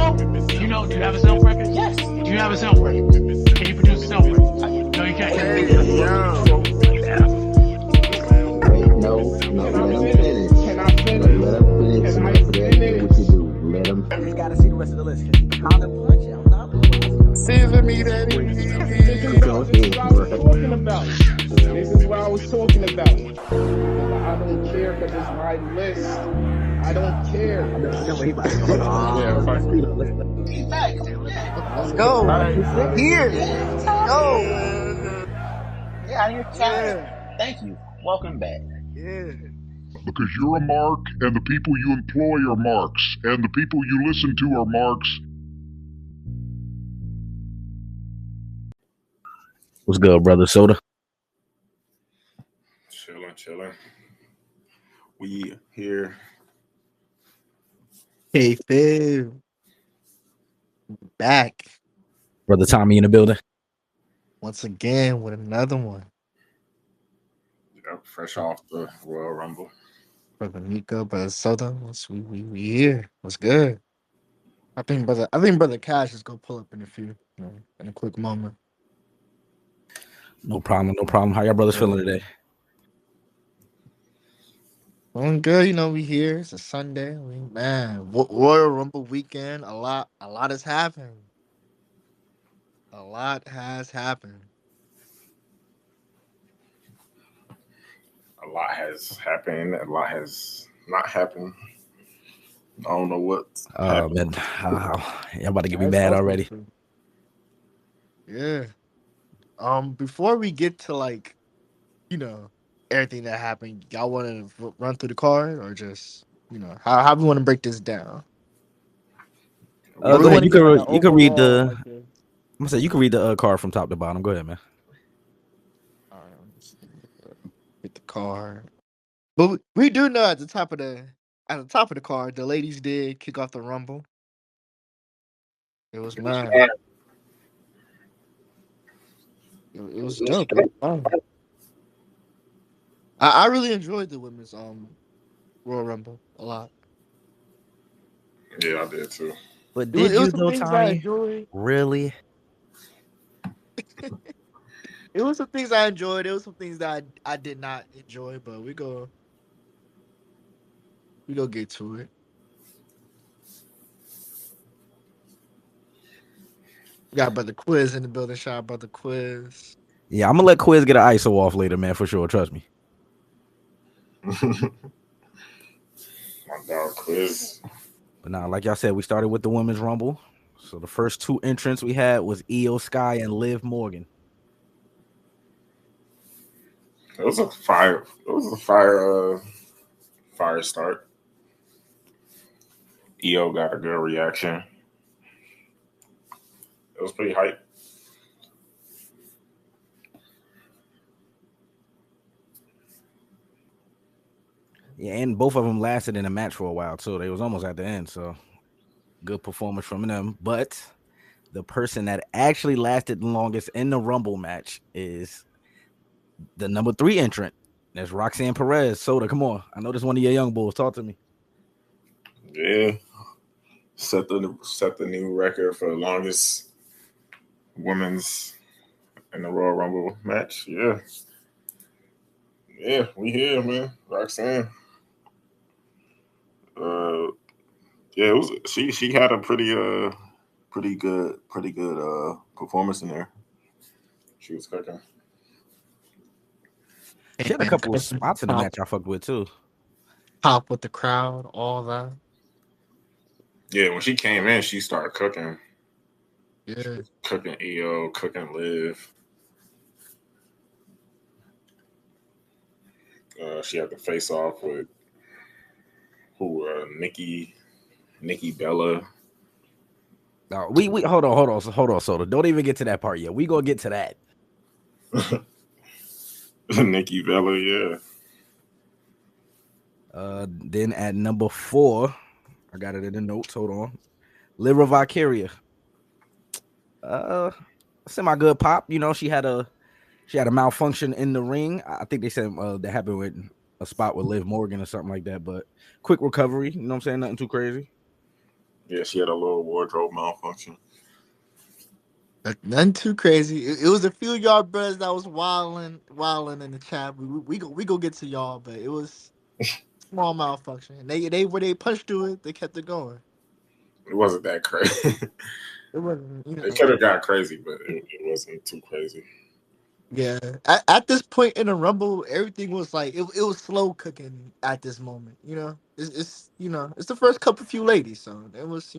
know? Do you know? Do you have a sound record? Yes. Do you have a sound record? Can you produce a sound record? No, you can't. Hey, yo. Wait, no, let him finish. Can I finish? Let him finish. Can I Whatever that is, what you finish? do. Let him You finish. gotta see the rest of the list because he kind of punch it. I'm not gonna Season me that Go This is ahead, what I was bro. talking about. This is what I was talking about. I don't care because it's my list. I don't care. Yeah, fuck you. Let's go. We're here. Go. Yeah, you're tired. Thank you. Welcome back. Yeah. Because you're a mark, and the people you employ are marks, and the people you listen to are marks. What's good, brother Soda? Chilling. We here. Kayfabe. Back Brother Tommy in the building. once again with another one. Yep, fresh off the Royal Rumble. Brother Nico, brother Soda. We here. What's good? I think brother Cash is gonna pull up in in a quick moment. No problem. How y'all brothers feeling today? Feeling good, we here. It's a Sunday. Royal Rumble weekend. A lot has happened. A lot has happened. A lot has happened. A lot has not happened. I don't know what. Man, y'all about to get me mad already. Yeah. Before we get to everything that happened, y'all want to run through the card or just how we want to break this down? Go ahead. You can read the. Like I'm gonna say you can read the card from top to bottom. Go ahead, man. All right, let's get the card. But we do know at the top of the card, the ladies did kick off the Rumble. It was mad. It was dope. It was fun. I really enjoyed the women's Royal Rumble a lot. Yeah, I did too. But did you though, Tommy? Really? It was some things I enjoyed. It was some things that I did not enjoy, but we go get to it. We got brother Quiz in the building. Shout out brother Quiz. Yeah, I'm gonna let Quiz get an ISO off later, man, for sure. Trust me. My dog Quiz. But now, like y'all said, we started with the women's Rumble. So the first two entrants we had was Io Sky and Liv Morgan. It was a fire start. EO got a good reaction. It was pretty hype. Yeah, and both of them lasted in a match for a while too. They was almost at the end, so good performance from them. But the person that actually lasted the longest in the Rumble match is the number 3 entrant. That's Roxanne Perez. Soda, come on. I know this is one of your young bulls. Talk to me. Yeah, set the new record for the longest women's in the Royal Rumble match. Yeah, we here, man. Roxanne. Yeah, it was. She had a pretty good performance in there. She was cooking. She had a couple of spots in the match I fucked with too. Pop with the crowd, all that. Yeah, when she came in, she started cooking. Yeah, cooking EO, cooking Liv. She had to face off with Nikki Bella. No, we hold on, Soda. Don't even get to that part yet. We gonna get to that. Nikki Bella, yeah. Then at number 4, I got it in the notes. Hold on. Lyra Valkyria. Semi good pop. She had a malfunction in the ring. I think they said that happened with a spot with Liv Morgan or something like that. But quick recovery. You know what I'm saying? Nothing too crazy. Yeah, she had a little wardrobe malfunction. Nothing too crazy. It was a few y'all brothers that was wilding in the chat. We go get to y'all, but it was small malfunction. They punched through it. They kept it going. It wasn't that crazy. It wasn't, It could have got crazy, but it wasn't too crazy. Yeah. At this point in the Rumble, everything was like it was slow cooking at this moment. It's it's the first couple few ladies, so it was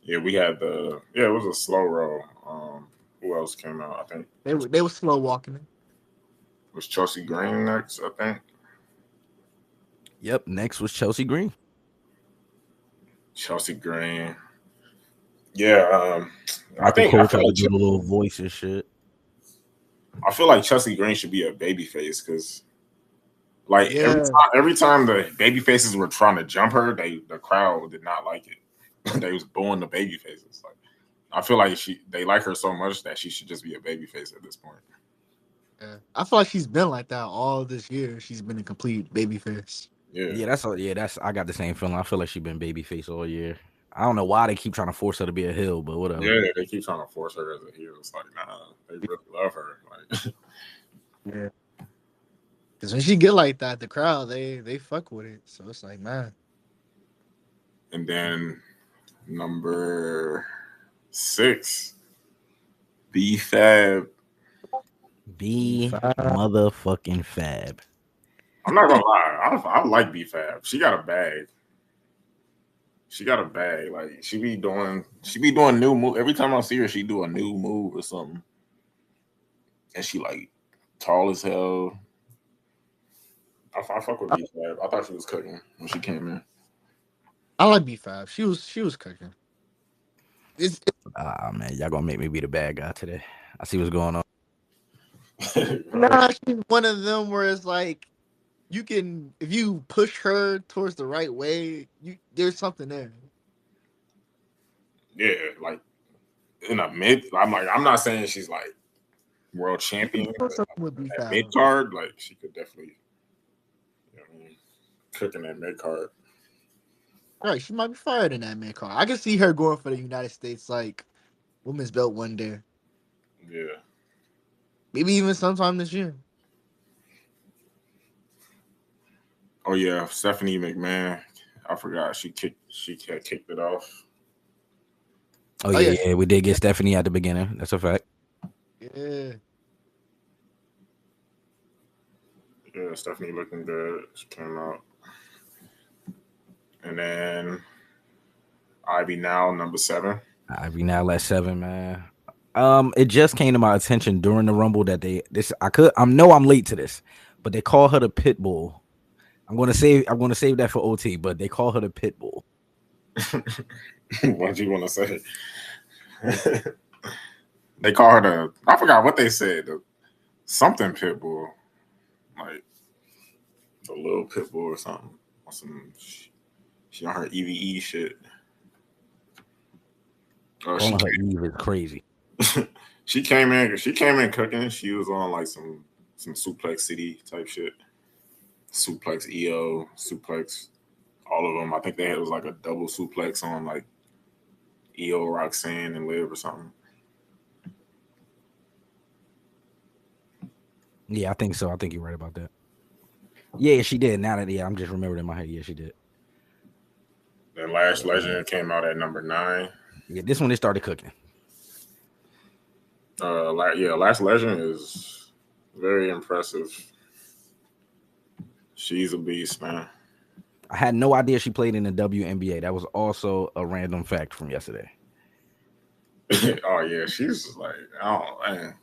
Yeah, we had it was a slow roll. Who else came out? I think they were slow walking it. was Chelsea Green next, I think. Yep. Next was Chelsea Green. Chelsea Green. Yeah, I Michael think Cole I feel tried to like do the little voice and shit. Chelsea Green should be a babyface because, like, Yeah. every time the baby faces were trying to jump her, the crowd did not like it. They was booing the baby faces. Like, I feel like they like her so much that she should just be a baby face at this point. Yeah. I feel like she's been like that all this year. She's been a complete babyface. Yeah, That's all. Yeah, I got the same feeling. I feel like she's been babyface all year. I don't know why they keep trying to force her to be a heel, but whatever. Yeah, they keep trying to force her as a heel. It's like, nah, they really love her. Like, Yeah. Because when she get like that, the crowd they fuck with it. So it's like, man. and then number 6, B-Fab. Be motherfucking Fab. I'm not gonna lie, I like B-Fab. She got a bag. Like she be doing new move. Every time I see her, she do a new move or something. And she like tall as hell. I fuck with B-Fab. I thought she was cooking when she came in. I like B5. She was cooking. Man, y'all gonna make me be the bad guy today. I see what's going on. Nah, she's one of them where it's like you can if you push her towards the right way, there's something there. Yeah, like in a mid. I'm not saying she's like world champion, but Something with at B5. mid card, like she could definitely, cooking that mid card. Right, she might be fired in that mid card. I can see her going for the United States like women's belt one day. Yeah. Maybe even sometime this year. Oh yeah, Stephanie McMahon. I forgot she had kicked it off. Oh yeah, we did get Stephanie at the beginning. That's a fact. Yeah. Yeah, Stephanie looking good. She came out. And then Ivy Now, number 7. Ivy Now at 7, man. It just came to my attention during the Rumble that I know I'm late to this, but they call her the Pitbull. I'm gonna save that for OT, but they call her the Pitbull. What do you want to say? They call her I forgot what they said. Something Pitbull. Like the little Pitbull or something. She on her EVE shit. Calling her Eve is crazy. She came in cooking. She was on like some Suplex City type shit. Suplex EO, Suplex, all of them. I think it was like a double suplex on like EO, Roxanne, and Liv or something. Yeah, I think so. I think you're right about that. Yeah, she did. Now that I'm just remembered in my head. Yeah, she did. Then Lash Legend came out at number 9. Yeah, this one they started cooking. Lash Legend is very impressive. She's a beast, man. I had no idea she played in the WNBA. That was also a random fact from yesterday. Oh yeah, she's like, oh man,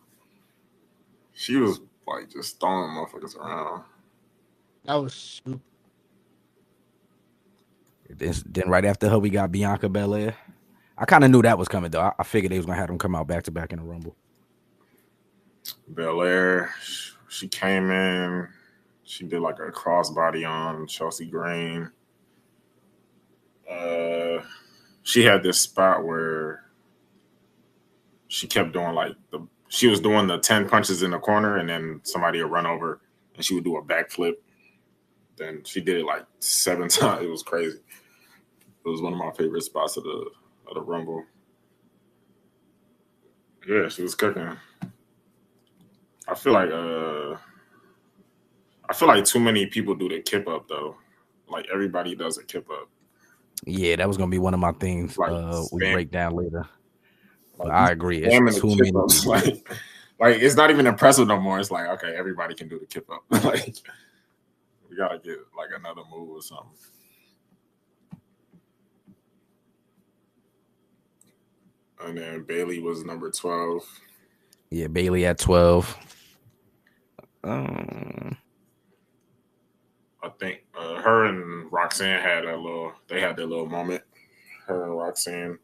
she was like just throwing motherfuckers around. That was super. Then right after her, we got Bianca Belair. I kind of knew that was coming though. I figured they was gonna have them come out back to back in the Rumble. Belair, she came in. She did like a crossbody on Chelsea Green. She had this spot where she kept doing she was doing the 10 punches in the corner, and then somebody would run over, and she would do a backflip. Then she did it like 7 times. It was crazy. It was one of my favorite spots of the Rumble. Yeah, she was cooking. I feel like too many people do the kip up though. Like everybody does a kip up. Yeah, that was gonna be one of my things. Like We spam, break down later. But like I agree. It's spamming the too kip many ups. people. Like it's not even impressive no more. It's like okay, everybody can do the kip up. Like we gotta get like another move or something. And then Bailey was number 12. Yeah, Bailey at 12. I think her and Roxanne had they had their little moment. Her and Roxanne,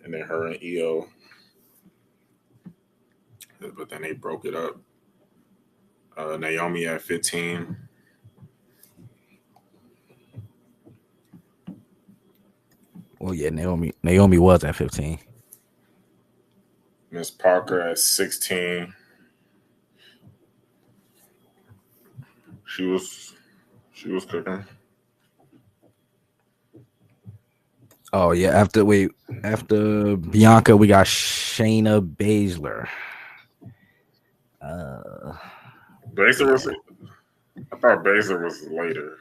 and then her and EO. But then they broke it up. Naomi at 15. Well, yeah, Naomi was at 15. Miss Parker at 16. She was cooking. Oh yeah, after Bianca, we got Shayna Baszler. Baszler was. I thought Baszler was later.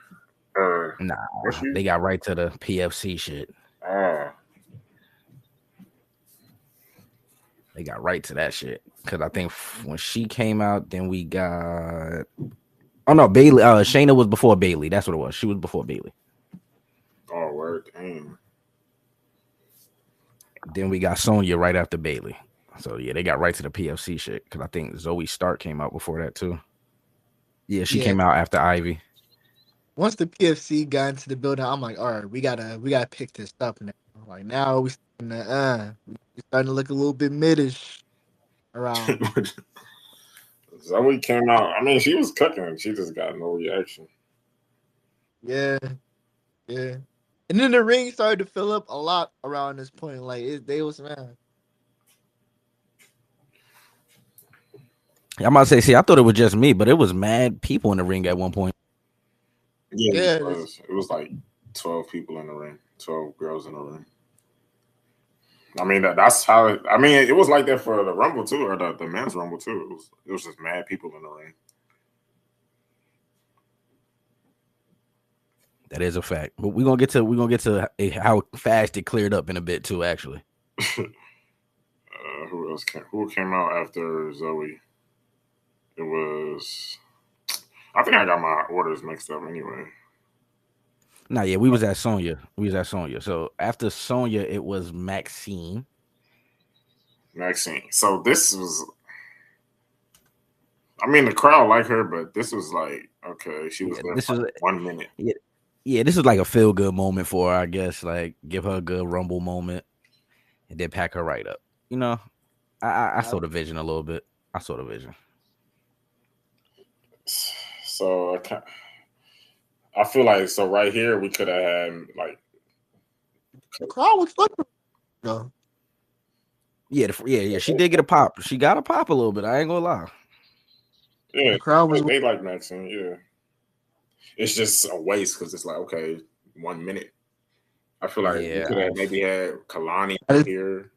Nah, they got right to the PFC shit. They got right to that shit because I think when she came out, then we got. Oh no, Bailey. Shayna was before Bailey. That's what it was. She was before Bailey. Oh, word. Damn. Then we got Sonya right after Bailey. So yeah, they got right to the PFC shit because I think Zoe Stark came out before that too. Yeah, she came out after Ivy. Once the PFC got into the building, I'm like, all right, we gotta pick this up now. Like now we starting to look a little bit middish around. Zoe came out. I mean, she was cooking. She just got no reaction. Yeah. And then the ring started to fill up a lot around this point. Like they was man. I'm about to say, I thought it was just me, but it was mad people in the ring at one point. Yeah, it was like 12 people in the ring, 12 girls in the ring. I mean, that's how. I mean, it was like that for the Rumble too, or the men's Rumble too. It was just mad people in the ring. That is a fact. But we're gonna get to how fast it cleared up in a bit too. Actually, who else came out after Zoe? It was. I think I got my orders mixed up anyway. Nah, yeah, we was at Sonya. So after Sonya, it was Maxine. So this was. I mean, the crowd liked her, but this was like okay. She was there for like 1 minute. Yeah, this is like a feel good moment for her, I guess. Like give her a good Rumble moment, and then pack her right up. You know, I saw the vision a little bit. So I feel like right here we could have had like the crowd was flipping. No. Yeah. She did get a pop. She got a pop a little bit. I ain't gonna lie. Yeah, the crowd was. They like Maxine. Yeah, it's just a waste because it's like okay, 1 minute. I feel like we could have maybe had Kalani here.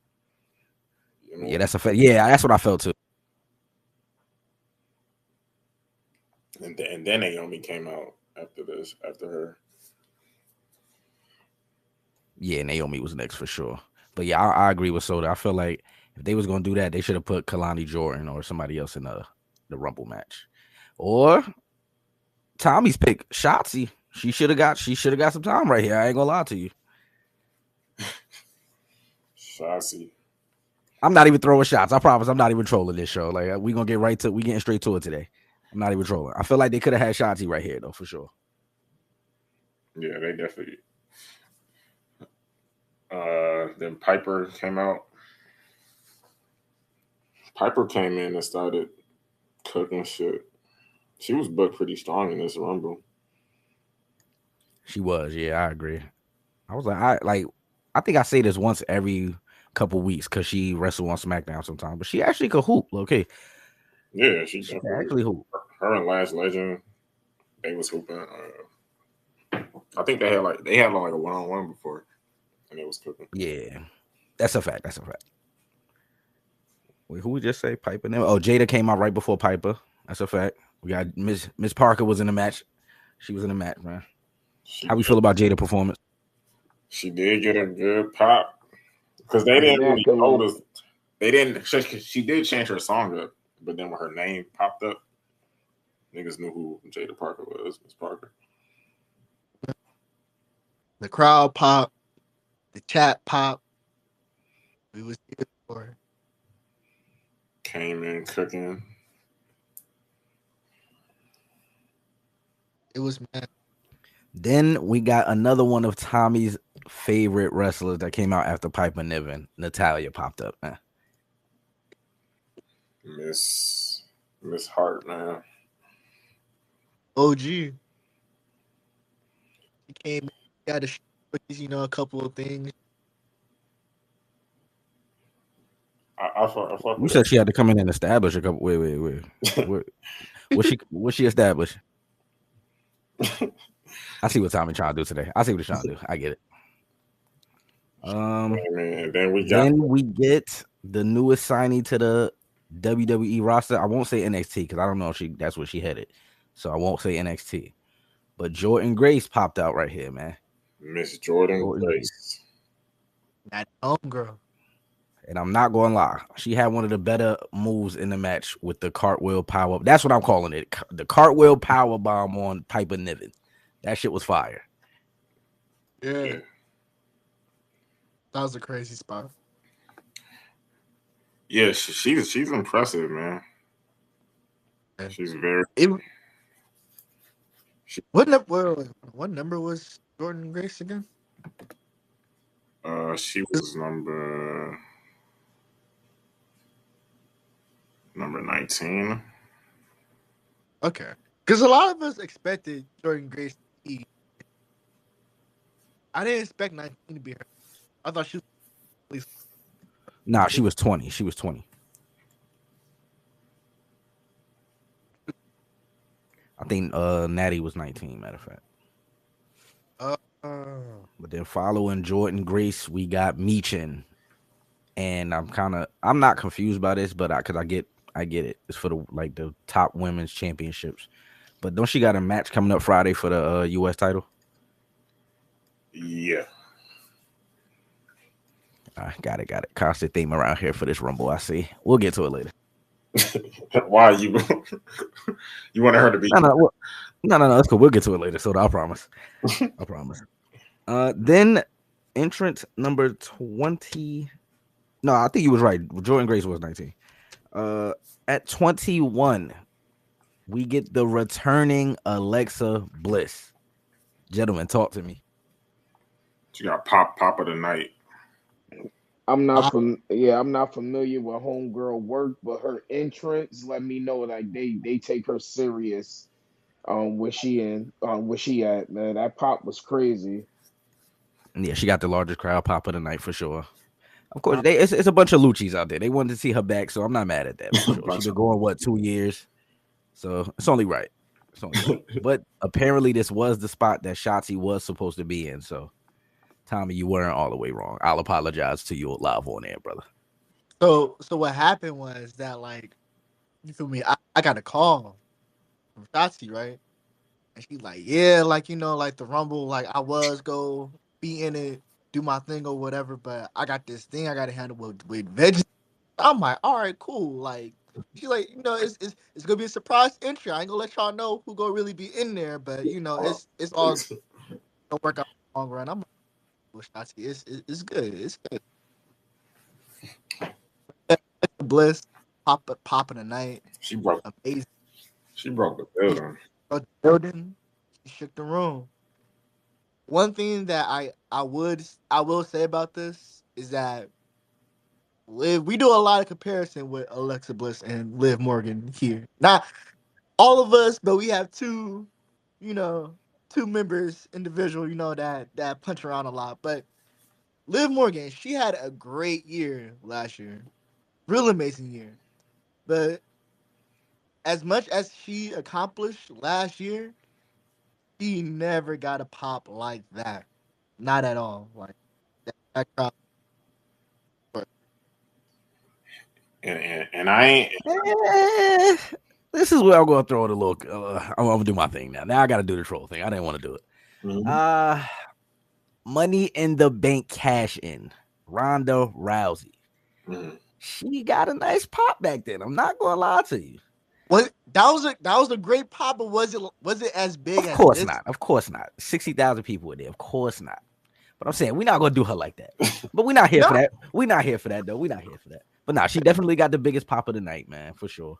You know? Yeah, that's a fact. Yeah, that's what I felt too. And then Naomi came out after her. Yeah, Naomi was next for sure. But yeah, I agree with Soda. I feel like if they was gonna do that, they should have put Kalani Jordan or somebody else in the Rumble match. Or Tommy's pick, Shotzi. She should have got some time right here. I ain't gonna lie to you. Shotzi. I'm not even throwing shots. I promise I'm not even trolling this show. Like we getting straight to it today. I'm not even trolling. I feel like they could have had Shotzi right here though, for sure. Yeah, they definitely. Then Piper came out. Piper came in and started cooking shit. She was booked pretty strong in this Rumble. She was, yeah, I agree. I was like, I think I say this once every couple weeks because she wrestled on SmackDown sometimes, but she actually could hoop. Okay. Yeah, she actually hoop. Her and Last Legend, they was hooping. I think they had like a one-on-one before, and it was cooking. Yeah, that's a fact. That's a fact. Wait, who we just say Piper? Oh, Jada came out right before Piper. That's a fact. We got Miss Parker was in the match. She was in the match, man. She How we feel about Jada performance? she did get a good pop because they didn't really Immaculate. notice. They didn't. She did change her song up, but then when her name popped up, niggas knew who Jada Parker was. Miss Parker. The crowd pop, the chat pop. We was here for it. Came in cooking. It was mad. Then we got another one of Tommy's favorite wrestlers that came out after Piper Niven. Natalia popped up, man. Miss Hart, man. OG. He came, got a couple of things. I fuck You with said she had to come in and establish a couple. Wait. What she established? I see what Tommy trying to do today. I see what he's trying to do. I get it. Man, then we get the newest signee to the WWE roster. I won't say NXT because I don't know if that's where she headed. So I won't say NXT. But Jordan Grace popped out right here, man. Miss Jordan Grace. That homegirl. And I'm not going to lie. She had one of the better moves in the match with the cartwheel power. That's what I'm calling it. The cartwheel power bomb on Piper Niven. That shit was fire. Yeah. That was a crazy spot. Yeah, she's impressive, man. She's very. What number was Jordan Grace again? She was number 19. Okay, because a lot of us expected Jordan Grace to be. I didn't expect 19 to be her. I thought she was at least. Nah, she was 20. She was 20. I think Natty was 19, matter of fact. But then following Jordan Grace, we got Meechin. And I'm not confused by this, but because I get it. It's for the top women's championships. But don't she got a match coming up Friday for the US title? Yeah. Got it. Constant theme around here for this Rumble, I see. We'll get to it later. Why you wanted her to be? No. That's cool. We'll get to it later. So I promise. I promise. Then entrant number 20. No, I think you was right. Jordan Grace was 19. At 21, we get the returning Alexa Bliss. Gentlemen, talk to me. She got pop of the night. I'm not familiar with homegirl work, but her entrance let me know that they take her serious. Where she at, man? That pop was crazy. Yeah, she got the largest crowd pop of the night for sure. Of course, it's a bunch of Lucci's out there. They wanted to see her back, so I'm not mad at that for sure. She's been going 2 years, so it's only right. But apparently, this was the spot that Shotzi was supposed to be in. So, Tommy, you weren't all the way wrong. I'll apologize to you live on air, brother. So what happened was that, like, you feel me? I got a call from Shotzi, right? And she's like, yeah, like, like the Rumble, like I was go be in it, do my thing or whatever, but I got this thing I got to handle with veggies. I'm like, all right, cool. Like, she's like, it's gonna be a surprise entry. I ain't gonna let y'all know who gonna really be in there, but it's all gonna work out in the long run. I'm like, well, Shotzi, it's good. It's good. Bliss, popping a night. She broke. Amazing. She broke the building. She shook the room. One thing that I will say about this is that we do a lot of comparison with Alexa Bliss and Liv Morgan here. Not all of us, but we have two members, individual, that punch around a lot. But Liv Morgan, she had a great year last year, real amazing year. But as much as she accomplished last year, She never got a pop like that. Not at all. Like that crowd. And I ain't. Eh, this is where I'm gonna throw it a little. I'm gonna do my thing now. Now I gotta do the troll thing. I didn't want to do it. Mhm. Money in the Bank cash in. Ronda Rousey. Mhm. She got a nice pop back then. I'm not gonna lie to you. That was a great pop, but was it as big Of as course this? not. Of course not. 60,000 people were there. Of course not. But I'm saying we're not gonna do her like that. But we're not here for that. We're not here for that though. We're not here for that. But nah, she definitely got the biggest pop of the night, man, for sure.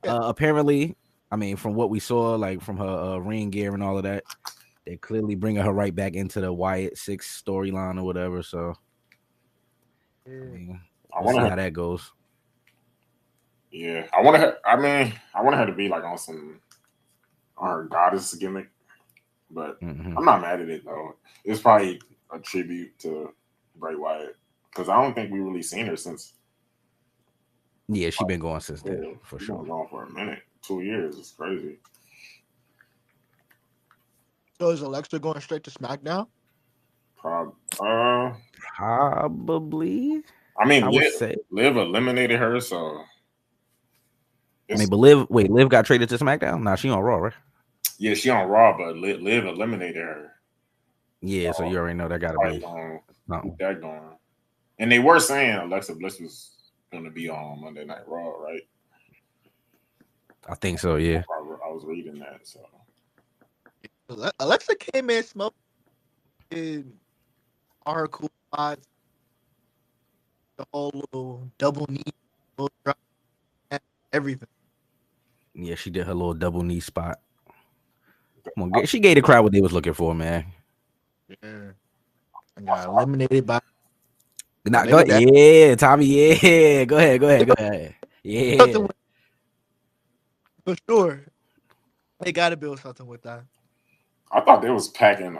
Apparently, I mean, from what we saw, like from her ring gear and all of that, they're clearly bringing her right back into the Wyatt 6 storyline or whatever. So, I mean, we'll see how that goes. Yeah, I wanted her. I mean, I wanted her to be like on her goddess gimmick, but I'm not mad at it though. It's probably a tribute to Bray Wyatt because I don't think we really seen her since. Yeah, she been going since then for She's sure. been going for a minute, 2 years. It's crazy. So is Alexa going straight to SmackDown? Probably. I mean, I would say. Liv eliminated her, so. I mean, but Liv got traded to SmackDown. Nah, she on Raw, right? Yeah, she on Raw, but Liv eliminated her. Yeah, so you already know that got to be keep that going. And they were saying Alexa Bliss was going to be on Monday Night Raw, right? I think so. Yeah, I was reading that. So Alexa came in smoking all her cool spots, the whole little double knee, little drop, everything. Yeah, she did her little double knee spot. Come on, she gave the crowd what they was looking for, man. Yeah, I got eliminated by. Nah, go ahead. Yeah, Tommy. Yeah, go ahead. Yeah, for sure. They got to build something with that. I thought they was packing.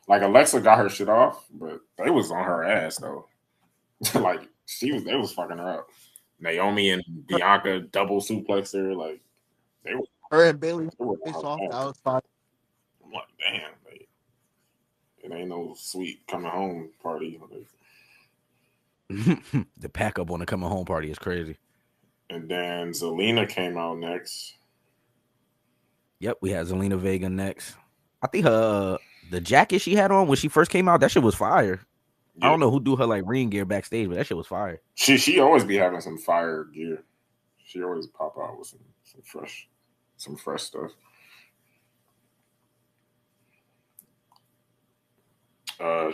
Like Alexa got her shit off, but they was on her ass though. Like they was fucking her up. Naomi and Bianca double suplexed her. Like they were. Her and Bailey face off. That was fine. I'm like, damn, it ain't no sweet coming home party. The pack up on the coming home party is crazy. And then Zelina came out next. Yep, we had Zelina Vega next. I think the jacket she had on when she first came out, that shit was fire. Yeah. I don't know who do her like ring gear backstage, but that shit was fire. She always be having some fire gear. She always pop out with some fresh stuff.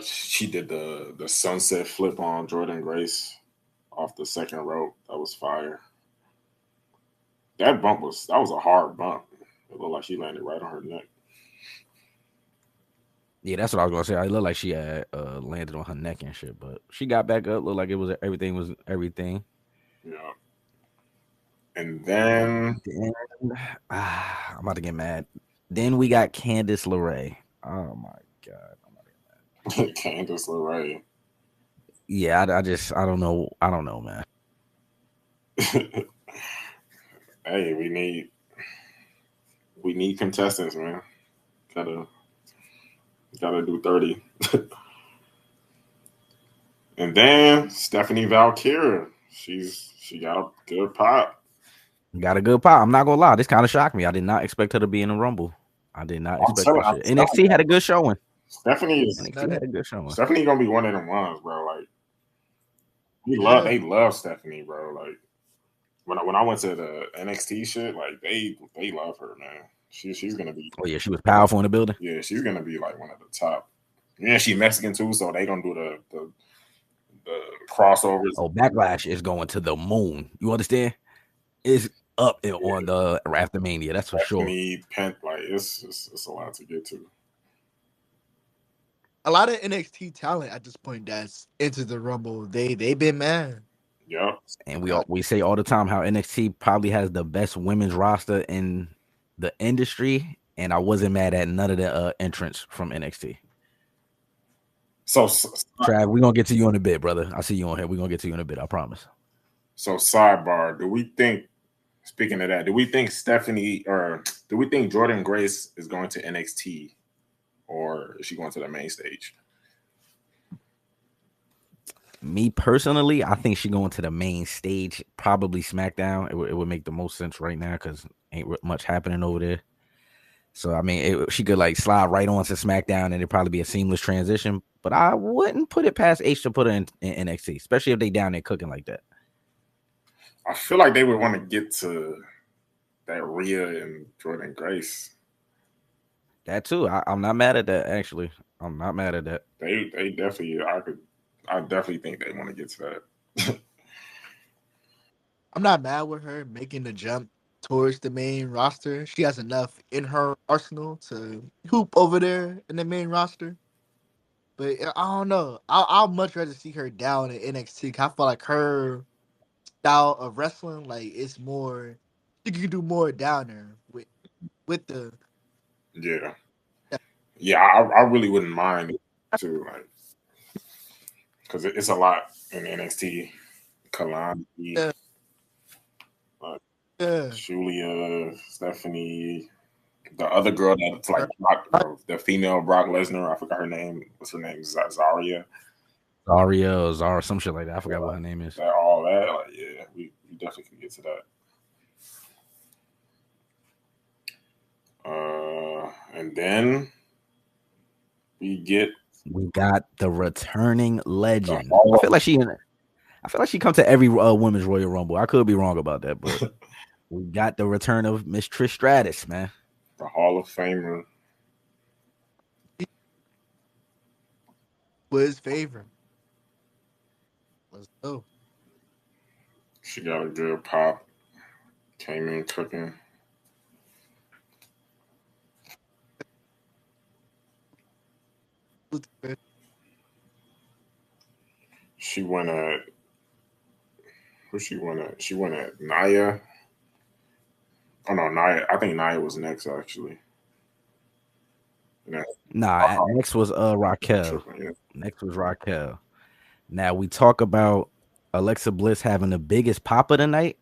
She did the sunset flip on Jordan Grace off the second rope. That was fire. That was a hard bump. It looked like she landed right on her neck. Yeah, that's what I was gonna say. I looked like she had landed on her neck and shit, but she got back up. Looked like it was everything. Yeah. And then I'm about to get mad. Then we got Candice LeRae. Oh my god, I'm about to get mad. Candice LeRae. Yeah, I don't know, man. Hey, we need contestants, man. Gotta do 30. And then Stephanie Valkyria. She got a good pop. Got a good pop. I'm not gonna lie. This kind of shocked me. I did not expect her to be in the Rumble. I did not expect that shit. NXT had a good showing. NXT had a good showing. Stephanie gonna be one of them ones, bro. Like they love Stephanie, bro. Like when I went to the NXT shit, like they love her, man. She's gonna be. Oh yeah, she was powerful in the building. Yeah, she's gonna be like one of the top. Yeah, she's Mexican too, so they gonna do the crossovers. Oh, Backlash is going to the moon. You understand? It's up on the Aftermania. That's for sure. It's a lot to get to. A lot of NXT talent at this point that's into the Rumble. They been mad. Yep. And we say all the time how NXT probably has the best women's roster in the industry, and I wasn't mad at none of the entrants from NXT. So Trav, we're gonna get to you in a bit, brother. I see you on here. We're gonna get to you in a bit, I promise. So sidebar, do we think Speaking of that, do we think Jordan Grace is going to NXT, or is she going to the main stage? Me personally, I think she going to the main stage, probably SmackDown. It would make the most sense right now because ain't much happening over there. So I mean, she could like slide right on to SmackDown, and it'd probably be a seamless transition. But I wouldn't put it past H to put her in NXT, especially if they down there cooking like that. I feel like they would want to get to that Rhea and Jordan Grace. That too. I'm not mad at that. Actually, I'm not mad at that. They definitely. I definitely think they want to get to that. I'm not mad with her making the jump towards the main roster. She has enough in her arsenal to hoop over there in the main roster. But I don't know. I'll much rather see her down in NXT. I feel like her style of wrestling, like it's more. She could do more down there with the. Yeah. I really wouldn't mind too, like, because it's a lot in NXT. Kalani, Yeah. Julia, Stephanie, the other girl that's like the female Brock Lesnar. I forgot her name. What's her name? Zarya. Zara, some shit like that. I forgot what her name is. All that, like, yeah, we definitely can get to that. And then we got the returning legend. I feel like she come to every women's Royal Rumble. I could be wrong about that, but we got the return of Miss Trish Stratus, man. The Hall of Famer. Was favorite. Let's go. She got a good pop. Came in cooking. She went at who she went at? She went at Nia. Oh no, Nia. I think Nia was next actually. Next was Raquel. Next was Raquel. Now we talk about Alexa Bliss having the biggest pop of the night.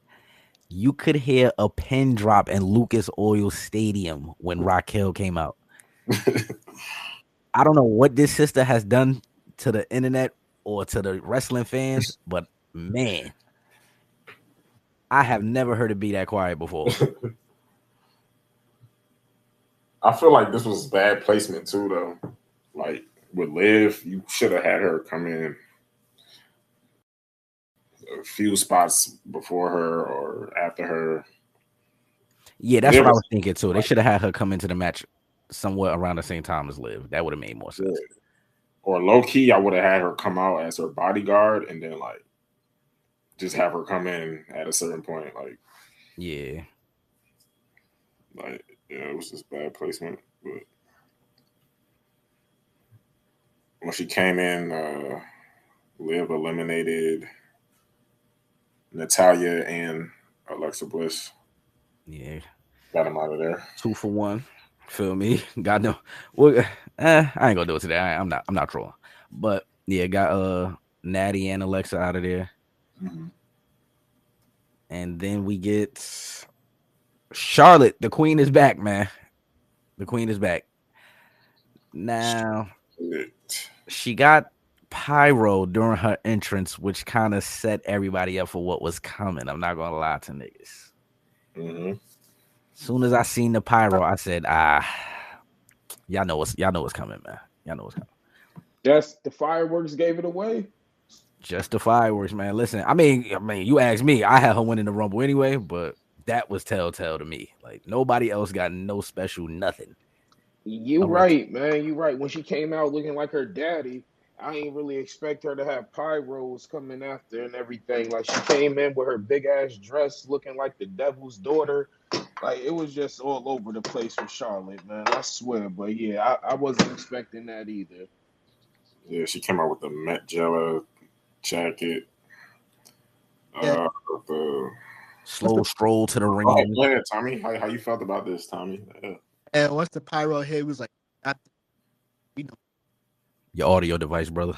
You could hear a pin drop in Lucas Oil Stadium when Raquel came out. I don't know what this sister has done to the internet or to the wrestling fans, but man, I have never heard it be that quiet before. I feel like this was bad placement too, though. Like with Liv, you should have had her come in a few spots before her or after her. Yeah, that's what I was thinking too. They should have had her come into the match somewhere around the same time as Liv. That would have made more sense. Yeah. Or low key, I would have had her come out as her bodyguard and then like just have her come in at a certain point. Like, yeah. Like, yeah, it was just bad placement. But when she came in, Liv eliminated Natalya and Alexa Bliss. Yeah. Got them out of there. 2 for 1. Feel me? Got no. Well, I ain't gonna do it today. I'm not trolling. But yeah, got Natty and Alexa out of there. Mm-hmm. And then we get Charlotte. The queen is back, man. The queen is back. Now she got pyro during her entrance, which kind of set everybody up for what was coming. I'm not gonna lie to niggas. Mm-hmm. Soon as I seen the pyro, I said, y'all know what's coming, man. Y'all know what's coming. Just the fireworks gave it away. Just the fireworks, man. Listen, I mean, you asked me. I had her winning the Rumble anyway, but that was telltale to me. Like nobody else got no special nothing. You right, man. You right. When she came out looking like her daddy, I ain't really expect her to have pyros coming after and everything. Like she came in with her big ass dress, looking like the devil's daughter. Like it was just all over the place with Charlotte, man. I swear. But yeah, I wasn't expecting that either. Yeah, she came out with the Met Gala jacket. The slow stroll to the ring. Go ahead, Tommy. How you felt about this, Tommy? And once the pyro hit, it was like, we know. Your audio device, brother.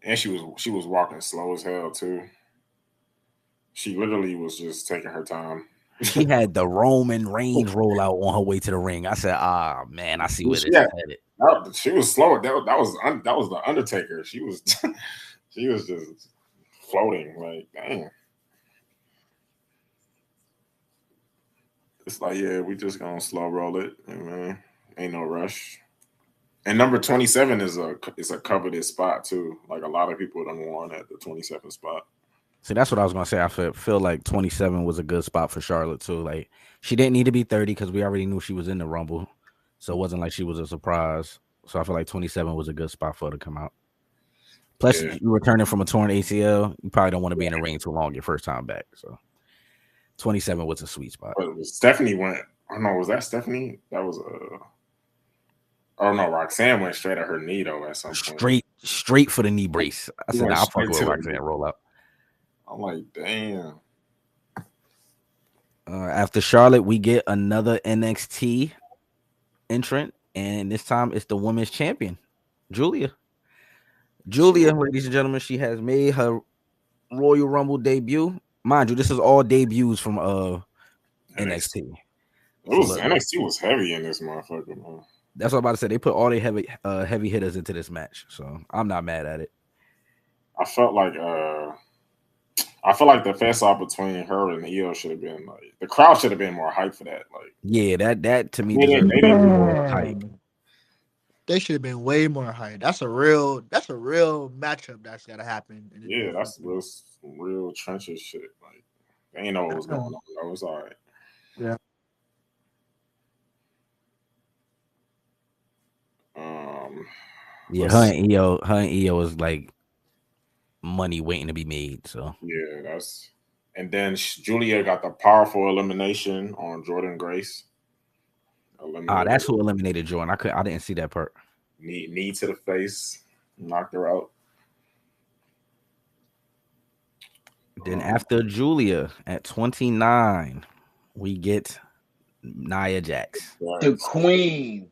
And she was walking slow as hell too. She literally was just taking her time. She had the Roman Reigns rollout on her way to the ring. I said, "Ah, man, I see where this is headed." She was slow. That was the Undertaker. She was she was just floating. Like, dang. It's like, yeah, we just gonna slow roll it, man. Ain't no rush. And number 27 is a coveted spot too. Like a lot of people don't want at the 27 spot. See, that's what I was gonna say. I feel like 27 was a good spot for Charlotte too. Like she didn't need to be 30 because we already knew she was in the Rumble, so it wasn't like she was a surprise. So I feel like 27 was a good spot for her to come out. Plus, you returning from a torn ACL, you probably don't want to be in the ring too long your first time back. So 27 was a sweet spot. But Stephanie went. Oh no, was that Stephanie? That was Oh no, Roxanne went straight at her knee though at some point. Straight for the knee brace. I said, "I'll fuck with Roxanne roll up." I'm like, damn. After Charlotte, we get another NXT entrant, and this time it's the women's champion, Julia. Ladies and gentlemen, she has made her Royal Rumble debut. Mind you, this is all debuts from NXT. NXT was heavy in this motherfucker, man. That's what I'm about to say. They put all their heavy hitters into this match, so I'm not mad at it. I felt like the face off between her and Io should have been like the crowd should have been more hyped for that. Like, yeah, that to me they didn't more hype. They should have been way more hype. That's a real matchup that's gotta happen. Yeah, that's real trenches shit. Like, they ain't know what was going on. That was all right. Yeah. Yeah, her and Io was like money waiting to be made. So yeah, and then Julia got the powerful elimination on Jordan Grace. That's who eliminated Jordan. I didn't see that part. Knee to the face, knocked her out. Then after Julia at 29, we get Nia Jax, the queen.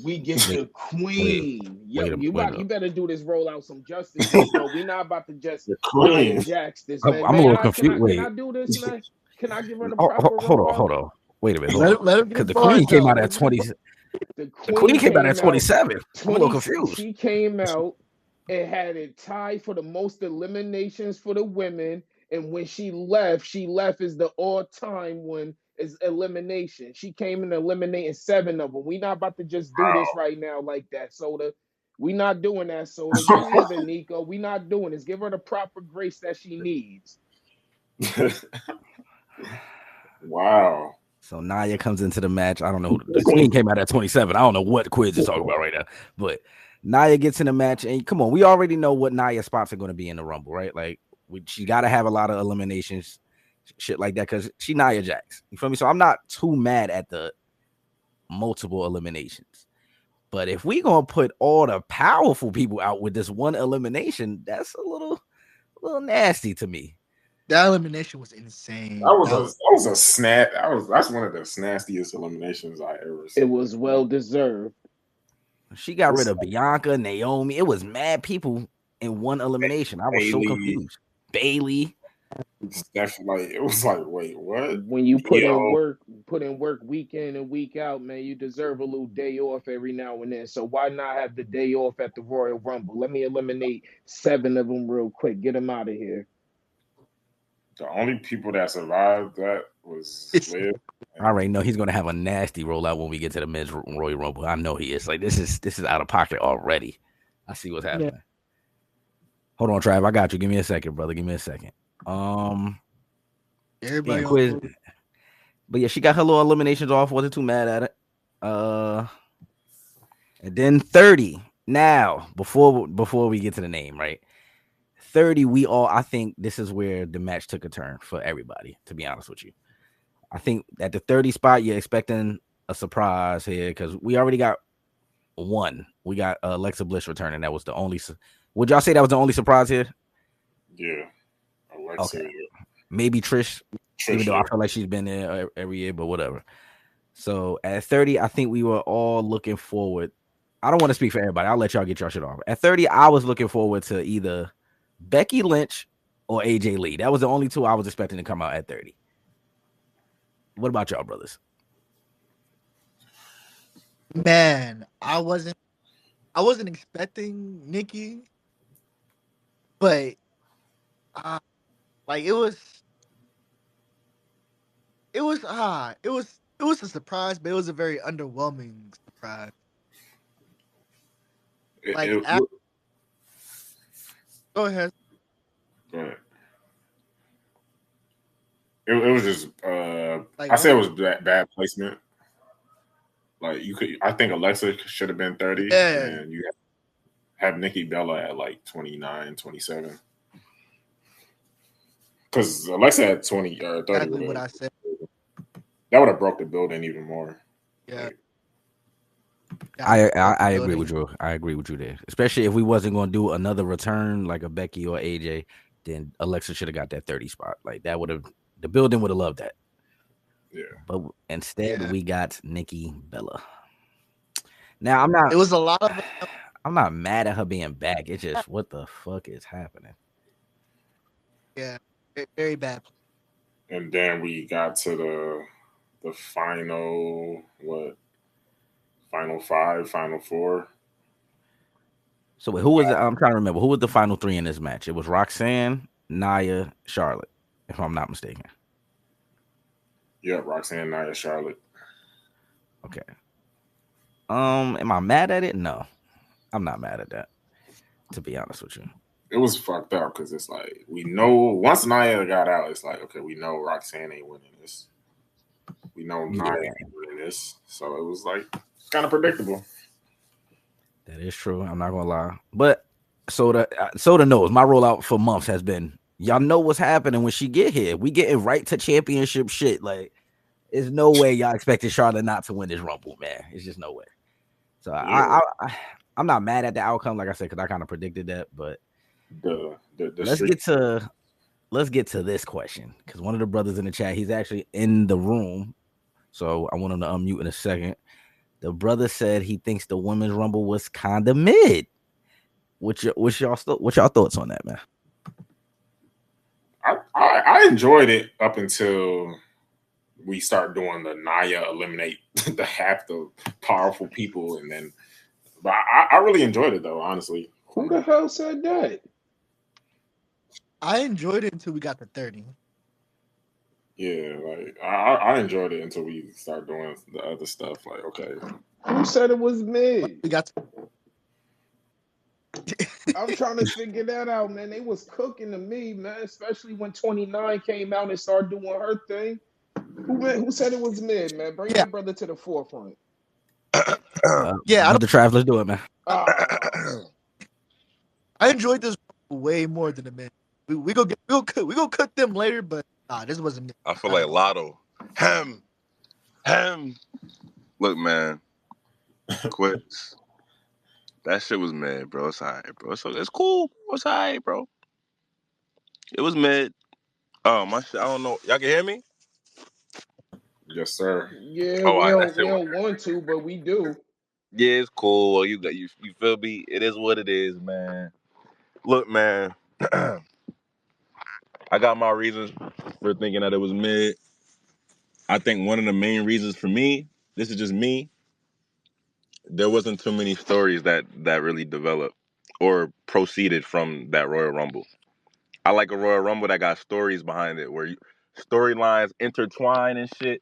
We get the queen. You better do this roll out some justice. Bro. We not about to just Nia Jax this man. I'm a little confused. Can I do this, man? Can I give her the proper hold on. Wait a minute. Because the queen came out at 20. The queen came out at 27. I'm a little confused. She came out and had it tied for the most eliminations for the women. And when she left as the all-time one is elimination. She came in eliminating 7 of them. We not about to just do this right now like that, Soda. We not doing that, Soda. You living, Nico. We not doing this. Give her the proper grace that she needs. Wow. So Nia comes into the match. I don't know. The queen came out at 27. I don't know what quiz is talking about right now. But Nia gets in the match. And come on, we already know what Nia's spots are going to be in the Rumble, right? Like, she got to have a lot of eliminations, shit like that, because she Nia Jax. You feel me? So I'm not too mad at the multiple eliminations. But if we going to put all the powerful people out with this one elimination, that's a little nasty to me. That elimination was insane. That was a snap. That's one of the snastiest eliminations I ever seen. It was well deserved. She got rid of Bianca, Naomi. It was mad people in one elimination. I was so confused. Bailey. It was like, wait, what? When you put in work week in and week out, man, you deserve a little day off every now and then. So why not have the day off at the Royal Rumble? Let me eliminate 7 of them real quick. Get them out of here. The only people that survived that was Liv. I already know he's gonna have a nasty rollout when we get to the men's Royal Rumble. I know he is. Like, this is out of pocket already. I see what's happening. Yeah. Hold on, Trav. I got you. Give me a second, brother. Give me a second. Everybody quiz. But yeah, she got her little eliminations off. Wasn't too mad at it. And then 30. Now, before we get to the name, right? 30, I think this is where the match took a turn for everybody, to be honest with you. I think at the 30 spot, you're expecting a surprise here because we already got one. We got Alexa Bliss returning. That was the only. Would y'all say that was the only surprise here? Yeah. Alexa. Okay. Maybe Trish, even though I feel like she's been there every year, but whatever. So at 30, I think we were all looking forward. I don't want to speak for everybody. I'll let y'all get your shit off. At 30, I was looking forward to either Becky Lynch or AJ Lee. That was the only two I was expecting to come out at 30. What about y'all, brothers? Man, I wasn't expecting Nikki, but like it was a surprise, but it was a very underwhelming surprise. It, Like, it, it, go ahead. go ahead. It was just Like, I said it was bad placement. Like I think Alexa should have been 30, yeah, and you have Nikki Bella at like 29, 27. Because Alexa had 20 or 30 exactly what I said. that would have broke the building even more. Yeah, Like, I agree with you. I agree with you there. Especially if we wasn't going to do another return like a Becky or AJ, then Alexa should have got that 30 spot. Like that would have the building would have loved that. yeah. But instead we got Nikki Bella. Now I'm not. It was a lot of. I'm not mad at her being back. It's just what the fuck is happening. Yeah, very bad. And then we got to the final final five, final four. So who was I'm trying to remember who was the final three in this match? It was Roxanne, Nia, Charlotte, if I'm not mistaken. Yeah, Roxanne, Nia, Charlotte. Okay. Am I mad at it? No, I'm not mad at that. To be honest with you, it was fucked up because it's like we know once Nia got out, it's like okay, we know Roxanne ain't winning this. We know Nia ain't winning this, so it was like kind of predictable. That is true. I'm not gonna lie, but Soda knows my rollout for months has been y'all know what's happening when she get here. We getting right to championship shit. Like, there's no way y'all expected Charlotte not to win this Rumble, man. It's just no way. So yeah. I'm not mad at the outcome, like I said, because I kind of predicted that. But let's get to this question because one of the brothers in the chat, he's actually in the room, so I want him to unmute in a second. The brother said he thinks the women's Rumble was kind of mid. What's y'all thoughts on that, man? I enjoyed it up until we start doing the Nia eliminate the half the powerful people, and then. But I really enjoyed it though, honestly. Who the hell said that? I enjoyed it until we got to 30. Yeah, like I enjoyed it until we start doing the other stuff. Like, okay, who said it was mid? We got. I'm trying to figure that out, man. They was cooking to me, man. Especially when 29 came out and started doing her thing. Who said it was mid, man? Bring that brother to the forefront. Yeah, the Trav, let's do it, man. I enjoyed this way more than a mid. We go cut them later, but this wasn't mid. I feel like Lotto. Hem. Look, man. Quits. That shit was mid, bro. It's alright, bro. So it's cool. It's alright, bro. It was mid. Oh my shit. I don't know. Y'all can hear me? Yes, sir. Yeah, we don't want to, but we do. Yeah, it's cool. Well, you feel me? It is what it is, man. Look, man. I got my reasons for thinking that it was mid. I think one of the main reasons for me, this is just me, there wasn't too many stories that really developed or proceeded from that Royal Rumble. I like a Royal Rumble that got stories behind it, where storylines intertwine and shit.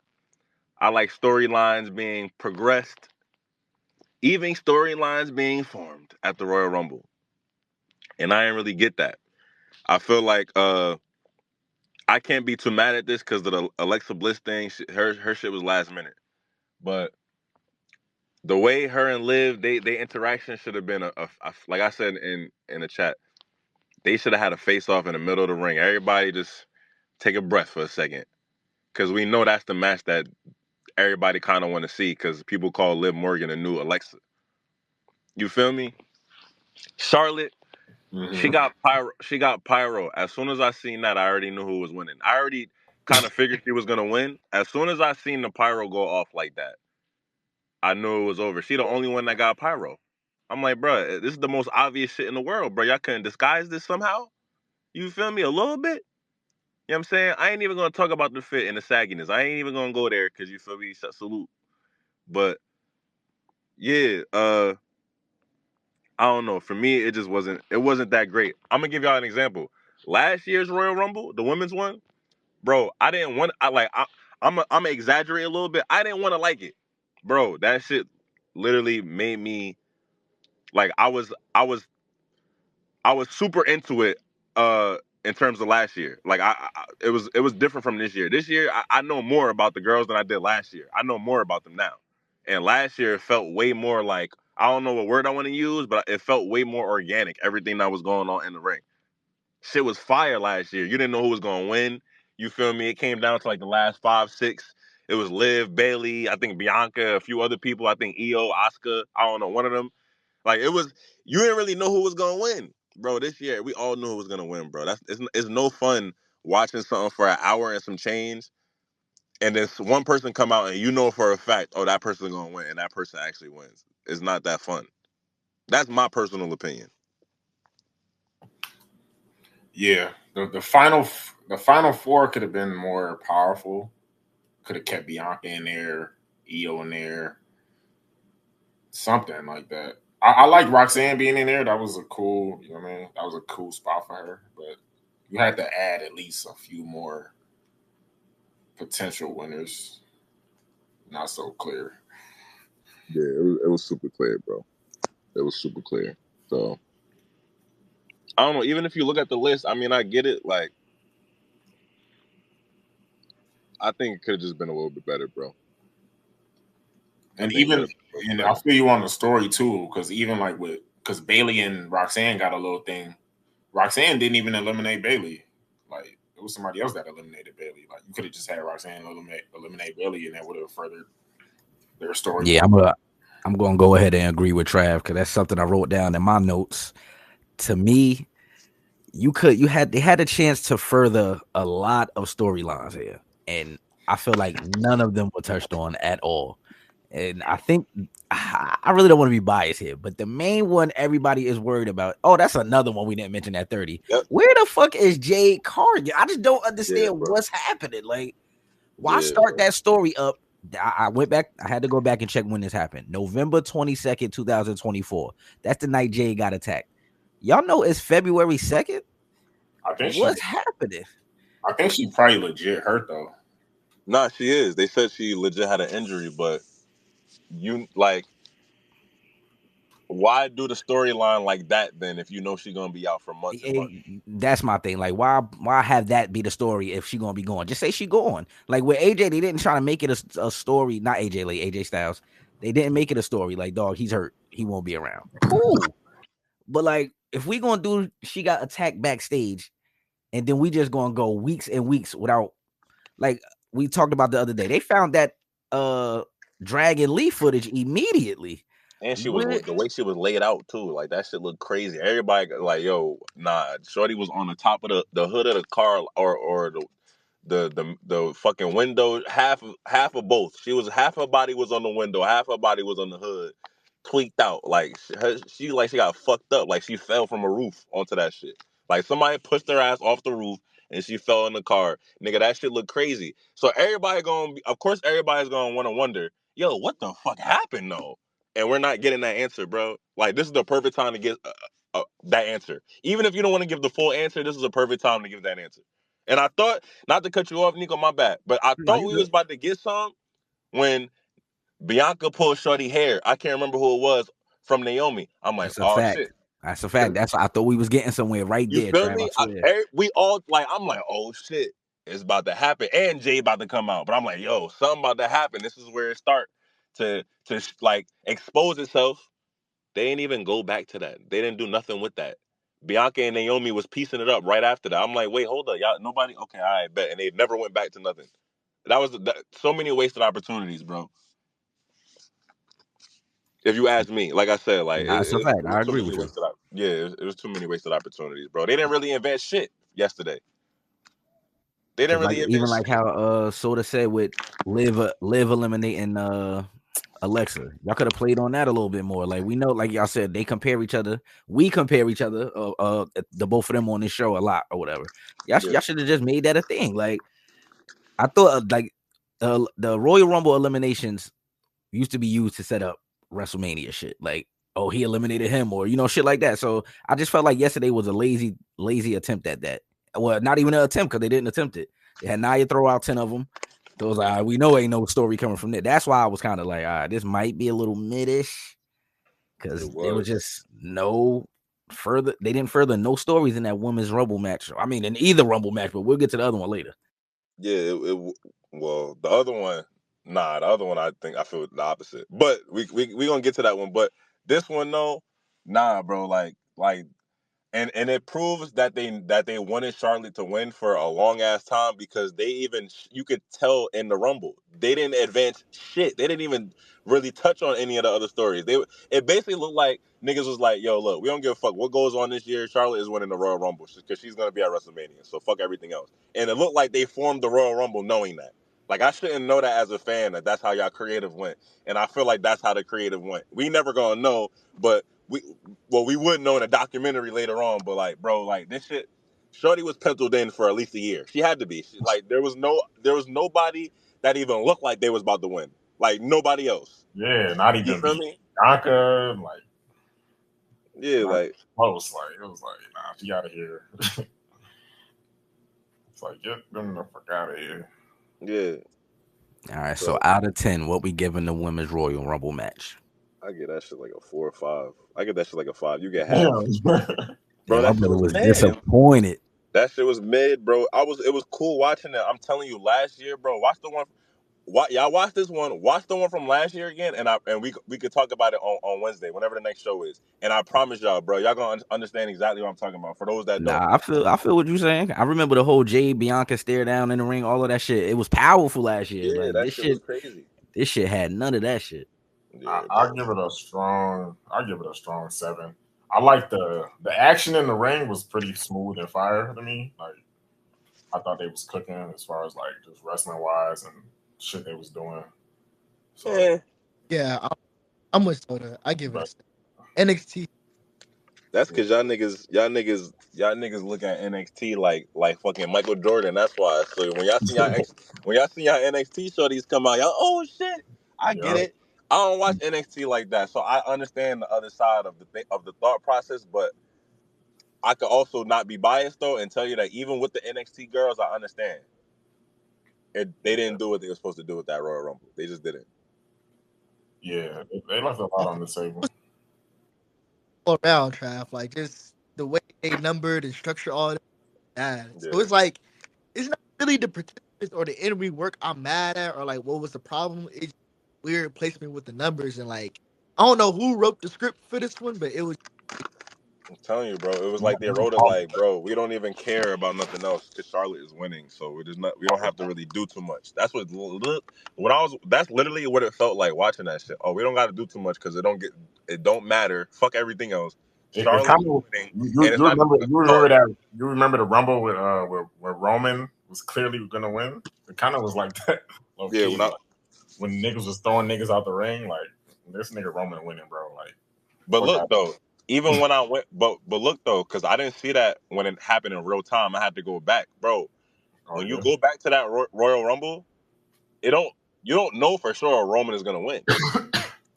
I like storylines being progressed, even storylines being formed at the Royal Rumble. And I didn't really get that. I feel like I can't be too mad at this because the Alexa Bliss thing, her shit was last minute. But the way her and Liv, they interaction should have been a like I said in the chat, they should have had a face off in the middle of the ring. Everybody just take a breath for a second, because we know that's the match that everybody kind of want to see, because people call Liv Morgan a new Alexa. You feel me? Charlotte, she got pyro. She got pyro. As soon as I seen that, I already knew who was winning. I already kind of figured she was gonna win. As soon as I seen the pyro go off like that, I knew it was over. She the only one that got pyro. I'm like, bro, this is the most obvious shit in the world, bro. Y'all couldn't disguise this somehow? You feel me? A little bit. You know what I'm saying? I ain't even gonna talk about the fit and the sagginess. I ain't even gonna go there because you feel me? Salute. But yeah, I don't know. For me, it just wasn't. It wasn't that great. I'm gonna give y'all an example. Last year's Royal Rumble, the women's one, bro. I didn't want. I'm gonna exaggerate a little bit. I didn't want to like it, bro. That shit literally made me like I was super into it in terms of last year. Like it was different from this year. This year I know more about the girls than I did last year. I know more about them now. And last year it felt way more like I don't know what word I want to use, but it felt way more organic. Everything that was going on in the ring. Shit was fire last year. You didn't know who was gonna win. You feel me? It came down to like the last 5, 6. It was Liv, Bailey, I think Bianca, a few other people. I think Io, Asuka. I don't know, one of them. Like it was, you didn't really know who was gonna win, bro. This year, we all knew who was gonna win, bro. It's no fun watching something for an hour and some change, and then one person come out and you know for a fact, oh, that person's gonna win, and that person actually wins. It's not that fun. That's my personal opinion. Yeah, the final four could have been more powerful. Could have kept Bianca in there, Io in there, something like that. I like Roxanne being in there. That was a cool, you know what I mean? That was a cool spot for her. But you had to add at least a few more potential winners. Not so clear. Yeah, it was super clear, bro. It was super clear. So I don't know. Even if you look at the list, I mean, I get it. Like, I think it could have just been a little bit better, bro. And even, and I feel you on the story too, because even like because Bailey and Roxanne got a little thing. Roxanne didn't even eliminate Bailey. Like it was somebody else that eliminated Bailey. Like you could have just had Roxanne eliminate Bailey, and that would have furthered their story. Yeah, I'm gonna go ahead and agree with Trav because that's something I wrote down in my notes. To me, they had a chance to further a lot of storylines here, and I feel like none of them were touched on at all. And I think I really don't want to be biased here, but the main one everybody is worried about. Oh, that's another one we didn't mention at 30. Yep. Where the fuck is Jade Cargill? I just don't understand what's happening. Like, why start that story up? I went back. I had to go back and check when this happened. November 22nd, 2024. That's the night Jade got attacked. Y'all know it's February 2nd. I think what's happening? I think she probably legit hurt though. Nah, she is. They said she legit had an injury, but you like, why do the storyline like that then if you know she's gonna be out for months and months? That's my thing. Like, why have that be the story if she gonna be gone? Just say she gone. Like with AJ, they didn't try to make it a story. Not AJ, like AJ Styles. They didn't make it a story. Like, dog, he's hurt. He won't be around. Cool. But like, if we gonna do, she got attacked backstage, and then we just gonna go weeks and weeks without, like we talked about the other day. They found that Dragon Lee footage immediately. And she was the way she was laid out too. Like that shit looked crazy. Everybody like, yo, nah. Shorty was on the top of the hood of the car or the fucking window. Half of both. She was half her body was on the window, half her body was on the hood. Tweaked out. Like she got fucked up. Like she fell from a roof onto that shit. Like somebody pushed her ass off the roof and she fell in the car. Nigga, that shit look crazy. So everybody's gonna want to wonder, yo, what the fuck happened though? And we're not getting that answer, bro. Like this is the perfect time to get that answer. Even if you don't want to give the full answer, this is a perfect time to give that answer. And I thought, not to cut you off, Nico, my bad, but I thought we was about to get some when Bianca pulled Shorty hair. I can't remember who it was from Naomi. I'm like, oh shit. That's a fact. That's I thought we was getting somewhere right there. You feel me? We all like. I'm like, oh shit, it's about to happen, and Jay about to come out. But I'm like, yo, something about to happen. This is where it start to like expose itself. They ain't even go back to that. They didn't do nothing with that. Bianca and Naomi was piecing it up right after that. I'm like, wait, hold up, y'all. Nobody. Okay, all right, bet. And they never went back to nothing. That was so many wasted opportunities, bro. If you ask me, like I said, like that's a fact. I agree with you. It was too many wasted opportunities, bro. They didn't really invent shit yesterday. They didn't really even like how Soda said with Liv eliminating Alexa, y'all could have played on that a little bit more. Like we know, like y'all said, they compare each other. We compare each other, the both of them on this show a lot or whatever. Y'all should have just made that a thing. Like I thought, the Royal Rumble eliminations used to be used to set up WrestleMania shit. Like, oh, he eliminated him, or shit like that. So I just felt like yesterday was a lazy attempt at that. Well, not even an attempt because they didn't attempt it. They had Nia throw out 10 of them. So it was like, we know ain't no story coming from there. That's why I was kind of like, this might be a little mid-ish because there was just no further. They didn't further no stories in that women's Rumble match. I mean, in either Rumble match, but we'll get to the other one later. Yeah, well, the other one, the other one, I feel the opposite. But we gonna get to that one. But this one, though, bro, like and it proves that they wanted Charlotte to win for a long ass time because you could tell in the Rumble they didn't advance shit. They didn't even really touch on any of the other stories. It basically looked like niggas was like, yo, look, we don't give a fuck what goes on this year. Charlotte is winning the Royal Rumble because she's gonna be at WrestleMania. So fuck everything else. And it looked like they formed the Royal Rumble knowing that. Like I shouldn't know that as a fan that's how y'all creative went. And I feel like that's how the creative went. We never gonna know, but we would know in a documentary later on, but like, bro, like this shit, Shorty was penciled in for at least a year. She had to be. There was nobody that even looked like they was about to win. Like nobody else. Yeah, not You even feel me? Bianca, like Yeah, like close. Like it was like, nah, she out of here. It's like get them the fuck out of here. Yeah. All right, so out of 10, what we giving the women's Royal Rumble match? I get that shit like a 4 or 5. I get that shit like a 5. You get half. Bro, that my shit brother was mid. disappointed. That shit was mid, bro. It was cool watching it. I'm telling you, last year, bro. Watch the one. Y'all watch this one. Watch the one from last year again, and we could talk about it on Wednesday, whenever the next show is. And I promise y'all, bro, y'all gonna understand exactly what I'm talking about. For those that don't, I feel what you're saying. I remember the whole Jade Bianca stare down in the ring, all of that shit. It was powerful last year. yeah, Like that this shit was crazy. This shit had none of that shit. Yeah, I'll give it a strong 7. I like the action in the ring was pretty smooth and fire to me. Like I thought they was cooking as far as like just wrestling wise and shit they was doing. So yeah, I'm with Soda. I give it a NXT. That's because y'all niggas look at NXT like fucking Michael Jordan. That's why. So when y'all see y'all NXT shorties come out, y'all, oh shit, I get it. I don't watch NXT like that, so I understand the other side of the thought process. But I could also not be biased though and tell you that even with the NXT girls, I understand. They didn't do what they were supposed to do with that Royal Rumble. They just didn't. Yeah, they left a lot on the table. All around, Trav, like just the way they numbered and structure all that. So Yeah. it's like it's not really the participants or the in work I'm mad at or like what was the problem. It's weird placement with the numbers and like I don't know who wrote the script for this one, but it was. I'm telling you, bro. It was like they wrote it like, bro, we don't even care about nothing else because Charlotte is winning, so we don't have to really do too much. That's what that's literally what it felt like watching that shit. Oh, we don't got to do too much because it don't matter. Fuck everything else. Charlotte is winning, You remember the Rumble where Roman was clearly gonna win. It kind of was like that. Yeah, when niggas was throwing niggas out the ring, like this nigga Roman winning, bro. Like, but look though, even when I went, but look though, because I didn't see that when it happened in real time. I had to go back, bro. When you go back to that Royal Rumble, you don't know for sure Roman is gonna win.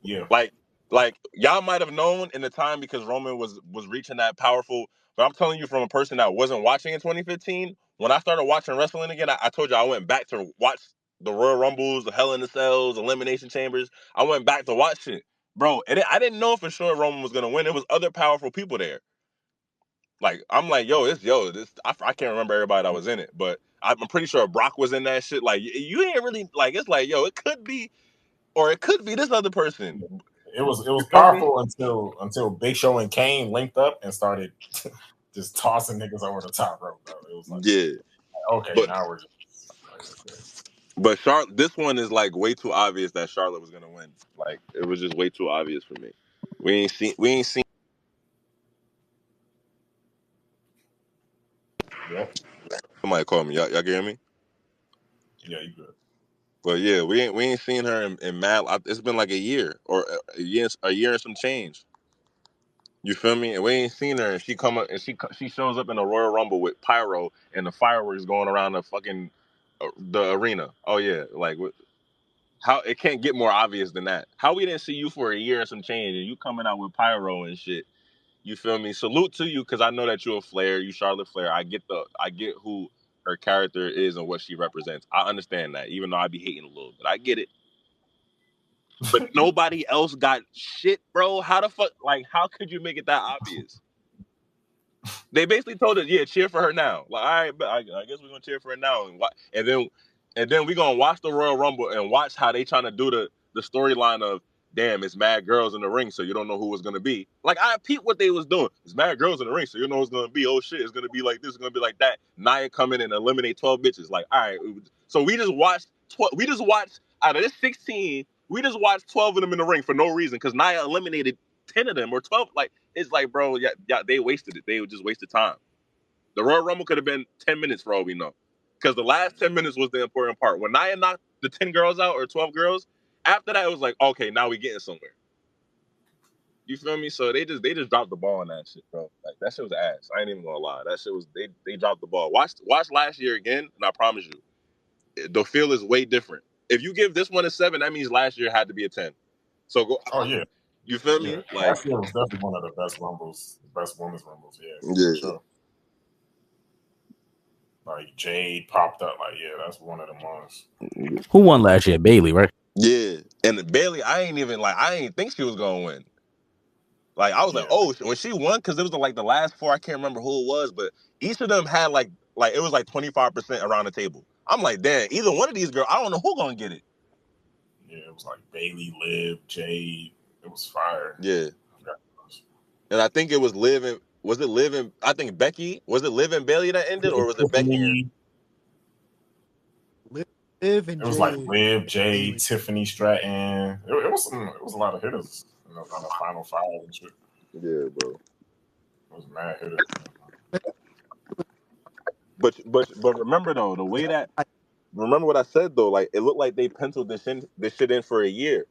Yeah, like y'all might have known in the time because Roman was reaching that powerful. But I'm telling you, from a person that wasn't watching in 2015, when I started watching wrestling again, I told you I went back to watch the Royal Rumbles, the Hell in the Cells, Elimination Chambers. I went back to watch it, bro. I didn't know for sure Roman was gonna win. It was other powerful people there. Like I'm like, I can't remember everybody that was in it, but I'm pretty sure Brock was in that shit. Like you ain't really like it's like, it could be, or it could be this other person. it was powerful until Big Show and Kane linked up and started just tossing niggas over the top rope, bro. It was like, okay, now we're just. But this one is like way too obvious that Charlotte was gonna win. Like it was just way too obvious for me. We ain't seen. Yep. Somebody call me. Y'all can hear me? Yeah, you good. But yeah, we ain't seen her in mad. It's been like a year or a year and some change. You feel me? And we ain't seen her, and she come up and she shows up in a Royal Rumble with pyro and the fireworks going around the fucking the arena. Oh yeah, like how it can't get more obvious than that. How we didn't see you for a year and some change, and you coming out with pyro and shit. You feel me? Salute to you, because I know that you're a Flair, you Charlotte Flair. I get who her character is and what she represents. I understand that, even though I be hating a little bit. I get it. But nobody else got shit, bro. How the fuck? Like, how could you make it that obvious? They basically told us, yeah, cheer for her now. Like, all right, but I guess we're gonna cheer for her now, and then we're gonna watch the Royal Rumble and watch how they trying to do the storyline of, damn, it's mad girls in the ring, so you don't know who it's gonna be. Like, I peeped what they was doing. It's mad girls in the ring, so you know it's gonna be. Oh shit, it's gonna be like this, it's gonna be like that. Nia come in and eliminate 12 bitches. Like, all right, so we just watched out of this 16. We just watched 12 of them in the ring for no reason because Nia eliminated 10 of them or 12. Like, it's like, bro, yeah, they wasted it. They just wasted time. The Royal Rumble could have been 10 minutes for all we know. Because the last 10 minutes was the important part. When Nia knocked the 10 girls out or 12 girls, after that, it was like, okay, now we getting somewhere. You feel me? So they just dropped the ball on that shit, bro. Like, that shit was ass. I ain't even gonna lie. That shit was, they dropped the ball. Watch last year again, and I promise you, the feel is way different. If you give this one a 7, that means last year had to be a 10. So go. Oh yeah. You feel me? Yeah. Like, Last year was definitely one of the best rumbles, the best women's rumbles. Yeah. yeah. For sure. Like Jade popped up. Like, yeah, that's one of the ones. Who won last year? Bailey, right? Yeah. And Bailey, I ain't think she was gonna win. Like, I was like, oh, when she won, because it was like the last 4, I can't remember who it was, but each of them had like it was like 25% around the table. I'm like, damn, either one of these girls, I don't know who gonna get it. Yeah, it was like Bailey, Liv, Jade. It was fire. Yeah. And I think it was Liv and I think Becky, was it Liv and Bailey that ended, or was it Becky and Liv and it was Jade. like Liv, Jade, Tiffany Stratton. It was a lot of hitters on the final 5 and shit. Yeah, bro. It was mad hitters. But remember though, the way that, remember what I said though, like, it looked like they penciled this shit in for a year.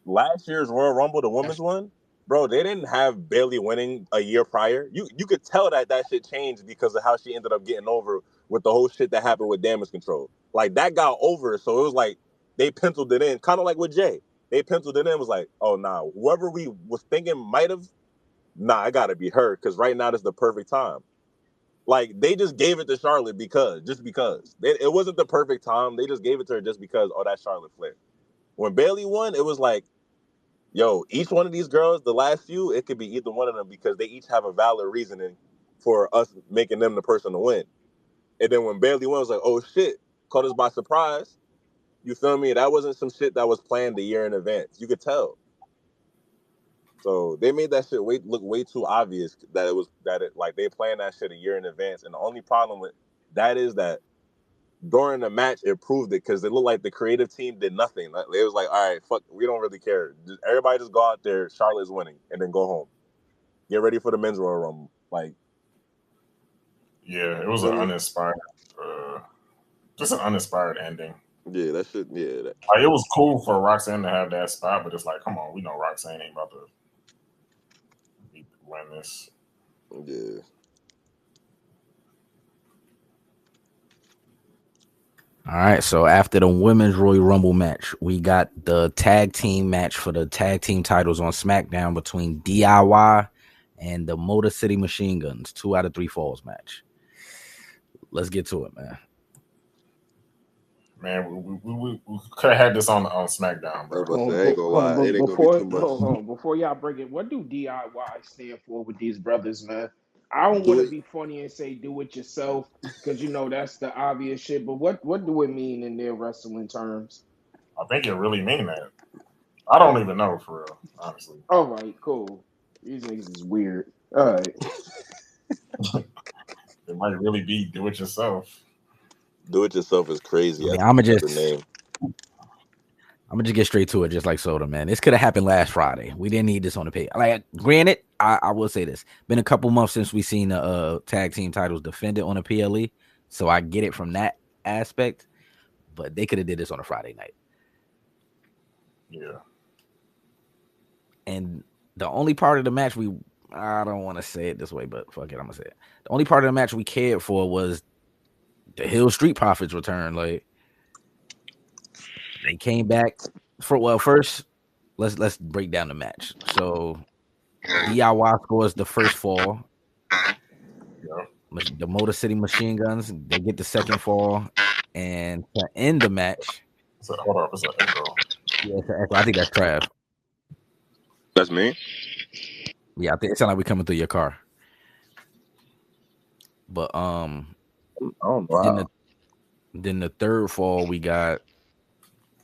Last year's Royal Rumble, the women's one, bro, they didn't have Bailey winning a year prior. You could tell that shit changed because of how she ended up getting over with the whole shit that happened with Damage Control. Like, that got over, so it was like they penciled it in, kind of like with Jay. They penciled it in, was like, oh nah, whoever we was thinking might have, nah, I gotta be her, because right now this is the perfect time. Like, they just gave it to Charlotte just because. It wasn't the perfect time. They just gave it to her just because, oh, that's Charlotte Flair. When Bailey won, it was like, yo, each one of these girls, the last few, it could be either one of them because they each have a valid reasoning for us making them the person to win. And then when Bailey won, it was like, oh shit, caught us by surprise. You feel me? That wasn't some shit that was planned a year in advance. You could tell. So they made that shit look way too obvious that they planned that shit a year in advance. And the only problem with that is that during the match, it proved it because it looked like the creative team did nothing. Like, it was like, all right, fuck, we don't really care. Everybody just go out there, Charlotte's winning, and then go home. Get ready for the men's Royal Rumble. Like, yeah, it was an uninspired, just an uninspired ending. Yeah, that shit. Yeah, like, it was cool for Roxanne to have that spot, but it's like, come on, we know Roxanne ain't about to win this. Yeah. All right, so after the women's Royal Rumble match, we got the tag team match for the tag team titles on SmackDown between DIY and the Motor City Machine Guns. 2 out of 3 falls match. Let's get to it, man. Man, we could have had this on SmackDown, bro. Before y'all bring it, what do DIY stand for with these brothers, man? I don't want to be funny and say do it yourself because you know that's the obvious shit. But what do it mean in their wrestling terms? I think it really mean that. I don't even know for real, honestly. All right, cool. These niggas is weird. All right. It might really be do it yourself. Do it yourself is crazy. I'm gonna just get straight to it, just like Soda, man. This could have happened last Friday. We didn't need this on the page. Like, granted, I will say this: been a couple months since we seen the tag team titles defended on a PLE, so I get it from that aspect. but they could have did this on a Friday night. Yeah. And the only part of the match I don't want to say it this way, but fuck it, I'm gonna say it. The only part of the match we cared for was the Hill Street Profits return. Like they came back first let's break down the match. So DIY scores the first fall. Yeah. The Motor City Machine Guns, they get the second fall, and to end the match. So, hold up, it's an echo. Yeah, it's an echo. I think that's Trav. That's me. Yeah, I think it sounds like we're coming through your car. But I don't know. Then the third fall we got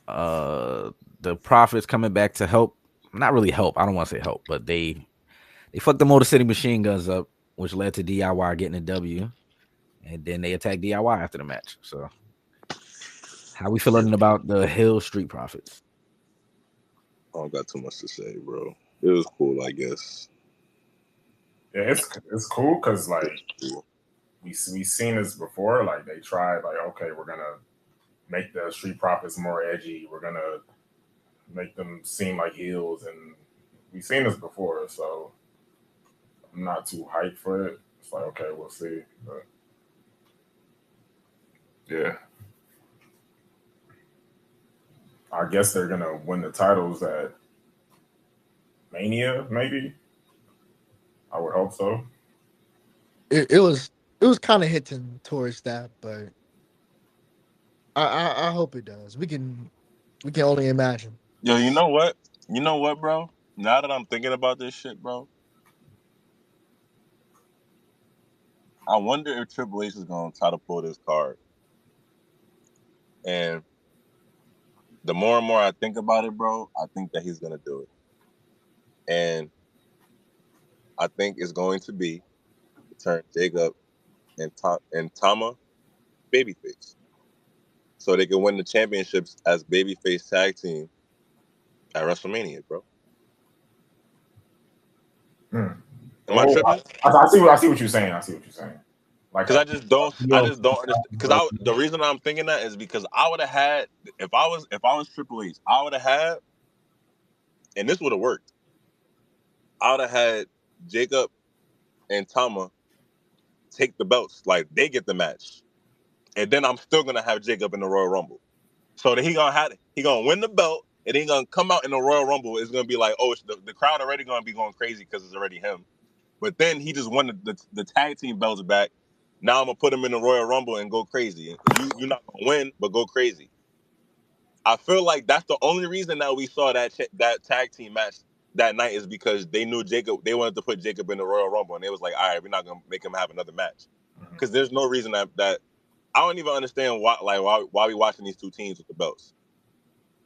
the Profits coming back to help. Not really help. I don't want to say help, but they fucked the Motor City Machine Guns up, which led to DIY getting a W, and then they attacked DIY after the match. So, how we feeling about the Hill Street Profits? I don't got too much to say, bro. It was cool, I guess. Yeah, it's cool because like we seen this before. Like they tried, like okay, we're gonna make the Street Profits more edgy. We're gonna make them seem like heels, and we've seen this before. So I'm not too hyped for it. It's like okay, we'll see. But yeah, I guess they're gonna win the titles at Mania, maybe. I would hope so. It was kind of hitting towards that, but I hope it does. We can only imagine. Yo, you know what? You know what, bro? Now that I'm thinking about this shit, bro, I wonder if Triple H is gonna try to pull this card. And the more and more I think about it, bro, I think that he's gonna do it. And I think it's going to be to turn Jacob and Tama babyface, so they can win the championships as babyface tag team at WrestleMania, bro. Am I tripping? I see what you're saying. I see what you're saying. Like, Because I just don't understand. Because the reason I'm thinking that is because I would have had, if I was Triple H, I would have had, and this would have worked. I would have had Jacob and Tama take the belts, like they get the match, and then I'm still gonna have Jacob in the Royal Rumble. So that he gonna win the belt, and he gonna come out in the Royal Rumble. It's gonna be like, oh, the crowd already gonna be going crazy because it's already him. But then he just won the tag team belts back. Now I'm gonna put him in the Royal Rumble and go crazy. You're not gonna win, but go crazy. I feel like that's the only reason that we saw that tag team match that night is because they knew Jacob. They wanted to put Jacob in the Royal Rumble, and they was like, all right, we're not gonna make him have another match because there's no reason that I don't even understand why we watching these two teams with the belts,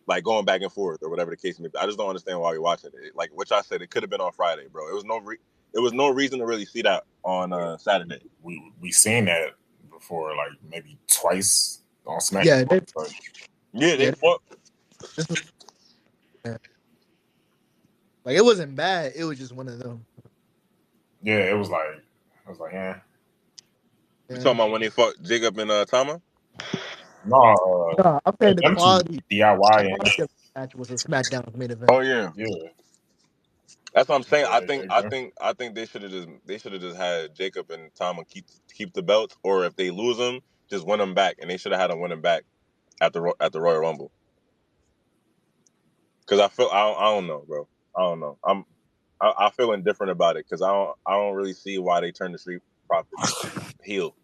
like going back and forth or whatever the case may be. I just don't understand why we watching it. Like which I said, it could have been on Friday, bro. It was no reason to really see that on Saturday. We seen that before, like maybe twice on SmackDown. They fought. Like it wasn't bad. It was just one of them. Yeah, it was like yeah. You talking about when they fought Jacob and Tama? No, I'm saying the quality DIY match was a SmackDown main event. Oh yeah. That's what I'm saying. Yeah, I think they should have just had Jacob and Tama keep the belts, or if they lose them, just win them back, and they should have had them win them back at the Royal Rumble. Because I don't know, bro. I don't know. I feel indifferent about it because I don't really see why they turned the Street Profits heel.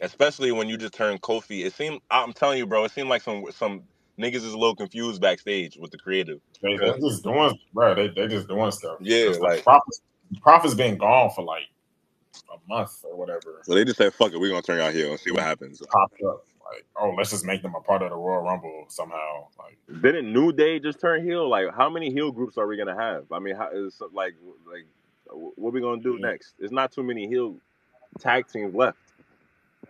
Especially when you just turn Kofi. I'm telling you, bro, it seemed like some niggas is a little confused backstage with the creative. They're just doing, bro. They just doing stuff. Yeah, like Profits been gone for like a month or whatever. So they just said, "Fuck it, we're gonna turn y'all heel and see what happens." Popped up like, oh, let's just make them a part of the Royal Rumble somehow. Like, didn't New Day just turn heel? Like, how many heel groups are we gonna have? I mean, how is like what we gonna do next? There's not too many heel tag teams left.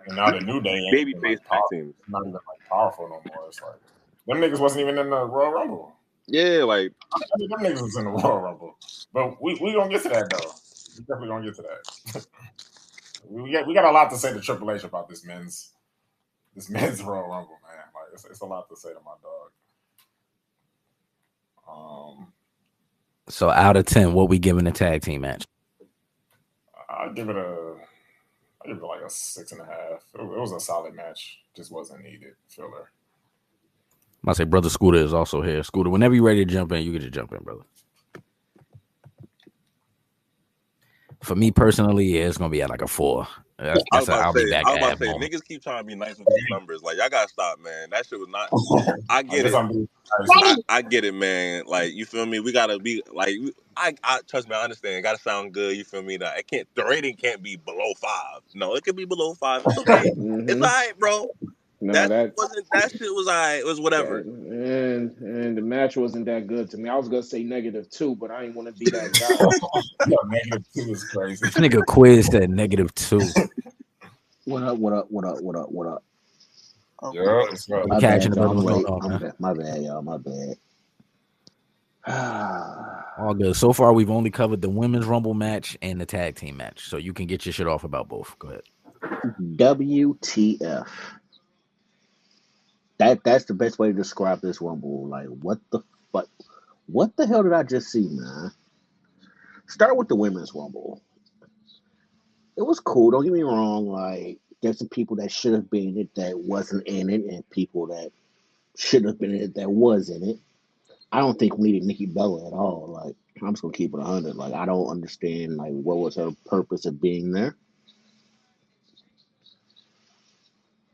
And now the New Day ain't babyface tag teams not even like powerful no more. It's like them niggas wasn't even in the Royal Rumble. Yeah, like I mean, them niggas was in the Royal Rumble. But we gonna get to that though. We definitely gonna get to that. we got a lot to say to Triple H about this men's Royal Rumble, man. it's a lot to say to my dog. So out of 10, what we giving the tag team match? I give it like a 6.5. It was a solid match, just wasn't needed. Filler. I say, brother Scooter is also here. Scooter, whenever you're ready to jump in, you get to jump in, brother. For me personally, yeah, it's gonna be at like a 4. I'll be back. Niggas keep trying to be nice with these numbers. Like, y'all gotta stop, man. That shit was not. I get it. I get it, man. Like, you feel me? We gotta be like, I trust me. I understand. It gotta sound good. You feel me? That the rating can't be below 5. No, it could be below 5. It's okay. It's all right, bro. No, that shit was all right. It was whatever. And the match wasn't that good to me. I was gonna say -2, but I ain't want to be that guy. Yo, -2 is crazy. This nigga Quiz said -2. What up? Yeah, what's up? My Catching bad, the brother. y'all. What's I'm going on, late. man? My bad, y'all. My bad. All good. So far, we've only covered the women's Rumble match and the tag team match, so you can get your shit off about both. Go ahead. WTF? That's the best way to describe this Rumble. Like, what the fuck? What the hell did I just see, man? Start with the women's Rumble. It was cool. Don't get me wrong. Like, there's some people that should have been in it that wasn't in it, and people that should have been in it that was in it. I don't think we needed Nikki Bella at all. Like, I'm just gonna keep it 100. Like, I don't understand like what was her purpose of being there.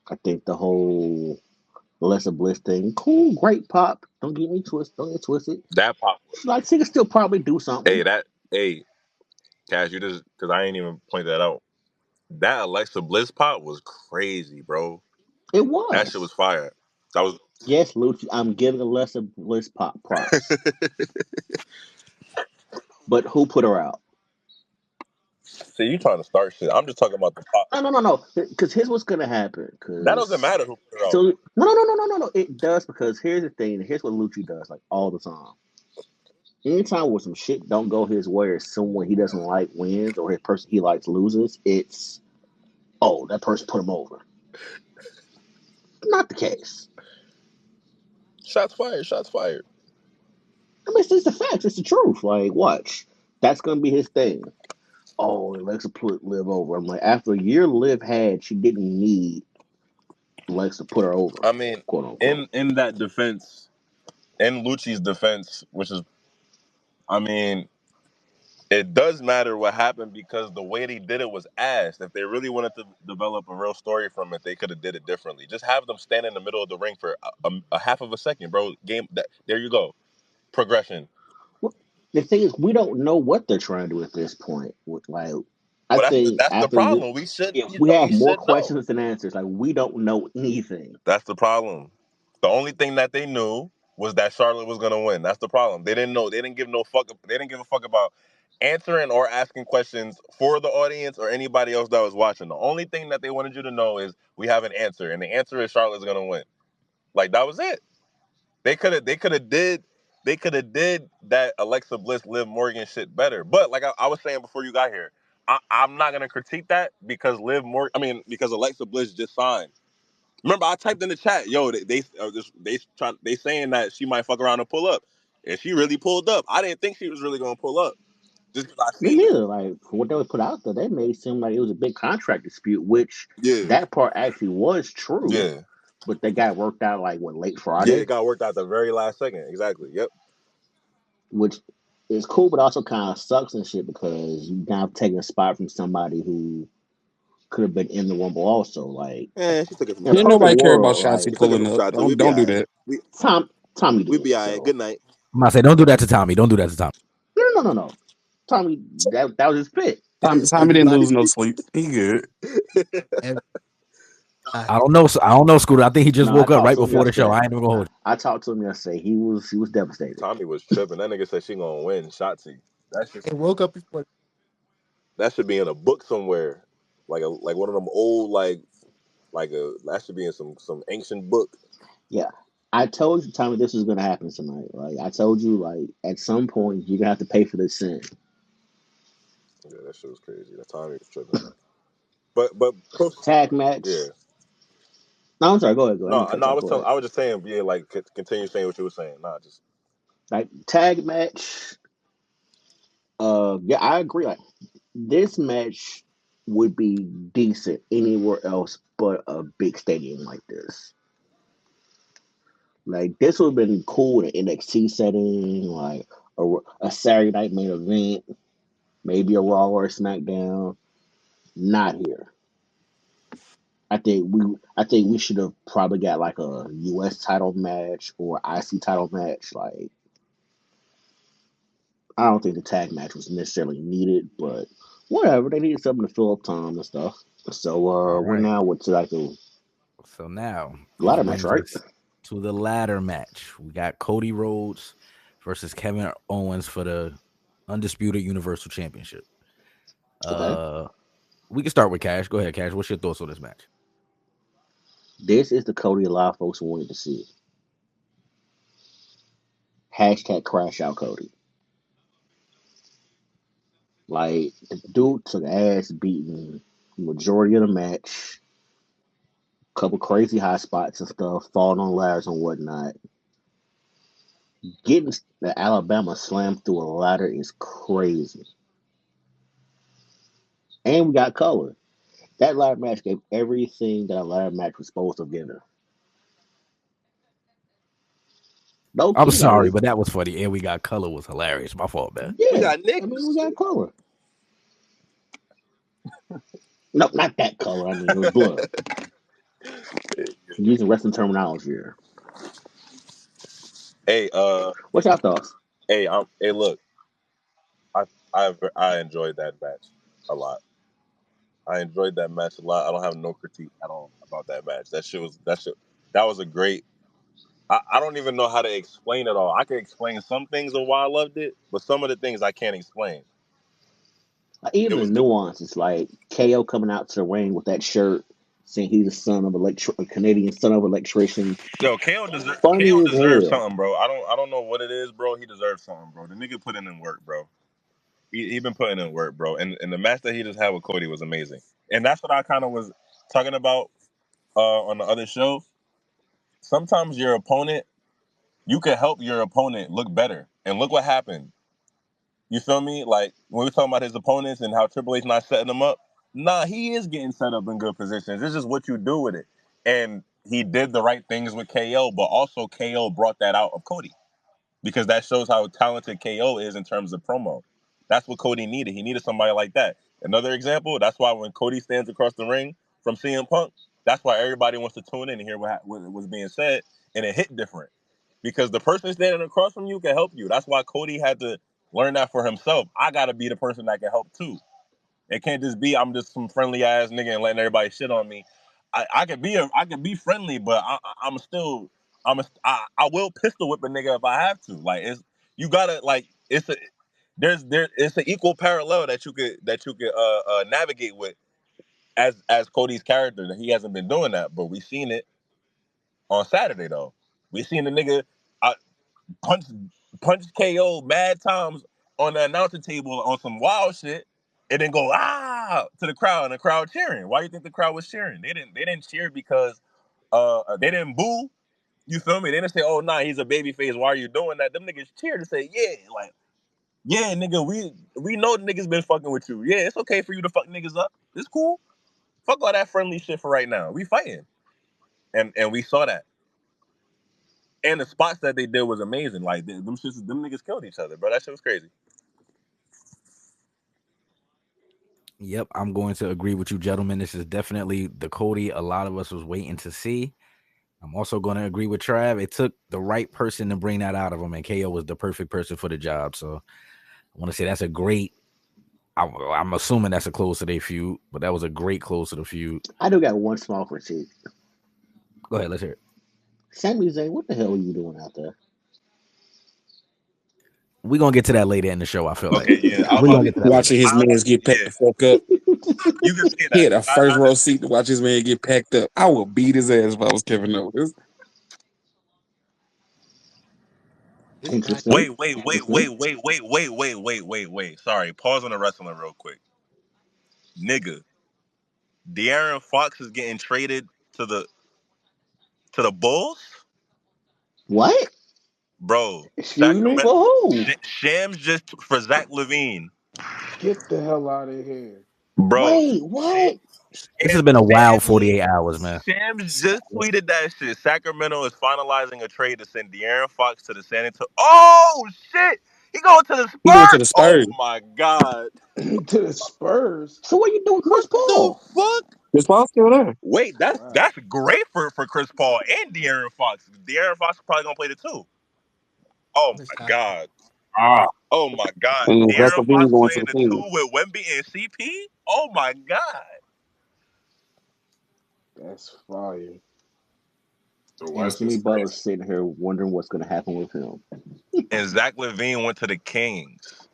I think the whole Alexa Bliss thing, cool, great pop. Don't get it twisted. That pop was. Like, she can still probably do something. Cash, you just because I ain't even point that out. That Alexa Bliss pop was crazy, bro. It was. That shit was fire. That was. Yes, Lucci, I'm giving Alexa Bliss pop props. But who put her out? See, you trying to start shit. I'm just talking about the pop. No. Because here's what's gonna happen. That doesn't matter who put her out. So no. It does, because here's the thing. Here's what Lucci does, like, all the time. Anytime where some shit don't go his way, or someone he doesn't like wins, or his person he likes loses, it's, oh, that person put him over. Not the case. Shots fired. I mean, it's the facts. It's the truth. Like, watch. That's gonna be his thing. Oh, Alexa put Liv over. I'm like, after a year Liv had, she didn't need Alexa put her over. I mean, quote unquote. in that defense, in Lucci's defense, which is, I mean, it does matter what happened because the way they did it was ass. If they really wanted to develop a real story from it, they could have did it differently. Just have them stand in the middle of the ring for a half of a second, bro. There you go. Progression. Well, the thing is, we don't know what they're trying to do at this point. Like, I But think that's the after problem. We should. we have more know. questions than answers. Like, we don't know anything. That's the problem. The only thing that they knew was that Charlotte was gonna win. That's the problem. They didn't know. They didn't give no fuck. They didn't give a fuck about answering or asking questions for the audience or anybody else that was watching. The only thing that they wanted you to know is we have an answer, and the answer is Charlotte's gonna win. Like, that was it. They could have did that Alexa Bliss Liv Morgan shit better. But like I was saying before you got here, I'm not gonna critique that because because Alexa Bliss just signed. Remember, I typed in the chat, yo, they saying that she might fuck around and pull up, and she really pulled up. I didn't think she was really gonna pull up, just because I Me seen it. neither. Like, for what they would put out there, that made it seem like it was a big contract dispute, which Yeah, that part actually was true. yeah, But they got worked out like late yeah. Friday, It got worked out the very last second. Exactly. Yep. which is cool, but also kind of sucks and shit, because you now taking a spot from somebody who could have been in the Rumble also. Like, She took it from in a Didn't perfect nobody care about world, Shotzi like, She took it pulling from up. Shotzi. We be Don't do alright. that. Tommy We did. be alright. So Good night. I'm gonna say, don't do that to Tommy. Don't do that to Tommy. no. Tommy, that was his pick. Tommy didn't lose no sleep. He good. I don't know. I don't know, Scooter. I think he just No, I woke up talked right to him before the show. yesterday. I ain't even gonna hold you. I talked to him yesterday. He was devastated. Tommy was tripping. That nigga said she gonna win. Shotzi. It woke up before. That should be in a book somewhere, like one of them old that should be in some ancient book. Yeah. I told you, Tommy, this was gonna happen tonight. Like, I told you, like, at some point you're gonna have to pay for this sin. Yeah, that shit was crazy. That Tommy was tripping. But Tag match. yeah. No, I'm sorry. Go ahead. Go ahead. I No, didn't cut no, you off. Go ahead. I was just saying, yeah, like continue saying what you were saying. Nah, just Like tag match. Yeah, I agree. Like this match would be decent anywhere else but a big stadium like this. Like this would have been cool in an NXT setting, like a Saturday night main event, maybe a Raw or a SmackDown. Not here. I think we should have probably got like a US title match or IC title match. Like I don't think the tag match was necessarily needed, but whatever. They needed something to fill up time and stuff. So All we're right. now with like a So now this ladder match, brings right? us to the ladder match. We got Cody Rhodes versus Kevin Owens for the undisputed Universal Championship. Okay. We can start with Cash. Go ahead, Cash. What's your thoughts on this match? This is the Cody a lot of folks wanted to see. Hashtag crash out Cody. Like the dude took ass beating majority of the match, couple crazy high spots and stuff, falling on ladders and whatnot. Getting the Alabama slammed through a ladder is crazy. And we got color. That ladder match gave everything that a ladder match was supposed to give her. No I'm key, like sorry, but that was funny. And we got color was hilarious. My fault, man. we yeah. got I mean, niggas. we got color. No, not that color. I mean, it was blood. Using wrestling terminology here. Hey, What's your thoughts? hey, look, I I enjoyed that match a lot. I enjoyed that match a lot. I don't have no critique at all about that match. That was a great. I don't even know how to explain it all. I can explain some things of why I loved it, but some of the things I can't explain. Like, It even the was nuances, like KO coming out to the ring with that shirt, saying he's a son of a Canadian son of electrician. Yo, Funny KO as deserves hell. something, bro. I don't know what it is, bro. He deserves something, bro. The nigga put in work, bro. He been putting in work, bro. And the match that he just had with Cody was amazing. And that's what I kind of was talking about on the other show. Sometimes your opponent, you can help your opponent look better. And look what happened. You feel me? Like when we were talking about his opponents and how Triple H not setting them up. Nah, he is getting set up in good positions. It's just what you do with it. And he did the right things with KO, but also KO brought that out of Cody because that shows how talented KO is in terms of promo. That's what Cody needed. He needed somebody like that. Another example, that's why when Cody stands across the ring from CM Punk, that's why everybody wants to tune in and hear what was being said, and it hit different. Because the person standing across from you can help you. That's why Cody had to learn that for himself. I gotta be the person that can help too. It can't just be I'm just some friendly ass nigga and letting everybody shit on me. I could be friendly, but I'm still I will pistol whip a nigga if I have to. Like it's you gotta like it's an equal parallel that you could navigate with as Cody's character. That he hasn't been doing that, but we seen it on Saturday though. We seen the nigga uh, punch punch KO mad times on the announcer table on some wild shit, and then go to the crowd and the crowd cheering. Why do you think the crowd was cheering? They didn't cheer because they didn't boo. You feel me? They didn't say, "Oh nah, he's a baby face. Why are you doing that?" Them niggas cheered to say, "Yeah, like yeah, nigga, we know the niggas been fucking with you. Yeah, it's okay for you to fuck niggas up. It's cool. Fuck all that friendly shit for right now. We fighting." And we saw that. And the spots that they did was amazing. Like them niggas killed each other, bro. That shit was crazy. Yep, I'm going to agree with you, gentlemen. This is definitely the Cody a lot of us was waiting to see. I'm also going to agree with Trav. It took the right person to bring that out of him, and KO was the perfect person for the job. So I want to say that's a great. I'm assuming that's a close to their feud, but that was a great close to the feud. I do got one small critique. Go ahead, let's hear it. Sami Zayn, what the hell are you doing out there? We're going to get to that later in the show, I feel like. Okay, yeah. I was We're about going to to get to that later. Watching his man get packed yeah, the fuck up. you can say He that. had a first row seat to watch his man get packed up. I would beat his ass if I was Kevin Owens. This match. Interesting. Interesting. Wait. Sorry, pause on the wrestling real quick. Nigga, De'Aaron Fox is getting traded to the to the Bulls, What? bro. Excuse me? For who? Shams just for Zach LaVine, Get the hell out of here. bro. Wait, what? This has been a wild 48 hours, man. Shams just tweeted that shit. Sacramento is finalizing a trade to send De'Aaron Fox to the San Antonio. Oh shit! He going to the He going to Spurs. the Oh Spurs. my god! To the Spurs. So what you doing, Chris What the Paul? fuck? Chris Paul's still there. Wait, that's Wow. great for Chris Paul and De'Aaron Fox. De'Aaron Fox is probably gonna play the two. Oh This my happened. god! Ah, Oh my god! And Zach De'Aaron LaVine Fox going to playing the the Kings. two with Wemby and CP. Oh my god! That's fire. the And West Jimmy is Butler's crazy. sitting here wondering what's going to happen with him. And Zach LaVine went to the Kings,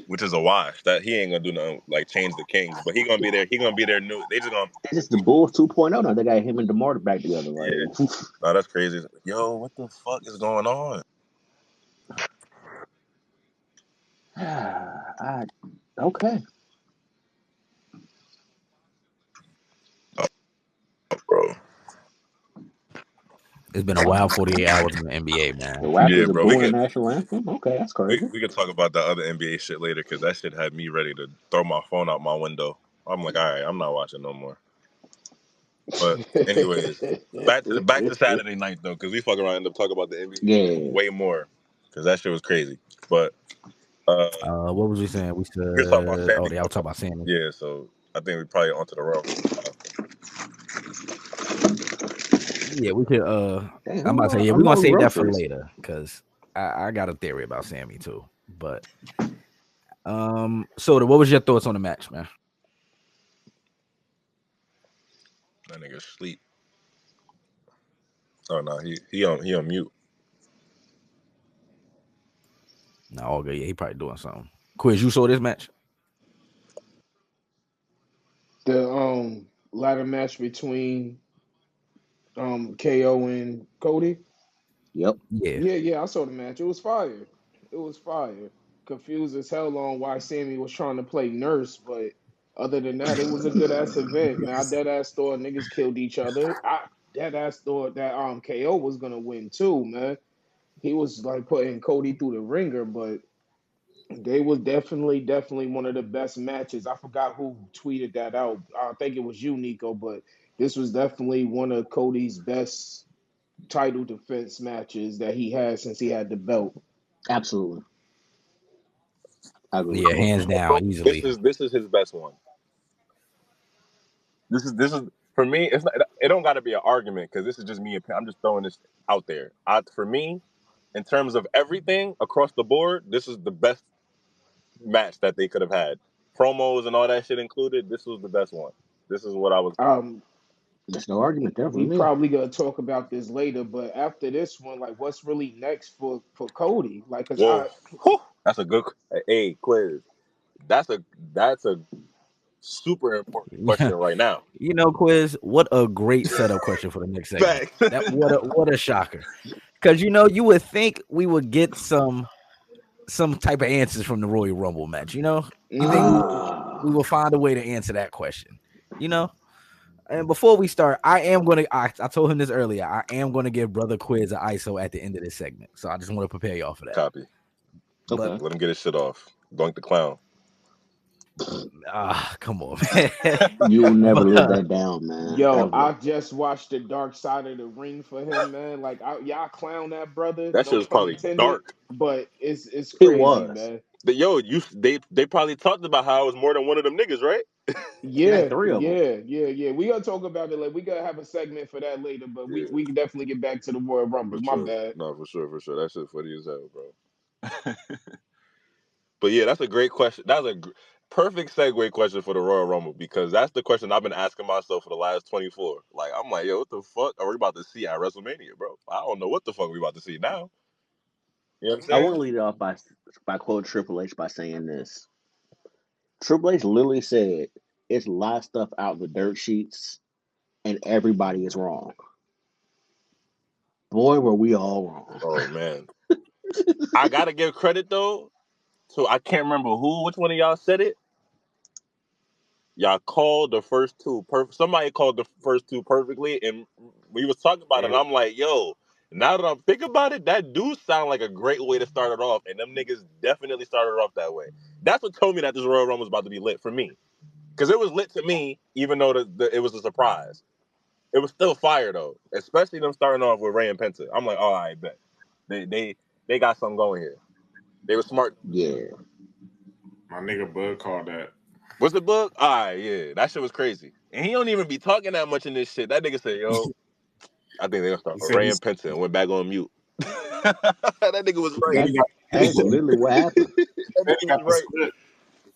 which is a wash. That he ain't gonna do nothing like change the Kings, but he gonna be there. He gonna be there new. They just gonna It's just the Bulls 2.0 now. They got him and DeMar back together. Like, yeah. No, that's crazy. Yo, what the fuck is going on, okay. bro? It's been a wild 48 hours in the NBA, The man. Raptors Yeah, are bro. We booing the could national anthem. Okay, that's crazy. we could talk about the other NBA shit later because that shit had me ready to throw my phone out my window. I'm like, all right, I'm not watching no more. But anyways, back to Saturday night though, because we fuck around and end up talking about the NBA Yeah. way more because that shit was crazy. But What was we saying? We said, we was talking about oh, Sammy. they all talk about Sammy. Yeah, so I think we probably onto the Royal Rumble. Yeah, we could. Damn, I'm about to say, yeah, I'm we're gonna on save that for groceries. later because I got a theory about Sammy too. But Soda, what was your thoughts on the match, man? That nigga sleep. Oh no, he on mute. No, all good. Yeah, he probably doing something. Quiz, you saw this match? The ladder match between KO and Cody. Yep. Yeah. Yeah, I saw the match. It was fire. It was fire. Confused as hell on why Sammy was trying to play nurse, but other than that, it was a good ass event. Man, I dead ass thought niggas killed each other. I dead ass thought that KO was gonna win too, man. He was like putting Cody through the ringer, but they was definitely one of the best matches. I forgot who tweeted that out. I think it was you, Nico, but this was definitely one of Cody's best title defense matches that he had since he had the belt. Absolutely. I agree with Yeah, you. hands down, easily. This is his best one. This is for me. It's not. It don't got to be an argument because this is just me. I'm just throwing this out there. For me, in terms of everything across the board, this is the best match that they could have had. Promos and all that shit included. This was the best one. This is what I was. Um, There's no argument there for we me. probably gonna talk about this later, but after this one, like, what's really next for Cody? Like, cause Whoa, that's a good. Hey, quiz. That's a super important question right now. You know, Quiz, what a great setup question for the next segment. Facts. That what a shocker. Because you would think we would get some type of answers from the Royal Rumble match. You think we will find a way to answer that question. And before we start, I told him this earlier. I am gonna give Brother Quiz an ISO at the end of this segment. So I just want to prepare y'all for that. Copy. Okay. Let him get his shit off. Doink the clown. Come on, man. You'll never live that down, man. yo, Ever. I just watched the Dark Side of the Ring for him, man. Like, y'all clown that brother, That shit no was pun probably intended, dark. but it's It crazy, was. man. They probably talked about how it was more than one of them niggas, right? Like Yeah, 3 of them. yeah. We gonna talk about it. Like, we gotta have a segment for that later, but Yeah, we can definitely get back to the Royal for Rumble. My sure. bad. No, for sure. That shit funny as hell, bro. But yeah, that's a great question. That's a perfect segue question for the Royal Rumble because that's the question I've been asking myself for the last 24. Like, I'm like, yo, what the fuck are we about to see at WrestleMania, bro? I don't know what the fuck we about to see now. You know what I'm I saying? want to lead it off by quoting Triple H by saying this. Triple H literally said, "It's a lot of stuff out in the dirt sheets, and everybody is wrong." Boy, were we all wrong. Oh man, I gotta give credit though. So I can't remember which one of y'all said it. y'all called the first two somebody called the first two perfectly, and we was talking about it, and I'm like, yo, now that I'm thinking about it, that do sound like a great way to start it off, and them niggas definitely started it off that way. That's what told me that this Royal Rumble was about to be lit for me. Because it was lit to me, even though it was a surprise. It was still fire, though, especially them starting off with Ray and Penta. I'm like, oh, I bet. They got something going here. They were smart. Yeah. My nigga Bud called that. What's the book? All right, yeah. That shit was crazy. And he don't even be talking that much in this shit. That nigga said, yo, I think they're going to start He with said Ray he's and Penta and went back on mute. That nigga was right. That's literally what happened. That he nigga got was the right. script.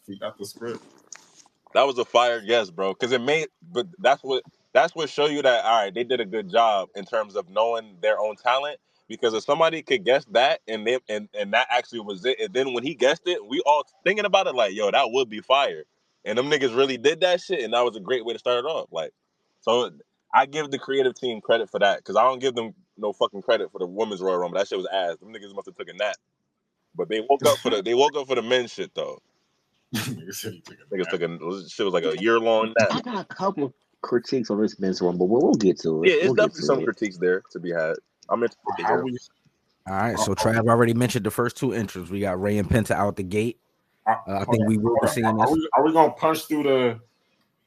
He got the script. That was a fire guess, bro. Because it made, but that's what show you that all right, they did a good job in terms of knowing their own talent. Because if somebody could guess that and that actually was it, and then when he guessed it, we all thinking about it like, yo, that would be fire. And them niggas really did that shit, and that was a great way to start it off. Like, so I give the creative team credit for that because I don't give them no fucking credit for the women's Royal Rumble. That shit was ass. Them niggas must have took a nap, but they woke up for the men's shit though. Nigga said he took a Niggas nap. took shit was like a year long nap. I got a couple of critiques on this men's Rumble, but we'll get to it. Yeah, it's We'll get definitely some to it. critiques there to be had. I'm interested to How hear. we? All right, so Trav already mentioned the first two entrants. We got Ray and Penta out the gate. I think we will be seeing this. Are we gonna punch through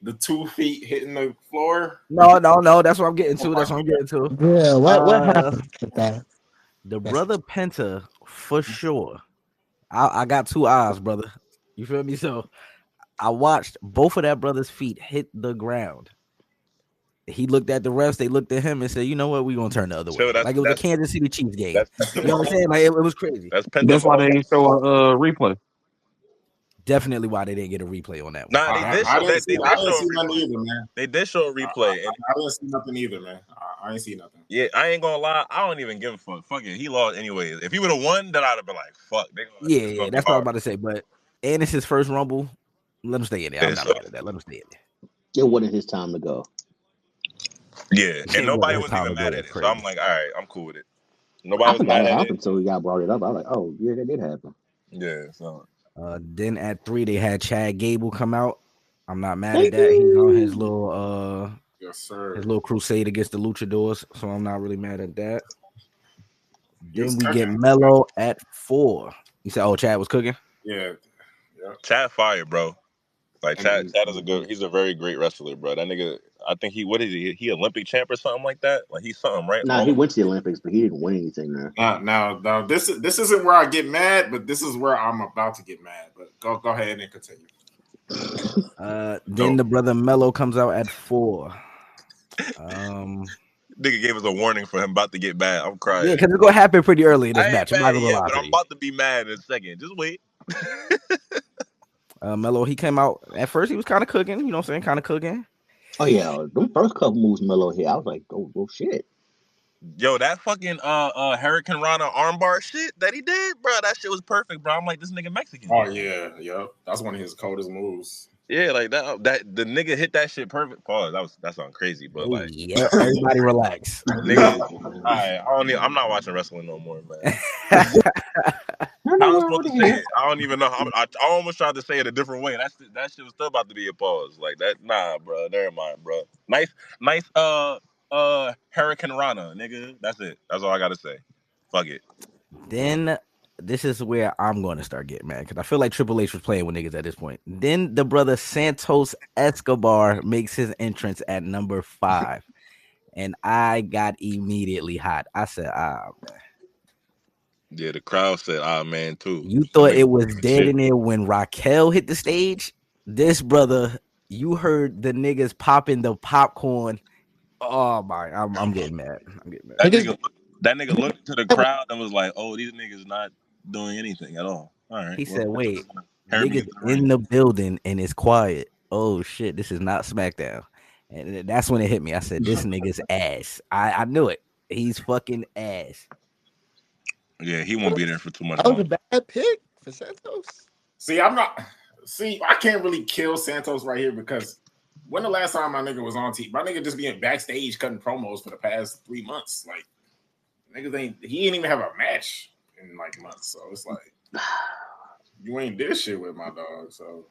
the 2 feet hitting the floor? No. That's what I'm getting to. Yeah, what happened with that? The brother Penta for sure. I got two eyes, brother. You feel me? So I watched both of that brother's feet hit the ground. He looked at the refs. They looked at him and said, "You know what? We're gonna turn the other way." Like it was a Kansas City Chiefs game. That's You know what I'm saying? Like it was crazy. That's Penta. That's why they didn't show a replay. Definitely why they didn't get a replay on that one. Nah, they did. I didn't see show nothing either, man. They did show a replay. I didn't see nothing either, man. I ain't see nothing. Yeah, I ain't gonna lie. I don't even give a fuck. Fuck it. He lost anyways. If he would have won, then I'd have been like, fuck. Yeah, that's what I was about to say. But and it's his first Rumble. Let him stay in there. I'm not mad at that. Let him stay in there. It wasn't his time to go. Yeah, and nobody was even mad at it. So I'm like, all right, I'm cool with it. Nobody I was forgot mad it at happened it. until he got brought it up. I was like, oh, yeah, that did happen. Yeah, so. Then at 3, they had Chad Gable come out. I'm not mad at that. He's on his little yes, sir. His little crusade against the Luchadors. So I'm not really mad at that. Then we cooking. get Mello at 4. You said, oh, Chad was cooking? Yeah. Chad fire, bro. Like Chad is he's a very great wrestler, bro. That nigga, I think what is he? He Olympic champ or something like that? Like he's something, right? Nah, he went to the Olympics, but he didn't win anything there. Now, this isn't where I get mad, but this is where I'm about to get mad. But go ahead and continue. Then the brother Mello comes out at 4. Nigga gave us a warning for him about to get bad. I'm crying. Yeah, because it's gonna happen pretty early in this match. I'm not gonna lie but I'm about to be mad in a second. Just wait. Mello, he came out at first. He was kind of cooking. You know what I'm saying? Kind of cooking. Oh yeah, the first couple moves Mello hit, I was like, oh shit. Yo, that fucking Hurricane Rana armbar shit that he did, bro. That shit was perfect, bro. I'm like, this nigga Mexican. Oh yeah, yep. That's one of his coldest moves. Yeah, like that the nigga hit that shit perfect. Pause. That sounds crazy, but like, yeah, everybody relax. Nigga, I'm not watching wrestling no more, man. I was supposed to say it. I don't even know. I almost tried to say it a different way. That shit was still about to be a pause. Like that, nah, bro. Never mind, bro. Nice, Hurricane Rana, nigga. That's it. That's all I gotta say. Fuck it. Then this is where I'm going to start getting mad because I feel like Triple H was playing with niggas at this point. Then the brother Santos Escobar makes his entrance at number 5, and I got immediately hot. I said, man. Yeah, the crowd said, man, too. You thought it was dead in there when Raquel hit the stage? This brother, you heard the niggas popping the popcorn. Oh my, I'm getting mad. That nigga looked to the crowd and was like, oh, these niggas not doing anything at all. All right. He said, wait, niggas in the building and it's quiet. Oh shit, this is not SmackDown. And that's when it hit me. I said, this nigga's ass. I knew it. He's fucking ass. Yeah, he won't be there for too much longer. That was a bad pick for Santos. I can't really kill Santos right here because when the last time my nigga was on TV, my nigga just being backstage cutting promos for the past 3 months. Like, niggas he ain't even have a match in like months. So it's like, you ain't did shit with my dog. So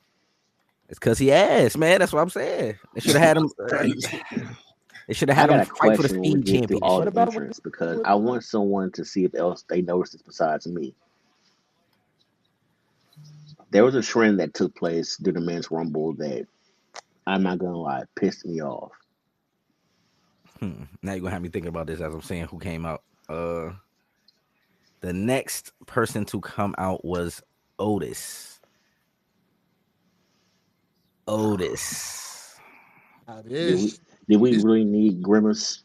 It's because he asked, man. That's what I'm saying. They should have had him. They should have I had got him a fight for the question when we speed get through all championship. the entrants because I want someone to see if else they noticed this besides me. There was a trend that took place during the men's rumble that I'm not gonna lie, pissed me off. Now you're gonna have me thinking about this as I'm saying who came out. The next person to come out was Otis. Otis. Now Did we this, did we this really need Grimace?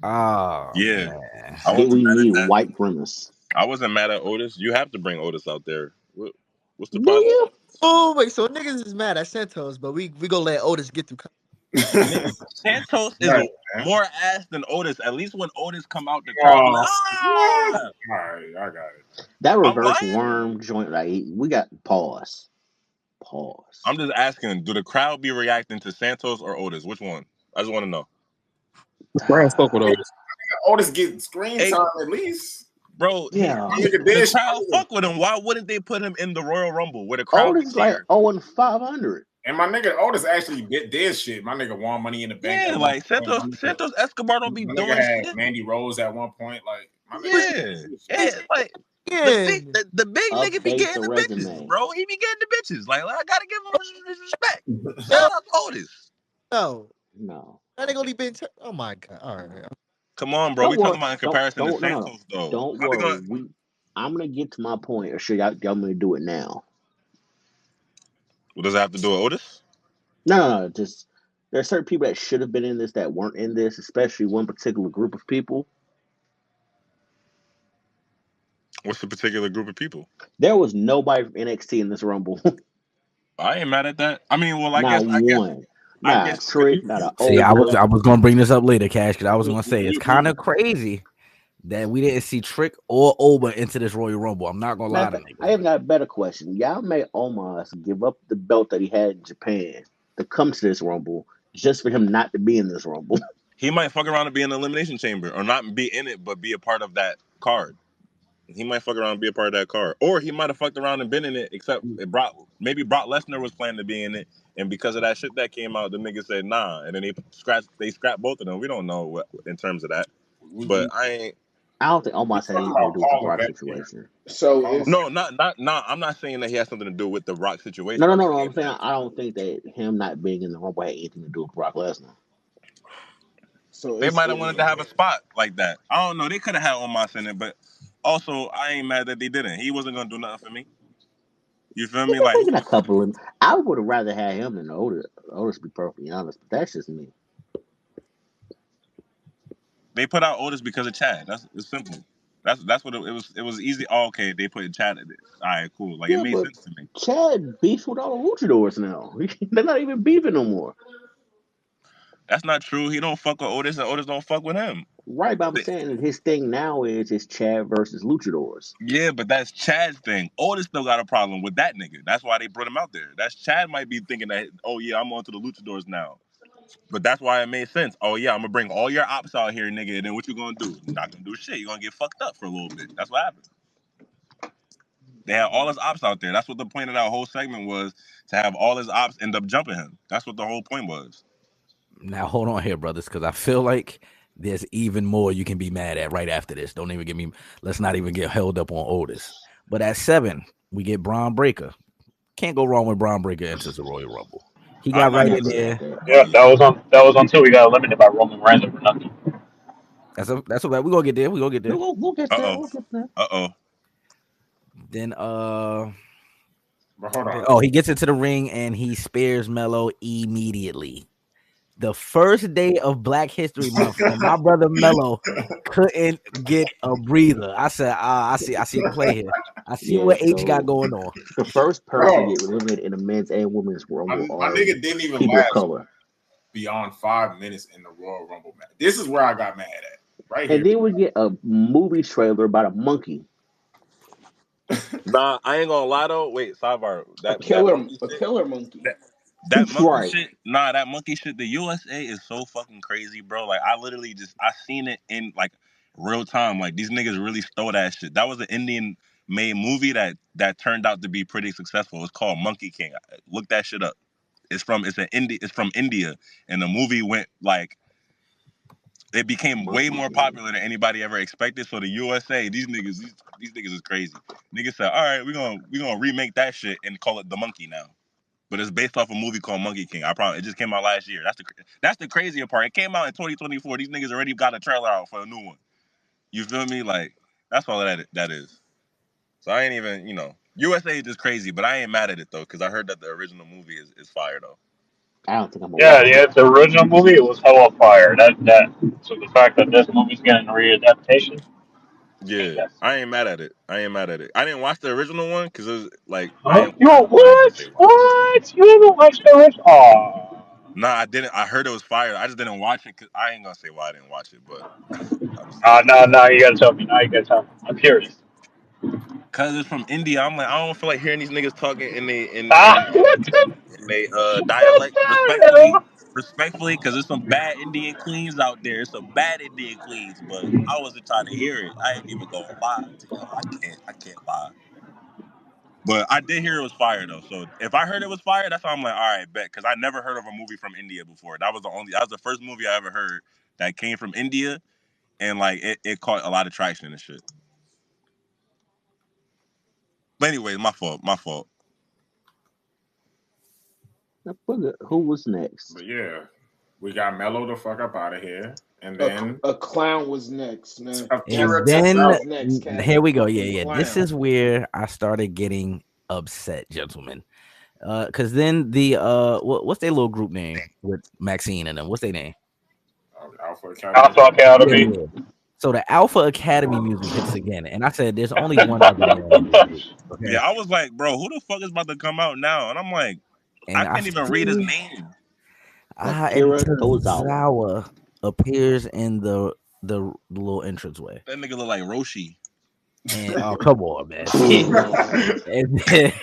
Oh Yeah, man. I Did wasn't we mad at need that. White Grimace? I wasn't mad at Otis. You have to bring Otis out there. What's the Do problem? you? oh wait, so niggas is mad at Santos, but we gonna let Otis get through. Nigga, Santos is Right, man. more ass than Otis. At least when Otis come out, the crowd be like, Oh, what? ah! All right, I got it. That I'm reverse lying. worm joint, like we got pause. Pause. I'm just asking, do the crowd be reacting to Santos or Otis? Which one? I just want to know. The crowd fuck with Otis. Otis get screen Hey, time at least. bro, Yeah. the crowd fuck with him. Why wouldn't they put him in the Royal Rumble where the crowd be Otis is like cheering? 0-500. And my nigga Otis actually did shit. My nigga won Money in the Bank. Yeah, At one like point. Santos Escobar don't be My nigga doing had shit. Mandy Rose at one point. Like my Yeah, nigga. yeah, like Again, the big nigga be Update getting the the bitches, resume. bro. He be getting the bitches. Like I gotta give him his respect. no, Shout out to Otis. no, No. that nigga only been. Oh my god! All right, Come on, bro. Don't We talking worry. about in Don't comparison to don't no no no. Santos though. Don't How we worry. going? I'm gonna get to my point, or should y'all want me to do it now? What does that have to do with Otis? No. Just there are certain people that should have been in this that weren't in this, especially one particular group of people. What's the particular group of people? There was nobody from NXT in this Rumble. I ain't mad at that. I mean, well, Not one. I Not a guess when trick, not an See, I was Ogre. gonna bring this up later, Cash, because I was gonna say it's kind of crazy that we didn't see Trick or Oba into this Royal Rumble. I'm not gonna lie Matter to of fact, niggas. I even got a better question. Y'all made Omos give up the belt that he had in Japan to come to this Rumble just for him not to be in this Rumble. he might fuck around and be in the elimination chamber, or not be in it, but be a part of that card. He might fuck around and be a part of that card, or he might have fucked around and been in it. Except maybe Brock Lesnar was planning to be in it, and because of that shit that came out, the nigga said nah, and then they scrapped both of them. We don't know what in terms of that, but I ain't. I don't think Omos had talking anything to about do with the Paul Brock Levesque here. situation. So it's No, not. I'm not saying that he has something to do with the Rock No, situation. no, I'm no, no. I'm saying saying that I don't think that him not being in the Rumble had anything to do with Brock Lesnar. so they it's might have wanted to have a spot like that. I don't know. They could have had Omos in it, but also I ain't mad that they didn't. He wasn't gonna do nothing for me. You feel He me? could Like have taken a couple of. I would have rather had him than Otis. Otis, to be perfectly honest, but that's just me. they put out Otis because of Chad. It's simple. That's what it was. It was easy. Oh, okay, they put Chad in it. All right, cool. Like it Yeah, made but sense to me. Chad beefs with all the luchadors now. They're not even beefing no more. That's not true. He don't fuck with Otis, and Otis don't fuck with him. Right, but I'm They- saying that his thing now is Chad versus luchadors. Yeah, but that's Chad's thing. Otis still got a problem with that nigga. That's why they brought him out there. That's Chad might be thinking that, oh yeah, I'm on to the luchadors now. But that's why it made sense. Oh yeah, I'm gonna bring all your ops out here, nigga. And then what you gonna do? You're not gonna do shit. You're gonna get fucked up for a little bit. That's what happened. They had all his ops out there. That's what the point of that whole segment was, to have all his ops end up jumping him. That's what the whole point was. Now hold on here, brothers, because I feel like there's even more you can be mad at right after this. Don't even get me. Let's not even get held up on Otis. But at 7, we get Braun Breaker. Can't go wrong with Braun Breaker enters the Royal Rumble. He got I'm not right Can't in say gonna. that. there. That. Yeah, that was until we got eliminated by Roman Reigns for nothing. That's what we're gonna get there. We're gonna get there. We'll get Uh there. oh. We'll get there. Uh oh. Then But hold on. oh, he gets into the ring and he spares Mello immediately. The first day of Black History Month, and my brother Mello couldn't get a breather. I said, I see the play here. I see Yeah. what H So got going on. the first person Bro, to get eliminated in the men's and women's Rumble my are nigga didn't even people of last color. beyond 5 minutes in the Royal Rumble match. This is where I got mad at. Right here. And then we get a movie trailer about a monkey. Nah, I ain't gonna lie though. Wait, sidebar. a That killer, monkey a shit. killer monkey. That monkey Right. shit. Nah, that monkey shit. The USA is so fucking crazy, bro. Like I literally I seen it in like real time. Like these niggas really stole that shit. That was an Indian made movie that turned out to be pretty successful. It's called Monkey King. Look that shit up. It's from India, and the movie went like it became way more popular than anybody ever expected. So the USA, these niggas is crazy. Niggas said, all right, we gonna remake that shit and call it The Monkey now. But it's based off a movie called Monkey King. It just came out last year. That's the crazier part. It came out in 2024. These niggas already got a trailer out for a new one. You feel me? Like that's all that is. So I ain't even, USA is just crazy, but I ain't mad at it though, because I heard that the original movie is fire though. I don't think I'm gonna Yeah, watch yeah, it. the original movie it was hella fire. So the fact that this movie's getting a readaptation, I think Yeah, that's. I ain't mad at it. I didn't watch the original one because it was like Huh? I ain't gonna say why. What? You haven't watched the original? Aw. Nah, I didn't. I heard it was fire. I just didn't watch it because I ain't gonna say why I didn't watch it, but I'm saying No, you gotta tell me. Now you gotta tell me. I'm curious. because it's from India. I'm like, I don't feel like hearing these niggas talking in they Ah, in they dialect respectfully, because there's some bad Indian queens out there. There's some bad Indian queens, but I wasn't trying to hear it. I ain't even gonna lie to y'all. I can't lie. But I did hear it was fire though. So if I heard it was fire, that's why I'm like, all right, bet. Because I never heard of a movie from India before. That was the first movie I ever heard that came from India, and like it caught a lot of traction and shit. But anyways, my fault. My fault. Who was next? But yeah, we got Mello the fuck up out of here, and A, then a clown was next, man. Akira And Clown then was next, Tozawa. Cat. here A we go. Yeah, fucking yeah. This clown. is where I started getting upset, gentlemen. Cause then the what's their little group name with Maxine and them? What's their name? Alpha Academy. Alpha Yeah, Academy. yeah. So the Alpha Academy music hits again, and I said, "There's only one other man in this group." Yeah, Okay, I was like, bro, who the fuck is about to come out now? And I'm like, I and I can't even read his see name. and Akira Tozawa. Tozawa appears in the little entranceway, That nigga look like Roshi. and oh come on, man, and then,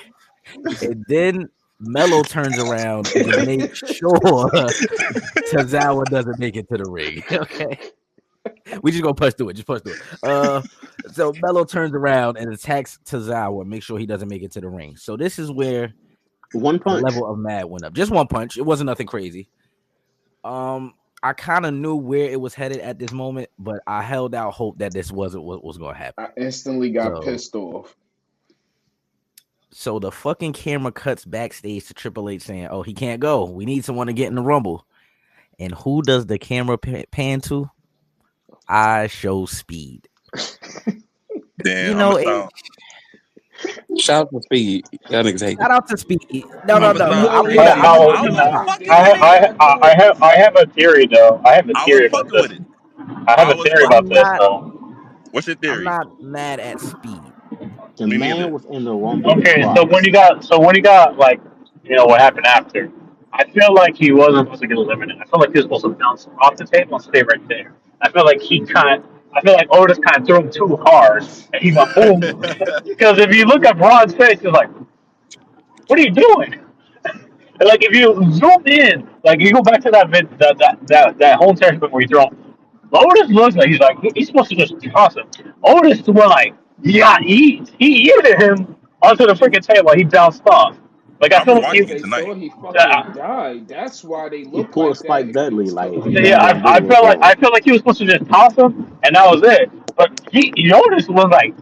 and then Mello turns around to make sure Tozawa doesn't make it to the ring. Okay. We just gonna push through it. Just push through it. So Mello turns around and attacks Tozawa, make sure he doesn't make it to the ring. So this is where One the punch. level of mad went up. Just one punch. It wasn't nothing crazy. I kind of knew where it was headed at this moment, but I held out hope that this wasn't what was gonna happen. I instantly got So pissed off. so the fucking camera cuts backstage to Triple H saying, "Oh, he can't go. We need someone to get in the Rumble." And who does the camera pan to? I Show Speed. You Damn, know, it, Shout out to Speed. Y'all niggas hate shout it. out to Speed. No, no, no, no. Yo, I'm I, gonna. yeah, I'm I, gonna. yo, will- I he was turned fucking that with it. shit up though. I have a theory though. I have a I was theory about fucking with this. it. I have I a was theory fucking about I'm with this it. not. though. What's your I'm theory? not mad at Speed. The Me man neither. was in the Rumble Okay, twice. so when you got like what happened after, I feel like he wasn't supposed to get eliminated. I feel like he was supposed to bounce off the table and stay right there. I feel like Otis kind of threw him too hard, and he went boom. Because if you look at Braun's face, he's like, "What are you doing?" And like if you zoom in, like you go back to that whole entire bit where you throw him, Otis looks like he's supposed to just toss him. Otis went like yeah, he hit him onto the freaking table. He bounced off. Like I I'm feel like Because rewatching it they tonight. thought he fucking uh, died. That's why they He look pulled like Spike that. Dudley like he yeah, ain't gonna do it I though. feel like he was supposed to just toss him, and that was it. But you notice was like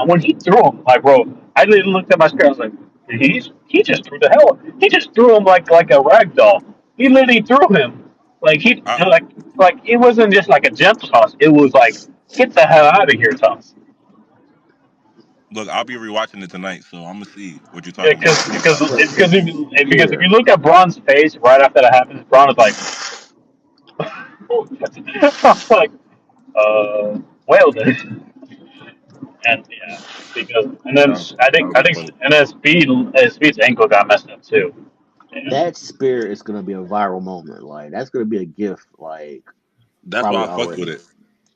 when he threw him, like bro, I literally looked at my screen. I was like, he just threw the hell. He just threw him like a rag doll. He literally threw him like he I, like it wasn't just like a gentle toss. It was like get the hell out of here toss. Look, I'll be rewatching it tonight, so I'm gonna see what you're Yeah, talking about. I'm gonna keep an eye on it. because if Yeah. you look at Braun's face right after that happens, Braun is like, I was like, well then. And yeah, because and then That was funny. and then Speed's ankle got messed up too. Yeah. That spear is gonna be a viral moment. Like that's gonna be a gift. Like That's why probably I fucked with already. it.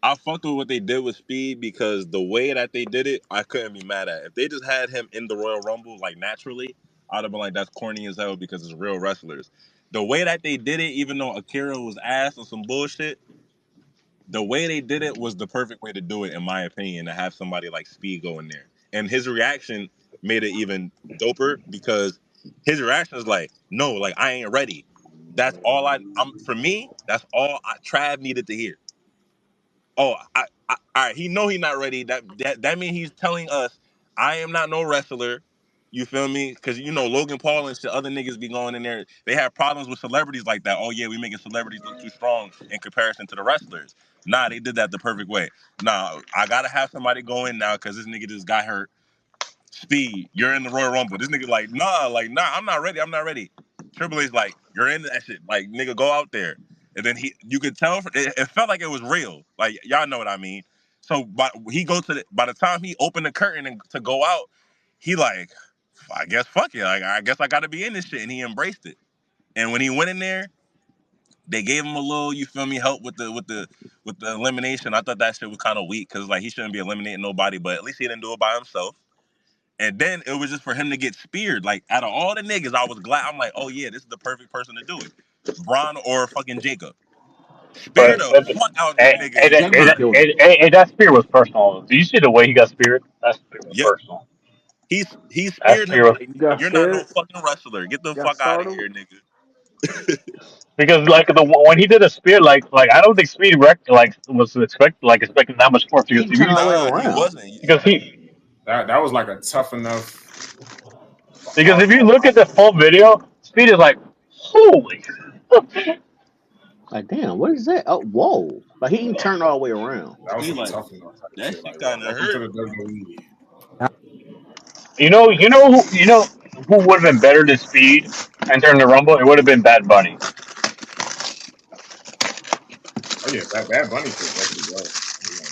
I fucked with what they did with Speed because the way that they did it, I couldn't be mad at. If they just had him in the Royal Rumble like naturally, I'd have been like, that's corny as hell because it's real wrestlers. The way that they did it, even though Akira was ass on some bullshit, the way they did it was the perfect way to do it, in my opinion, to have somebody like Speed go in there. And his reaction made it even doper because His reaction is like, no, like I ain't ready. That's all I'm for me. That's all Trav needed to hear. Oh, all right. He know he not ready. That means he's telling us, I am not no wrestler. You feel me? Because you know Logan Paul and shit, other niggas be going in there. They have problems with celebrities like that. Oh yeah, we making celebrities look too strong in comparison to the wrestlers. Nah, they did that the perfect way. Nah, I gotta have somebody go in now because this nigga just got hurt. Speed, you're in the Royal Rumble. This nigga like, nah, I'm not ready. I'm not ready. Triple H like, you're in that shit. Like, nigga, go out there. And then you could tell it felt like it was real. Like, y'all know what I mean. So, by the time he opened the curtain to go out, he like, I guess fuck it. Like, I guess I got to be in this shit, and he embraced it. And when he went in there, they gave him a little, you feel me, help with the elimination. I thought that shit was kind of weak because like he shouldn't be eliminating nobody, but at least he didn't do it by himself. And then it was just for him to get speared. Like out of all the niggas, I was glad. I'm like, oh yeah, this is the perfect person to do it. Braun or fucking Jacob. Spear But, the but fuck out this nigga and get Jacob mine. killed him. that spear was personal. Do you see the way he got speared? That spear was Yep. personal. He That speared him spear was like You got you're not no scared? fucking wrestler. Get the Got fuck out of startled? here, nigga. because like when he did a spear, like I don't think Speed like was expecting that much force He because didn't turn all the way Nah, he around. wasn't. because he That was like a tough enough because if you hardcore look at the wrestler. full video, Speed is like holy. Like, damn, what is that? Oh, whoa! Like he didn't turn all the way around. That was He some like tough enough type of that shit. shit Like, kind of welcome to hurt. the WWE. You know who would have been better than Speed entering the Rumble? It would have been Bad Bunny. Oh yeah, Bad Bunny could definitely go. You know.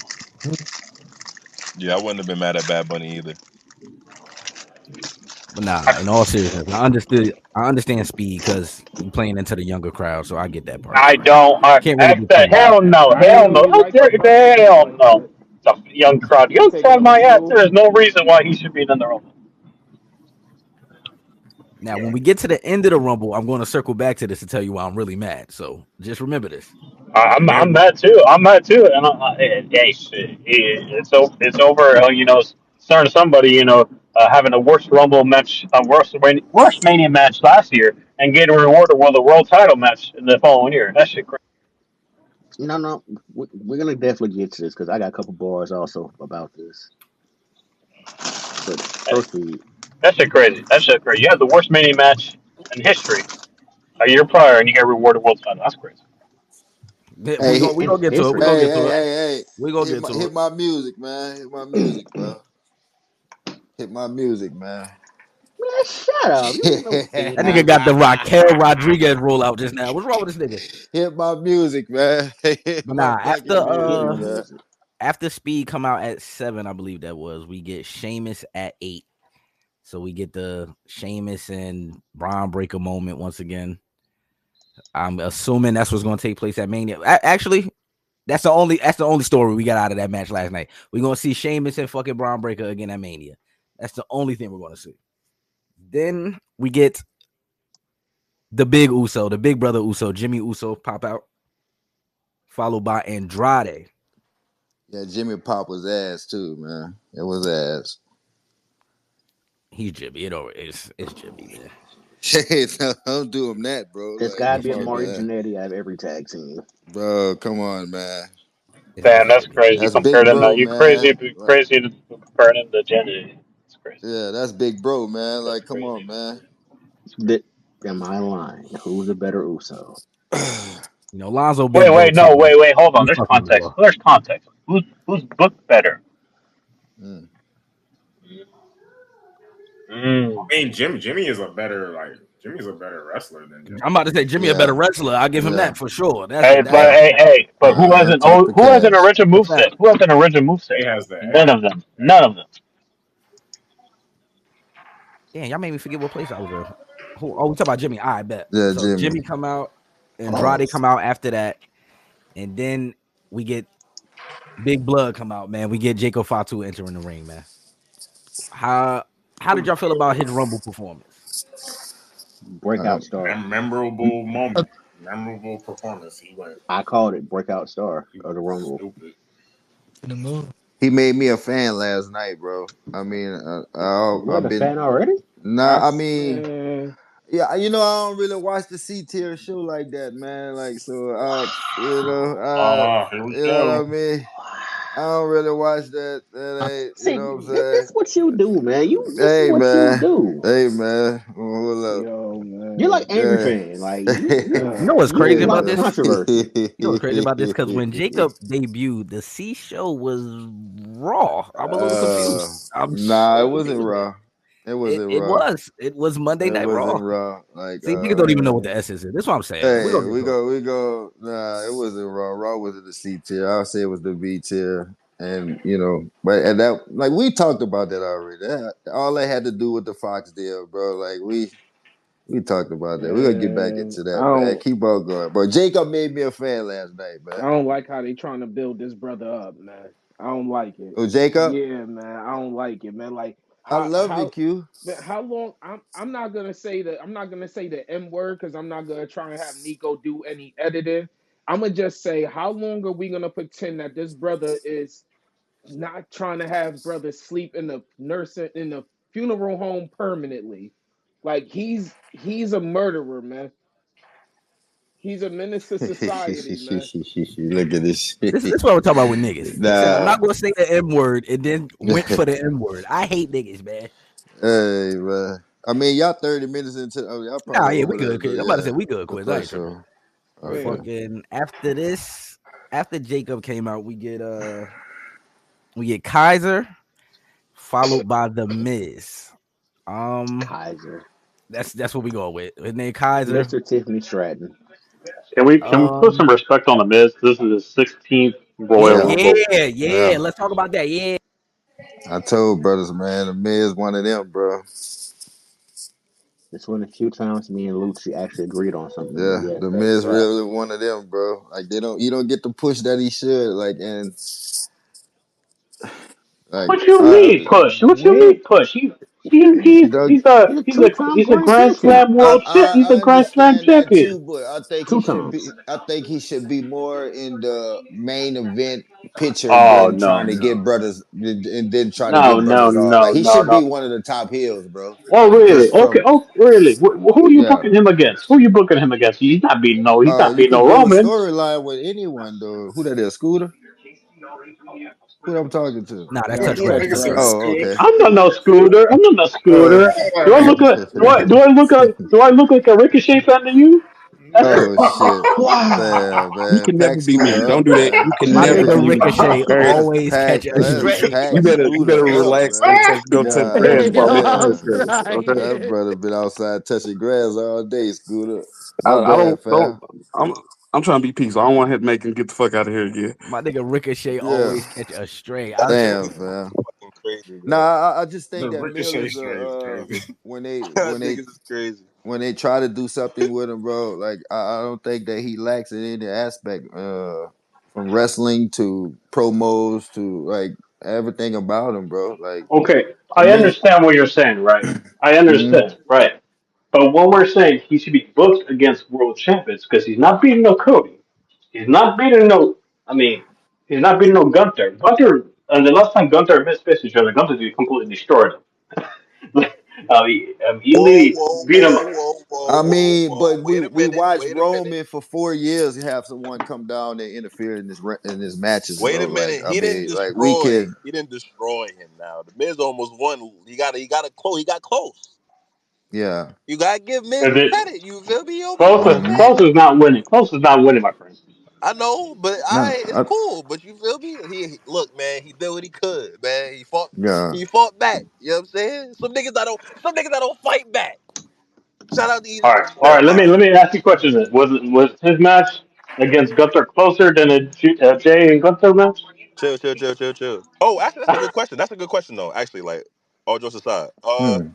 Yeah, I wouldn't have been mad at Bad Bunny either. But nah, in all seriousness, I understand Speed because you playing into the younger crowd, so I get that part. I don't. Can't really F be that. playing. Hell no. I Hell ain't no. really How like the dare Bunny, hell but no. It's a young crowd. he You taking tell over my ass Snoop. there is no reason why he should be in the Rumble. Now, when we get to the end of the Rumble, I'm going to circle back to this to tell you why I'm really mad. So just remember this. I'm Remember, mad too. I'm mad too. And hey, shit, it's over. Starting somebody, having a worst Rumble match, worst Mania match last year, and getting rewarded with a world title match in the following year. That shit crazy. No, we're gonna definitely get to this because I got a couple bars also about this. But first, we That shit crazy. That shit crazy. You had the worst Mania match in history a year prior, and you get rewarded world title. That's crazy. We Hey, gonna we in gonna get to it. We history. gonna hey, get hey, to it. hey, We gonna hey! get to Hit it. my music, man. Hit my music, bro. Hit my music, man. Man, shut up! You ain't no That theater nigga got the nigga. Raquel Rodriguez rollout just now. What's wrong with this nigga? Hit my music, man. Hit But my nah, fucking Hit music, my man. music. after Speed come out at 7, I believe that was. We get Sheamus at 8. So we get the Sheamus and Braun Breaker moment once again. I'm assuming that's what's going to take place at Mania. Actually, that's the only story we got out of that match last night. We're going to see Sheamus and fucking Braun Breaker again at Mania. That's the only thing we're going to see. Then we get the big Uso, the big brother Uso, Jimmy Uso pop out, followed by Andrade. Yeah, Jimmy Pop was ass too, man. It was ass. He's Jimmy. It's Jimmy, man. Hey, don't do him that, bro. There's Like, gotta It's be a come on, Marty Jimmy. man. Jannetty out of every tag team. Bro, come on, man. Damn, It's that's Jimmy. crazy. That's big Compared to bro, you crazy, man. Like, crazy to compare him to Jenny. It's crazy. yeah, that's big bro, man. That's Like, come on, crazy. man. Am I lying? Who's a better Uso? Lonzo big bro too, No, man. wait, hold on. He's There's fucking context. raw. There's context. Who's booked better? Mm. I Mm. mean, Jimmy's a better wrestler than I'm Jimmy. about to say Jimmy a better Yeah, wrestler. I'll give him yeah, that for sure. Hey, That's a but yeah. hey, fact. hey, but Yeah, talk the who has an cash. original That's a fact. moveset? Who has an original moveset? A has the None of edge. them. None of them. Damn, y'all made me forget what place I was in. We talk about Jimmy. I bet. Yeah, So Jimmy. Jimmy come out, Andrade come out after that, and then we get Big Blood come out, man. We get Jacob Fatu entering the ring, man. How how did y'all feel about his Rumble performance? Breakout star. Memorable moment. Memorable performance. He went I called it breakout star of the Rumble. stupid. The move. He made me a fan last night, bro. I mean, You had I've a been fan already? nah. I mean, Yeah, I don't really watch the C tier show like that, man. Like, so, Here we you know go. what I mean. I don't really watch that. That ain't, you See, know what I'm this what you do, man. This is saying? Hey, what you man. do. Hey, man. Hold up. Yo, You're like man. angry fan. Like You know what's you crazy like about this? controversy. You know what's crazy about this? Because when Jacob debuted, the C show was raw. I'm a little confused. I'm Nah, it so wasn't confused. raw. It It wasn't it raw. was. It was Monday It Night Raw. wasn't raw. Like, See, niggas don't even know what the S is. That's what I'm saying. We hey, gonna get to it. we go. Nah, it wasn't raw. Raw was in the C tier. I'll say it was the B tier. And but and that like we talked about that already. All that had to do with the Fox deal, bro. Like we talked about that. We're gonna get back Man, into that, man. Keep on going. But Jacob made me a fan last night, I man. don't like how they trying to build this brother up, man. I don't like it. Oh, Jacob, Yeah, man. I don't like it, man. Like I love you, how Q. man, how long I'm not gonna say the M word because I'm not gonna try and have Nico do any editing. I'm gonna just say how long are we gonna pretend that this brother is not trying to have brothers sleep in the nursing in the funeral home permanently? Like he's a murderer, man. He's a menace to society, man. Look at this This shit. is what I'm talking about with niggas. He said, I'm Nah, not gonna say the M word and then went for the M word. I hate niggas, man. hey man. I mean, y'all 30 minutes into. Oh, y'all Nah, probably yeah, we over good, there, Quiz. though. I'm about to say Yeah, we good, Quiz. I for ain't tripping. sure. Yeah. Okay. Fucking after this, after Jacob came out, we get Kaiser, followed by the Miz. Kaiser, That's what we go with. His name Kaiser. Mr. Tiffany Stratton. Can we put some Um, respect on the Miz? This is his 16th Royal Yeah, Rumble. yeah. yeah. Let's talk about that. Yeah. I told brothers, man, the Miz one of them, bro. This one a few times me and Lucci actually agreed on something, but Yeah, yes, the that's Miz facts. really one of them, bro. Like you don't get the push that he should. Like and like What you I mean push? What you When mean push? you know he's a two-time He's a grand Grand champion. Slam world champ. He's I a Grand Slam understand that champion too, but I think he Two should times. be. I think he should be more in the main event picture Oh than no trying to no get brothers and then try to no get no brothers off. no Like he no should be no. one of the top heels, bro. Oh really? Just Okay. from Oh really? Who are you yeah. booking him against? Who are you booking him against? He's not beating no. He's not You beating could no build a Roman. storyline with anyone though. Who that is? Scooter? Who I'm talking to? Nah, that's Nah, touch it's grass. touch Nigga Touch said grass. grass. Oh, Scooter. okay. I'm not no scooter. I'm not no scooter. Do I look like a Ricochet fan to you? That's Oh shit. Wow. Damn, You man. can Pack never be me. Scooter Don't up, do that. man. You can My never nigga be me. Ricochet Hey, always catch a stray. you Pack better Scooter up, relax. Go man. touch God grass Yo, while we damn. I'm discuss this. Okay. That crying. brother been outside touching grass all day, Scooter. My I bad, don't. fam. I'm I'm trying to be peaceful. I don't want to make him get the fuck out of here again. My nigga Ricochet Yeah. always catch a stray. I That said, Damn, nigga fam. fucking crazy, Nah, bro. I just The think that Mill Ricochet is strain is crazy. when they That nigga is crazy. when they try to do something with him, bro. Like I don't think that he lacks in any aspect, from wrestling to promos to like everything about him, bro. Like Okay, the I Miz. understand what you're saying, right? I Mhm. understand, right? But when we're saying he should be booked against world champions because he's not beating no Cody, he's not beating no. I mean, he's not beating no Gunter. Gunter, and the last time Gunter missed face each other, Gunter completely destroyed him. He Whoa, literally whoa, beat him. whoa, whoa, whoa, I whoa, mean, whoa. but Wait a we minute. watched Wait a minute. Roman for 4 years have someone come down and interfere in his matches, Wait bro. a Like minute. I He didn't mean, like we destroy. can, He didn't destroy him. Now the Miz almost won. He got a close. He got close. yeah. You gotta give Miz Is the it credit. You feel me? He almost close? won the Hmm. Close is match. not winning. Close is not winning, my friend. I know, but No, it's cool. But you feel me? Look, man. He did what he could, man. He fought. yeah. He fought back. You know what I'm saying? Some niggas that don't fight back. Shout out to All Edith right, all right. Jeremiah. Let me ask you a question. Then. Was his match against Gunther closer than a Jay and Gunther match? Chill, chill, chill, chill, chill. Oh, actually, that's a good question. That's a good question, though. Actually, like all jokes aside, Hmm.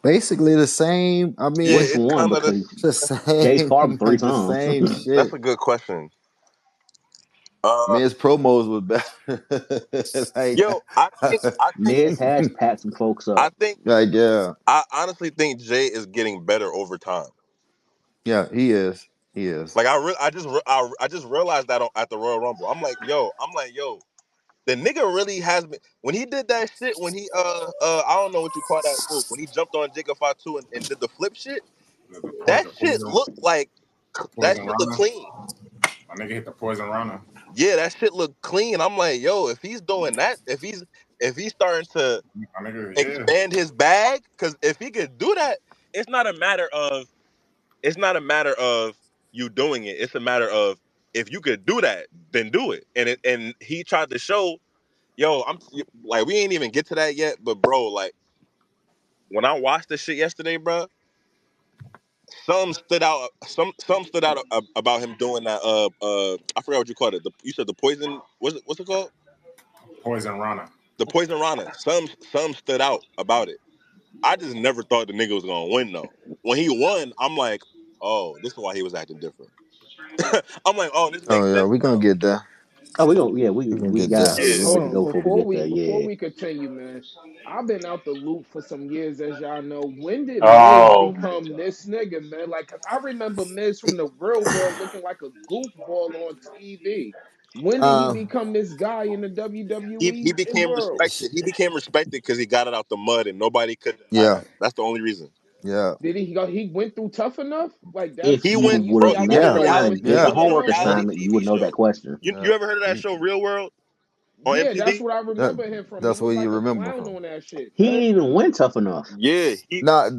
Basically the same. I yeah, mean, Which it's one? kind of the. Because the Jay's fought him same, three like the times. same That's shit. a good question. Man's promos was better. like, Yo, Miz has packed some folks I up. think, like, yeah, I honestly think Jay is getting better over time. yeah, he is, he is. Like I just realized that at the Royal Rumble. I'm like, yo, The nigga really has been when he did that shit. When he I don't know what you call that move. When he jumped on Jacob Fatu and did the flip shit, The that shit poison, looked like that poison shit looked Rana. clean. My nigga hit the poison Rana. Yeah, that shit looked clean. I'm like, yo, if he's doing that, if he's starting to My nigga, yeah. expand his bag, because if he could do that, it's not a matter of it's not a matter of you doing it. It's a matter of if you could do that, then do it. And he tried to show, yo, I'm like we ain't even get to that yet, but bro, like when I watched this shit yesterday, bro, some stood out about him doing that. I forgot what you called it. You said the poison. What's it called? Poison Rana. The poison Rana. Some stood out about it. I just never thought the nigga was gonna win though. When he won, I'm like, oh, this is why he was acting different. I'm like, oh, this Oh makes yeah, sense we gonna now. get there. Oh, we go. Yeah, We gonna we get there. got a Yeah, little way Hold to on, go before we get there. before Yeah. we continue, man. I've been out the loop for some years, as y'all know. When did Miz Oh, become this nigga, man? Like, cause I remember Miz from the real world looking like a goofball on TV. When did he Uh, become this guy in the he WWE became world? respected. He became respected because he got it out the mud and nobody could deny yeah, that. That's the only reason. yeah, Did he go? He went through tough enough. Like If that's He why you went, you would see bro. have how You met know the different he him, was reality. it's yeah, a You know different the homework from him. reality assignment. You would TV know that show. question. yeah. You ever heard of that He- show, Real World, on Yeah, that's MTV? what I that remember him from. He that's was what you like a remember clown from. on that shit, He man. didn't even win tough enough. Yeah, he. Nah,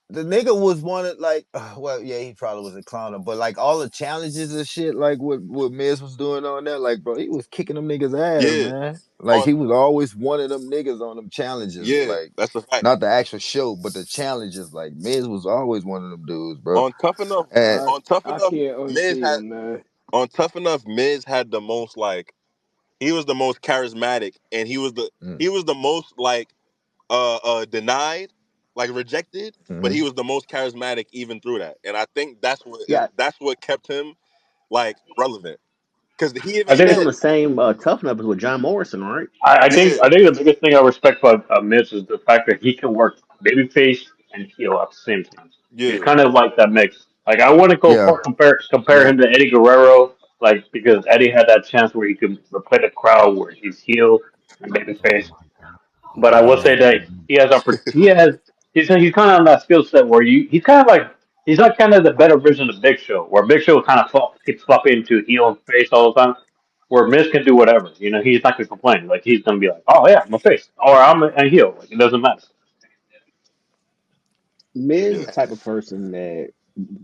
the nigga was one of like, well, yeah, he probably was a clowner, but like all the challenges and shit, like what Miz was doing on there, like bro, he was kicking them niggas ass, Yeah, man. Like on. he was always one of them niggas on them challenges, Yeah, like that's a fact. not the actual show, but the challenges. Like Miz was always one of them dudes, bro. On Tough Enough, And I on Tough I Enough, can't Miz unsee had him, man. on Tough Enough, Miz had the most like he was the most charismatic, and mm, he was the most like denied, like rejected, but mm-hmm. he was the most charismatic even through that. And I think Yeah, that's what kept him like relevant. Because he I even think it's I on said, the same tough numbers with John Morrison, right? think yeah, the biggest thing I respect about Miz is the fact that he can work babyface and heel at the same time. He's yeah, kind of like that mix. Like I wouldn't go Yeah, far compare yeah, him to Eddie Guerrero, like because Eddie had that chance where he could play the crowd where he's heel and babyface. But I will say that he has he's kind of on that skill set where he's kind of like he's not kind of the better version of Big Show, where Big Show kind of keeps flopping into heel and face all the time. Where Miz can do whatever, he's not gonna complain. Like he's gonna be like, oh yeah, I'm a face, or I'm a heel. Like it doesn't matter. Miz is yeah, the type of person that,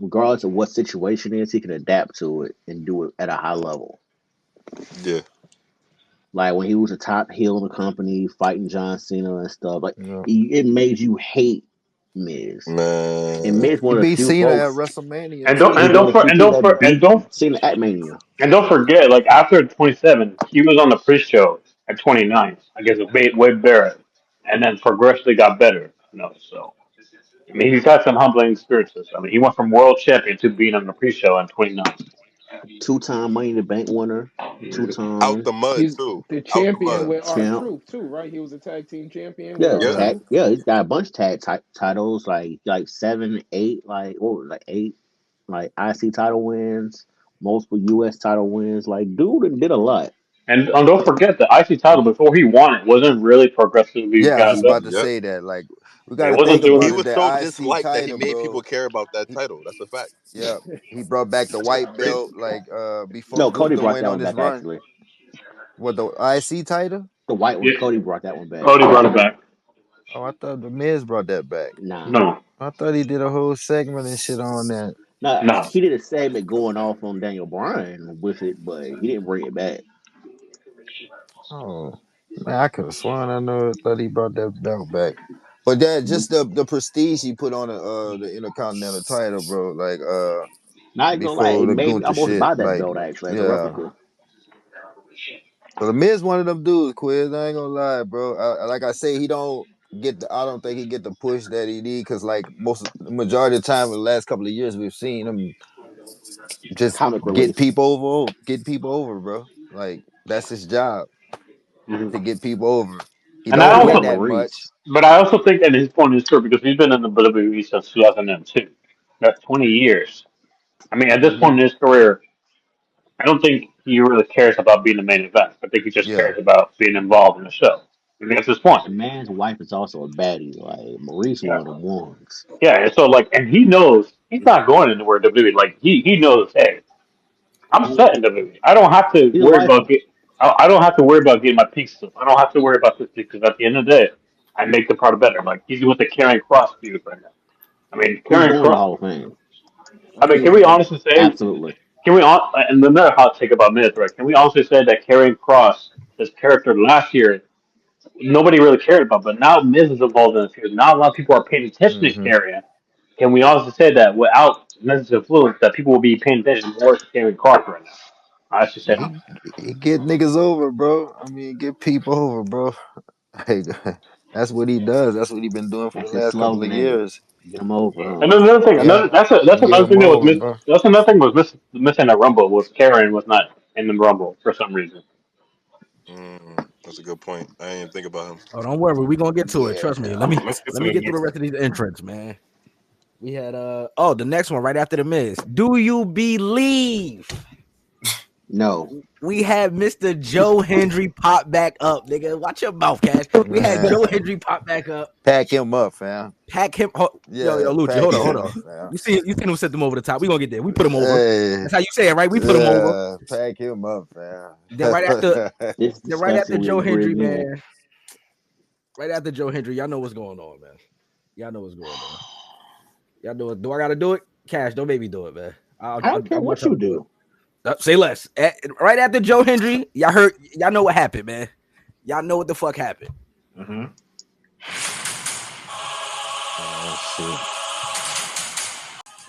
regardless of what situation it is, he can adapt to it and do it at a high level. yeah, Like when he was a top heel in the company, fighting John Cena and stuff, like yeah. it made you hate Miz. And man. Miz He one of the beat few Cena at folks. WrestleMania And don't He's and too. one don't of the for, few and people don't that for, and beat don't Cena at Mania. and don't forget, like after 27, he was on the pre-show at 29 against Wade Barrett, and then progressively got better. So I mean, he's had some humbling experiences. I mean, he went from world champion to being on the pre-show at 29. 2 time Money in the Bank winner, two Out time the mud He's too. the Out the champion mud. with our champ. truth too, right? He was a tag team champion with Yeah, our Yep. Yeah, truth. he's got a bunch of titles, like 7, 8, like what was it, like 8, like IC title wins, multiple US title wins. Like dude did a lot. And don't forget the IC title before he won it wasn't really progressively yeah. I was got just better. about to Yep. say that. Like, we got It to wasn't think He about doing. it. was The so IC disliked that he title, made people bro. care about that He, title. That's a fact. yeah, he brought back the white belt. Like, before No, Cody Gunther brought went that on one his back run. actually. What, the IC title? The white one, Yeah, Cody brought that one back. Cody brought it back. Oh, I thought the Miz brought that back. Nah, No, I thought he did a whole segment and shit on that. nah, no. he did a segment going off on Daniel Bryan with it, but he didn't bring it back. Oh man, I could have sworn I know thought he brought that belt back. But that just the prestige he put on the Intercontinental title, bro. Like Not gonna lie, before it the made me Gunther almost shit. buy that Like, belt actually as a yeah. replica. So the Miz one of them dudes, Quiz. I ain't gonna lie, bro. Like I say, he don't get. I don't think he get the push that he need because, like, the majority of the time in the last couple of years, we've seen him just Comic relief. get people over, bro. Like that's his job Mhm. to get people over. He And I Him don't and win also, that much. Maurice. but I also think that his point is true because he's been in the WWE since 2002. That's 20 years. I mean, at this Hmm. point in his career, I don't think he really cares about being the main event. I think he just Yeah. cares about being involved in the show. I think that's his point. The man's wife is also a baddie. Like Maurice, Yeah. one of them ones. Yeah, and so like, and he knows he's not going anywhere. WWE, like he knows, hey, I'm set in WWE. I don't have to He's a worry about lifer. get. I don't have to worry about getting my pieces. I don't have to worry about this because at the end of the day, I make the product better. Like he's with the Karrion Cross feud right now. I mean, He's Karrion going to the Cross. Hall of Fame. I mean, can we honestly say? Absolutely. Can we and another hot take about Miz, right? Can we honestly say that Karrion Cross, his character last year, nobody really cared about, but now Miz is involved in the feud. Now a lot of people are paying attention to Mm-hmm. Karrion. Can we honestly say that without Miz's influence, that people will be paying attention more to Karrion Cross right now? I should say no. He get niggas over, bro. I mean, get people over, bro. Hey, that's what he does. That's what he been doing for the That's his last couple of slogan, ain't it? years. Get him over, huh? And then another thing, Yeah, that's get another him thing that was over, bro. that's another thing was missing that Rumble was Karrion was not in the Rumble for some reason. That's a good point. I didn't even think about him. Oh, don't worry, we gonna get to it. Trust me. Yeah. Let's get Let to me the get through the next rest one. of these entrants, man. We had the next one right after the Miz. Do you believe No. we had Mr. Joe Hendry pop back up, nigga? Watch your mouth, Cash. We had Joe Hendry pop back up. Pack him up, fam. Pack him. Yo, Yeah, Lucci, pack hold him on. up, fam. You seen him set them over the top. We gonna get there. We put him over. Hey, That's how you say it, right? We put him over. yeah, pack him up, fam. Then right after, This then right after disgusting. We Joe agree Hendry, again. man. Right after Joe Hendry, y'all know what's going on, man. Y'all know what's going on. Y'all know it. Do I gotta do it? Cash, don't make me do it, man. I don't care what you do. Say less. Right after Joe Hendry, y'all know what happened, man. Y'all know what the fuck happened. Mm-hmm. Oh shit.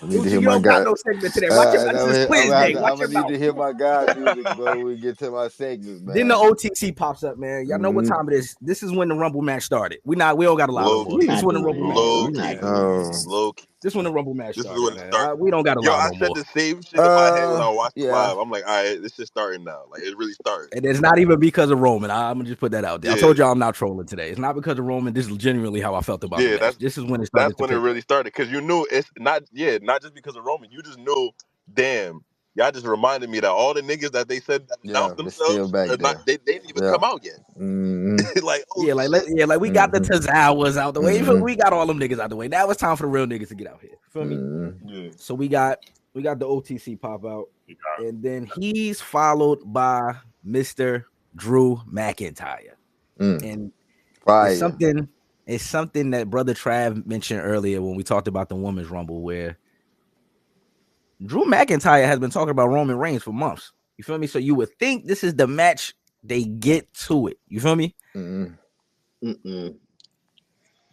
I need to Lucci, hear you my don't got guy. no segment today. Watch your this is quiz day. I'm Watch gonna your need mouth. to hear my guy music, bro. When we get to my segments, man. Then the OTC pops up, man. Y'all know what time it is. This is when the Rumble match started. We don't got a lot no Low more. We're key. This is not when the doing Rumble that. match. Low We're not key. doing that. Low key. This when the Rumble match This is started, when it started. man. We don't got a Yo, lot I no said more. the same shit in my head when I watched it Yeah. live. I'm like, all right, this is starting now. Like, it really started. And it's not even because of Roman. I'm gonna just put that out there. I Yeah. told y'all I'm not trolling today. It's not because of Roman. This is genuinely how I felt about the match. This is when it started. That's when it really started. Because you knew it's not just because of Roman. You just knew, damn, y'all just reminded me that all the niggas that they said that announced It's still themselves back are there. not, they didn't even come out yet. Like, oh, Yeah, like we got the Tazawas out the way. Mhm. We got all them niggas out the way. Now it's time for the real niggas to get out here. Feel me? Yeah. So we got the OTC pop out, and then he's followed by Mr. Drew McIntyre, and Fire. it's something that Brother Trav mentioned earlier when we talked about the Women's Rumble, where Drew McIntyre has been talking about Roman Reigns for months. You feel me? So you would think this is the match they get to it. You feel me?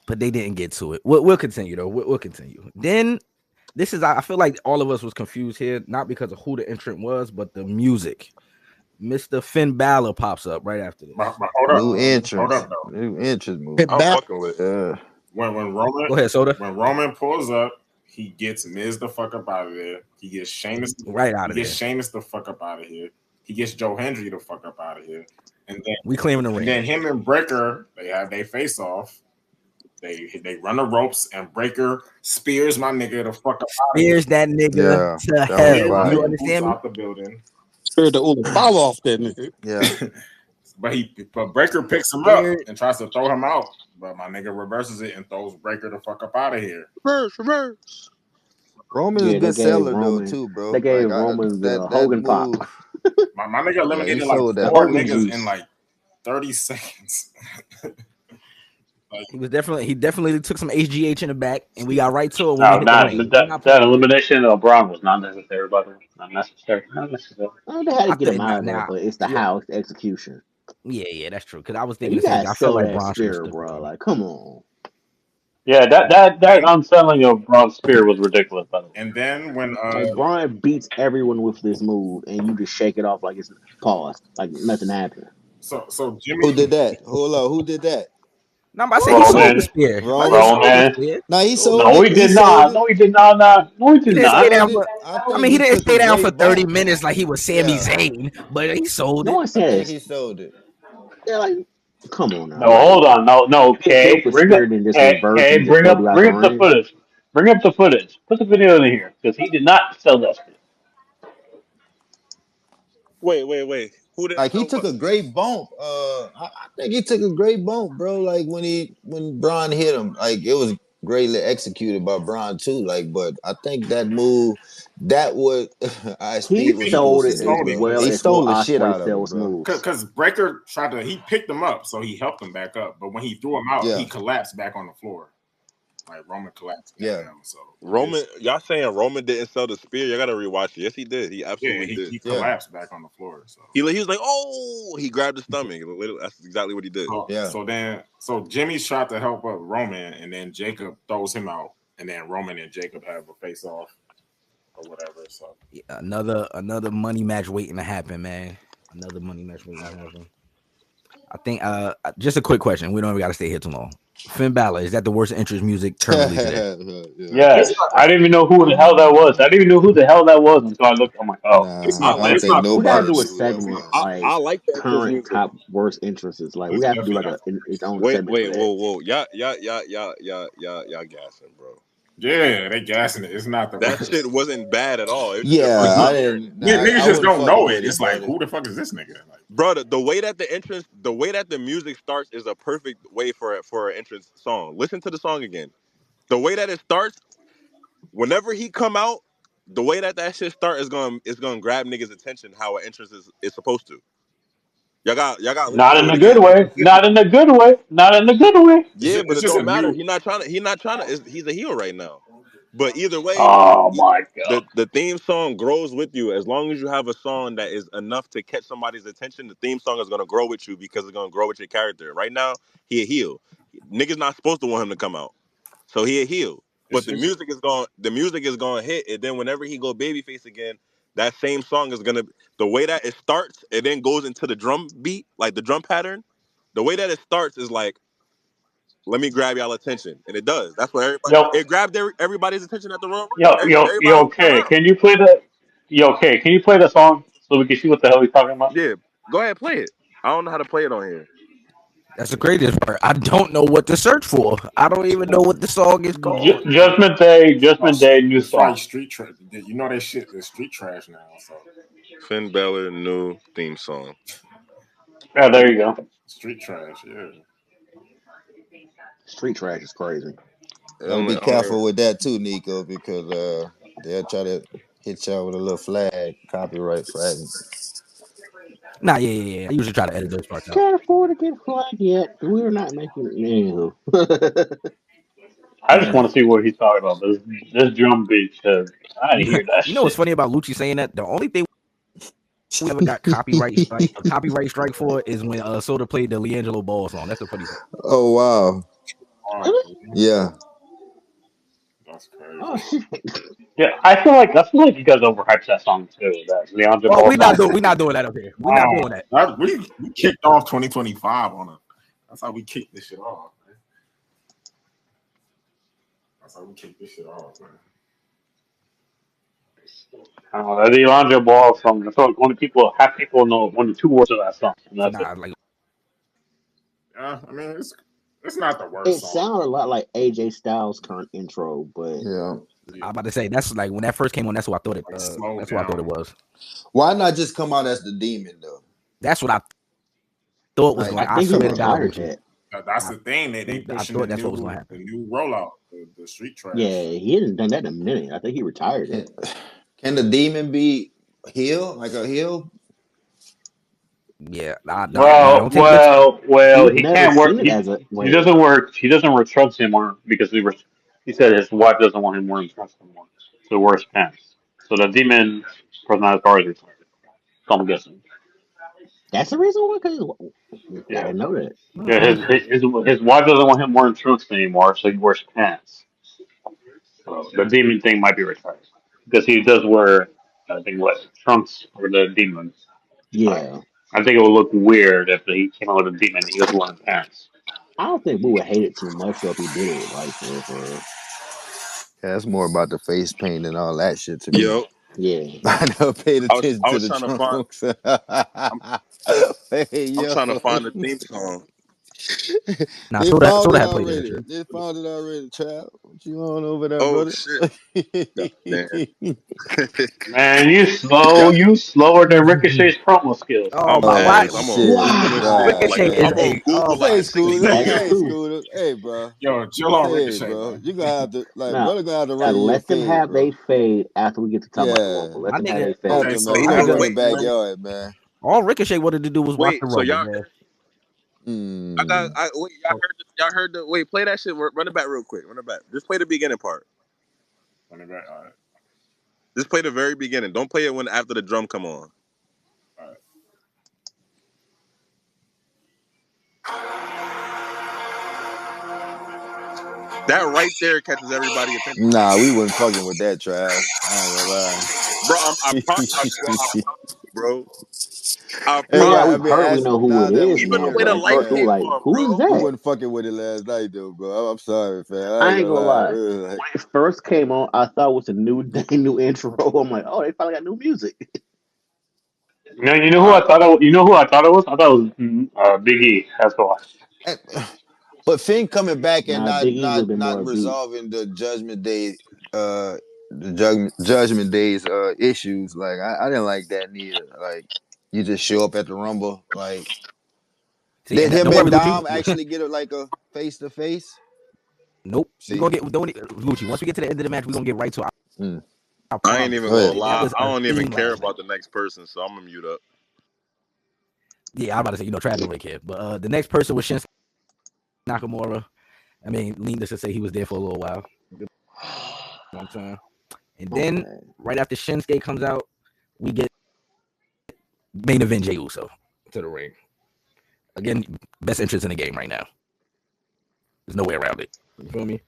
But they didn't get to it. We'll continue though. We'll continue. Then this is, I feel like all of us was confused here, not because of who the entrant was, but the music. Mr. Finn Balor pops up right after this. But hold up. New entrance. Hold up, though. New entrance move. I'm fucking with When Roman Go ahead, Soda. When Roman pulls up, he gets Miz the fuck up out of there. He gets Sheamus right out of there. He gets Sheamus the fuck up out of here. He gets Joe Hendry the fuck up out of here. And then we claiming the ring. Then him and Breaker, they have their face off. They run the ropes and Breaker spears my nigga the fuck up. Spears that nigga to hell. You understand me? Out the building. Speared the Ula fall off that nigga. Yeah. But Breaker picks him up and tries to throw him out. But my nigga reverses it and throws Breaker the fuck up out of here. Reverse. Roman is a good seller though too, bro. They gave Roman the Hogan pop. My nigga eliminated like sold that. 4 Hogan niggas juice. in like 30 seconds. He definitely took some HGH in the back, and we got right to it. No, that elimination of Braun was not necessary, brother. Not necessary. Not necessary. They had to get him out of there, but it's the how, it's the execution. Yeah, that's true. Because I was thinking You the same gotta thing. I feel sell like that Braun spirit, bro. Like, come on. Yeah, that unselling of Braun's spear was ridiculous, by the way. And then when Like Braun beats everyone with this move, and you just shake it off like it's paused, like nothing happened. So Jimmy, Who did that? Hold on, who did that? No, I'm about to say he sold the spear. Roman. No, he sold No, it. he did not. No, he did not. No, he did not. Stay down for, I mean, he didn't stay down for 30 back. minutes like he was Sami Zayn, but he sold it. No one I says think he sold it. they're like, come on now. No, hold on. No, Pick up the spirit and just reverse and just throw you out the bring up the ring. footage. Bring up the footage. Put the video in here because he did not sell that spear. Wait. Who didn't Like he show took up? a great bump. I think he took a great bump, bro. Like when Braun hit him, like it was greatly executed by Braun too. Like, but I think that move, that was He Speed was He sold supposed to it as do, stole it bro. well He as what stole the shit Osprey out of it, sells bro. moves. because Breaker he picked him up, so he helped him back up. But when he threw him out, he Yeah, collapsed back on the floor. Like Roman collapsed yeah. on him. So he Roman, just y'all saying Roman didn't sell the spear? You gotta rewatch it. Yes, he did. He yeah, absolutely did. he Yeah, collapsed back on the floor. So He was like, oh, he grabbed his stomach. Literally, that's exactly what he did. yeah. so Jimmy shot to help up Roman, and then Jacob throws him out, and then Roman and Jacob have a face off or whatever. So Yeah, another money match waiting to happen, man. Another money match waiting to happen. I think just a quick question. We don't even gotta stay here too long. Finn Balor, is that the worst entrance music currently today? Yeah. Yes, I didn't even know who the hell that was. I didn't even know who the hell that was until I looked. I'm like, oh, it's Nah, I I not don't like it's think not the We gotta nobody do a knew worst. who that segment was. like I like the entrance current music. top worst entrances. Like we It's have to do definitely like not. its own Wait, segment for that. whoa. Y'all gassing, bro. Yeah, they gassing it. It's not the That worst. shit wasn't bad at all. It just Yeah, It's I not. weird. didn't. Nah, Niggas I just wasn't don't fucking know it. with it, It's like, but who the fuck is this nigga? Like, Brother, the way that the music starts is a perfect way for an entrance song. Listen to the song again. The way that it starts, whenever he come out, the way that shit start is gonna grab niggas' attention how an entrance is supposed to. Y'all got to listen not to in it a good again. way. Not in a good way. Not in a good way. Yeah, but it's it just a don't matter. new. He not trying to. He's a heel right now. But either way, Oh e- my god. the theme song grows with you as long as you have a song that is enough to catch somebody's attention. The theme song is gonna grow with you because it's gonna grow with your character. Right now, he a heel. Niggas not supposed to want him to come out, so he a heel. It's But the just music is going, hit, and then whenever he go babyface again, that same song is gonna, the way that it starts, it then goes into the drum beat, like the drum pattern. The way that it starts is like, let me grab y'all attention, and it does. That's what everybody. Yo, It grabbed everybody's attention at the Royal Rumble. yo, Everybody was coming okay. out. Can you play the? Yo, okay. Can you play the song so we can see what the hell he's talking about? Yeah, go ahead, play it. I don't know how to play it on here. That's the greatest part. I don't know what to search for. I don't even know what the song is called. Judgment Day, new it's probably song. street trash. You know that shit is street trash now. So Finn Balor new theme song. Yeah, there you go. street trash. Yeah. Street trash is crazy. gotta be I'm careful with that too, Nico, because they'll try to hit y'all with a little flag, copyright flag. Nah, yeah. I usually try to edit those parts out. Can't afford to get flagged yet. We're not making anywho. I just want to see what he's talking about. This drum beat because I didn't hear that You know what's shit. funny about Lucci saying that? The only thing we ever got copyright strike for is when Soda played the Leangelo Ball song. That's the funny part. Oh wow, Oh, for real? yeah. That's crazy. Oh shit! Yeah, I feel like you guys overhyped that song too. That Leandro Oh, Ball song. we not doing that up here. We're not Oh, doing that. we kicked off 2025 on a. That's how we kicked this shit off. Man. That's how we kicked this shit off, man. That Leandro Ball song. I feel like half people know one or two words of that song, and that's it. Nah, like Yeah, I mean it's not the worst It song. sounded a lot like AJ Styles' current intro, but Yeah. Yeah, I'm about to say that's like when that first came on. That's what I thought it. like slow That's what I thought it down. was. Why not just come out as the demon though? That's what I thought was Like, going. I I think he swear to God, retired Lucci. that. That's the thing that they I pushing thought that's what was going to the happen. new rollout, the street Yeah, trash. he hasn't done that in a minute. I think he retired can, it. can the demon be heel, like a heel? Yeah, nah, Well, don't take this. well, well. We've He never can't work. seen it as a He wait. doesn't work. He doesn't wear trunks anymore because he said his wife doesn't want him wearing trunks anymore. So he wears pants. So the demon personality already retired. So I'm guessing. That's the reason why. Cause I Yeah. didn't know that. Yeah, Oh, okay. his wife doesn't want him wearing trunks anymore, so he wears pants. So the demon thing might be retired because he does wear, I think, what trunks for the demon. Like, Yeah, I think it would look weird if he came out with a demon and he was wearing pants. I don't think we would hate it too much though if he did it like for Yeah, it's more about the face paint and all that shit to me. Yo, yeah. I never paid I was attention I to was the trying to find. trunks. I'm, Hey I'm yo, trying to find the theme song. Nah, They Soda found it had played in this already. shit. They found it already, Trav. What you on over there, Oh brother? shit! God damn. Man, Yeah, you slower than Ricochet's promo skills. Oh I'm my! Oh Why? mad. I'm on shit! Google this shit. Nah, Like Ricochet is man. I'm on a. Oh Google like Hey, my! 60 Scooter. That's Hey, times. true. Scooter. Hey, bro. Yo, chill Go on ahead, Ricochet, bro. man. You gonna have to like, Now, brother gonna have to run you a let them fade, have bro. they fade after we get to talk about the Yeah, Rumble. Let My them have nigga. they fade. Okay, after so man, he My gonna nigga. run halfway your through, backyard, man. All Ricochet wanted to do was watch Wait, the so Rumble, y'all man. Hmm. wait, y'all heard the wait, play that shit. Run it back real quick. Run it back. Just play the beginning part. run it back. Just play the very beginning. Don't play it when after the drum come on. All right. That right there catches everybody's attention. Nah, we wasn't fucking with that, Trav. I ain't gonna lie. Bro, I promise you, bro. I Hey, Now that nah, I we've mean, promise heard, we as know who it now that is we you. Even the now. hear way But the it, at light first, we yeah, were came like, on, "Who is bro. we that?" wasn't fucking with it last night, though, bro. I'm sorry, fam. I I ain't ain't gonna gonna lie. lie. We was like, When it first came on, I thought it was a new day, new intro. I'm like, "Oh, they finally got new music." You know who all I thought it, you know who I thought it was? I thought it was Big E. That's why. right. But Finn coming back and Nah, Big E would have been not more beat. resolving the Judgment Day's issues. Like I didn't like that neither. Like you just show up at the Rumble. Like See, did and him don't and worry, Dom Lucci. actually get like a face to face? Nope. We See, gonna get don't Lucci. Once we get to the end of the match, we are gonna get right to. mm, I I ain't promise even you. go gonna ahead. It lie. was I a don't even theme care last night. about the next person, so I'm gonna mute up. Yeah, I'm about to say, Trav don't really care. But the next person was Shinsuke Nakamura. I mean, needless to say, he was there for a little while, a long time. And then Okay. right after Shinsuke comes out, we get main event Jey Uso to the ring. Again, best entrance in the game right now. There's no way around it. You feel me?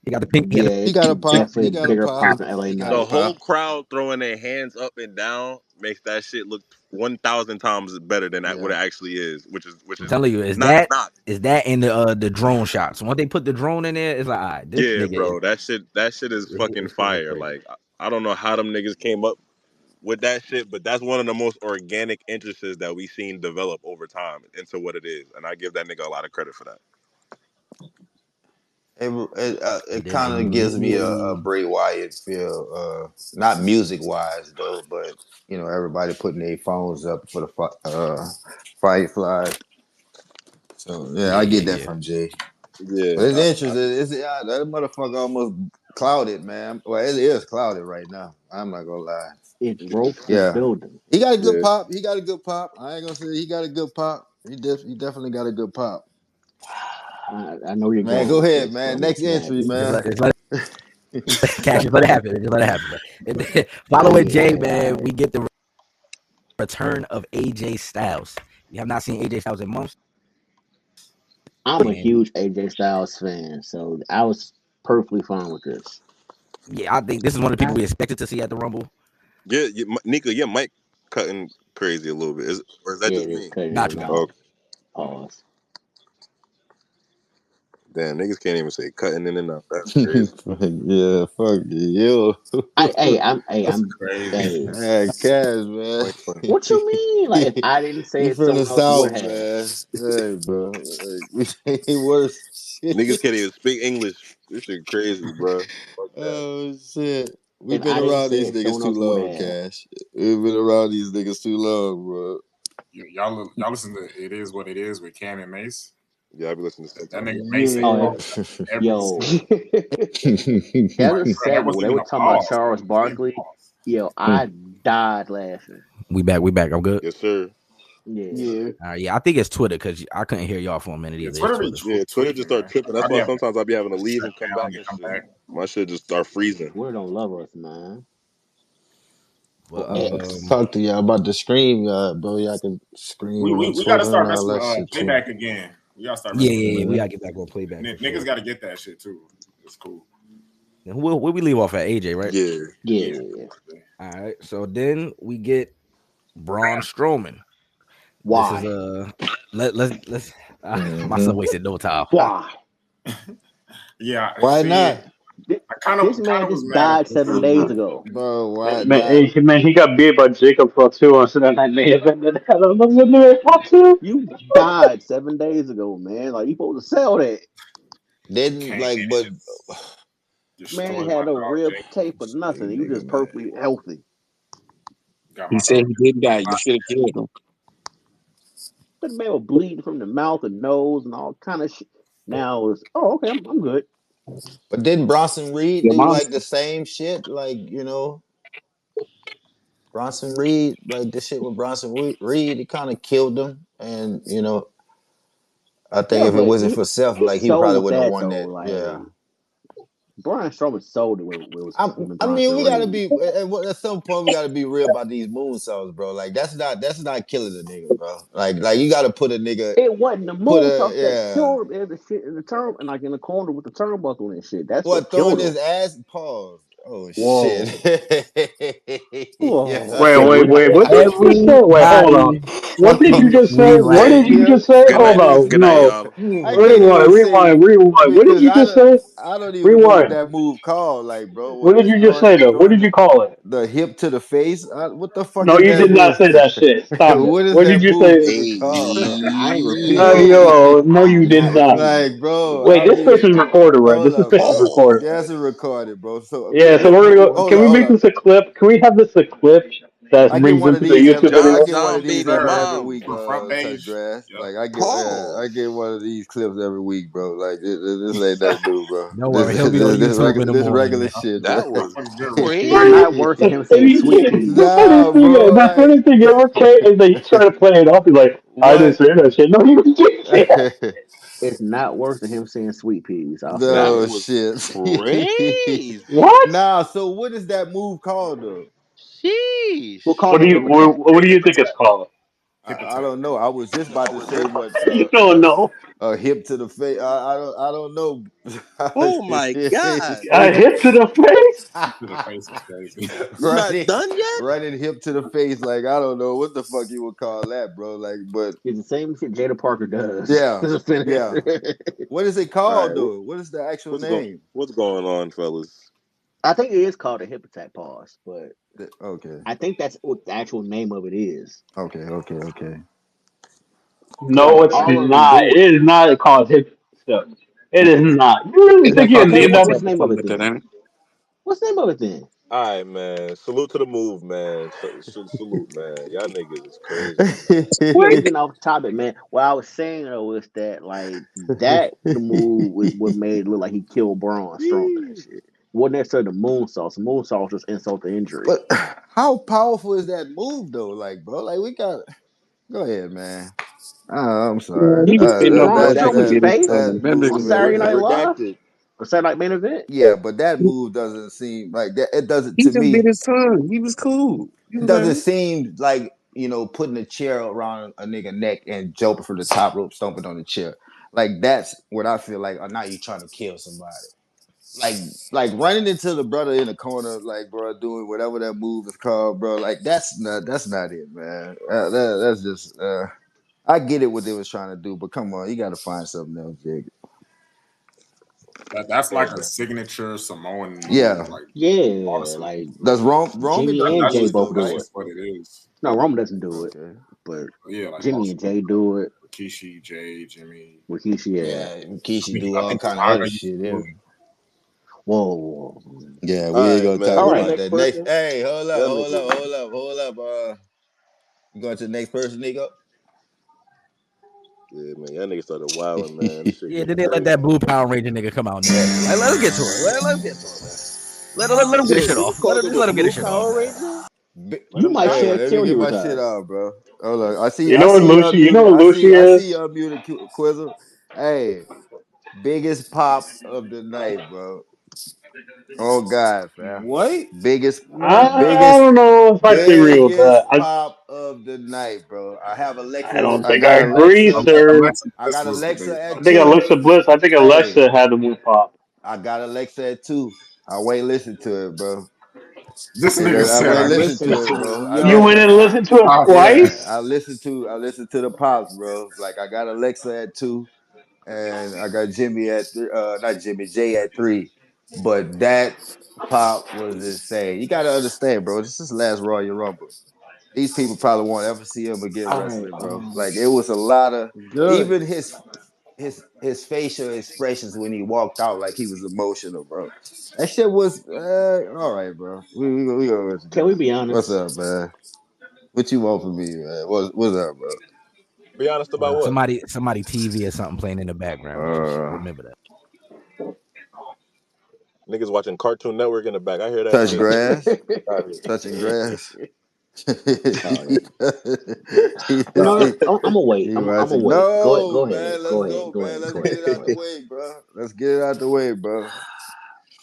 He got the pink. He got Yeah, the He it's got a pop. definitely He a got a bigger pop. pop in LA He got a The Knight. whole pop. crowd throwing their hands up and down makes that shit look 1,000 times better than what Yeah. it actually is, which I'm is telling you, not a knock. is that in the drone shots. Once they put the drone in there, it's like, all right, this Yeah, nigga bro, that shit is fucking is fucking fire. crazy. Like I don't know how them niggas came up with that shit, but that's one of the most organic entrances that we seen develop over time into what it is, and I give that nigga a lot of credit for that. It Then kind of gives me a Bray Wyatt feel. Not music wise though, but everybody putting their phones up for the Firefly. So yeah, I get that Yeah. from Jay. Yeah, But his interest that motherfucker almost clouded, man. Well, it is clouded right now. I'm not gonna lie. It broke the Yeah, building. he got a good yeah. pop. He got a good pop. I ain't gonna say he got a good pop. He definitely got a good pop. I know you're Man, going go with ahead, this, so man. I'm Next just mad entry, at you. man. just let Cash, just let it happen. Just let it happen. And then, following Jay, Yeah, man, we get the return of AJ Styles. We have not seen AJ Styles in months. I'm a And huge AJ Styles fan, so I was perfectly fine with this. yeah, I think this is one of the people we expected to see at the Rumble. Yeah, Nika, your mic cutting crazy a little bit. Or is that Yeah, just it is me? cutting in Not and you, out. dog. Oh, Pause. damn, niggas can't even say cutting in and out. That's crazy. Yeah, fuck you. That's I'm, crazy. hey. Hey, Cash, Point man. funny. What you mean? Like, if I didn't say You it, from the someone else would South, have. man. Hey, bro. Like, we say worse shit. Niggas can't even speak English. This shit crazy, bro. Fuck that. Oh, shit. We've If been I didn't around say these it, niggas someone too else would long, have. Cash. We've been around these niggas too long, bro. Y'all listen to It Is What It Is with Cam and Mace. Yeah, I be listening to That sometimes. nigga Mace say Oh, all yeah. the time, every Yo. single time. As Like, a bro, that segment, when wasn't they even were a talking about pause. That Charles was a complete Barkley, pause. yo, I died laughing. We back. I'm good. Yes, sir. Yeah. All right, yeah, I think it's Twitter because I couldn't hear y'all for a minute Yeah, either. It's Twitter be Twitter. Yeah, Twitter just tweaking, start man. tripping. That's I be why having sometimes I be having to to leave shut and come down back and and come shit. back. My shit just start freezing. Twitter don't love us, man. But Talk to y'all about the scream, y'all, bro. Y'all can scream on We gotta Twitter start and all messing with that shit, too. playback again. We gotta start messing with yeah, we Mhm. gotta get back on playback for niggas sure. gotta get that shit too. It's cool. And where we leave off at AJ, right? Yeah. Yeah. Yeah. All right. So then we get Braun Strowman. This is Why? let's my Mhm. son wasted no time. Why? Yeah. Why See, not? Thi- I This kind man of was just mad at died the 7 days ago. bro. Why Man, that? he got beat by Jacob for 2 on Sunday Night Main Event. That had a legitimate part 2. You died 7 days ago, man. Like you supposed to sell that. Didn't Kane like, but Man destroyed ain't my had no dog rib Jacob. tape or these nothing. You niggas, just man. perfectly healthy. Got He my said dog. he didn't die. You should have killed him. But the man was bleeding from the mouth and nose and all kind of shit. Now it's okay. I'm good. But didn't Bronson Reed The do like the monster. same shit? Like Bronson Reed, like this shit with Reed, it kind of killed him. And I think Yeah, if it but wasn't for Seth, he like he probably sold wouldn't have that won though. that. Yeah. Like Braun Strowman sold it with him and I mean, Bronson we gotta Reed. be at some point we gotta be real about these moonsaults, bro. Like that's not killing a nigga, bro. Like you gotta put a nigga It wasn't the put a moonsault that yeah. killed him. It was the shit in the turn and like in the corner with the turnbuckle and shit. That's what What throwing killed his him. ass? Pause. Oh shit. Whoa, Yeah. Wait, whoa. wait, wait. What did you just say? Wait, hold on. Everybody What did you fucking just say? What relax. did Hey, you yo, just say? Good I night. Hold just on. Good night, No. y'all. I can't Rewind, even say rewind, rewind. What did because you just say? I don't even know what Rewind. that move called. Like, bro, What when did he's you just say though? What throwing did you call it? the hip to the face. What the fuck No, is you that did not move? say that shit. Stop it. What is What did that you move say? even called? I ain't repeating that shit. Yo, no, you did Not not. repeating it. Like, bro, Wait, I this mean, person's recorded, right? hold This is up, person's bro. recorded, Yeah, right? it's a recorded, bro. So, Yeah, so we're gonna go. hold Can up, we hold make up. this a clip? Can we have this a clip that I get brings one of into the these every. YouTube I video? John get one John of be these their every mom. week. On the front Touch page. grass. Yep. Like I Pause. get one of these clips every week, bro. Like this ain't nothing new, bro. Don't worry, he'll be on YouTube in the This morning, regular man. shit, bro. That was Fucking good one. It's not worse than him saying sweet The peas. Nah, funniest thing, bro. the Like funniest thing ever came is that he tried to play it off. He's like, "I didn't what? say that shit." No, you didn't say that. It's not worse than him saying sweet peas. I'll say that No that. was shit. crazy. What? Nah. So what is that move called though? We'll Sheesh. call What it do a you hip attack. what do you think it's called? Hip I attack. don't know. I was just about to say what You don't know. a hip to the face. I don't know. Oh my God. A hit to the face. To the face is crazy. You not running done yet? running hip to the face. Like I don't know what the fuck you would call that, bro. Like, but It's the same shit Jada Parker does. yeah, As a finish. yeah. What is it All called right. though? What is the actual name? What's going on, fellas? I think it is called a hip attack pause, but Okay, I think that's what the actual name of it is. okay. No, Like it's all of them not. do It it. is not called hip stuff. It is not. You really Is that think you're called a the Okay, name hip that? what's attack the or name of something it like that, then? ain't it? What's the name of it then? All right, man. Salute to the move, man. Salute, man. Y'all niggas is crazy. What? We getting off topic, man. What I was saying though is that like that the move was what made it look like he killed Braun Strowman and shit. Wasn't necessarily the moonsault. The moonsault was just insult to injury. But how powerful is that move though? Like, bro, like we got. Go ahead, man. I'm Man, sorry. he was sitting up Braun there trying to Strowman's get his face That nigga on Move. was Saturday Night Live Redacted. or Saturday Night Main Event. Yeah, but that move doesn't seem like that. It doesn't he to just bit me. his tongue. He was cool. He It was doesn't like, seem like putting a chair around a nigga neck and jumping from the top rope, stomping on the chair. Like that's what I feel like. Now you trying to kill somebody. Like like running into the brother in the corner, like bro, doing whatever that move is called, bro. Like that's not it, man. That's just. I get it what they was trying to do, but come on, you got to find something else, Jake. That's Hey, like a man. signature Samoan move. Yeah. Like Yeah, honestly, like Does Roman Jimmy don't and that's do Jay it just though, both that's do right? it. just what it is. No, Roman doesn't do it, Okay. but But yeah, like Jimmy most and Jay do it. Rikishi, Jay, Jimmy. Rikishi, yeah. Yeah, Kishi do I all think kind of other Osaka used to shit. do Yeah. it. Whoa, whoa, whoa. Yeah, we All ain't right, gonna man. talk All Well, right, about like, that. next Next, person. hey, hold up, y'all hold up, niggas. hold up, hold up. You going to the next person, Nico? Yeah, man. Y'all niggas started wilding, man. This shit Yeah, getting then they let crazy. that blue Power Ranger nigga come out next. Like, let's get to it. Let's get to it, man. Let him get his shit You off. called him Just a let him get his blue shit off, Power man. Ranger? Let You him might Hey, shed go. let a tear me when get you my shit retire. off, bro. Hold on. You I know what see you Lucy? You know unmuted. what Lucy I see is? you unmuted, Quizzle. Hey, biggest pop of the night, bro. Oh God, fam. What? Biggest, I biggest, don't know if I can agree with that. biggest pop of the night, bro. I have I Alexis. don't I think I got agree, Alexa. sir. Alexa I Bliss got was the Alexa biggest at one. I think two. Alexa Bliss. I think Hey, Alexa had the move pop. I got Alexa at two. I wait, listen to it, bro. This And nigga I said wait, I listen Listen to it, to bro. it, You went yo. and listened to it Yeah, twice. I listened to the pops, bro. Like I got Alexa at two, and I got Jimmy at not Jimmy J at three. but that pop was insane. You got to understand, bro. This is the last Royal Rumble. These people probably won't ever see him again All right. wrestling, bro. Like it was a lot of Good. even his facial expressions when he walked out, like he was emotional, bro. That shit was all right, bro. We go what you Can we do. be What's honest? up, man? What you want from me, man? What's up, bro? Be honest about what? Somebody TV or something playing in the background. Just remember that. Niggas watching Cartoon Network in the back. I hear that Touch shit. grass, Out here. touching grass. Oh yeah. he, You know what? he, I'm gonna wait. he I'm gonna watching. wait. Go No, ahead. man, let's Go ahead. go, Go man. ahead. Let's Go get ahead. it out Go the ahead. way, bro. Let's get it out the way, bro.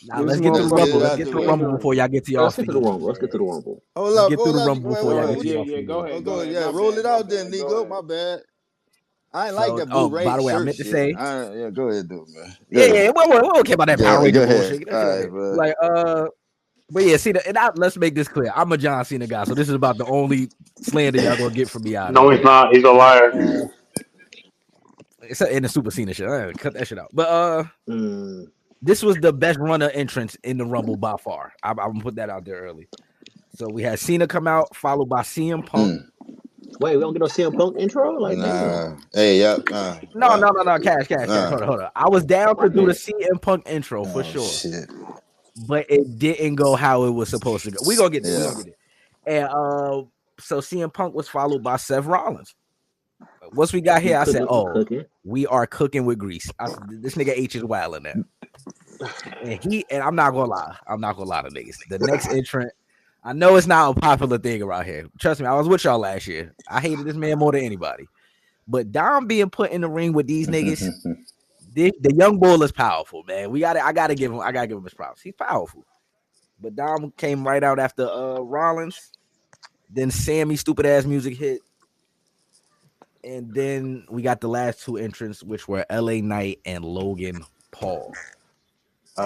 Now This let's get through Let's the get motherfucker it rumble. was Let's out get the through the way. rumble screaming. before y'all get to y'all Let's get to the feed. rumble. Let's get to the rumble. Hold Let's up, get through hold the up. rumble Wait, before wait, y'all Oh wait. get What to yeah, you? y'all yeah. feed. Go Oh, ahead. Go go, ahead. yeah. My Roll bad. it My out, then, bad. Go Nico. ahead. My bad. I ain't like So, that blue race by the way, I shirt meant to shit. say, Yeah, go ahead, do it, man. Go yeah, ahead. we don't care about that Power Ranger Go ahead. bullshit. Get All that shit out of right, here. bro. Like, but yeah, see, let's make this clear. I'm a John Cena guy, so this is about the only slander y'all gonna get from me out of No, here. he's not. He's a liar. It's in the Super Cena shit. Cut that shit out. But Mm. this was the best runner entrance in the Rumble by far. I'm gonna put that out there early. So we had Cena come out, followed by CM Punk. Wait, we don't get no CM Punk intro? Like, damn. Nah. Hey, yep. No, Cash. Hold on. I was down to Run do the that. CM Punk intro for Oh sure, shit. but it didn't go how it was supposed to go. We gonna get there. Yeah. And so CM Punk was followed by Seth Rollins. Once we got He here, I said, cooking. "Oh, Cooking. we are cooking with grease." I said, "This nigga H is wilding now." And I'm not gonna lie. I'm not gonna lie to niggas. The next entrant, I know it's not a popular thing around here. Trust me, I was with y'all last year. I hated this man more than anybody. But Dom being put in the ring with these niggas, the young bull is powerful, man. I gotta give him his props. He's powerful. But Dom came right out after Rollins. Then Sammy stupid ass music hit. And then we got the last two entrants, which were LA Knight and Logan Paul.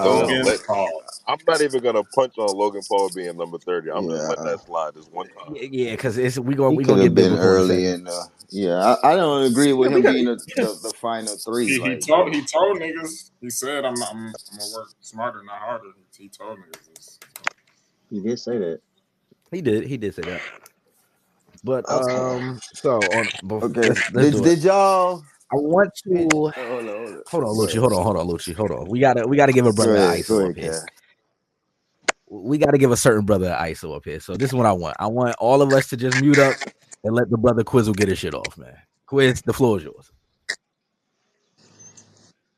Yo, Logan Paul. I'm not even gonna punch on Logan Paul being number 30. I'm just letting Yeah. that slide this one time. Yeah, because we He gonna could have get been biblical in a early second. in I don't agree Yeah, with we him got being the final three. He Like, told bro. he told niggas. He said I'm gonna work smarter, not harder. He told niggas this. He did say that. He did say that. But Okay. Okay. let's do it. Did y'all I want did to hold on. hold on, Go Lucci. ahead. Hold on, Lucci. Hold on. We gotta give a brother Go ISO up ahead, here. Cal. We gotta give a certain brother ISO up here. So this is what I want. I want all of us to just mute up and let the brother Quizzle get his shit off, man. Quiz, the floor is yours.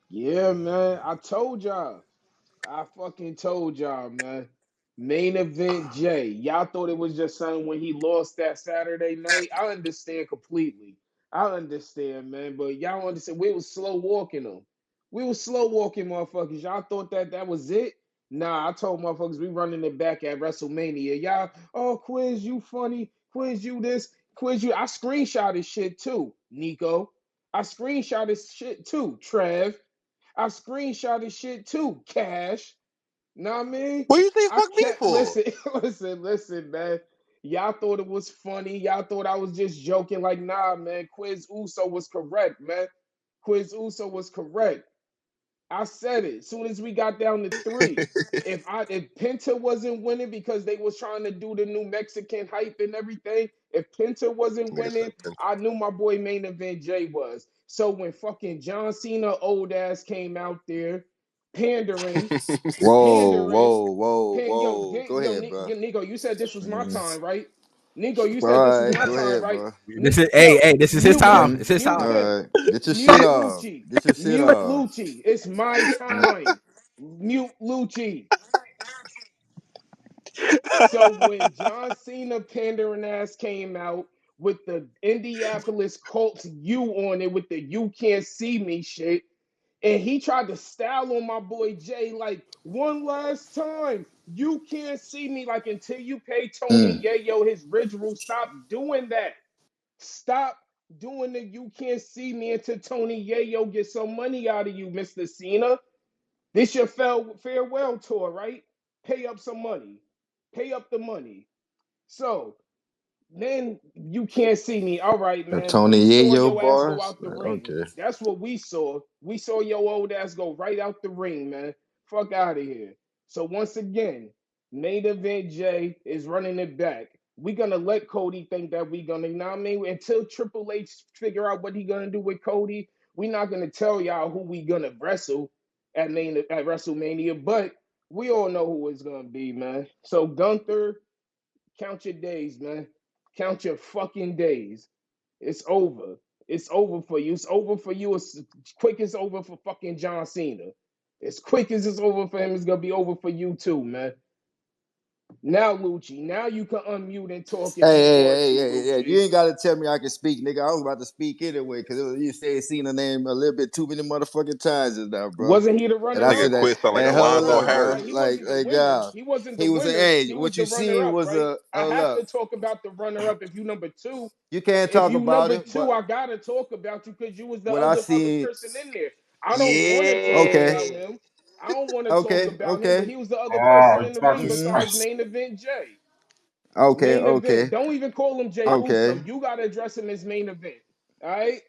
Yeah, man. I told y'all. I fucking told y'all, man. Main event Jay. Y'all thought it was just something when he lost that Saturday night. I understand completely. I understand, man. But y'all don't understand. We was slow walking them. We was slow walking motherfuckers. Y'all thought that was it? Nah, I told motherfuckers we running it back at WrestleMania. Y'all, oh, Quiz, you funny. Quiz, you this. Quiz, you. I screenshotted shit too, Nico. I screenshotted shit too, Trev. I screenshotted shit too, Cash. Know what I mean? What you say I fuck me kept for? listen, man. Y'all thought it was funny. Y'all thought I was just joking. Like, nah, man. Quiz Uso was correct, man. Quiz Uso was correct. I said it. As soon as we got down to three. If Penta wasn't winning because they was trying to do the new Mexican hype and everything, if Penta wasn't Nigga said winning, pinch. I knew my boy main event Jay was. So when fucking John Cena old ass came out there pandering, Whoa, pandering, whoa, whoa, whoa. Go ahead, bro. Nico, you said this was my Mm-hmm. time, right? Nico, you said this All was right, my go time, ahead, right? bro. This is his time. It's his All time. right. Get your shit Mute off. Lucci. Get your shit Mute off. Lucci. It's my time. Mute Lucci. So when John Cena pandering ass came out with the Indianapolis Colts U on it with the "You Can't See Me" shit, and he tried to style on my boy Jay like one last time, "You can't see me," like until you pay Tony Mm. Yayo his ritual. Stop doing that. Stop doing the "You can't see me" until Tony Yayo get some money out of you, Mr. Cena. This your farewell tour, right? Pay up some money. Pay up the money. So then you can't see me. All right, The man. Tony We saw Yayo your ass go bars? out the ring. Okay. That's what we saw. We saw your old ass go right out the ring, man. Fuck out of here. So once again, main event Jay is running it back. We're gonna let Cody think that we're gonna, you know what I mean? Until Triple H figure out what he gonna do with Cody, we're not gonna tell y'all who we gonna wrestle at WrestleMania, but we all know who it's gonna be, man. So Gunther, count your days, man. Count your fucking days. It's over. It's over for you. It's over for you. It's quick as over for fucking John Cena. As quick as it's over for him, it's gonna be over for you too, man. Now, Lucci, now you can unmute and talk if you want to, You Lucci. ain't got to tell me I can speak, nigga. I was about to speak anyway because you said seen the name a little bit too many motherfucking times just now, bro. Wasn't he the And That I runner-up nigga said that. though? Quit sound like And Wasn't hold Alonzo up, nah, bro. Harris. he Like, wasn't the like, winner. yeah. He wasn't the He was, winner. hey, He was what the you seen runner-up, was right? a I hold have up. to talk about the runner-up if you number two. You can't If talk you about number it, two, but I gotta talk about you because you was the what I other see, person in there. I don't want to talk okay, about Yeah. him. I don't want to talk okay, about him, but okay, he was the other Oh, person he in the talking ring hmm besides spicy. main event Jay. okay, Main event. okay, Don't even call him Jay Uso. okay. You gotta address him as main event. All right.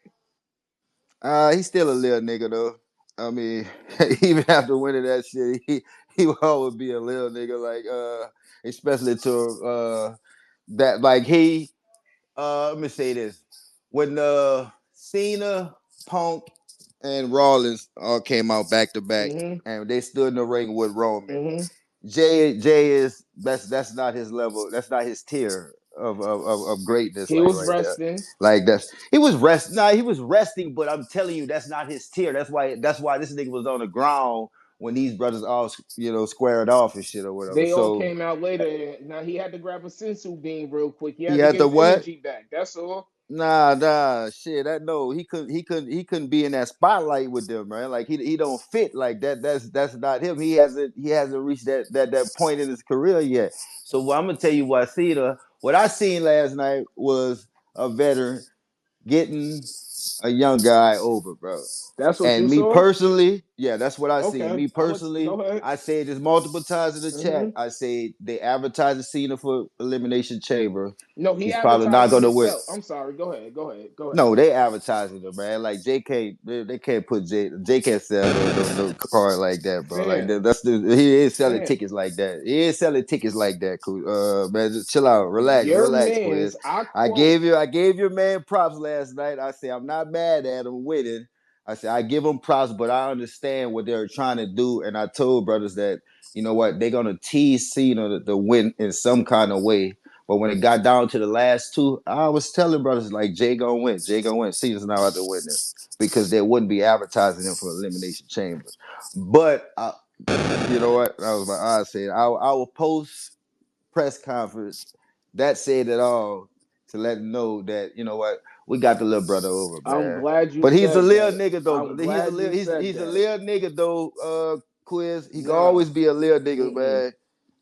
He's still a little nigga though. I mean, even after winning that shit, he will always be a little nigga. Like, especially to that, like let me say this: when Cena, Punk, and Rollins all came out back to back, Mm-hmm. and they stood in the ring with Roman. Mm-hmm. Jay is that's not his level. That's not his tier of greatness. He Like was right there, resting. like that's he was rest. Nah, he was resting. But I'm telling you, that's not his tier. That's why this nigga was on the ground when these brothers all squared off and shit or whatever. They all So came out later. Now he had to grab a sensu bean real quick. He he had to had get to his what? energy back. That's all. Nah, shit. That no, he couldn't be in that spotlight with them, man. Like he don't fit like that. That's not him. He hasn't reached that point in his career yet. So I'm gonna tell you what I seen last night was a veteran getting a young guy over, bro. That's what you And me saw. personally, yeah, that's what I seen. Okay, Me I'm gonna personally, go ahead. I said this multiple times in the Mm-hmm. chat. I say they advertised Cena for Elimination Chamber. No, he He's probably not advertising gonna win. himself. I'm sorry. Go ahead. Go ahead. Go ahead. No, they advertising them, man. Like they can't put J can't sell no card like that, bro. Like Fam, he ain't selling fam. tickets like that. He ain't selling tickets like that, man. Just chill out, Your relax, Quiz. man's. I I quote. gave you I gave your man props last night. I say I'm not mad at him winning. I said I give him props, but I understand what they're trying to do, and I told brothers that you know what they're gonna tease Cena to win in some kind of way. But when it got down to the last two, I was telling brothers like Jay gonna win. Jay gonna win. Cena's not about to win this because they wouldn't be advertising him for Elimination Chamber. But you know what? That was my I said. Our post press conference that said it all to let them know that you know what we got the little brother over, I'm man. glad you But he's a said little that. nigga though. I'm He's a glad little you said he's a that. little nigga though. Quiz. He can Nah. always be a little nigga, Mm-mm. man.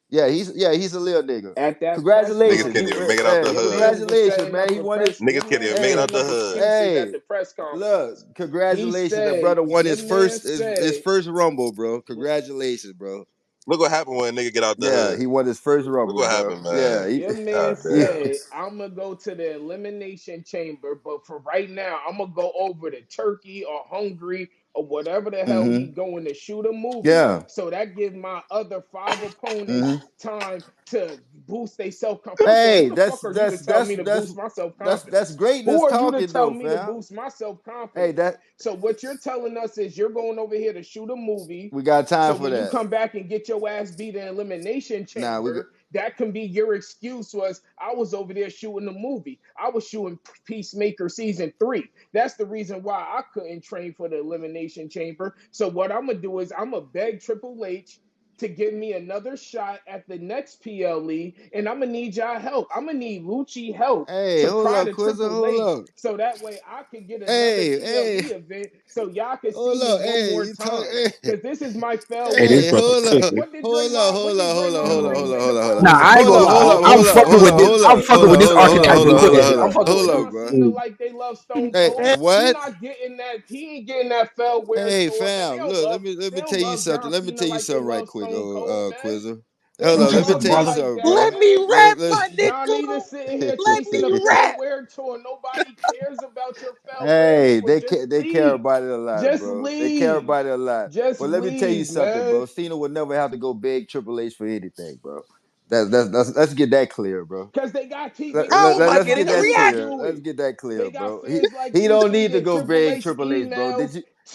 Yeah, he's a little nigga. At that press Niggas Congratulations, can't conference, even make it out the your hood. man's was congratulations, setting man. up He a won his. press. Niggas Your can't man's even was make it Hey, out setting the up hood. excuses at hey, the press look, conference. He congratulations. The said, brother won your his man first his said, first rumble, bro. Congratulations, bro. Look what happened when a nigga get out the Yeah, hood. he won his first Look rumble, what bro. happened, Yeah, man. your man God damn. said, I'm gonna go to the elimination chamber, but for right now, I'm gonna go over to Turkey or Hungary or whatever the hell he mm-hmm. going to shoot a movie. Yeah, So that gives my other five opponents mm-hmm. time to boost their self confidence. First of all, who Hey, the fuck are you to tell me to boost my self that's confidence? greatness Who are you to talking tell though, me to fam. boost my self Hey, confidence? that So what you're telling us is you're going over here to shoot a movie. we got So time for when you that. come back and get your ass beat in elimination Now we got. chamber, that can be your excuse. Was I was over there shooting a movie. I was shooting Peacemaker season 3. That's the reason why I couldn't train for the elimination chamber. So what I'm gonna do is I'm gonna beg Triple H to give me another shot at the next PLE, and I'm gonna need y'all help. I'm gonna need Lucci help Hey, to hold pry up, to Quizzer, Triple hold H up. so that way I could get another Hey, PLE event so y'all can see hold me up. one Hey, more you talk. time. Hey, Because this is my Hey, this hey, farewell. brother hold up. cooking. What did Hold up, Draymond? What hold did up, hold up, hold Draymond up, bring hold up, in the hold up, hold up. Nah, farewell I ain't Hold gonna up, tour? hold lie. up, What I'm hold did up, fucking hold with up, this. Draymond hold I'm up, bring? hold fucking up, with this hold up, hold up, archetype hold of up, hold quiz. up, I'm fucking hold with up, John bro. Cena like they love Stone Hey, Cold. He what? not getting that. He ain't getting that farewell Hey, tour. They fam, don't look, love. let They me don't tell you love something. John Let me Cena tell you like they something right love quick, Stone Cold, man. Quizzer. They Hold don't up, let me love interested, tell him you brother. like something, that, bro. Let me man. rap my Listen, dick Y'all on need to the. sit. sitting here Let chasing me a rap. farewell tour. Nobody cares about your farewell Hey, tour. Just they care leave. about it a lot, Just bro. They care leave. about it a lot. Just But let me tell you leave, something, man. bro. Cena would never have to go beg Triple H for anything, bro. Let's get that clear, bro. Cause they got Let, they got let, How am I let's fans get getting a like that me to reaction? clear. do Let's it. get that clear, They got bro. fans like He me don't to need to get go Triple beg H Triple H, bro. emails,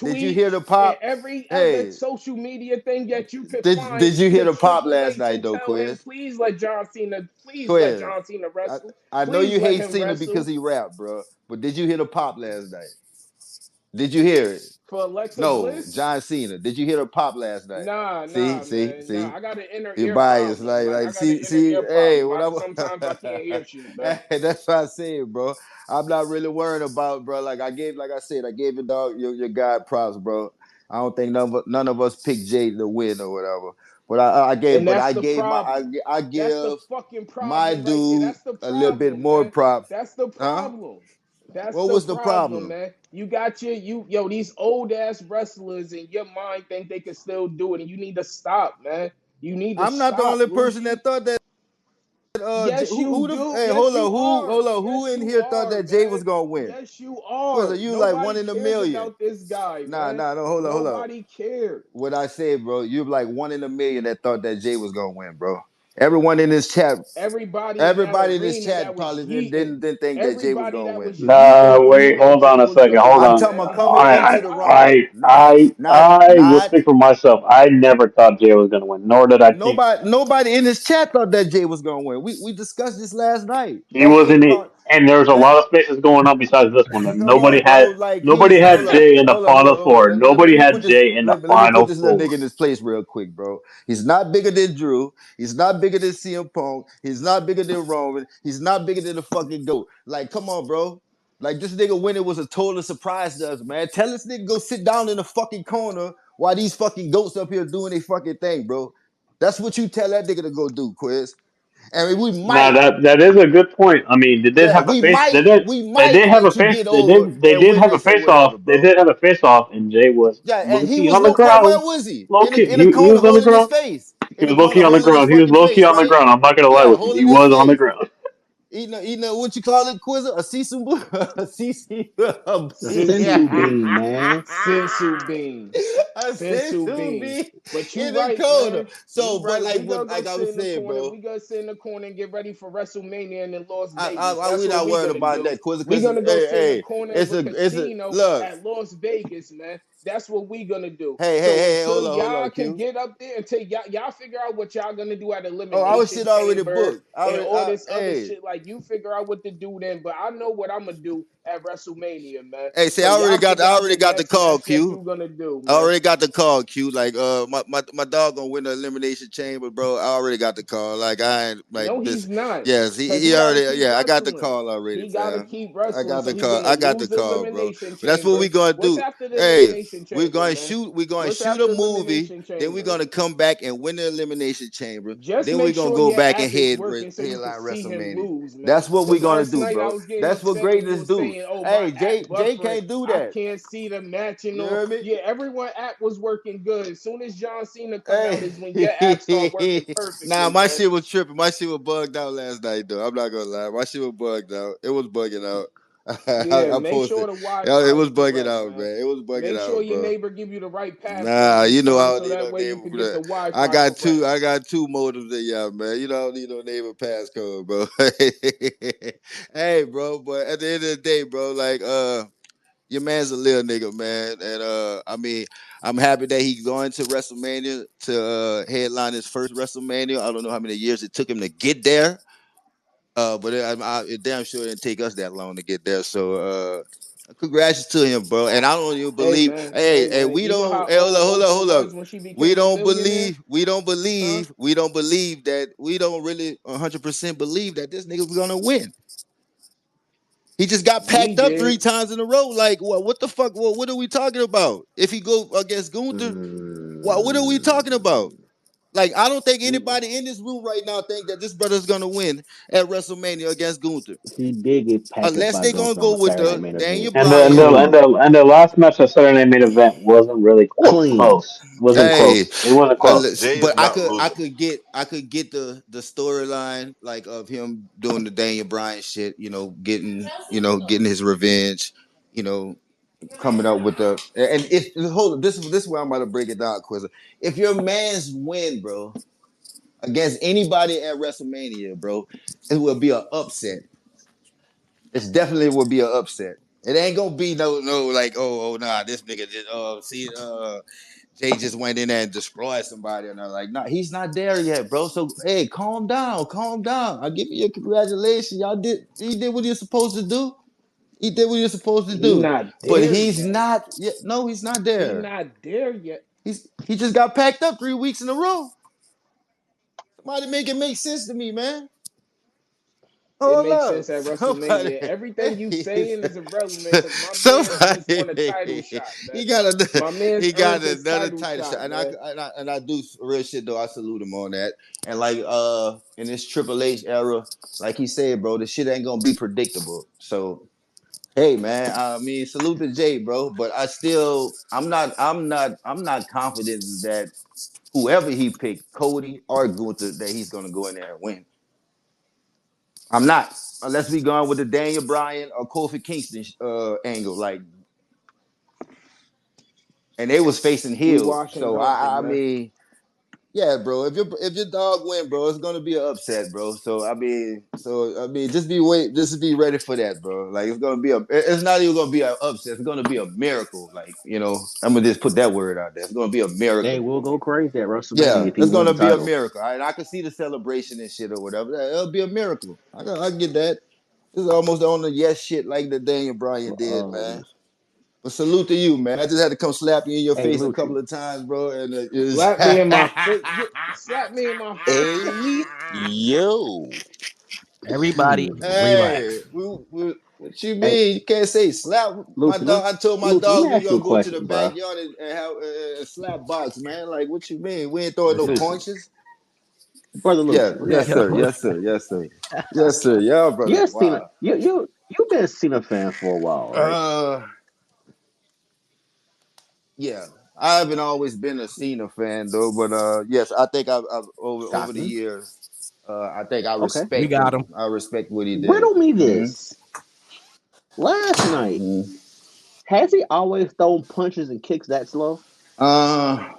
Did you hear the tweets, and pop? every other Hey, social media thing that you could find did you hear to the pop Triple last H night and though, tell him, Quiz? please let Quiz. John Cena I, wrestle. I know Please you let hate him Cena because wrestle he rap, bro. But did you hear the pop last night? Did you hear it? for Alexa No, Bliss. John Cena. Did you hear the pop last night? See, see, Man. Nah, see. I got an inner You're ear biased. problem. Like, Like like, I got an see, inner see. ear Hey, problem. what I'm. Sometimes I can't hear shit, man. Hey, that's what I said, bro. I'm not really worried about, bro. Like I said, I gave your dog your guy props, bro. I don't think none of us picked Jay to win or whatever. And that's I the gave my, problem. I That's the give fucking my problem right there. dude That's the a little bit problem, more man. props, That's the huh? problem. That's What the was the problem, problem? man. You got these old ass wrestlers in your mind think they can still do it, and you need to stop, man. You need to I'm not the stop, only person that Luffy. thought that. Yes, you Who the do. hey Yes, hold on you are. who Yes, in you here thought are, that Jay was man. gonna win? Yes, you Quizzer, are. you like one Nobody in a cares million. about this guy, man. No, hold on. Nobody cares. What I said, bro, you're like one in a million that thought that Jay was gonna win, bro. Everyone in this chat, Everybody in that everybody in this arena that chat was probably yeeting, didn't think that Jay was everybody gonna that win. was yeeting through Wait, hold on a was second. gonna Hold I'm win, on. talking man. about Like, coming get the into fuck the out. Rumble. Will Not speak for myself. I never thought Jay was going to win, nor did I think nobody in this chat thought that Jay was gonna win. We discussed this last night. he That was ain't in it. part And there's a that lot of spaces going on besides this one. And come on, bro. Like nobody he's had Jay in the final hold on. four. Nobody Let me had put this Jay in the let me put final this little nigga four. in his place real quick, bro. He's not bigger than Drew. He's not bigger than CM Punk. He's not bigger than Roman. He's not bigger than the fucking GOAT. Like, come on, bro. Like this nigga winning was a total surprise to us, man. Tell this nigga go sit down in the fucking corner while these fucking goats up here doing their fucking thing, bro. That's what you tell that nigga to go do, Quiz. And we Now might, that is a good point. I mean, they did yeah, have a face. we They might did have a let you face. get over They and did win have a this or face whatever, off. They bro. did have a face off, and Jay was Yeah, low and he key was on the where ground. was he? Low key, In the he corner was on the holding his ground. face. He In the was low key corner on the holding his ground. He was fucking low key face, on the right? ground. I'm not gonna lie Yeah, with you. He holding his was on the face. ground. Eating what you call it, Quizzer? A season blue? A season A sensu yeah. bean, man. Sensu bean. A Sensu season bean. be But you in the right, corner. man. You So, but right. We gonna go like I sit was in the saying, corner. bro, We gonna sit in the corner and get ready for WrestleMania and in Las Vegas. we That's what not we worried gonna about do. that, Quizzer, We because gonna go sit in the corner of a it's a casino look. at Las Vegas, man. That's what we gonna do. Hey, So until hold y'all on, can Q. get up there, until y'all figure out what y'all gonna do at Oh, our Elimination shit already Chamber booked. and all this other Hey, shit, like you figure out what to do then. But I know what I'm gonna do at WrestleMania, man. hey, see, So y'all I figure out already the got the next call, match that Q. you gonna do, I man. already got the call, Q. Like, my dog gonna win the elimination chamber, bro. I already got the call. Like, I ain't like No, this. he's not. Yes, Because he he got to already. keep Yeah, I got the wrestling. call already, He got to fam. keep I wrestling. got So the he's call. going to I got the lose the call, bro. Elimination But that's what we Chamber. gonna What's do. after the Hey, Elimination Chamber, man? We're gonna What's shoot a after movie. Elimination Then we're Chamber? gonna come back and win the elimination chamber. Just Then we're make gonna sure go your back and app is working so you can headline see him WrestleMania. lose, man. That's what we're Because gonna last do, night I bro. was getting That's what upset when you greatness were do. saying, oh, my Hey, app Jay buffering. can't do I that. can't see the match and You all. hear me? Yeah, everyone app was working good. As soon as John Cena come out Hey, is when your app start working nah, perfectly, my man. shit was tripping. My shit was bugged out last night, though. I'm not gonna lie. My shit was bugged out. It was bugging out. Yeah, I make sure posted. the It Wi-Fi was is bugging correct, out, man. man. It was bugging Make sure out, your bro. neighbor give you the right passcode Nah, this you know I time don't so need that no way you neighbor can for get that. the Wi-Fi correct. I got two motives than y'all, man. You don't need no neighbor passcode, bro. Hey, bro, but at the end of the day, bro, like your man's a little nigga, man. And I mean, I'm happy that he's going to WrestleMania to headline his first WrestleMania. I don't know how many years it took him to get there. But it damn sure didn't take us that long to get there. So congrats to him, bro. And I don't even believe. Hey Hey, man, we you know don't. how Hey, old Oprah hold up. was when she became a billionaire? Huh? We don't believe that. We don't really 100% believe that this nigga was gonna win. He just got We packed up did. 3 times in a row. Like, what the fuck? What are we talking about? If he go against Gunther, what are we talking about? Mm. Like, I don't think anybody in this room right now think that this brother's gonna win at WrestleMania against Gunther. He did get packed up Unless by they gonna Gunther on go the with Saturday Night the main Daniel event. And the and Bryan. the and the and the last match of Saturday Night main event wasn't really Clean. close. Wasn't Hey, close. It wasn't close. Jay is but I not could I losing. could get I could get the storyline like of him doing the Daniel Bryan shit, getting his revenge, you know, coming up with the and if hold this is where I'm about to break it down, Quizzer. If your man's win, bro, against anybody at WrestleMania, bro, it will be an upset. It's definitely will be an upset. It ain't gonna be no like nah, this nigga just Jay just went in there and destroyed somebody, and I'm like, nah, he's not there yet, bro. So hey, calm down, calm down. I give you a congratulations. He did what you're supposed to do. He did what you're supposed to He do. not But there he's yet. not. Yeah, no, he's not He there. not there yet. He just got packed up 3 weeks in a row. Somebody make it make sense to me, man. It Hold makes up, sense at WrestleMania. Everything you saying is irrelevant because my man's just won a title somebody, shot. he That got my man's he got earned his another title title shot, shot, and man. I do real shit though. I salute him on that. And like in this Triple H era, like he said, bro, the shit ain't gonna be predictable. So hey, man, I mean, salute to Jay, bro. But I'm not confident that whoever he picked, Cody or Gunther, that he's gonna go in there and win. I'm not, unless we going with the Daniel Bryan or Kofi Kingston angle, like, and they was facing We heels. washing So Gunther, I man. mean, yeah, bro. If your dog win, bro, it's gonna be an upset, bro. So I mean, just be ready for that, bro. Like it's gonna be it's not even gonna be an upset. It's gonna be a miracle. Like I'm gonna just put that word out there. It's gonna be a They miracle. will go crazy at WrestleMania Yeah, if he it's wins gonna the be a title. miracle. I can see the celebration and shit or whatever. It'll be a miracle. I get that. This is almost on the yes shit like the Daniel Bryan did, man. Um, But salute to you, man. I just had to come slap you in your hey, face a Lucci. couple of times, bro. And it was Slap me in my face. Slap me in my face. Hey, yo. Everybody, hey, relax. what you Hey, mean? You can't say slap my dog. I told my Lucci, let me dog we ask you gonna a go to the question, bro. backyard and slap box, man. Like, what you mean? We ain't throwing no Listen, Lucci, punches. brother Yeah, Lucci, let me yes, ask you a sir, yo, yes, question. sir, yes, sir, yes, sir. Y'all brothers, You're a Cena, wow. you've been a Cena fan for a while, right? Uh, yeah. I haven't always been a Cena fan though, but yes, I think I've over the Shocking. years, I think I Okay. we respect got him. him. I respect what he did. Riddle me Mm-hmm. this. Last night, Mm-hmm. has he always thrown punches and kicks that slow? Uh,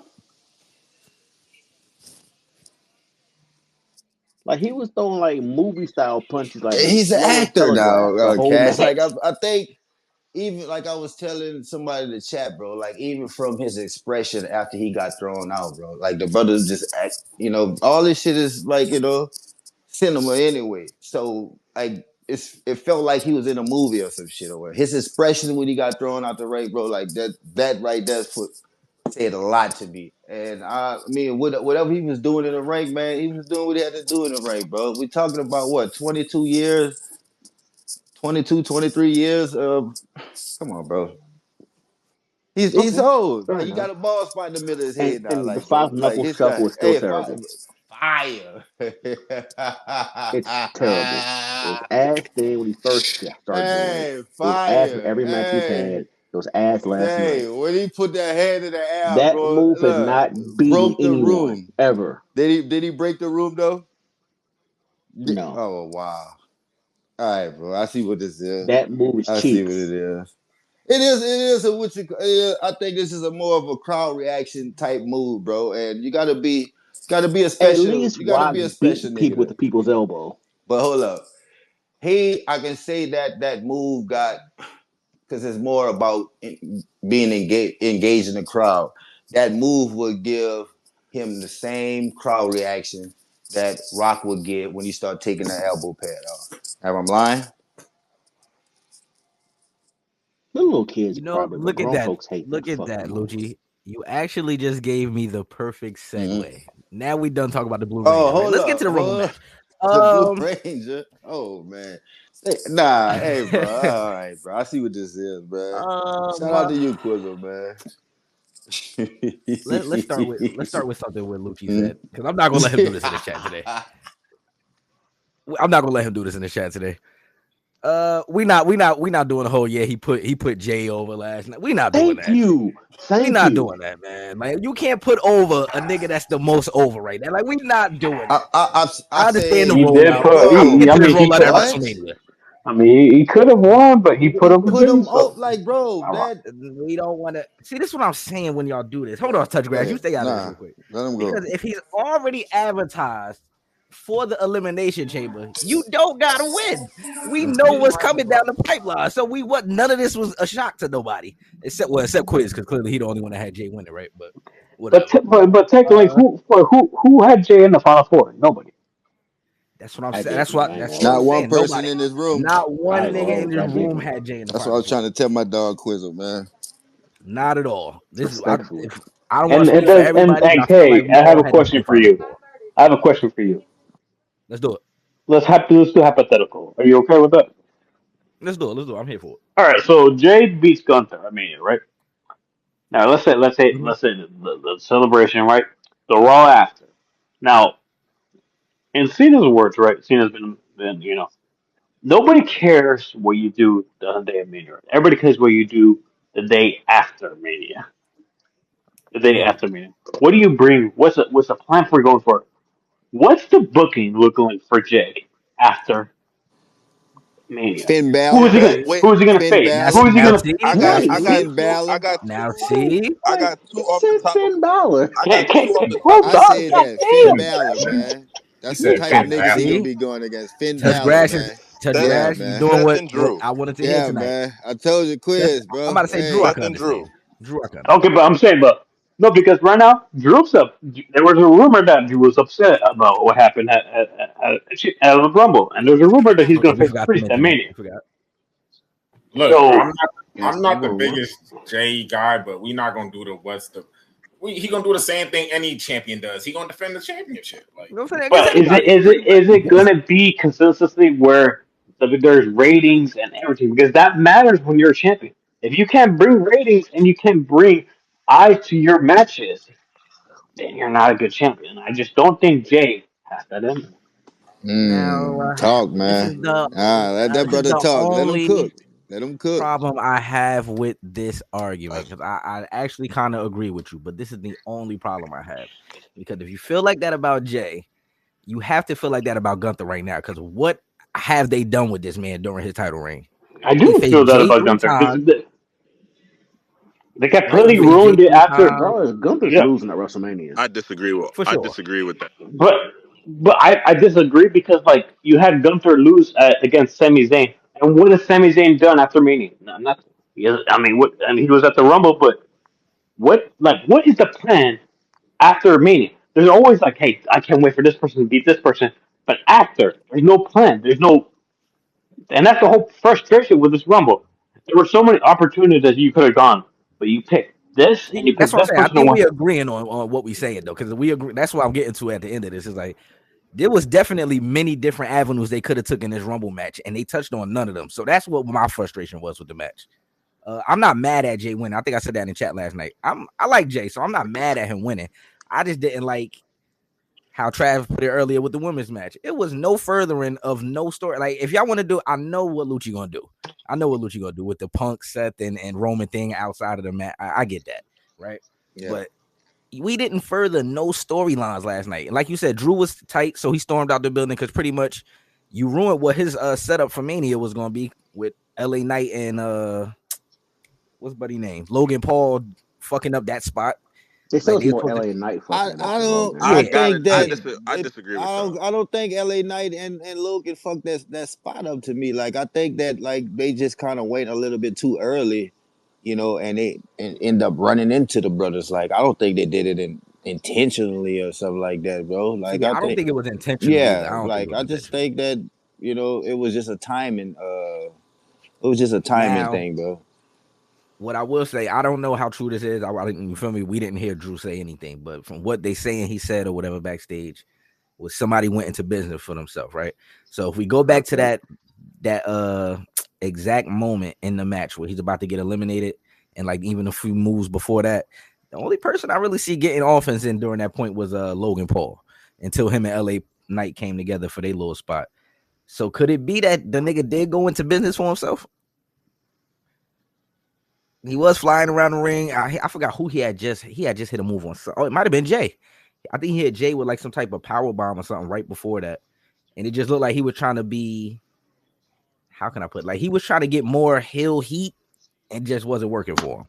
Like he was throwing like movie style punches, like he's an slow as actor now, telegraph, the whole Cash. Like match. I think even like I was telling somebody in the chat, bro. Like even from his expression after he got thrown out, bro. Like the brother just act, all this shit is like cinema anyway. So like it felt like he was in a movie or some shit or whatever. His expression when he got thrown out the ring, bro, like that right there said a lot to me. And I mean, whatever he was doing in the ring, man, he was doing what he had to do in the ring, bro. We talking about what, 22 years, 22, 23 years of, come on, bro. He's Okay, old. fair Like, he got enough. a bald spot in the middle of his And head now, and the like, bro. five Like, knuckle his guy, shuffle is still hey, terrible. fire. It's terrible. It was ass then when he first started the ring. Hey, It was ass in fire. every match he's Hey. had. It was ass last Hey, night. when he put that hand in the air, That bro, move has look, not beaten broke the anyone room. ever. Did he break the room though? No, Oh wow. All right, bro. I see what this is. that move is I see what it cheeks. is. It is a I think this is a more of a crowd reaction type move, bro. And At least you gotta Rock be a special beat nigga. people with the people's elbow. But hold up. I can say that move got, because it's more about being engaged in the crowd. That move would give him the same crowd reaction that Rock would get when he start taking the elbow pad off. Have I lying? The little kids You know, probably, but grown folks hate that look at fucking that, move. Lucci. You actually just gave me the perfect Mm-hmm. segue. Now we done talking about the Blue Oh, Ranger, right? hold Let's get up. to the Rumble match. The Blue Um, Ranger. Oh man. Nah, hey bro. All right, bro. I see what this is, man. Shout out my to you, Quizzle, man. Let's start with something what Lucci said, because I'm not gonna let him do this in the chat today. I'm not gonna let him do this in the chat today. We not doing the whole he put Jay over last night. We not doing Thank that. you. We not doing that, man. Like, you can't put over a nigga that's the most over right now. Like, we not doing that. I understand said, the He did rollout. put. We'll bro, get I to this mean, he rollout at put. what? WrestleMania. I mean, he could have won, but he put He over put Jay. him So out like, bro, all right. that. We don't want to see. This is what I'm saying when y'all do this. Hold on, touch grass. Yeah, You stay out of this nah, real quick, let him go. because if he's already advertised for the elimination chamber, you don't gotta win. We know what's coming down the pipeline, so none of this was a shock to nobody except Quiz, because clearly he the only one that had Jay winning, right? But whatever. But technically, who had Jay in the final four? Nobody. That's what I'm I saying. didn't. I ain't That's gonna what hold I'm Not you. one saying. person Nobody. in this room. Not one I ain't gonna nigga in hold this you. I room didn't. had Jay in the That's what I final was trying four. to tell my dog Quizzle, man. Not at all. Respectfully. I don't want And to it speak for does. everybody, but And I feel like hey, we I have all a had them in question the for final you. four. I have a question for you. Let's do it. Let's do hypothetical. Are you okay with that? Let's do it. Let's do it. I'm here for All right. So Jay beats Gunther. I mean, right now, it. let's say the celebration, right? The Raw after. Now, in Cena's words, right? Cena's been nobody cares what you do the day of Mania. Everybody cares what you do the day after Mania. The day Mm-hmm. after Mania. What do you bring? What's the plan for going for? What's the booking looking like for Jay after Mania? Finn Balor. Wait, Who is he gonna Finn face? Now, Balor. Who is he now gonna see, I now got Wait, Finn, I see, got Finn two Balor. I got now two see. I wait. got two He off the said top of Finn Balor. I got Can't, two can't, off the top hold of I my on, said head. that. God Finn damn. Balor, man. He That's the said type of Now Finn niggas he gonna Balor. see. be going against. Finn Touch Balor, grass man. grass. You Man. doing Seth what and Drew. I wanted to hear Yeah, tonight. man. I told you, Seth, quiz, I'm bro. about to say Drew. I Hey. can Seth and understand. Drew. Drew, I can Okay, understand. but I'm saying, but no, because right now Drew's up. There was a rumor that Drew was upset about what happened at the Rumble, and there's a rumor that he's Oh yeah, gonna we face forgot to Priest at mention that. Mania. We forgot. Look, So I'm That's the not the rumor. biggest Jay guy, but we not gonna do the what's the he gonna do the same thing any champion does. He gonna defend the championship. Like You know what I'm saying? Against but anybody, pretty much. is it gonna be consistently where there's ratings and everything? Because that matters when you're a champion. If you can't bring ratings and you can't bring eyes to your matches, then you're not a good champion. I just don't think Jay has that in him. Now, Talk, this man. is the Let that this is brother the talk. Let him only cook. Let him cook. problem I have with this argument, because I actually kind of agree with you, but this is the only problem I have. Because if you feel like that about Jay, you have to feel like that about Gunther right now. Because what have they done with this man during his title reign? I He do faced feel that Jay about three Gunther because times, they right? He completely faced Jay ruined it three after. times Bro, Gunther's Yeah, losing at WrestleMania. for I sure. disagree with that. but I disagree because like you had Gunther lose against Sami Zayn, and what has Sami Zayn done after Mania? No, nothing. I mean, what? I mean, he was at the Rumble, but what is the plan after Mania? There's always like, hey, I can't wait for this person to beat this person, but after there's no plan. There's no, and that's the whole frustration with this Rumble. There were so many opportunities that you could have gone, but you picked this and See, you that's picked what I'm this saying. I person to think win. we agreeing on what we saying though, because we agree. That's what I'm getting to at the end of this. Is like there was definitely many different avenues they could have took in this Rumble match, and they touched on none of them. So that's what my frustration was with the match. I'm not mad at Jay winning. I think I said that in chat last night. I like Jay, so I'm not mad at him winning. I just didn't like how Trav put it earlier with the women's match. It was no furthering of no story. Like if y'all want to do, I know what Lucci gonna do. I know what Lucci gonna do with the Punk, Seth, and Roman thing outside of the match. I get that, right? Yeah. But we didn't further no storylines last night. And like you said, Drew was tight, so he stormed out the building because pretty much you ruined what his setup for Mania was gonna be with LA Knight and what's buddy name? Logan Paul fucking up that spot. They said Like it's they were more supposed to, LA Knight fucking it up than yeah, I Logan. think that I disagree with y'all. I don't think LA Knight and Logan fucked that spot up to me. Like I think that like they just kind of wait a little bit too early, and they end up running into the brothers. Like I don't think they did it intentionally or something like that, bro. Like see, I I don't think think it was intentional either. I yeah, don't think it like was I just intentional. think that it was just a timing it was just a timing Now, thing, bro. what I will say, I don't know how true this is. I didn't, you feel me? We didn't hear Drew say anything, but from what they saying he said or whatever backstage, was somebody went into business for themselves, right? So if we go back to Okay. that exact moment in the match where he's about to get eliminated, and like even a few moves before that, The only person I really see getting offense in during that point was Logan Paul until him and LA Knight came together for their little spot. So could it be that the nigga did go into business for himself? He was flying around the ring. I forgot who he had just hit a move on. Oh, it might have been Jay. I think he hit Jay with like some type of power bomb or something right before that. And it just looked like he was trying to be, how can I put it? Like he was trying to get more heel heat and just wasn't working for him.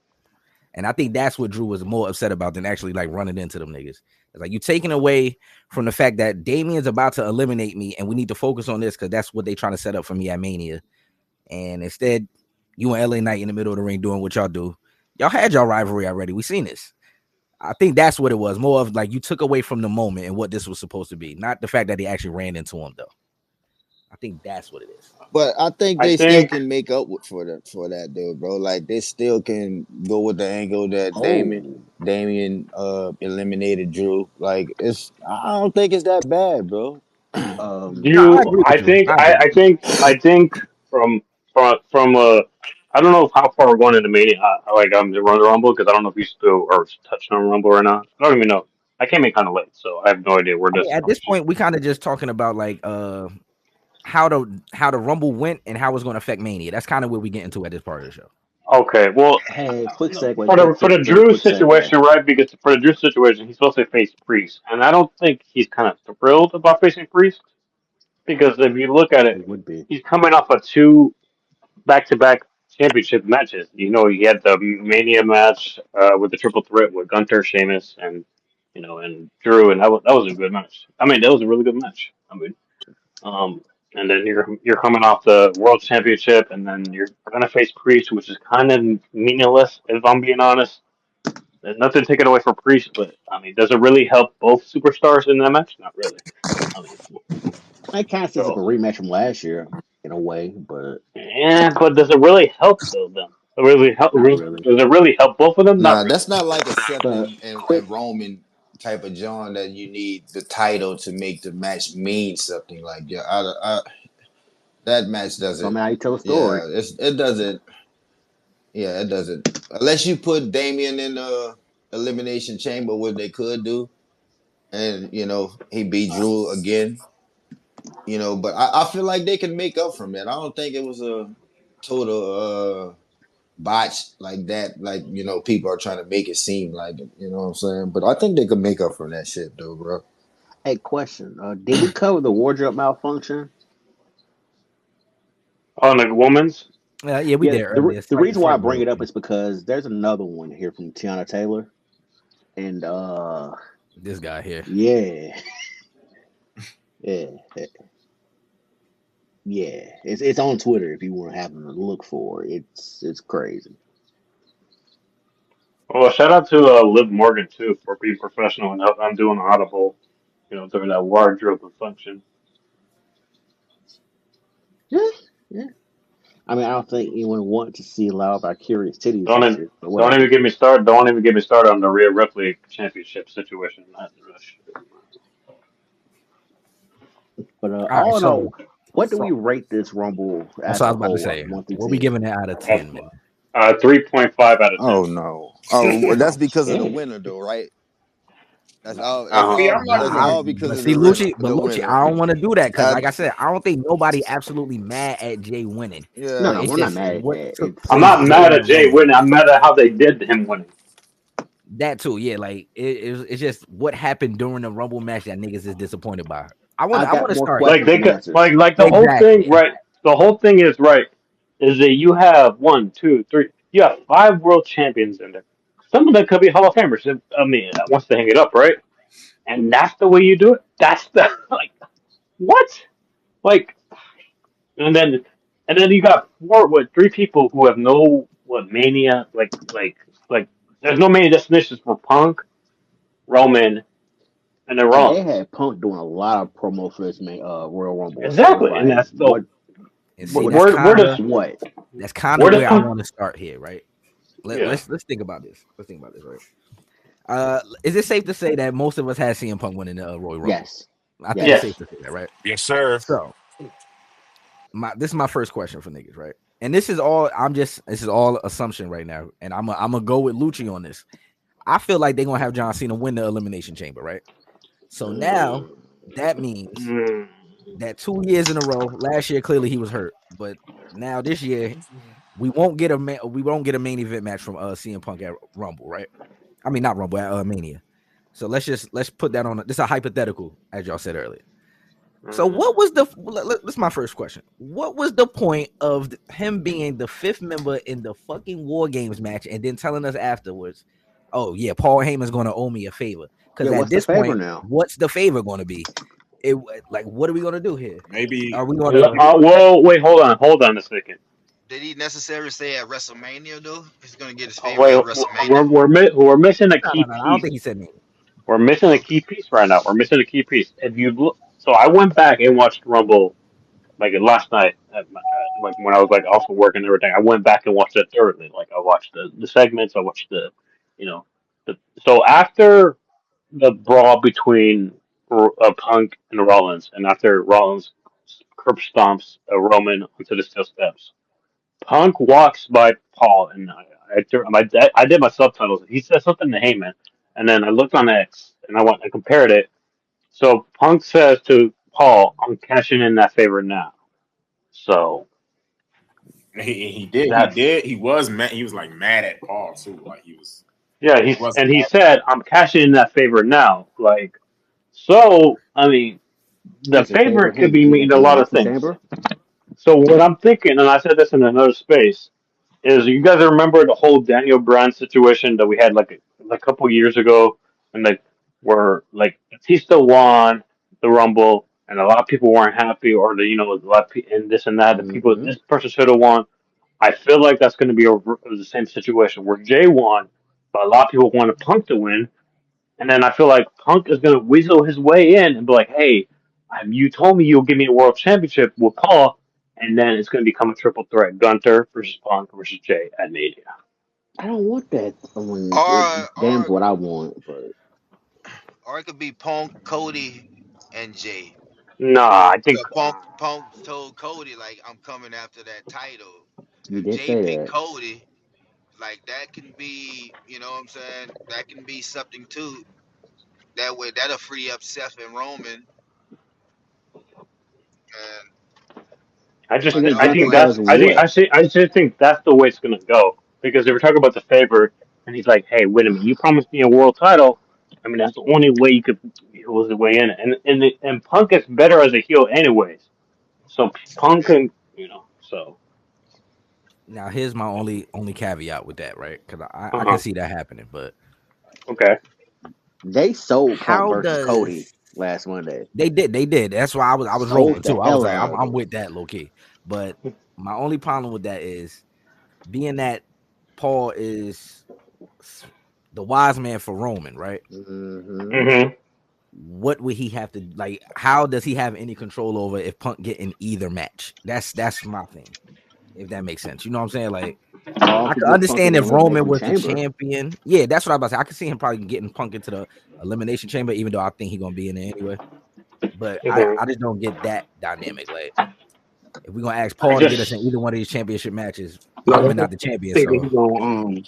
And I think that's what Drew was more upset about than actually like running into them niggas. It's like you taking away from the fact that Damien's about to eliminate me and we need to focus on this because that's what they trying to set up for me at Mania. And instead, you and LA Knight in the middle of the ring doing what y'all do. Y'all had y'all rivalry already. We seen this. I think that's what it was. More of like you took away from the moment and what this was supposed to be. Not the fact that he actually ran into him, though. I think that's what it is. But I think I they still think can make up for that though, bro. Like they still can go with the angle that Oh, Damien eliminated Drew. Like I don't think it's that bad, bro. No, I you. agree with you. I agree with you. I think from I don't know how far we're going into Mania. Like I'm the Royal Rumble because I don't know if you still are touching on Rumble or not. I don't even know. I came in kind of late, so I have no idea where I mean, this at this conversation. point, we kind of just talking about like how the Rumble went and how it's going to affect Mania. That's kind of where we get into at this part of the show. Okay, well, hey, quick no, segue, for quick, the quick, very Drew quick segue. situation, right? Because for the Drew situation, he's supposed to face Priest, and I don't think he's kind of thrilled about facing Priest because if you look at it, It would be. he's coming off of two back-to-back championship matches. You know, he had the Mania match with the triple threat with Gunter, Sheamus, and and Drew, and that was a good match. I mean, that was a really good match. I mean, um, and then you're coming off the World Championship, and then you're gonna face Priest, which is kind of meaningless, if I'm being honest. There's nothing taken away from Priest, but I mean, does it really help both superstars in that match? Not really. I mean, It kind of feels like a so rematch from last year in a way, but yeah, but does it really help though? Then it really help? not Does really. it really help both of them? Not Nah, really. that's not like a Seth But quick, and Roman type of John that you need the title to make the match mean something. Like that match so I doesn't. mean, how you tell a story. Yeah, it doesn't. Yeah, it doesn't. Unless you put Damien in the elimination chamber, what they could do, and he beat Drew again. But I feel like they can make up from that. I don't think it was a total botch like that. Like people are trying to make it seem like it. You know what I'm saying? But I think they could make up from that shit though, bro. Hey, question: did we cover the wardrobe malfunction? On the woman's, Yeah, we Yeah, did earlier. the reason why I Slight bring bullet it up thing. is because there's another one here from Tiana Taylor, and This guy here. yeah, yeah, yeah, it's on Twitter if you want to have a look for it. It's crazy. well, shout out to Liv Morgan too for being professional and help. I'm doing audible, during that wardrobe function. Yeah, yeah. I mean, I don't think anyone wants to see a lot of our curious titties Don't this even, year, but don't whatever. even get me started. Don't even get me started on the Rhea Ripley championship situation. But All right, all in so all, what do we rate this Rumble that's as what I a was about to whole out say. of 1 through What we 10? giving it out of 10, man? 3.5 out of 10. Oh no. Oh, well, that's Wow, because of the damn. winner though, right? That's all. That's Uh-huh. See, I'm all. not That's even. Nah, all because but of see, the Lucci, winner. I don't want to do that because, I, like I said, I don't think nobody absolutely mad at Jay winning, No, yeah. but no, it's we're not just mad at what that. took It's I'm place not mad during at the Jay Rumble. winning. I'm mad at how they did him winning. That too, yeah. Like it's just what happened during the Rumble match that niggas is disappointed by. I want I I want got to more start Like questions they than could, answers. like the whole exactly. thing, right? The whole thing is right. Is that you have one, two, three. You have five world champions in there. Some of them could be Hall of Famers. I mean, once they hang it up, right? And that's the way you do it. That's the like what? Like, and then you got three people who have no mania. Like there's no mania destinations for Punk, Roman, and then And they Rollins. had Punk doing a lot of promo for this Royal Rumble. So it's Exactly, and like, that's the And see, what is where does what? where does where I Punk? want to start here, right? Yeah. Let's think about this. Let's think about this, right? Is it safe to say that most of us had CM Punk winning the Royal Rumble? Yes, I think it's yes. Yes. safe to say that, right? Yes, sir. So, this is my first question for niggas, right? And this is all assumption right now, and I'm gonna go with Lucci on this. I feel like they're gonna have John Cena win the Elimination Chamber, right? So now that means Mm. that 2 years in a row. Last year, clearly he was hurt, but now this year we won't get a main event match from CM Punk at Rumble, right? I mean, not Rumble at Mania. So let's put that on. This is a hypothetical, as y'all said earlier. So what was this is my first question. What was the point of him being the fifth member in the fucking War Games match and then telling us afterwards, oh yeah, Paul Heyman's going to owe me a favor? Because Yeah, at what's the this favor point, now? what's the favor going to be? Like, what are we going to do here? Are Maybe we going to? Whoa, wait, hold on a second. Did he necessarily say at WrestleMania though? He's gonna get his Oh, favor wait, at WrestleMania. we're missing a No. key I don't piece. think he said me. We're missing a Okay. key piece right now. We're missing a key piece. If you look, so I went back and watched Rumble like last night, like when I was like also working and everything. I went back and watched it thoroughly. Like I watched the segments. I watched you know, so after the brawl between Punk and Rollins, and after Rollins curb stomps Roman onto the steel steps, Punk walks by Paul, and I did my subtitles. He said something to Heyman, and then I looked on X, and I compared it. So Punk says to Paul, "I'm cashing in that favor now." So he did. He that's did. He was mad. He was like mad at Paul too. Like yeah. he wasn't He happy. said, "I'm cashing in that favor now." Like so, I mean, the Is the favor favor could him be getting mean a the lot of elimination things. chamber? So what I'm thinking, and I said this in another space, is you guys remember the whole Daniel Bryan situation that we had like a couple years ago, and like where like Batista won the Rumble, and a lot of people weren't happy, or a lot of and this and that. The people Mm-hmm. this person should have won. I feel like that's going to be the same situation where Jay won, but a lot of people wanted Punk to win, and then I feel like Punk is going to weasel his way in and be like, "Hey, you told me you'll give me a world championship with Paul," and then it's going to become a triple threat: Gunter versus Punk versus Jay at Mania. I don't want that. I mean, damn Or what I want, but it could be Punk, Cody, and Jay. Nah, I think. So Punk told Cody like I'm coming after that title. you If did Jay say picked that. Cody, like that can be, you know what I'm saying? That can be something too. That way that'll free up Seth and Roman. And And if I Gunther think otherwise, that's, does what? I just think that's the way it's going to go because if we're talking about the favor, and he's like, "Hey, wait a minute, you promised me a world title." I mean, that's the only way you could. It was the way in, and Punk is better as a heel, anyways. So Punk yeah. can, so. Now here's my only caveat with that, right? Because I can Uh-huh. see that happening, but Okay. They sold Punk how versus does Cody last Monday. they did? That's why I was rolling Sold the too. I was hell like, out of I'm it. with that low key. But my only problem with that is being that Paul is the wise man for Roman, right? Mm-hmm. Mm-hmm. What would he have to like? How does he have any control over if Punk get in either match? That's my thing. If that makes sense, you know what I'm saying? Like, Paul I could could get Punk in understand the if Roman elimination was the chamber. champion. Yeah, that's what I was about to say. I could see him probably getting Punk into the elimination chamber, even though I think he's gonna be in there anyway. But Mm-hmm. I just don't get that dynamic. Like, if we're gonna ask I Paul to get us in just. either one of these championship matches, No, Roman I not the champion, think that so he's gonna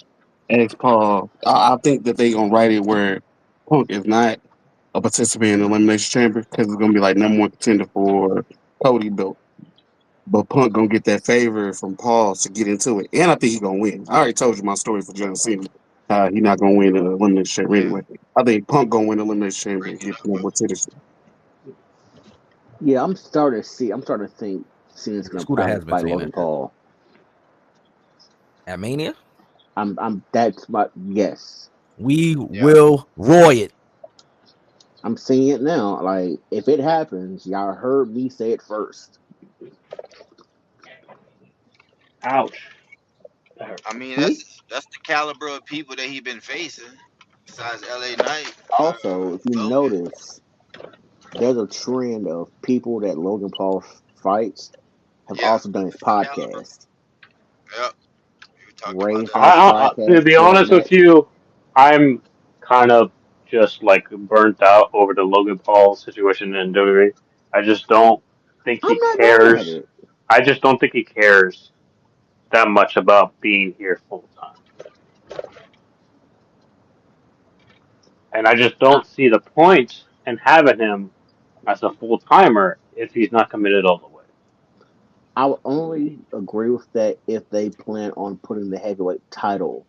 ask Paul. I think that they gonna write it where Punk is not a participant in the elimination chamber because it's gonna be like number one contender for Cody belt. But Punk gonna get that favor from Paul to get into it, and I think he gonna win. I already told you my story for John Cena. He not gonna win the elimination chamber Yeah. anyway. I think Punk gonna win the elimination chamber and get number one contender. Yeah, I'm starting to see. I'm starting to think Cena's gonna Scooter probably has been fight saying Logan that Paul. at Mania I'm. That's my yes. we Yeah. will roy it. I'm seeing it now. Like if it happens, y'all heard me say it first. Ouch. That hurt. I mean Hmm? that's the caliber of people that he been facing. Besides LA Knight, Also, if you Logan. notice, there's a trend of people that Logan Paul fights have Yeah. also done his Caliber. podcast. Yep. We talked about Ray that has last night. To podcast be for that honest with match. you, I'm kind of just like burnt out over the Logan Paul situation in WWE. I just don't think I'm he not mad at cares. it. I just don't think he cares that much about being here full time. and I just don't see the point in having him as a full timer if he's not committed all the way. I would only agree with that if they plan on putting the heavyweight title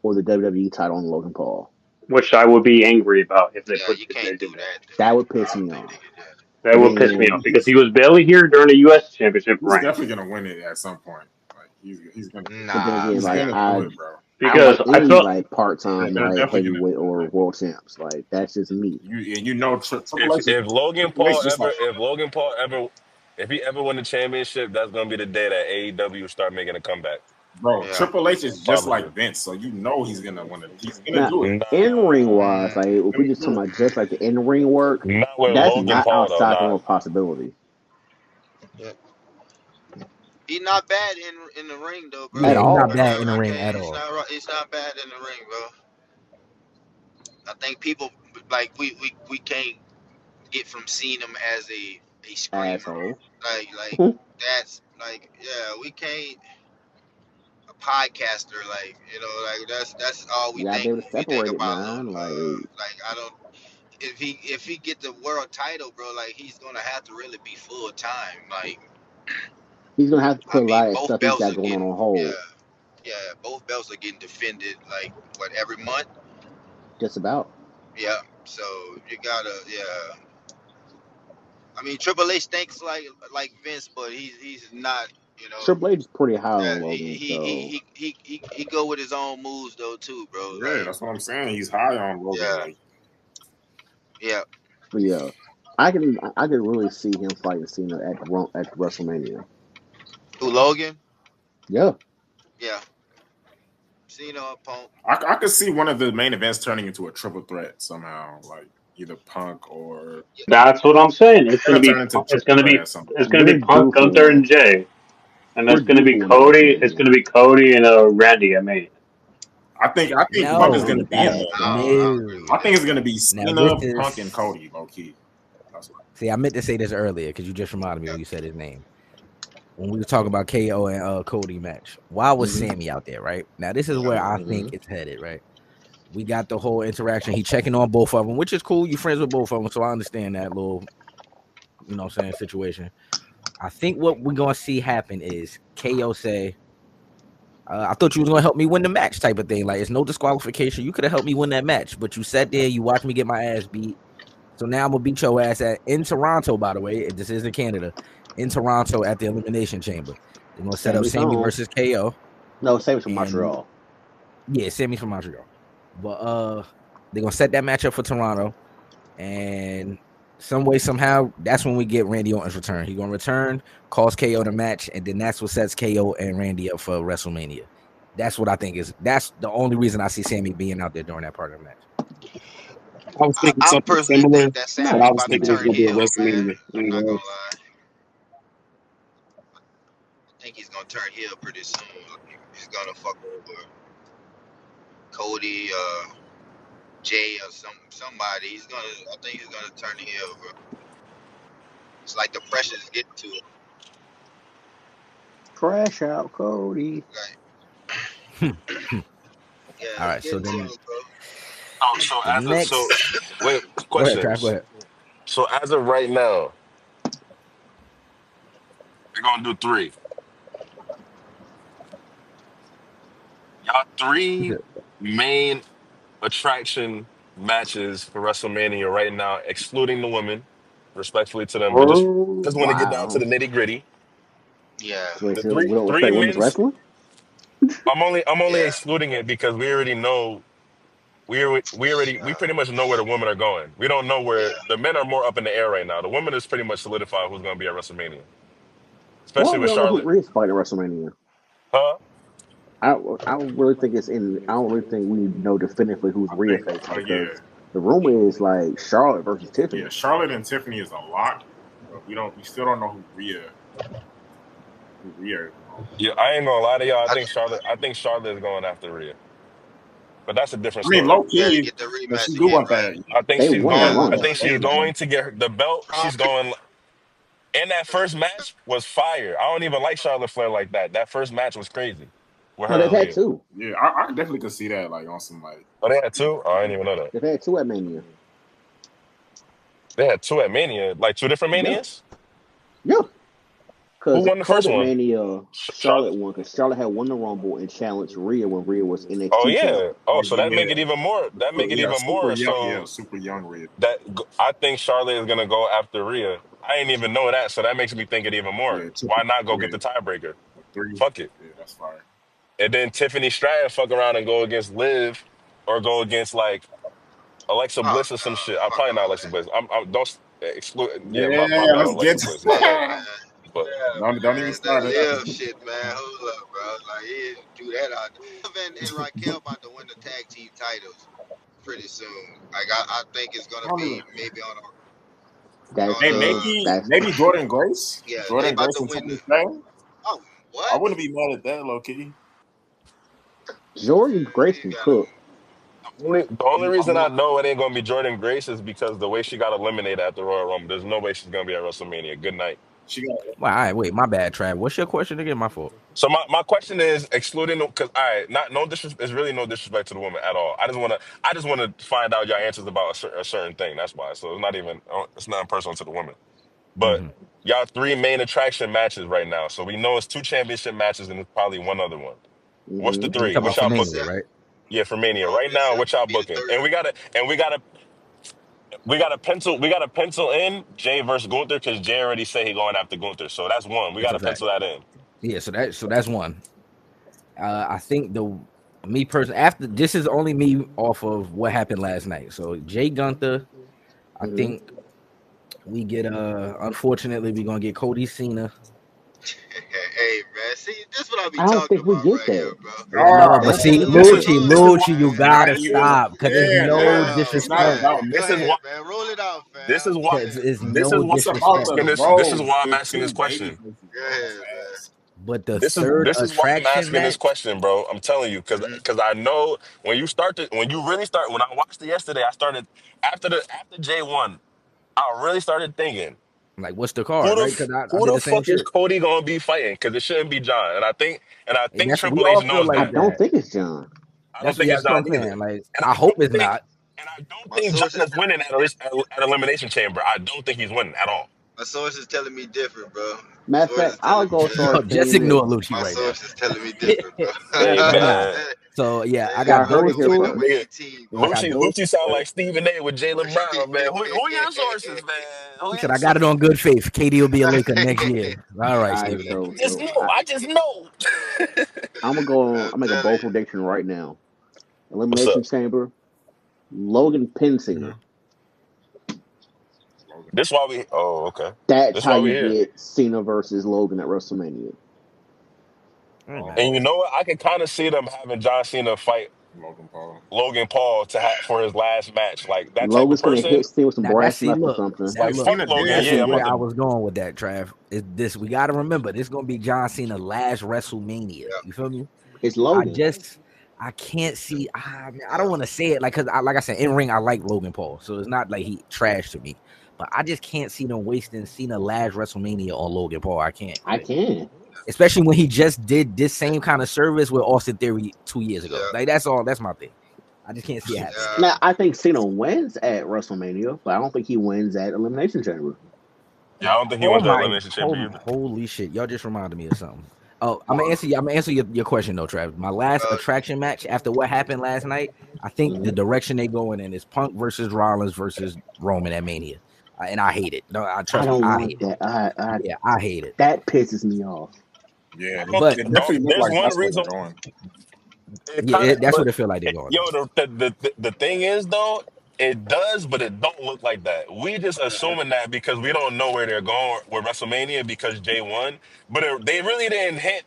or the WWE title on Logan Paul. Which I would be angry about Yeah, you if they can't do did that. that. That would I piss don't me think they off. could do that. That would piss me off Then because he was barely here during the U.S. Championship He's reign. definitely gonna win it at some point. Like he's gonna but then Nah, again, he's like gonna fam. do I it, bro. I don't Because like I any felt like part time They're like definitely gonna heavyweight do or it. world champs. Like that's just me. You know Triple If H is if Logan Triple H Paul is just ever like if Logan Paul ever if he ever win the championship, that's gonna be the day that AEW start making a comeback. bro. Yeah. Triple H is just Promise like you. Vince, so you know he's gonna win it. He's gonna Now do it. in ring Nah, wise, like if we He's just gonna talking do about just like the in ring work, not with that's Logan not Paul though. outside the Nah, realm of possibility Yeah. He's not bad in the ring though, at bro. Yeah, he's not I all. bad can't in the I ring can't. at all. It's not bad in the ring, bro. I think people like we can't get from seeing him as a screamer. Asshole. Like that's like yeah, we can't a podcaster like that's all we You gotta be think able to when we think separate it, about man. like I don't if he get the world title, bro, like he's gonna have to really be full time. Like he's gonna have to I put a mean, lot of both stuff he's belts got are going getting on hold. yeah yeah both belts are getting defended like what every month. Just about. Yeah, so you gotta yeah. I mean, Triple H thinks like Vince, but he's not. You know, Triple H is pretty high yeah, on Logan, so he go with his own moves though too, bro. yeah, Like that's what I'm saying. He's high on Logan. yeah, Like yeah. but yeah. I can really see him fighting Cena at WrestleMania. Who Logan? Yeah. Yeah, Cena or Punk. I could see one of the main events turning into a triple threat somehow, like either Punk or Yeah, that's what I'm saying. it'll turn into triple threat at some It's point. gonna be We're due Punk, for Gunther, and one. Jay, and We're that's gonna due be for one at Cody. It's WrestleMania. gonna be Cody and Randy. I mean, I think I Punk don't is No, gonna think be that in the. happen. I don't agree no. I with think that. it's gonna be Now this Cena, Punk, and is Cody. Low key. That's what. see. I meant to say this earlier because you just reminded me Yeah. when you said his name. When we were talking about KO and Cody match, why was Hmm. Sammy out there? Right now, this is Yeah. where I think Hmm. it's headed. Right, we got the whole interaction. He checking on both of them, which is cool. You friends with both of them, so I understand that little, what I'm saying, situation. I think what we're gonna see happen is KO say, I thought you was gonna help me win the match, type of thing. Like it's no disqualification. You could have helped me win that match, but you sat there, you watched me get my ass beat. So now I'm gonna beat your ass in Toronto. By the way, this is in Canada, in Toronto at the Elimination Chamber. They're gonna set up Sammy's Sammy home. versus KO, No, Sammy's from and Montreal. yeah, Sammy's from Montreal. But they're gonna set that match up for Toronto, and some way, somehow, that's when we get Randy Orton's return. He's gonna return, calls KO the match, and then that's what sets KO and Randy up for WrestleMania. That's what I think that's the only reason I see Sammy being out there during that part of the match. I was thinking I something personally similar, think that Not but Sammy's I was about to thinking it was turn gonna Sammy. be a heel, man. WrestleMania. I'm not gonna You lie. I think he's gonna turn heel pretty soon. He's gonna fuck over Cody, Jay, or somebody. I think he's gonna turn heel, bro. It's like the pressure's getting to him. Crash out, Cody. Like All yeah, it's right, so getting to then him, bro. So the as a so next, wait go ahead, Trav, go questions. ahead. So as of right now, we're gonna do three. Y'all three main attraction matches for WrestleMania right now, excluding the women, respectfully to them, but oh just want to get down to Wow. the nitty gritty. Yeah, Wait, The so we three don't three respect women's men's. wrestling? I'm only yeah, excluding it because we already know we uh, pretty much know where the women are going. We don't know where yeah. the men are more up in the air right now. The women is pretty much solidified who's going to be at WrestleMania, Well, especially we with don't know who Charlotte. Rhea's fighting at WrestleMania. Huh? I I don't really think it's in. I don't really think we know definitively who's I Rhea think. facing Yeah, because the rumor is like Charlotte versus yeah. Tiffany. Charlotte and Tiffany is a lock, but we still don't know who Rhea is. Yeah, I ain't gonna lie to y'all. I, I think Charlotte is going after Rhea, but that's a different I mean, story. low yeah, to key, get the but she rematch do again, want right? that. I think They she's one on going. Yeah, I one. think she's going to get the belt. She's going. And that first match was fire. I don't even like Charlotte Flair like that. That first match was crazy with No, her they've and had Rhea. two. Yeah, I definitely could see that like on some like. Oh, they had two? Oh, I didn't even know that. They've had two at Mania. They had two at Mania, like two different Yeah, Manias. yeah. Who Because won the first COVID one? Mania, Charlotte Charlotte. won because Charlotte had won the Rumble and challenged Rhea when Rhea was Oh NXT champ. yeah. Oh, Oh so that yeah, make it even more. That make it yeah, even super more. young, yeah, So super young Red. I think Charlotte is gonna go after Rhea. I didn't even know that, so that makes me think it even more. Yeah, Why triple not go get threat, the tiebreaker? three. Fuck it. Yeah, that's fire. And then Tiffany Stratton fuck around and go against Liv, or go against like Alexa Oh Bliss or some no, shit. fuck Probably not all Alexa that. Bliss. I'm don't exclude. Yeah, my Yeah, bad let's on Alexa get. Bliss. My bad. Man, But yeah, don't even man, that start it live up. shit, man. Hold up, bro. Like he didn't do that out there. And Raquel about to win the tag team titles pretty soon. Like I think it's I gonna don't be even. maybe That's Hey, that's maybe Jordan Grace. yeah, they Jordan about Grace to and win Tiffany the Stratton. oh I what? wouldn't be mad at that, low key. Jordan Grace You can gotta cook. the only I reason mean, I know it ain't gonna be Jordan Grace is because the way she got eliminated at the Royal Rumble. There's no way she's gonna be at WrestleMania. Good night. she got. Well, all right, wait, my bad, Trav. What's your question again? My fault. So my question is excluding because all right, not no disrespect. It's really no disrespect to the woman at all. I just wanna find out your answers about a certain thing. That's why. So it's not personal to the woman. But Mm-hmm. y'all three main attraction matches right now. So we know it's two championship matches and it's probably one other one. What's the Hmm You three? talking What about for y'all Roman Mania, booking? Seth, right? Yeah, for Mania. Right Roman now, Seth what y'all be the booking? And third. we gotta pencil in Jay versus Gunther because Jay already said he going after Gunther. So that's one. We That's a gotta fact. pencil that in. Yeah, so that's one. I think me personally after this is only me off of what happened last night. So Jay Gunther, I hmm think we get unfortunately we're gonna get Cody Cena. Hey man, see this is what I be I don't talking think we about get right that. here, bro. No, but That's see, the This is thing. this is why Lucci, you you gotta gotta use. stop because there's Yeah, no man. Well, It's go not disrespect. about. ahead, go This is ahead, why. man. Roll it out, This fam. is Go why. Because ahead, there's This no is why It's I'm about disrespect. the asking this. This is bro. why I'm The asking this two baby question. faces, go bro. That's ahead, man. ass. But the This is third this is why I'm attraction asking this match, question, bro. I'm telling you, Mm-hmm. because I know when you really start. When I watched it yesterday, I started after J one. I really started thinking, like what's the who card, the right? f- Because I who did the the same fuck is shit. Cody gonna be fighting? Because it shouldn't be John. And I think That's we Triple all H feel knows I like that. don't that. think it's John. I don't That's think it's what John I'm either. saying. Like And I I hope don't it's think not. and I don't My think John sources, is winning at Elimination Chamber. I don't think he's winning at all. my sources telling me different, bro. Matter of fact, Sources I'll telling me, go as far Yo, as just saying ignore this. Lucci my right now. sources telling me different, bro. Hey But nah. man, So yeah, I Y'all got heard those it here With two. number nigga, 18, I bro. got those. Lucy sound like Stephen A. with Jalen Brown, man. Who your sources, man? Who He your said I got it sources? on good faith. KD will be a Laker next year. All right, All right, Stephen A. I just know. I'm gonna go. I'm I'll make a telling bold you. prediction right now. What's Elimination up? Chamber. Logan Pensinger. Mhm. Logan. This why we. Oh, okay. That's This how why we you here. get Cena versus Logan at WrestleMania. Hey, man. And you Oh, know what? I can kind of see them having John Cena fight Logan Paul. Logan Paul for his last match. Like that type of Logan's gonna person. hit Cena with some Now that's brass see, knuckles look, or something. that Like look, fuck Cena Logan. dead. that's Yeah, I'm where about I to. was going with that, Trav. Is this we gotta remember this gonna be John Cena last WrestleMania. Yeah, You feel me? It's I Logan. just I can't see I yeah. don't want to say it like like I said, in ring, I like Logan Paul. So it's not like he trash to me. But I just can't see them wasting Cena last WrestleMania on Logan Paul. I can't. I Like, can. especially when he just did this same kind of service with Austin Theory 2 years ago. Yeah, Like that's all. That's my thing. I just can't see it happening yeah. again. Now I think Cena wins at WrestleMania, but I don't think he wins at Elimination Chamber. Yeah, I don't think he Oh wins that my, elimination chamber either. holy shit! Y'all just reminded me of something. Oh, I'm gonna answer you. I'm gonna answer your question though, Travis. My last Uh, attraction match after what happened last night, I think the Mhm. direction they going in is Punk versus Rollins versus Roman at Mania, and I hate it. No, I I trust me, don't I want hate it. that. I Yeah, I hate it. that pisses me off. Yeah, I don't. But it Don't. definitely looked There's like one that's where reason. they're going. It yeah, kind of, that's what but it feel like they're going. yo, the thing is though, it does, but it don't look like that. We just assuming that because we don't know where they're going with WrestleMania because Jay won, but they really didn't hint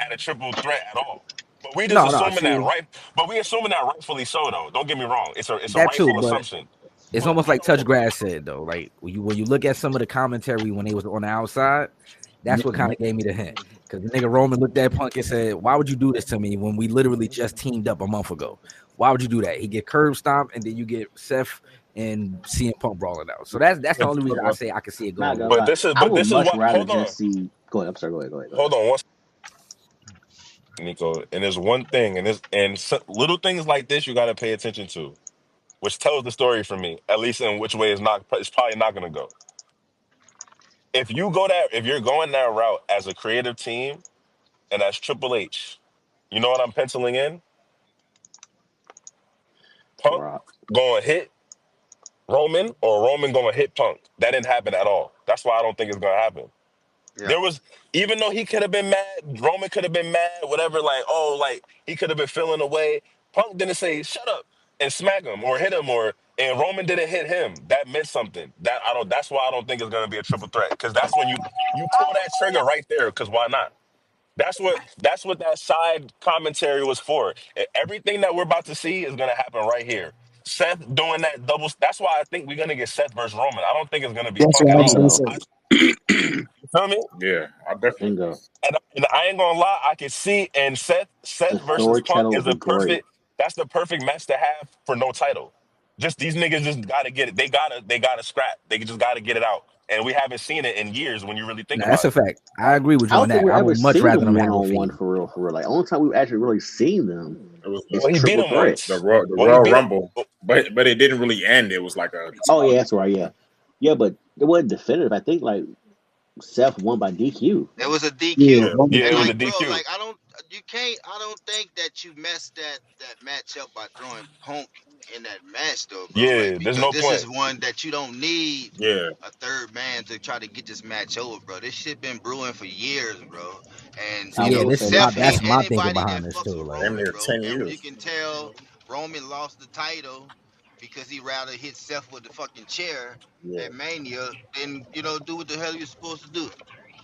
at a triple threat at all. But we just No, assuming that see right. But we assuming that rightfully so though. Don't get me wrong. It's a that too, rightful but assumption. it's But almost we like Touch don't. Grass said though. Like when you look at some of the commentary when they was on the outside, that's what kind of gave me the hint. Because the nigga Roman looked at Punk and said, "Why would you do this to me when we literally just teamed up a month ago? Why would you do that?" He get curb stomped, and then you get Seth and CM Punk brawling out. So that's the But, only reason I say I can see it Not going gonna with but lie. that. this is I but would this is much what. rather Hold just on. see. Go ahead. I'm sorry. Go ahead. Go ahead. Go Hold ahead. on. Nico. And there's one thing, little things like this you got to pay attention to, which tells the story for me, at least in which way it's probably not going to go. If you're going that route as a creative team and as Triple H, you know what I'm penciling in? Punk Rock. going to hit Roman or Roman going to hit Punk. That didn't happen at all. That's why I don't think it's going to happen. Yeah. There was, even though he could have been mad, Roman could have been mad, whatever, he could have been feeling away. Punk didn't say, shut up and smack him or hit him and Roman didn't hit him. That meant something. That's why I don't think it's going to be a triple threat. Because that's when you pull that trigger right there. Because why not? That's what that side commentary was for. Everything that we're about to see is gonna happen right here. Seth doing that double. That's why I think we're gonna get Seth versus Roman. I don't think it's gonna be That's Punk what at I was all. gonna Bingo. say. You feel me? Yeah, I definitely agree. Bingo. And I ain't gonna lie, I can see and Seth The versus Punk storytelling is would be the great. perfect. That's the perfect match to have for no title. Just these niggas just gotta get it. They gotta scrap. They just gotta get it out. And we haven't seen it in years when you really think No, that's about a it. fact. I agree with I you don't on think that. we've I ever would much seen rather them them one have a on one feud. for real, for real. Like only time we've actually really seen them It was is Well, he beat triple him threat. the once. Royal, the Well, he Royal beat him. Rumble, but it didn't really end. It was like a Oh yeah, sparring. that's right. Yeah, yeah, but it wasn't definitive. I think like Seth won by DQ. It was a Yeah, DQ. Yeah, Roman Yeah, And it was a like, did. bro, DQ. like I don't think that you messed that match up by throwing Punk in that match though, bro. Like Yeah, there's because no this point. is one that you don't need yeah. a third man to try to get this match over, bro. This shit been brewing for years, bro. And I you was Yeah, know, gonna this say is this. my Seth that's hate my thinking anybody behind that this fucks too. with Like, Damn Roman, near bro. 10 And you years. can tell Roman lost the title because he rather hit Seth with the fucking chair Yeah. at Mania than, do what the hell you're supposed to do.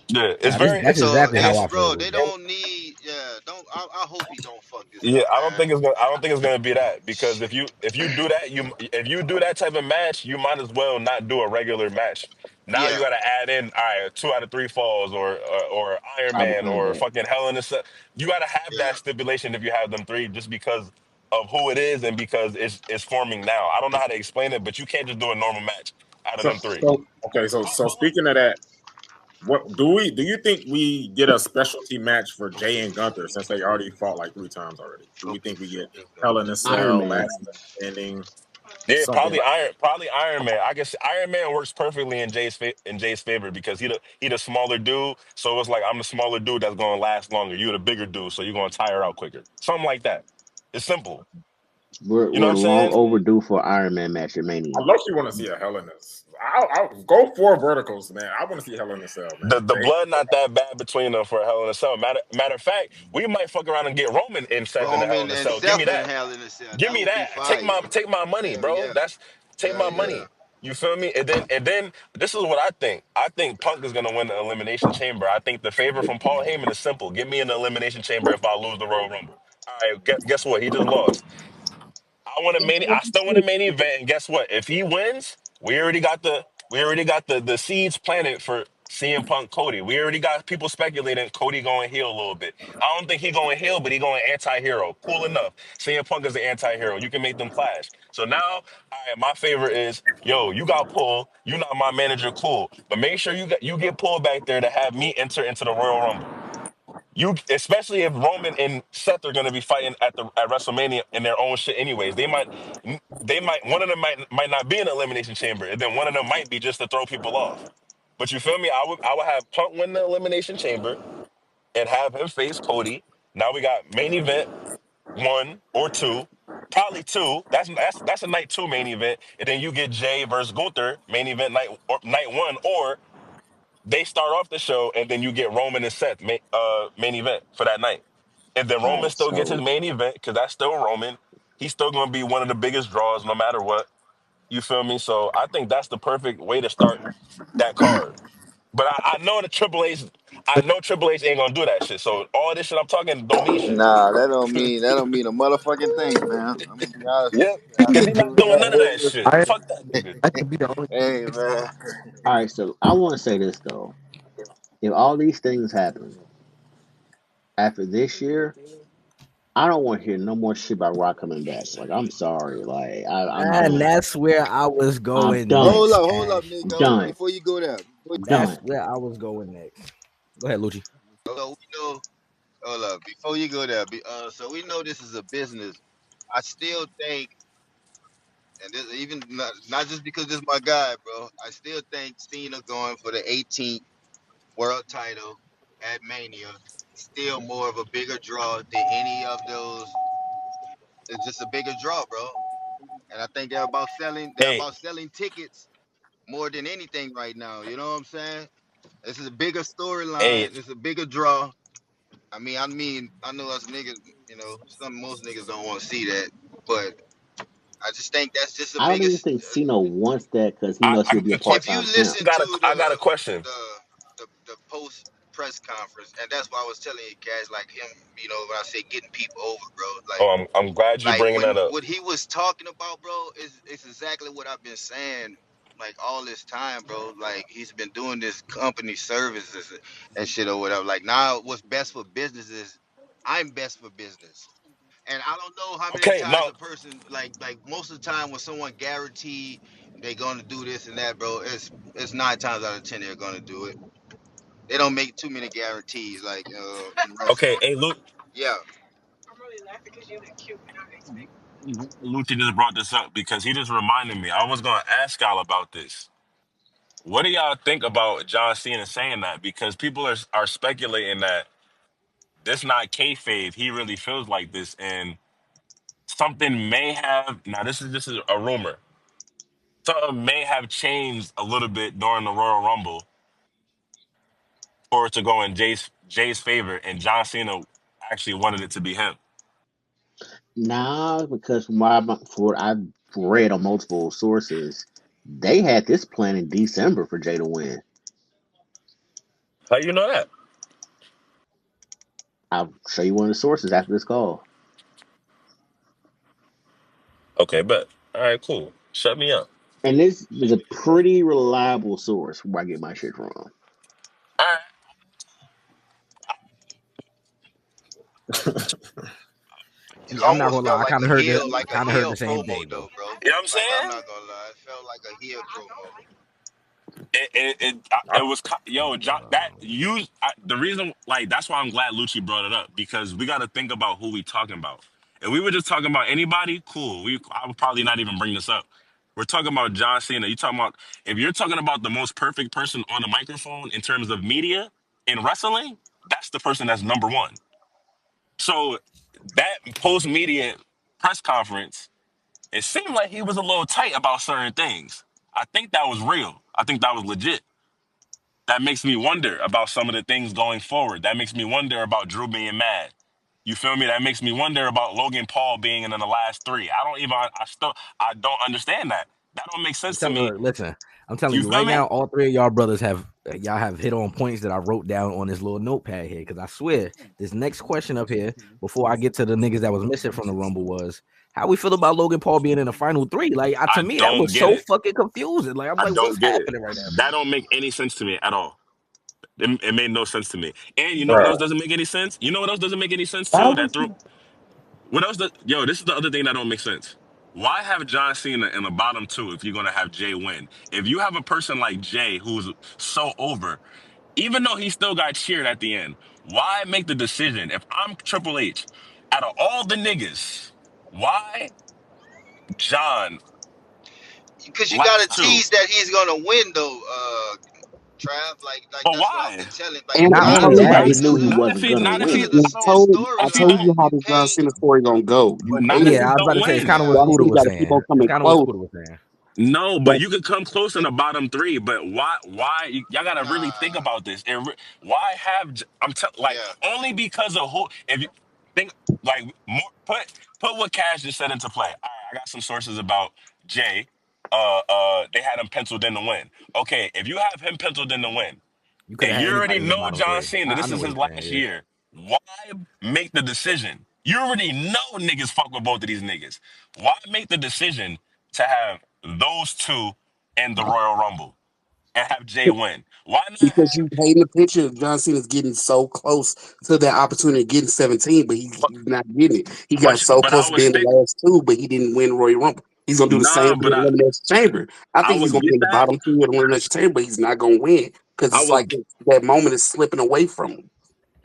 Yeah, it's nah, this very that's it's So exactly how it's I bro, feel. they Like, don't need don't I hope he don't fuck this Yeah, up, man. I don't think it's gonna be that because Shit. if you do that if you do that type of match, you might as well not do a regular match. Now you Yeah, got to add in all right, 2 out of 3 falls or Iron I Man believe or that. fucking Hell in a Cell. You got to have yeah. that stipulation if you have them three, just because of who it is and because it's forming now. I don't know how to explain it, but you can't just do a normal match out of So, them three. so okay. So speaking of that, what do you think we get a specialty match for Jay and Gunther since they already fought like 3 times already? Do we think we get Hell in a Iron Cell, Man. Last Man Standing, Yeah, something like? Probably Iron Man. I guess Iron Man works perfectly in Jay's favor because he the smaller dude. So it's like I'm the smaller dude that's gonna last longer. You the bigger dude, so you're gonna tire out quicker. Something like that. It's simple. We're You know what we're I'm long saying? overdue for Iron Man match at I Mania. low key want to see a Hell in a. I'll go for verticals, man. I want to see Hell in a Cell, man. The blood not that bad between them for a Hell in a Cell. Matter of fact, we might fuck around and get Roman and Seth in the Hell Roman in a and Cell. Give me Seth in that. Hell in a Cell. Give That me would be that. fire. Take my money, Hell bro. yeah. Take Hell my yeah. money. You feel me? And then this is what I think. I think Punk is gonna win the Elimination Chamber. I think the favor from Paul Heyman is simple. Give me an Elimination Chamber if I lose the Royal Rumble. All right, guess what? He just lost. I still want a main event, and guess what? If he wins, we already got the seeds planted for CM Punk Cody. We already got people speculating Cody going heel a little bit. I don't think he going heel, but he going anti-hero. Cool enough. CM Punk is the anti-hero. You can make them clash. So now, all right, my favorite is, yo, you got pulled. You not my manager, cool. But make sure you get pulled back there to have me enter into the Royal Rumble. You especially if Roman and Seth are going to be fighting at WrestleMania in their own shit anyways. They might one of them might not be in the elimination chamber, and then one of them might be just to throw people off. But you feel me? I would have Punk win the elimination chamber and have him face Cody. Now we got main event 1 or 2, probably 2. That's a night 2 main event, and then you get Jay versus Gunther main event night 1, or they start off the show, and then you get Roman and Seth main event for that night. And then All Roman right, still gets his so main event because that's still Roman. He's still going to be one of the biggest draws no matter what. You feel me? So I think that's the perfect way to start that card. But I know Triple H ain't gonna do that shit. So all this shit I'm talking don't mean shit. Nah, that don't mean a motherfucking thing, man. I'm gonna be honest with Yep, you. I because just he's not do doing none of that that. shit. I Fuck that nigga. I could be the only. Hey, man. all right, so I want to say this though. If all these things happen after this year, I don't want to hear no more shit about Rock coming back. Like I'm sorry, like I'm and done. that's where I was I'm going done. next, Hold up, Cash. I'm Nico. done. Before you go there, I'm That's done. where I was going next. Go ahead, Lucci. So we know hold up. Before you go there, so we know this is a business. I still think, and this, even not just because this is my guy, bro. I still think Cena going for the 18th world title at Mania still more of a bigger draw than any of those. It's just a bigger draw, bro. And I think they're about selling. They're Hey, about selling tickets more than anything right now. You know what I'm saying? This is a bigger hey, storyline. It's a bigger draw. I know us niggas. You know, most niggas don't want to see that, but I just think that's just the I don't even biggest. think Cena wants that because he I, knows I, he'll be a If part you time champ. listen got a, to I got a question. the post press conference, and that's why I was telling you guys, like him, you know, when I say getting people over, bro, Oh, I'm glad you like bringing when that up. what he was talking about, bro, is exactly what I've been saying like all this time, bro. Like he's been doing this company services and shit or whatever. Like now, what's best for business is I'm best for business. And I don't know how many Okay, times no, a person like most of the time when someone guaranteed they're gonna do this and that, bro, it's 9 times out of 10 they're gonna do it. They don't make too many guarantees like in wrestling. okay, hey, Luke, Yeah. Lucci just brought this up because he just reminded me. I was gonna ask y'all about this. What do y'all think about John Cena saying that? Because people are speculating that this not kayfabe. He really feels like this, and something may have. Now, this is a rumor. Something may have changed a little bit during the Royal Rumble for it to go in Jay's favor, and John Cena actually wanted it to be him. Nah, because for I've read on multiple sources, they had this plan in December for Jay to win. How you know that? I'll show you one of the sources after this call. Okay, bet. All right, cool. Shut me up. And this is a pretty reliable source where I get my shit from. All right. It Yeah, I'm not almost gonna felt lie. I like kind of heard the I a kind of heard heel the same promo thing though. though, bro. You know what I'm Like I'm saying? not gonna lie, it felt like a heel promo. It was yo John, that you the reason like that's why I'm glad Lucci brought it up because we got to think about who we talking about. If we were just talking about anybody, cool. I would probably not even bring this up. We're talking about John Cena. You talking about if you're talking about the most perfect person on the microphone in terms of media in wrestling, that's the person that's number one. So that post media press conference, it seemed like he was a little tight about certain things. I think that was real. I think that was legit. That makes me wonder about some of the things going forward. That makes me wonder about Drew being mad. You feel me? That makes me wonder about Logan Paul being in the last three. I don't understand that. That don't make sense to me. Listen, I'm telling You you feel right me? now, all three of y'all brothers have y'all have hit on points that I wrote down on this little notepad here. Because I swear, this next question up here, before I get to the niggas that was missing from the Rumble, was how we feel about Logan Paul being in the final three. Like to I me, that don't was get so it. fucking confusing. Like I'm I like, what's don't get it. happening right now? That don't make any sense to me at all. It made no sense to me. And you know what else Bro, doesn't make any sense? You know what else doesn't make any sense why too? would That threw you? what else? Yo, this is the other thing that don't make sense. Why have John Cena in the bottom two if you're gonna have Jay win? If you have a person like Jay who's so over, even though he still got cheered at the end, why make the decision? If I'm Triple H, out of all the niggas, why John Because you gotta last two? tease that he's gonna win though, Trav. Like But that's what I've why? been telling. Like And Not I Because only told you that, everybody this. knew because he of wasn't gonna Not if he win. the told storyline, I if he told you don't how you the John can't. Cena story gonna go. You but not if yeah, he waiting. I was about don't to say it's win. kind of Yeah. what John Scooter Cena was got to keep saying. on It's coming kind of what close. Scooter was saying. No, but But you could come close in the bottom three. But y'all gotta really think Nah. about this. Why have like Yeah. only because of who? If you think like more, put what Cash just said into play. All right, I got some sources about Jay. They had him penciled in to win. Okay, if you have him penciled in to win, You could and have had you already anybody in the know bottom John three. Cena, I this know is what his he's saying. last Yeah. year. Why make the decision? You already know niggas fuck with both of these niggas. Why make the decision to have those two in the Royal Rumble and have Jay win? Why not because have? you painting the picture of John Cena's getting so close to that opportunity of getting 17, but But he's not getting it. He got so but I close to would being the stick. last two, but he didn't win Royal Rumble. He's gonna do the same Nah, thing but in the Elimination Chamber. I I think he's would gonna be get in the that. bottom two of the Elimination Chamber, but he's not gonna win because I it's like would that moment is slipping away from him.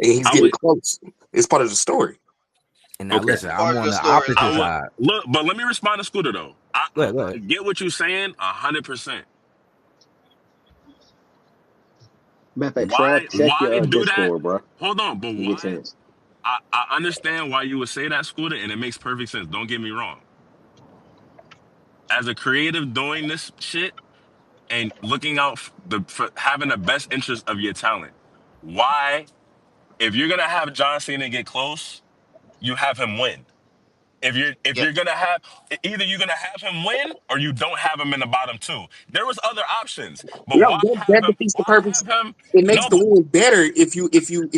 and he's I getting would. close. It's part of the story. And now Okay. listen, I'm Part of on the the storyline. opposite I would side. look, but let me respond to Scooter though. Go ahead, go I ahead. get what you're saying 100%. Matter of fact, Trav, Why check your do that? Discord, bro. Hold on, but When you get a why? chance. I understand why you would say that, Scooter, and it makes perfect sense. Don't get me wrong. As a creative doing this shit and looking out for having the best interest of your talent, why, if you're gonna have John Cena get close, you have him win. If Yeah, you're gonna have either you're gonna have him win or you don't have him in the bottom two. There was other options, but No, that defeats the Why purpose. have him? It makes No, the win better if you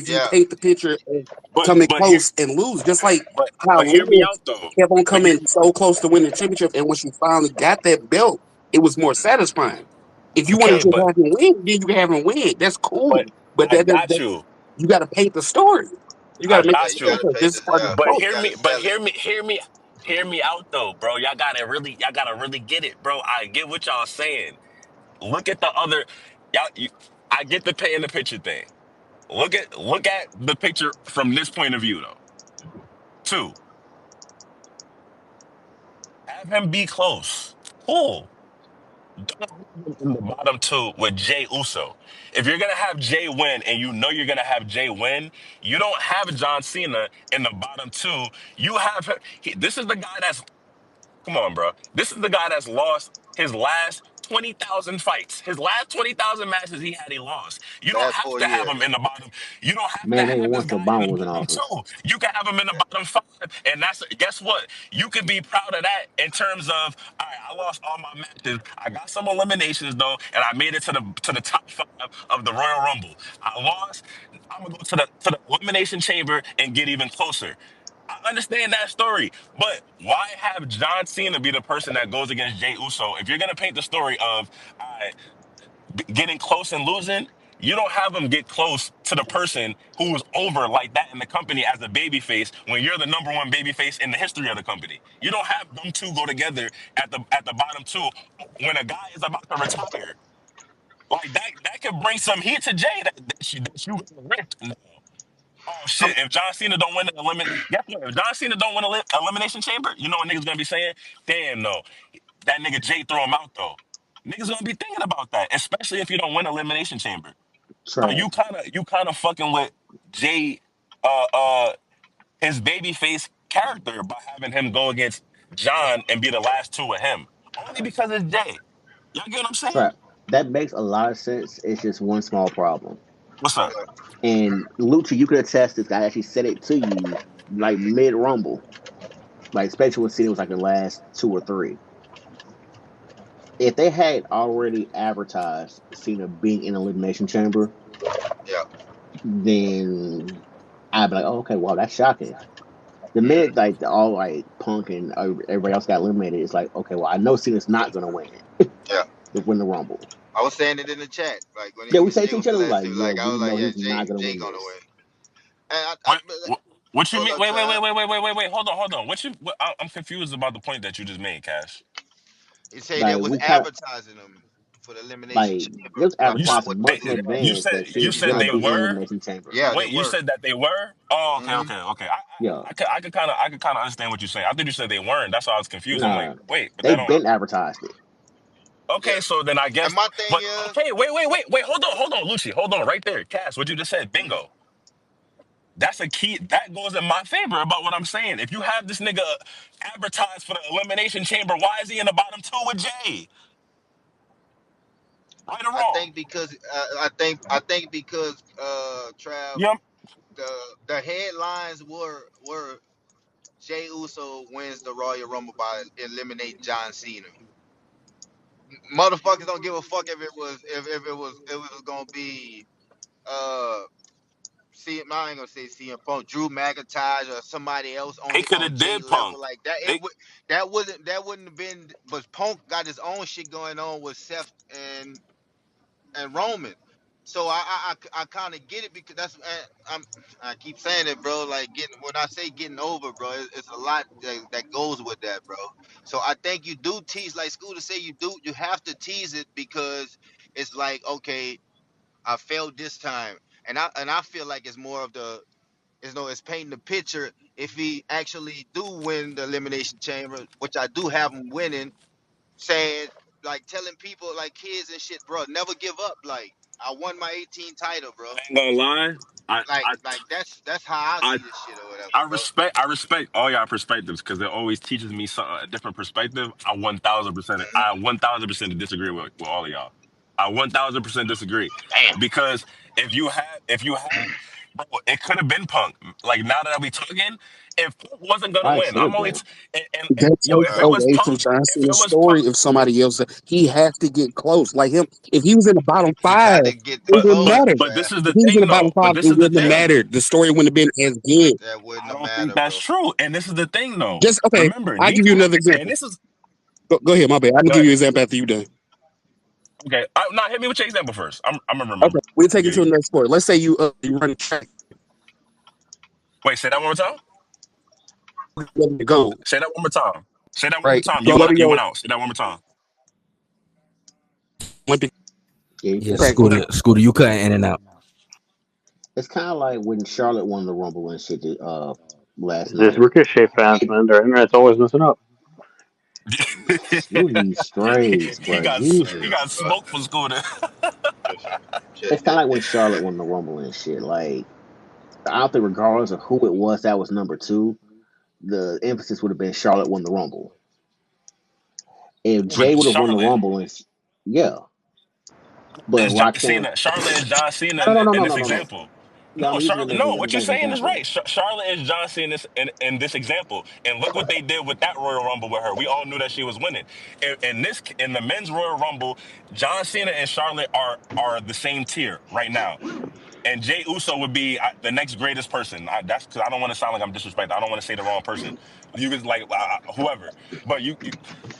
yeah. paint the picture of but coming but here close and lose. Just like how but hear me Liz out though. kept on But here, coming so close to winning the championship, and when she finally got that belt, it was more satisfying. If you want okay, to just have him win, then you can have him win. That's but cool. But I that, got you. you got to paint the story. You got I to make Yeah, it got you seem you. gotta okay. pay This is the part of yeah. the But story. You gotta sell it. hear me out though, bro. Y'all gotta really get it, bro. I get what y'all saying. Look at the other, I get the pay in the picture thing. Look at the picture from this point of view though. Two, have him be close. Cool. Don't have him in the bottom two with Jay Uso. If you're gonna have Jay win and you know you're gonna have Jay win, you don't have John Cena in the bottom two. You have him. This is the guy that's come on, bro. This is the guy that's lost his last 20,000 fights. His last 20,000 matches he lost. You don't Last have four to have years. him in the bottom. You don't have to Man, they have this once guy in Obama the was in bottom office. two. You can have him in the bottom five. And that's guess what? You can be proud of that in terms of, all right, I lost all my matches. I got some eliminations though, and I made it to the top five of the Royal Rumble. I lost. I'm gonna go to the elimination chamber and get even closer. I understand that story, but why have John Cena be the person that goes against Jey Uso? If you're gonna paint the story of getting close and losing, you don't have him get close to the person who's over like that in the company as a babyface when you're the number one babyface in the history of the company. You don't have them two go together at the bottom two when a guy is about to retire. Like that could bring some heat to Jay that you gonna risk. Oh I'm shit! If John Cena don't win the guess what? If John Cena don't win the elimination chamber, you know what niggas gonna be saying? Damn, no, that nigga Jay throw him out though. Niggas gonna be thinking about that, especially if you don't win elimination chamber. So Trav. you kind of fucking with Jay, uh, uh, his babyface character by having him go against John and be the last two with him, only because it's Jay. Y'all get what I'm saying? Trav. That makes a lot of sense. It's just one small problem. What's up? And Lucha, you could attest this guy actually said it to you like mid rumble. Like especially when Cena was like the last two or three. If they had already advertised Cena being in Elimination Chamber, yeah. then I'd be like, oh, okay, wow, that's shocking. The Mm, minute like all like Punk and everybody else got eliminated, it's like, okay, well, I know Cena's not gonna win it yeah. to win the Rumble. I was saying it in the chat, like Yeah, we when say Jay to each was the other last like, two. yeah, Like I we was like, know yeah, he's not gonna Jay win gonna this. win. And What, what you go mean? look, Trav. Hold on. I'm confused about the point that you just made, Cash. He say they Like was we kind of advertising them for the elimination like it chamber, was but advertised months in advance that You Cena's said gonna they be in were. Elimination Chamber. yeah, they Wait, you were. said that they were. Oh, okay, Hmm. okay, okay. Yeah, I could kind of understand what you're saying. I think you said they weren't. That's why I was confused. I'm like, nah, wait, but that they've don't. been advertised it. Okay, Yeah. so then I And guess. my thing But is, okay, wait. Hold on, Lucy. Hold on, right there, Cass. What you just said, mhm, bingo. That's a key. That goes in my favor about what I'm saying. If you have this nigga advertised for the elimination chamber, why is he in the bottom two with Jay? Right or I wrong? think because Trav, You know, the headlines were Jay Uso wins the Royal Rumble by eliminating John Cena. Motherfuckers don't give a fuck if it was gonna be uh see I ain't gonna say CM Punk, Drew McIntyre or somebody else they could on have Jay did level punk. like that. They That wouldn't have been. But Punk got his own shit going on with Seth and Roman. So I kind of get it because I keep saying it, bro. Like getting when I say getting over, bro, it's a lot that goes with that, bro. So I think you do tease, like Scooter say, you have to tease it because it's like, okay, I failed this time. And I feel like it's more of it's painting the picture if he actually do win the elimination chamber, which I do have him winning, saying like telling people like kids and shit, bro, never give up. Like I won my 18 title, bro. I ain't gonna lie. I Like I like that's how I I see this shit or whatever, I bro. respect all y'all perspectives because it always teaches me a different perspective. I 1,000% Mhm. I 1,000% disagree with all of y'all. I 1,000% disagree Damn. because if you had bro, it could have been Punk. Like now that we talking, if Punk wasn't gonna I win, should I'm have only been. and That yo, if takes it Right. was away from Punk, John if it Cena's was Punk, story of somebody else. He has to get close. Like him, if he was in the bottom He five, got to get it but wouldn't but closer, matter. but this Trav. is If the he was in thing the bottom though. But five, this it is the wouldn't have thing. mattered. The story wouldn't have been as good. That wouldn't I have don't think mattered, that's bro. true. And this is the thing though. Just okay. Remember, I'll give you Nico, another and example. this is Go ahead, my bad. I can go give you ahead. an example after you done. Okay, not hit me with your example first. I'm gonna Okay, remember. we'll take it Yeah, to yeah. another sport. Let's say you run track, Wait, say that one more time. you go Say that one more time. Say that one more right. time. So what are You your went out. Say that one more time. Olympic Yeah, you Yeah, cut out. practice? Scooter, you cutting in and out. It's kind of like when Charlotte won the Rumble and shit last This night. Ricochet fans, Jay, man, their internet's always messing up. screw these strays, he bro. got he got Jesus. smoked for Scooter. It's kind of like when Charlotte won the Rumble and shit. Like I don't think, regardless of who it was that was number two, the emphasis would have been Charlotte won the Rumble. If Jay But would have won the Charlotte, Rumble, and yeah, but is John Roxanne, Cena. Charlotte is John Cena no, no, no, in no, this no, no, no. example. Yeah, No, I'm using Charlotte. it No, as what an you're saying is example. right. Charlotte is John Cena in this example, and look what they did with that Royal Rumble with her. We all knew that she was winning. In the men's Royal Rumble, John Cena and Charlotte are the same tier right now. And Jay Uso would be the next greatest person. That's because I don't want to sound like I'm disrespectful. I don't want to say the wrong person. You could like whoever, but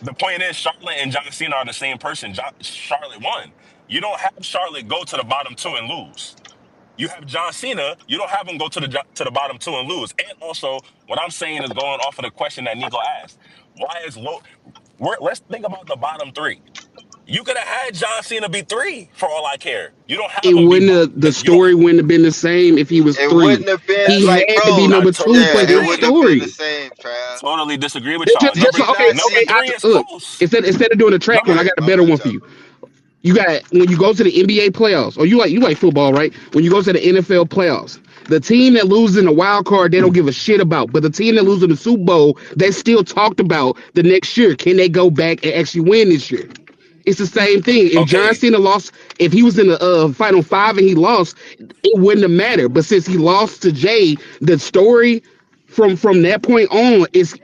the point is, Charlotte and John Cena are the same person. Charlotte won. You don't have Charlotte go to the bottom two and lose. You have John Cena. You don't have him go to the bottom two and lose. And also, what I'm saying is going off of the question that Nico asked. Why is low? Let's think about the bottom three. You could have had John Cena be three for all I care. You don't have It him be wouldn't one have, the because you don't. story wouldn't have been the same if he was It three. wouldn't have been He That's like, had to be bro. I number two totally for Yeah, it his wouldn't agree. have been the story. same, Trav. Totally disagree with y'all. Just Did for, you okay, not Number okay. see? three is Look, close. instead of doing a track Number one, I Okay, got a my better bad, one for y'all. you. You got when you go to the NBA playoffs, or you like football, right? When you go to the NFL playoffs, the team that loses in the wild card, they don't give a shit about. But the team that loses in the Super Bowl, they still talked about the next year. Can they go back and actually win this year? It's the same thing. If John okay. Cena lost, if he was in the final five and he lost, it wouldn't have mattered. But since he lost to Jay, the story from that point on is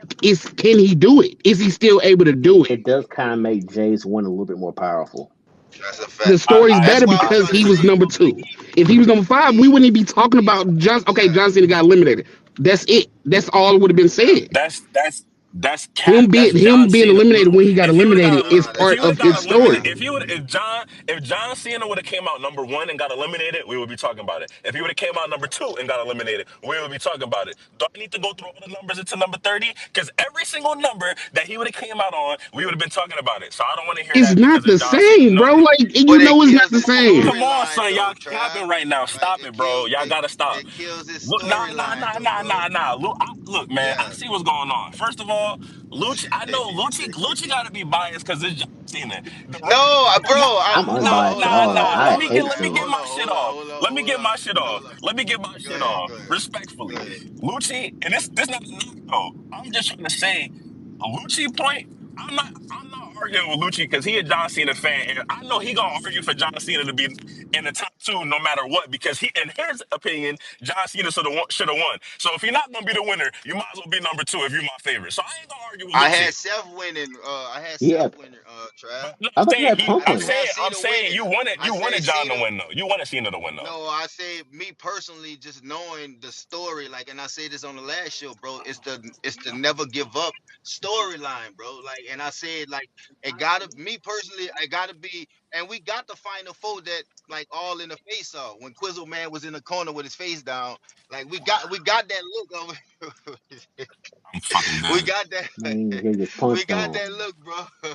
can he do it? Is he still able to do it? It does kind of make Jay's win a little bit more powerful. That's a The fact. story's I That's better why I was because trying to he was say number two. If he was number five, we he, wouldn't even be talking about John Cena got eliminated. That's it. That's all would have been yeah. said. that's cap. That's Him John being Cena. eliminated when he got If he would have got eliminated is Nah, if that's he part would of have his got that's story. eliminated, cap. if John Cena would have came out number one and got eliminated, we would be talking about it. If he would have came out number two and got eliminated, we would be talking about it. Do I need to go through all the numbers into number 30? Because every single number that he would have came out on, we would have been talking about it. So I don't want to hear It's that not because it's the John Cena. same, No, bro. Like you But it know, it's not kills the his same. come on, storyline, son, though, y'all Trav. capping right now. Like Stop it, bro. Y'all gotta stop. it kills his Look, storyline, though, bro. Look, man, I Yeah. see what's going on. First of all, Lucci, I know Lucci got to be biased because it's John Cena. The No, record, bro. I'm No, unbiased hold at on, hold all. on, hold I on, hate let me get Cena. my shit off. Let me get my shit off. hold on. Let me get my Go shit ahead, off. go ahead, go Respectfully, ahead. Lucci, and this not a knock though. I'm just trying to say, a Lucci point. I'm not arguing with Lucci because he a John Cena fan, and I know he gonna argue for John Cena to be in the top two no matter what because he, in his opinion, John Cena should have won. So if you're not gonna be the winner, you might as well be number two if you're my favorite. So I ain't gonna argue with I Lucci. had Seth winning. I had Yeah, Seth winning. Trav. But no, I I'm thought you saying had Punk I winning. didn't have I'm Cena saying winning. I you say wanted John to Cena. win though. You wanted Cena to win though. No, I say me personally, just knowing the story, like, and I say this on the last show, bro. It's the never give up storyline, bro. Like, and I said, like, it gotta me personally, I gotta be, and we got the final four that like all in the face off when Quizzle Man was in the corner with his face down. Like we got that look of I'm fucking we dead. got that Man, he get we punched got on. that look, bro.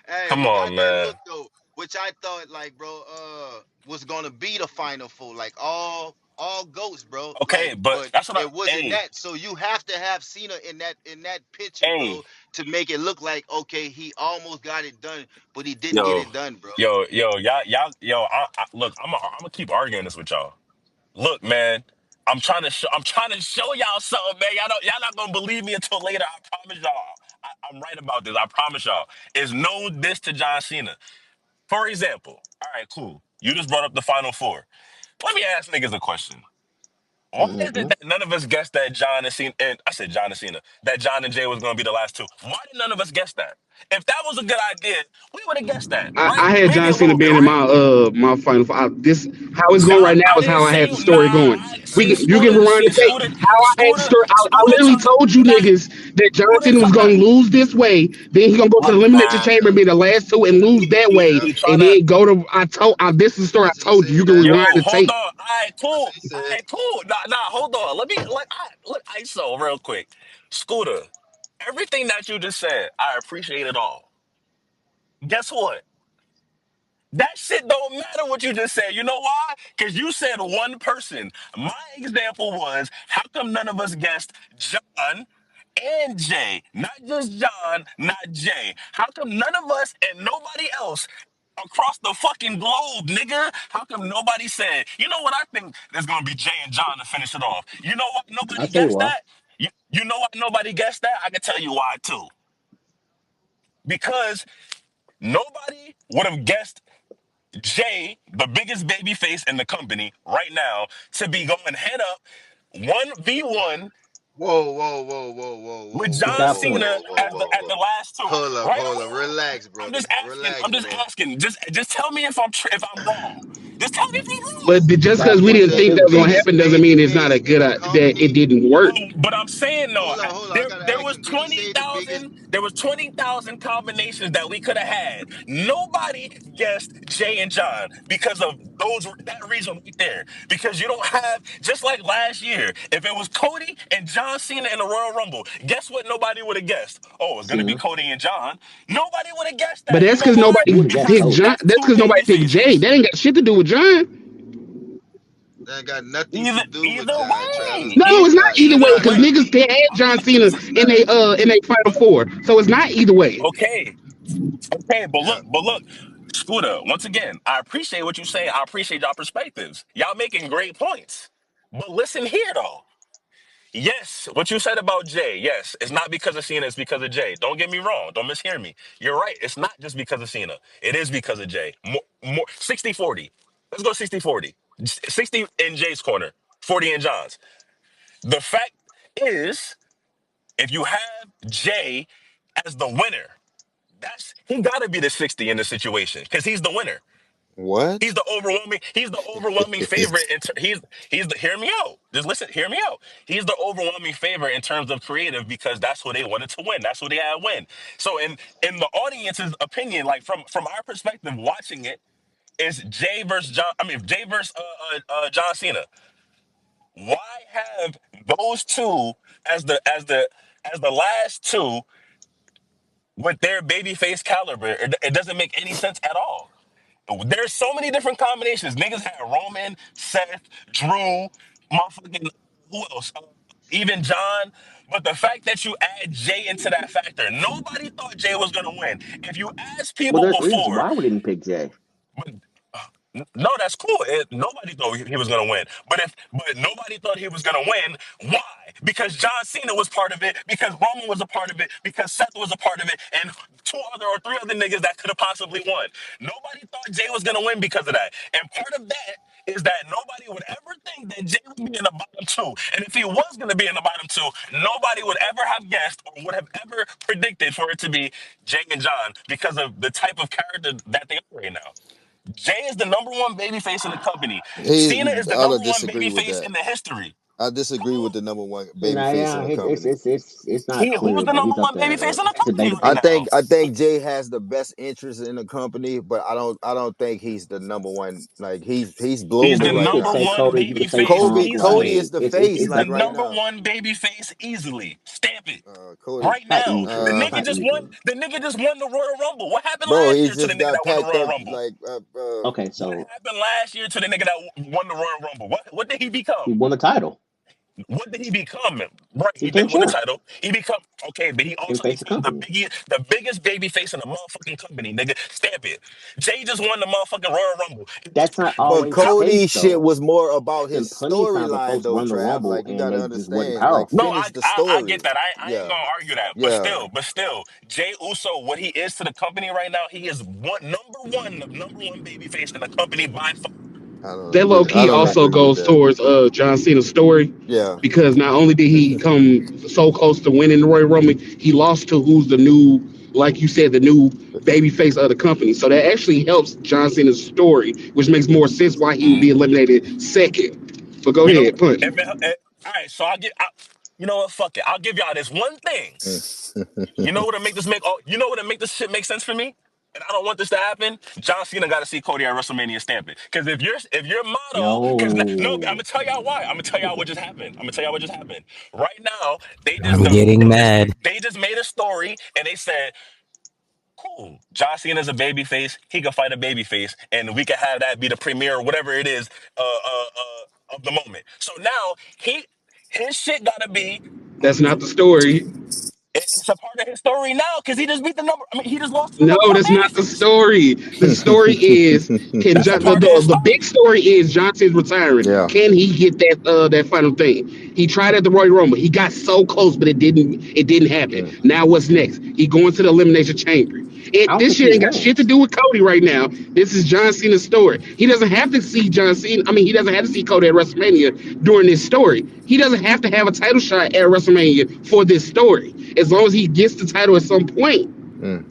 Hey, Come we got on, that man. look though. which I thought like, bro, was gonna be the final four, like all goats, bro. Okay, Like, but but that's what it wasn't hey, that. So you have to have Cena in that picture, bro, hey, to make it look like okay, he almost got it done, but he didn't get yo, it done, bro. look, I'm gonna keep arguing this with y'all. Look, man, I'm trying to show y'all something, man. Y'all not gonna believe me until later. I promise y'all. I'm right about this. I promise y'all. It's no diss to John Cena. For example, all right, cool. You just brought up the final four. Let me ask niggas a question. Why is it Mm-hmm. that none of us guessed that John and Cena, and I said John and Cena, that John and Jay was going to be the last two? Why did none of us guess that? If that was a good idea, we would have guessed that, right? I had Maybe John a Cena little bit, being in right? my final. This how it's going right now I is didn't how I say had the you. Nah, story going. I see You can rewind the tape. How I had the story. I Scooter literally tried to told do you that. niggas that John Scooter Cena was tried to, gonna lose this way. Then he's gonna go to the look, elimination man. chamber and be the last two and lose that way, Yep, He tried and to, then go to. This is the story that's I what he told you. You said. can That yo, rewind the hold on. tape. All right, that's cool. what he All said. right, cool. Hold on. Look, ISO real quick. Scooter, everything that you just said, I appreciate it all. Guess what? That shit don't matter what you just said. You know why? Because you said one person. My example was, how come none of us guessed John and Jay? Not just John, not Jay. How come none of us and nobody else across the fucking globe, nigga? How come nobody said, you know what, I think there's gonna be Jay and John to finish it off. You know what? I'll Nobody tell you guessed why. that? You know why nobody guessed that? I can tell you why too. Because nobody would have guessed Jay, the biggest baby face in the company right now, to be going head up 1v1 with That's a John fair point. Cena as the at Whoa. the last two. Right Hold or up, wrong? relax, I'm brother, just asking. I'm relax, just bro. asking. Just tell me if if I'm wrong. Just tell me if I'm But wrong. That's a just fair because we You point. didn't You're a said think that the was baby gonna face. biggest happen doesn't baby mean it's not a face good in the that it company. didn't work. But I'm saying though, Hold on. I gotta ask him. Did he say the biggest? there was 20,000 combinations that we could have had. Nobody guessed Jay and John because of that reason right there. Because you don't have, just like last year, if it was Cody and John Cena in the Royal Rumble, guess what nobody would have guessed? Oh, it's gonna be Cena. Cody and John. Nobody would have guessed But that. You that's know because why? You nobody would have guessed Because picked Cody. John. that's That's two because nobody baby picked Jay. faces. That ain't got shit to do with John. That ain't got nothing to Either do with John, Travis. No, it's not either way either because way. niggas can't have John Cena in a final But four. So it's not either way. okay, okay, Yeah. but look, Scooter. Once again, I appreciate what you say. I appreciate y'all perspectives. Y'all making great points. But listen here, though. Yes, what you said about Jay. Yes, it's not because of Cena. It's because of Jay. Don't get me wrong. Don't mishear me. You're right. It's not just because of Cena. It is because of Jay. More 60-40. Let's go 60-40. 60 in Jay's corner, 40 in John's. The fact is, if you have Jay as the winner, he got to be the 60 in the situation because he's the winner. What? He's the overwhelming favorite. He's the hear me out. Just listen, hear me out. He's the overwhelming favorite in terms of creative because that's who they wanted to win. That's who they had win. So in the audience's opinion, like from our perspective, watching it, is Jay versus John. I mean Jay versus John Cena. Why have those two as the last two with their babyface caliber? It doesn't make any sense at all. There's so many different combinations. Niggas had Roman, Seth, Drew, motherfucking who else? Even John. But the fact that you add Jay into that factor, nobody thought Jay was gonna win. If you ask Well, people there's reasons before, why we didn't pick Jay. but no, that's cool. Nobody thought he was gonna win. But nobody thought he was gonna win. Why? Because John Cena was part of it, because Roman was a part of it, because Seth was a part of it, and two other or three other niggas that could have possibly won. Nobody thought Jay was gonna win because of that. And part of that is that nobody would ever think that Jay would be in the bottom two. And if he was gonna be in the bottom two, nobody would ever have guessed or would have ever predicted for it to be Jay and John because of the type of character that they are right now. Jay is the number one baby face in the company. He, Cena is the I number don't one disagree baby with face that. in the history. I disagree with Who the number one You baby know, face in yeah, the company. it's not who's clear, the but number he's up one baby there. face in the It's company debatable. right now? I think Jay has the best interest in the company, but I don't think he's the number one. Like he's He's I the global mean, you right could number now. say one Cody. You baby could say face Punk. Cody easily. is the face He's like the It's right number now. one baby face easily. Stamp it. Cody, Right now. The it's nigga not just won. easily. The nigga just won the Royal Rumble. What happened bro, last he year to the just nigga got that won the packed Royal up Rumble? like Okay, What so happened last year to the nigga that won the Royal Rumble? What did he become? he won the title. What did he become? Right, He he came did win the fourth. title. He become okay, but he He also faced the became company. the biggest baby face in the motherfucking company, nigga. Stamp it. Jay just won the motherfucking Royal Rumble. That's not but always the How? Cody case, shit though. was more about There's his been plenty of times where storyline folks though, run the Trav. Rumble Like you and gotta they just wasn't understand. Like No, powerful. finish the I story. get that. I ain't Yeah. gonna argue that. Yeah. But still, Jay Uso, what he is to the company right now, he is the number one baby face in the company by far. That low I key don't also agree with goes that. towards John Cena's story Yeah. because not only did he come so close to winning the Royal Rumble, he lost to who's the new, like you said, the new baby face of the company. So that actually helps John Cena's story, which makes more sense why he would be eliminated second. But go You know, ahead, punch. all right. So you know what? Fuck it. I'll give y'all this one thing. You know what to make this make? Oh, you know what to make this shit make sense for me? And I don't want this to happen. John Cena got to see Cody at WrestleMania stamp it. Because if your motto, because no, I'm No. gonna tell y'all why. I'm gonna tell y'all what just happened. I'm gonna tell y'all what just happened. Right now, I'm getting mad. they just made a story and they said, cool. John Cena's a baby face. He can fight a baby face, and we can have that be the premiere or whatever it is of the moment. So now his shit gotta be. That's not the story. It's a part of his story now because he just beat the number. I mean, he just lost to the No, number one that's not the babyface. story. The story is can That's a John, part of his the big story. story is Johnson's retiring. Yeah. Can he get that final thing? He tried at the Royal Rumble. He got so close, but it didn't happen. Mm. Now what's next? He going to the Elimination Chamber. I don't This think shit he ain't got shit to wins. do with Cody right now. This is John Cena's story. He doesn't have to see John Cena. I mean, he doesn't have to see Cody at WrestleMania during this story. He doesn't have to have a title shot at WrestleMania for this story. As long as he gets the title at some point, Mm.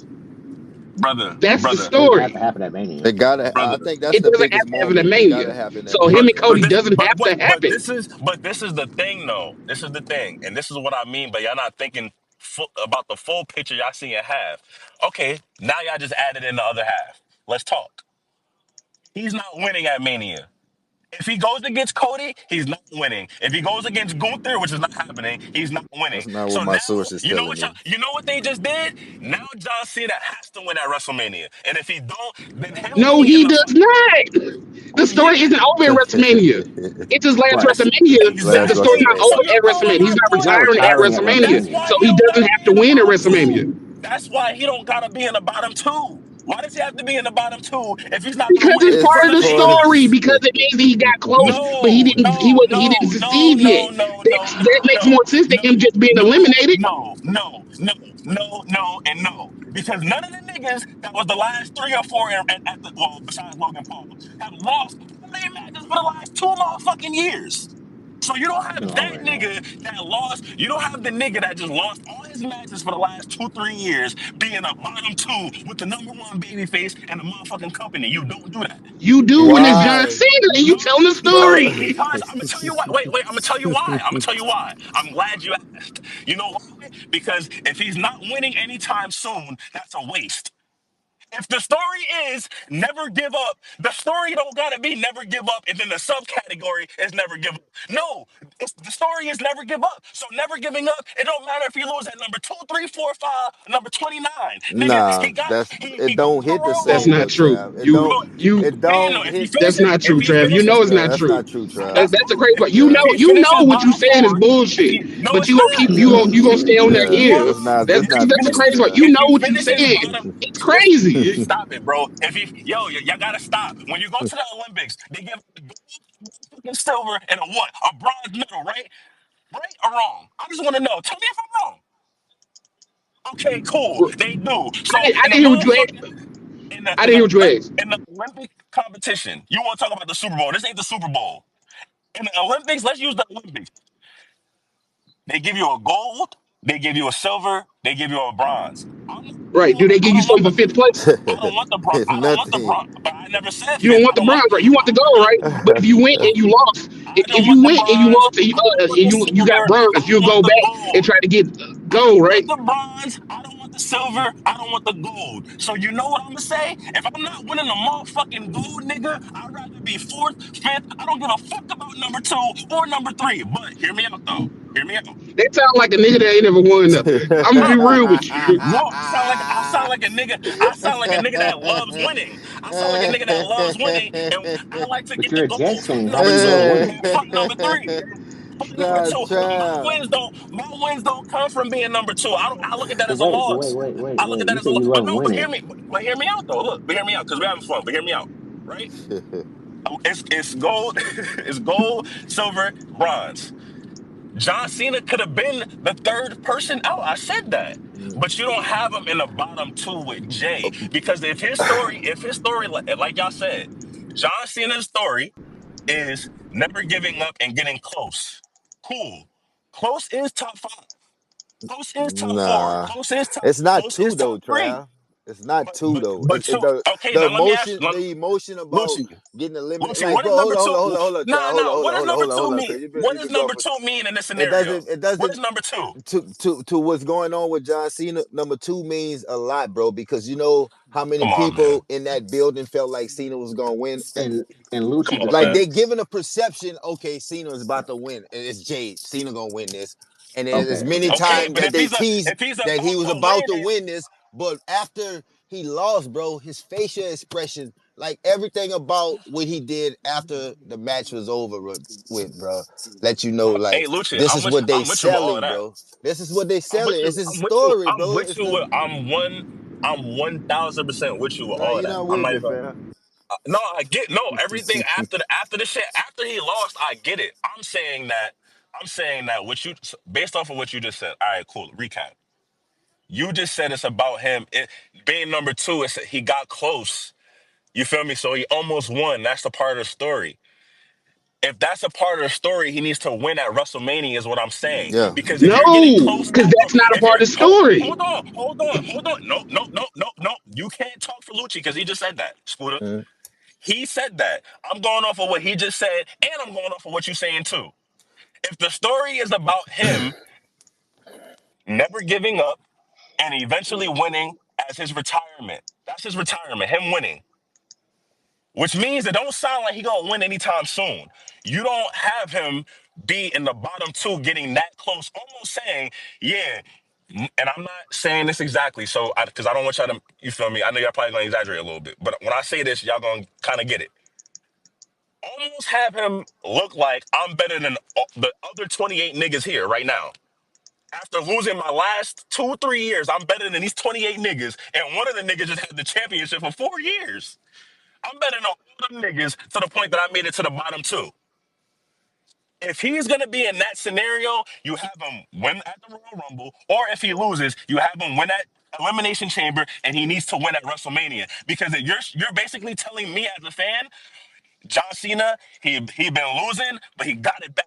that's the Brother, It doesn't have to story. happen at Mania. It gotta. I brother. think that's It the doesn't have biggest to happen at moment. It gotta Mania. happen at So him and Mania. Cody doesn't have to happen. But this is the thing though. This is the thing, and this is what I mean. But y'all not thinking about the full picture y'all seeing half. Okay, now y'all just added in the other half. Let's talk. He's not winning at Mania. If he goes against Cody, he's not winning. If he goes against Gunther, which is not happening, he's not winning. That's not what So my now, source is telling me. you know what they just did? Now John Cena has to win at WrestleMania. And if he don't, then him No, being in he the does fight. not. The Yeah. story isn't over at WrestleMania. It's his last Right. WrestleMania, but Last the story's Exactly. not WrestleMania. So over you're at proving WrestleMania. He's my not He's not point. retiring at retiring at WrestleMania, That's WrestleMania. why so he he don't doesn't gotta have be to in the win at bottom two. WrestleMania That's why he don't gotta be in the bottom two. Why does he have to be in the bottom two if he's not gonna because win it's in It's part front of of the for. story. babies? Because it means that he got close, but he No, didn't. He no, was. He didn't no, no, succeed no, yet. no, no, That no, makes no, more sense than no, him just being no, eliminated. and no. Because none of the niggas that was the last three or four well, besides Logan Paul, have lost all their matches for the last 2 motherfucking years. So you don't have No, that right now. nigga that lost. You don't have the nigga that just lost all his matches for the last 2, 3 years being a bottom two with the number one baby face and the motherfucking company. You don't do that. You do when it's John Why? Cena and you No, telling the Bro. story. I'm gonna tell you why. Wait, I'm gonna tell you why. I'm gonna tell you why. I'm glad you asked. You know why? Because if he's not winning anytime soon, that's a waste. If the story is never give up, the story don't gotta be never give up, and then the subcategory is never give up. No, the story is never give up. So never giving up, it don't matter if he lose at number two, three, four, five, number 29. Nigga, Nah, he it goes don't to the hit the Royal That's same Rumble. though, not true. Trav. You you. It And no, don't if he hit. That's finishes, not true, Trav. You know it's No, not that's true. not true, Trav. that's That's a cool. crazy part. You know If he you know finishes what you bottom saying is four, bullshit. no, But it's you gonna keep not. you gonna stay on that Yeah, No, hill. that's if he not That's the true, crazy finishes, part. You Trav. if know he what you finishes saying. bottom, It's if crazy. stop it, bro. If he, yo, y'all gotta stop. When you go to the Olympics, they give a gold, fucking silver, and a what? A bronze medal, right? Right or wrong? I just want to know. Tell me if I'm wrong. Okay, cool. They do. So I in the didn't hear what you motherfucking asked. I didn't hear what you asked. In the Olympic competition, you want to talk about the Super Bowl? This ain't the Super Bowl. In the Olympics, let's use the Olympics. They give you a gold, they give you a silver, they give you a bronze. Right? Do they give I you don't want something the for fifth place? I don't want the Nothing. bronze, but I never said You don't fifth. want the bronze, right? You want the gold, right? But if you win and you lost, I don't if want you the win and you bronze. lost and I don't want the you got silver. bronze, I don't you want go the back and gold. try to get I gold, don't right? want the bronze. I don't want the silver. I don't want the gold. So you know what I'm gonna say? If I'm not winning the motherfucking gold, nigga, I'd rather be fourth, fifth. I don't give a fuck about number two or number three. But hear me out though. Hear me out. That sound like a nigga that ain't never won nothing. I'm gonna be real with you. No, I sound like a nigga. I sound like a nigga that loves winning. I sound like a nigga that loves winning, and I like to But get you're the a Jets gold. fan. How do Number you love two winning? and fuck number three. Fuck number Nah, two. child. My wins don't come from being number two. I look at that But as a loss. I look at wait. that You as a said loss. you But love no, but winning. hear me out though. Look, but hear me out because we're having fun. But hear me out, right? It's gold, it's gold, silver, bronze. John Cena could have been the third person out. I said that. But you don't have him in the bottom two with Jay. Because if his story, like y'all said, John Cena's story is never giving up and getting close. Cool. Close is top five. Close is top four. Nah, it's not Close is two though, top three. Trav. It's not But two but though. but two. Okay, The now let me ask emotion the emotion about Lucci. getting eliminated. Lucci, Like, what is bro, number two? hold on, Trav, Nah, nah. What does number two hold on, mean? cause What you've does been going number for. two mean in this It scenario? doesn't it What doesn't is number two? to what's going on with John Cena. Number two means a lot, bro, because you know how many Come on, man. people in that building felt like Cena was gonna win. And Come Lucci on, Like man. they defense. giving a perception, okay, Cena is about to win. It's Jade. Cena gonna win this. And then as many Okay. Okay, times but that if they he's teased that he about was to about to win, win this, but after he lost, bro, his facial expression, like everything about what he did after the match was over with, bro, let you know, hey like, Lucci, this is what they I'm with you with all of selling, that. bro. This is what they selling. It's his I'm with you. story, I'm bro. with It's you the with I'm 1,000% with you with nah, all of you're that. not I'm with not me, even. fam. No, I get no everything after the shit after he lost. I get it. I'm saying that what you based off of what you just said. All right, cool. Recap. You just said it's about him being number two. It's he got close. You feel me? So he almost won. That's the part of the story. If that's a part of the story, he needs to win at WrestleMania, is what I'm saying. Yeah. Because if No, you're getting close because after, that's not a if part you're of the story. hold on. No, no, no, no, no. You can't talk for Lucci because he just said that, Scooter. Mhm. He said that. I'm going off of what he just said, and I'm going off of what you're saying too. If the story is about him never giving up and eventually winning as his retirement, that's his retirement, him winning. Which means it don't sound like he gonna win anytime soon. You don't have him be in the bottom two getting that close, almost saying, yeah, and I'm not saying this exactly, so because I don't want y'all to, you feel me? I know y'all probably gonna exaggerate a little bit, but when I say this, y'all gonna kind of get it. Almost have him look like I'm better than the other 28 niggas here right now. After losing my last 2, 3 years, I'm better than these 28 niggas, and one of the niggas just had the championship for 4 years. I'm better than all them niggas to the point that I made it to the bottom two. If he's gonna be in that scenario, you have him win at the Royal Rumble, or if he loses, you have him win at Elimination Chamber, and he needs to win at WrestleMania. Because you're basically telling me as a fan, John Cena, he been losing, but he got it back.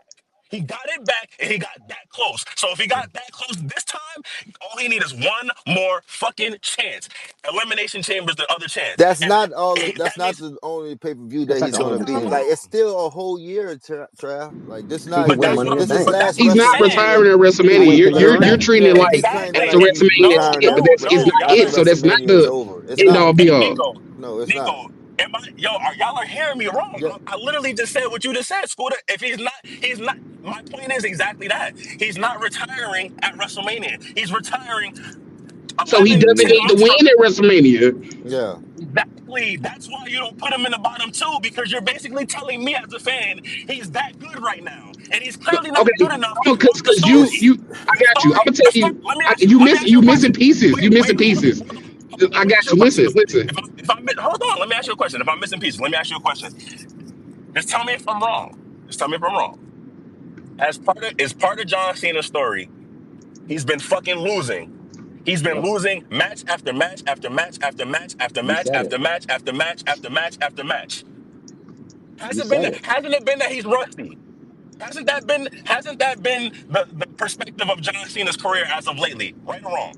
He got it back, and he got that close. So if he got that close this time, all he needs is one more fucking chance. Elimination Chamber's the other chance, That's and not all. That's that not means the only pay per view That's that not he's the only gonna thing be. saying. Like, it's still a whole year, Trav. Like, this He not can But win that's this. what Money in I'm. the This is Bank. But last that's what He's I'm not WrestleMania. retiring saying. at He can WrestMania. win King of the You're Ring. treating it Yeah, like he's trying to it's a like Exactly. he's WrestMania, retiring No, yeah, at but the no, that's no. it's not Y'all after it. are So that's not WrestleMania is the over. It's end not. all be all. No, it's Nico. not. Yo, y'all are hearing me wrong? Yeah, I literally just said what you just said, Scooter. If he's not, he's not. My point is exactly that. He's not retiring at WrestleMania. He's retiring So he 11, doesn't 10 need to months from win at WrestleMania. yeah. exactly. That's why you don't put him in the bottom two because you're basically telling me as a fan he's that good right now, and he's So, clearly not okay, good enough because off the story. you I The got you. I'm story, gonna tell you, let me ask you you a missing question. pieces. You Wait, missing pieces. hold on. I Let me ask got you a you. question. Listen. Hold on, let me ask you a question. If I'm missing pieces, let me ask you a question. Just tell me if I'm wrong. Just tell me if I'm wrong. Is part of John Cena's story, he's been fucking losing. He's been Yep. losing match after match after match after match after You match said it. after match after match after match after match. You said it. Hasn't it been that he's rusty? Hasn't that been the perspective of John Cena's career as of lately? Right or wrong?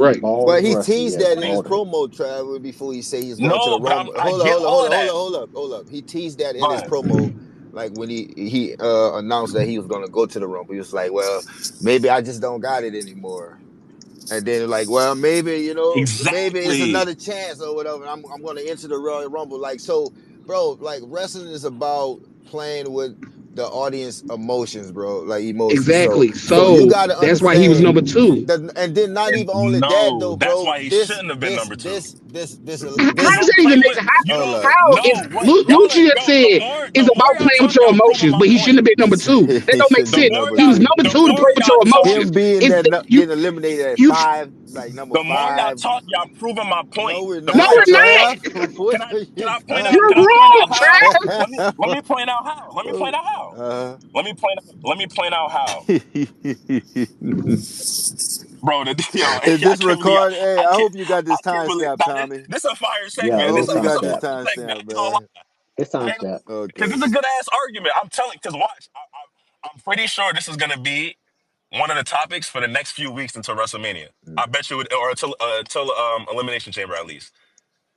He's Right. bald Well, and he rusty. teased Yes, that in Right? his called it. promo, Trav, before he say he's going to the No, but Rumble. I Hold up, get hold up, all hold of up, hold that. up, hold up, hold up. He teased that in Go his ahead. promo Like when he announced that he was gonna go to the Rumble, he was like, "Well, maybe I just don't got it anymore." And then like, well, maybe maybe it's Exactly. another chance or whatever. I'm gonna enter the Royal Rumble. Like so, bro. Like wrestling is about playing with the audience emotions, bro. Like emotions. So Exactly. so you So got to that's why he was understand number two. that, and then not And even only that no, though, that's bro. why he shouldn't have been number two. How You This. does don't that play even with you Hold don't up. how is no what y'all Lucci just yo. said The is more about y'all playing with talk, your y'all proving emotions, my but he point. shouldn't have been number two. That He don't make shouldn't The have been sense. more number He was y'all two. number the two to more play with y'all your talk, Him emotions. being It's that you getting eliminated at you five, like number the more y'all five. talk, y'all proving my point. No, we're The no, more not, y'all we're talk, Trav. not. What can I are can you I point out You're can talking I point out wrong, how? Trav. Let me point out how. Let me point out how. uh, Let me point out how. Bro, yo, Is I this can't believe record? Hey, I I can't hope you got I this can't believe timestamp, that Tommy. this a fire I Yeah, segment. it's hope you got This a this timestamp. fire segment. I timestamp, ain't gonna lie. man. It's timestamp. Because Okay. this is a good ass argument. I'm telling. Because watch, I'm pretty sure this is gonna be one of the topics for the next few weeks until WrestleMania. I bet you it, or until Elimination Chamber at least.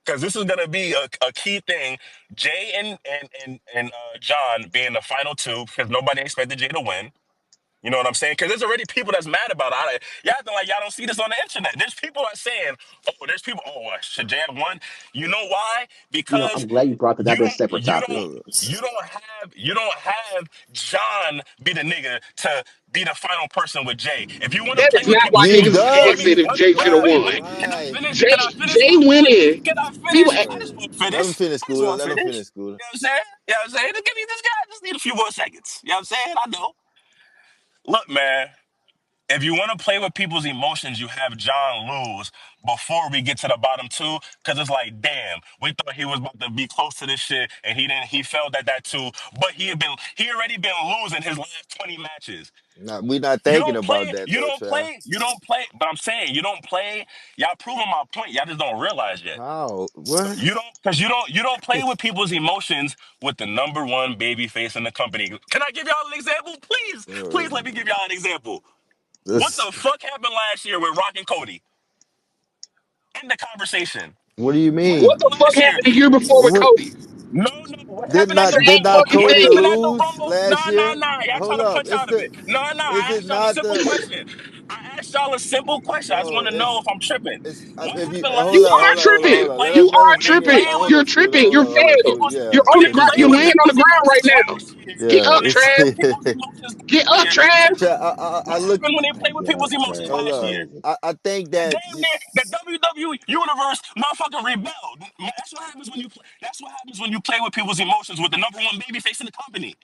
Because this is gonna be a key thing. Jay and John being the final two because nobody expected Jay to win. You know what I'm saying? Because there's already people that's mad about it. Y'all acting like y'all don't see this on the internet. There's people that saying, "Oh, there's people. Oh, should Jay have won?" You know why? You know, Because I'm glad you brought this up you as a don't, separate you topic. don't, you don't have John be the nigga to be the final person with Jay. If you want to That play is with not why people's You niggas was emotions, does asking if Jay should have why? won. can I Why? finish? Can I finish Jay my point? winning. Can I People, finish? I just want to Let him finish. finish, I just Scooter. want to Let him finish. finish, Scooter. You know what I'm saying? You know what I'm saying? To give me this guy, I just need a few more seconds. You know what I'm saying? I know. Look, man. If you want to play with people's emotions, you have John lose before we get to the bottom two, because it's like, damn, we thought he was about to be close to this shit, and he didn't. He failed at that too, but he already been losing his last 20 matches. We're not thinking about that You though, don't Trav. play, you don't play. But I'm saying you don't play. Y'all proving my point. Y'all just don't realize yet. How? What? You don't, because you don't play with people's emotions with the number one baby face in the company. Can I give y'all an example, please? Uh, Please let me give y'all an example. What this, the fuck happened last year with Rock and Cody? In the conversation. what do you What what mean? the happened fuck last year? happened the year before with What Cody? No, no. What did happened at the The not did same Rumble? not fucking What Cody thing. happened at the lose Rumble? last Nah, nah, year? nah. Y'all Hold trying to up. punch out of it. Nah, nah. Is I it asked y'all a not simple the question. I asked y'all a simple question. I just no? want to know if I'm tripping. It's What if you happened You hold last up, year are hold up, when hold up, tripping. hold they up. play You are when they Let tripping. play him hold with You're up, Scooter. tripping. when Hold You're up, they play hold up, with failed. Scooter. people's Yeah, You're when on they the ground. play You're with laying on the people's ground right emotions now. last year. Get yeah. up, When they It's play Trav. with people's emotions Get last up, year. Trav. I What look. happened when they play with Yeah, people's emotions Trav. Hold last up. year? I think The that damn near the WWE universe motherfucker rebelled. That's what happens when you play. That's what happens when you play with people's emotions with the number one babyface in the company.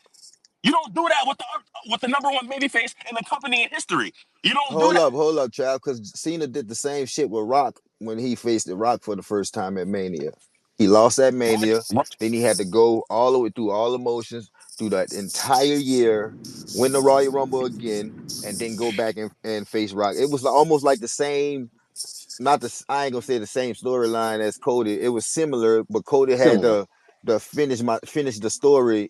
You don't do that with the number one babyface in the company in history. You don't do that. hold up, Trav, because Cena did the same shit with Rock when he faced the Rock for the first time at Mania. He lost at Mania, Right. then he had to go all the way through all emotions through that entire year, win the Royal Rumble again, and then go back and face Rock. It was almost like the same, not the I ain't gonna say the same storyline as Cody. It was similar, but Cody had Similar. the finish the story,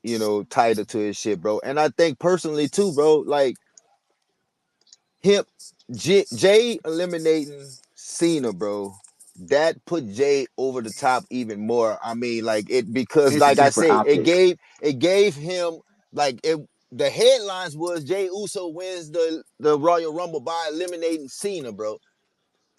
tighter to his shit, bro. And I think personally too, bro, like him Jay eliminating Cena, bro. That put Jay over the top even more. I mean, like it because, It's like I different say, optics. it gave him like it. The headlines was Jay Uso wins the Royal Rumble by eliminating Cena, bro.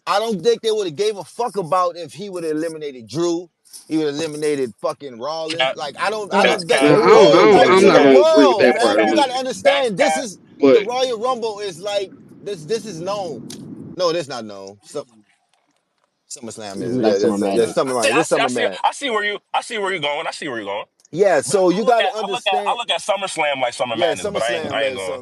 I don't think they would have gave a fuck about if he would have eliminated Drew. He would have eliminated fucking Rollins. Cap, Like I Nah, that's don't think Now, cap. it they would. they would Like I'm to not the gonna eliminate. agree with world, that That's part man. of You cap. got to it. That's understand. This cap. is the But Royal Rumble is like this is known. No, this not known. SummerSlam This is is like Summer there's Madness. something like this Summer Mad. I see where you going. I see where you're going. Yeah, But so you got to I understand. look at SummerSlam like Summer Yeah, Madness, but SummerSlam I ain't like going.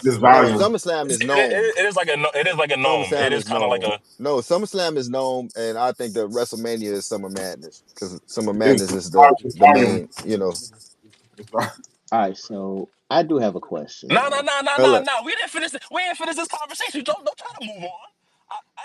This no volume. SummerSlam is known. It is like it is like a gnome. It SummerSlam is is kind of like known. a No, SummerSlam is known, and I think that WrestleMania is Summer Madness because Summer This Madness is this the volume. main. This volume. All right, so I do have a question no no though. no no Hold no up. no. We didn't finish this conversation. Don't try to move on.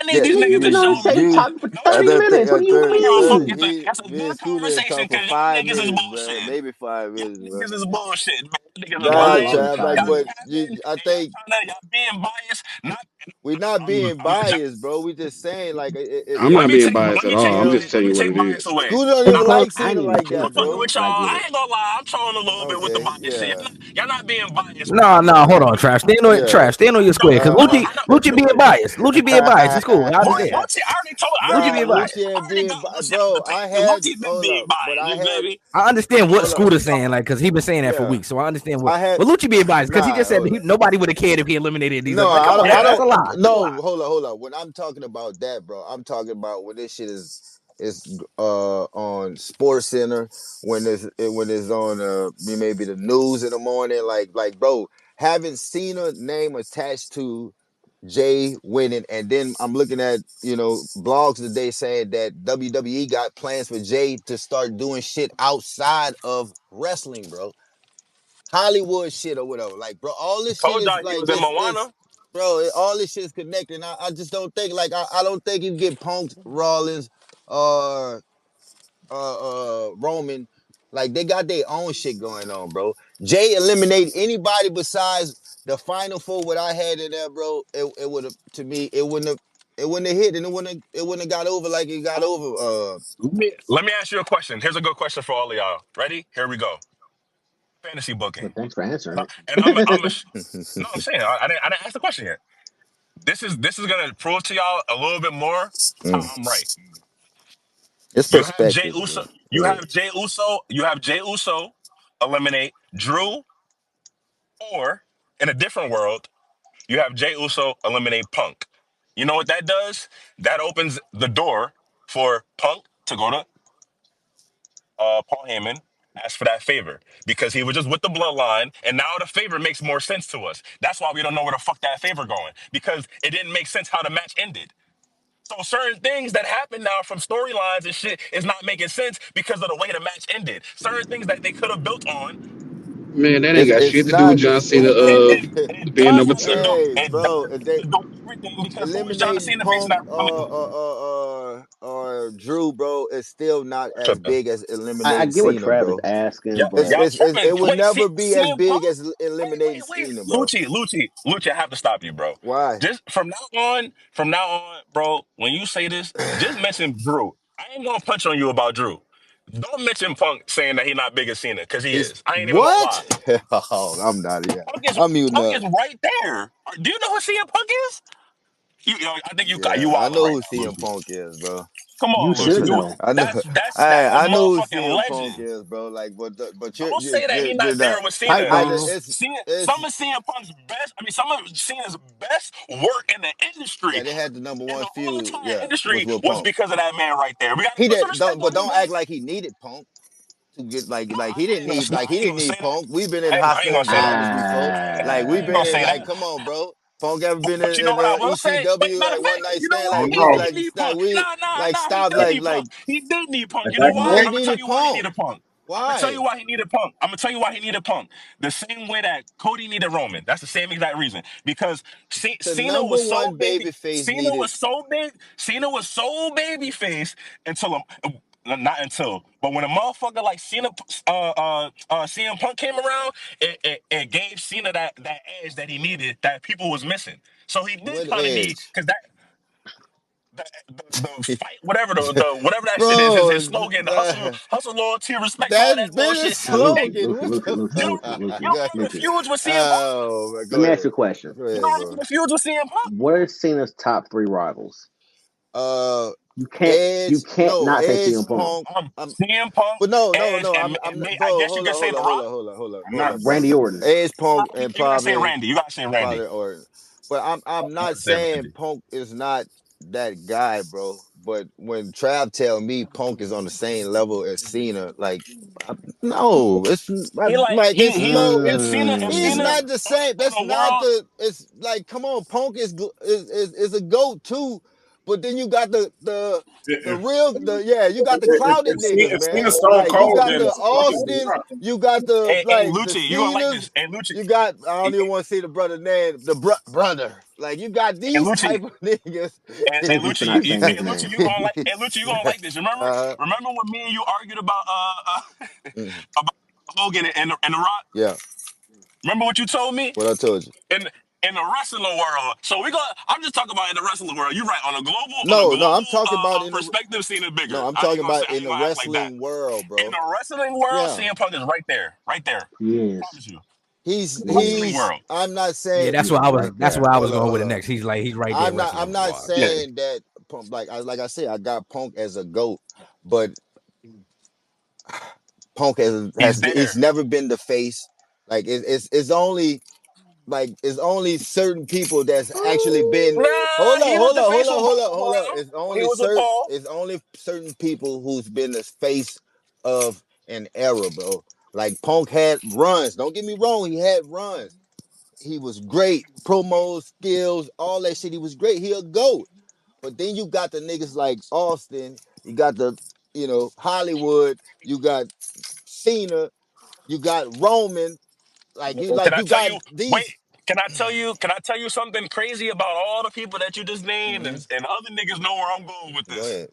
I need Yeah, these niggas You've to been show on the me. same topic for Don't you? I 30 don't think minutes. What do you I don't give a fuck. mean? It's a me and good Scooter didn't conversation talk for because y'all 5 niggas is minutes, man. bullshitting. Maybe 5 minutes, Y'all man. niggas is bullshit, man. Niggas is Yeah, that was Nah, longer lying. than Trav. Like, five Y'all but minutes. capping, I and think y'all being biased. Not we're not being biased, bro. We just saying like I'm Let not me being take biased at you all. I'm know, just let telling me you what take it bias is. away. Scooter don't And even Because like I Cena didn't even like see I'm it, that, fucking bro. bro. with y'all. Like with I it. ain't gonna lie. I'm trolling a little bit with the Okay, bias shit. yeah, Y'all not being biased, bro. No, hold on, Trav. yeah. Stand on your No, square. Because Uh Lucci, I know. Lucci being biased. Lucci being biased. It's cool. I understand. Lucci, I already told. Lucci being Lucci biased. I ain't already being, got Lucci out bro. the I thing. had Lucci's been hold being up, but biased. I You feel had me? I understand what hold up, Scooter's saying, like, because he been saying that for yeah. weeks. So I understand what. I had But Lucci being biased because he nah. just said Hold up. nobody would have cared if he eliminated these. No, Like, come on, I man, Yeah. that's a don't. lie. That's a No, lie. hold up. When I'm talking about that, bro, I'm talking about when this shit is on Sports Center, when it's on maybe the news in the morning, like bro, having Cena name attached to Jay winning, and then I'm looking at blogs today saying that WWE got plans for Jay to start doing shit outside of wrestling, bro. Hollywood shit or whatever. Like, bro, all this shit Told is y'all he like was in it's Moana. bro, all this shit is connected. And I just don't think like I don't think you get Punk, Rollins, or Roman. Like they got their own shit going on, bro. Jay eliminate anybody besides the final four. What I had in there, bro, it would have to me it wouldn't have hit and it wouldn't have got over like it got over. Let me ask you a question. Here's a good question for all of y'all. Ready? Here we go. Fantasy booking. But thanks for And, I, answering and I'm a, it. no, I'm saying I didn't ask the question yet. This is gonna prove to y'all a little bit more how I'm right. It's You have Jay perspective, Uso. bro. Go You ahead. have Jay Uso. You have Jay Uso eliminate Drew, or in a different world, you have Jay Uso eliminate Punk. You know what that does? That opens the door for Punk to go to Paul Heyman, ask for that favor because he was just with the bloodline, and now the favor makes more sense to us. That's why we don't know where the fuck that favor going because it didn't make sense how the match ended. So certain things that happen now from storylines and shit is not making sense because of the way the match ended. Certain things that they could have built on, Man, that ain't It's got it's shit to do with not John Cena it being does number have to do. two. hey, It does bro. have They to do everything because who was John eliminating Cena facing Punk at WrestleMania? or Drew, bro, is still not as Tripping. big as I eliminating get what Cena, Trav is bro. asking, Y'all, but y'all tripping. It will Wait, never be as CM big Punk? as eliminating Wait. Cena, bro. Lucci, I have to stop you, bro. Why? Just from now on, bro, when you say this, just mention Drew. I ain't gonna punch on you about Drew. Don't mention Punk saying that he not big as Cena, because he It's is. I ain't even gonna lie. what? Oh, I'm not. Yeah, Punk is I'm muting Punk up. is right there. Do you know who CM Punk is? I think you Yeah, I wilding know right who now, CM Lucci. Punk is, bro. Come you on, Lucci. should know. I know. That's a I know who motherfucking CM Punk legend. is, bro. Like, but Don't say that he you're not there not. with Pipe Cena. I bomb. it's Some of CM Punk's best, some of Cena's best work in the industry, yeah. They had the number in one the whole feud. entire Yeah, was industry, with was Punk. because of that man right there. We gotta He put some did respect don't, but on his don't act name. like he needed Punk to get No, like he didn't need I ain't gonna say that. Punk. We've been in I ain't hostile gonna say that. environments before. Like I we've ain't been gonna in say like that. come on, bro. Punk ever been But you know in what I will say? But ECW matter like of one fact, night you know stand what? like Hey, He we bro. did like need like Punk. we like Nah. He stop did need like Punk. He did need Punk. Is You know that why? why Gray? he I'm gonna tell needed you why he Punk? needed Punk. I'm gonna tell Why? you why he needed Punk. I'm gonna tell you why he needed Punk. The same way that Cody needed Roman. That's the same exact reason. Because The Cena number was so one baby. baby face Cena needed was so big. Cena was so baby face until not until, but when a motherfucker like Cena, CM Punk came around, it gave Cena that edge that he needed that people was missing. So he did what kind of need edge? because the fight, whatever the whatever that shit is, his Bro, hustle, loyalty, respect, all that's that been a bullshit. Now, And Lucci, slogan. Lucci, What Lucci, the Lucci, you don't Lucci, fuck? Lucci, you don't remember the Lucci. feuds with CM Punk? Oh, man, Let go me ask ahead. you a question. Go You ahead, don't bro. remember the feuds with CM Punk? What are Cena's top three rivals? Uh, You Edge, can't no, not say Edge, CM Punk. Not CM Punk, but no, Edge, I'm not, I bro. guess you could say The Rock. Hold up, bro. Randy Orton. Edge, Punk, You and gotta say probably, Randy. You gotta say Randy. or, but I'm You not gotta say saying Randy. Punk is not that guy, bro. But when Trav tell me Punk is on the same level as Cena, like, no, like it's no, If he's Cena Mm. not the same. in That's a not world, the. It's like, come on, Punk is a goat too. But then you got the If, real yeah, you got the clouded niggas, if man. Cena Stone Like you Cold, got then the Punk is the Austin, rock. you got the hey like the Lucci, you gonna like Cenas, this? Hey Lucci, you got I don't hey, even want to say the brother name, the brother. Like you got hey these Lucci, type of niggas. Thank you for not saying his name. Hey Lucci, you gonna like this? Remember, uh, remember when me and you argued about mm, about Hogan and the Rock? yeah, Remember what you told me? what I told you. in the wrestling world. So we go. I'm just talking about in the wrestling world. You're right. On a No, no, global I'm talking about in the perspective, Cena no, bigger. I'm I ain't talking gonna say. about I in ain't the gonna act like that. wrestling world, In bro. the wrestling world, Yeah. CM Punk is right there, right there. Yes. Promise you. In the wrestling He's world, I'm not Yeah, saying that's He where is I was. right That's there. where I was hold up, going with hold it up. next. He's right there I'm wrestling not wise. yeah, saying that like I said, I got Punk as a GOAT, but Punk he's he's there. never been the face. Like it's only like it's only certain people that's actually been Nah, he was the face with Paul, bro. He was with Paul. it's only certain people who's been the face of an era, bro. Like Punk had runs. Don't get me wrong, he had runs. He was great. Promo skills, all that shit. He was great. He a GOAT. But then you got the niggas like Austin, you got the, Hollywood, you got Cena, you got Roman, Can I you tell got you? Wait, these. can I tell you? Can I tell you something crazy about all the people that you just named, Mhm. and other niggas know where I'm going with Go this. ahead.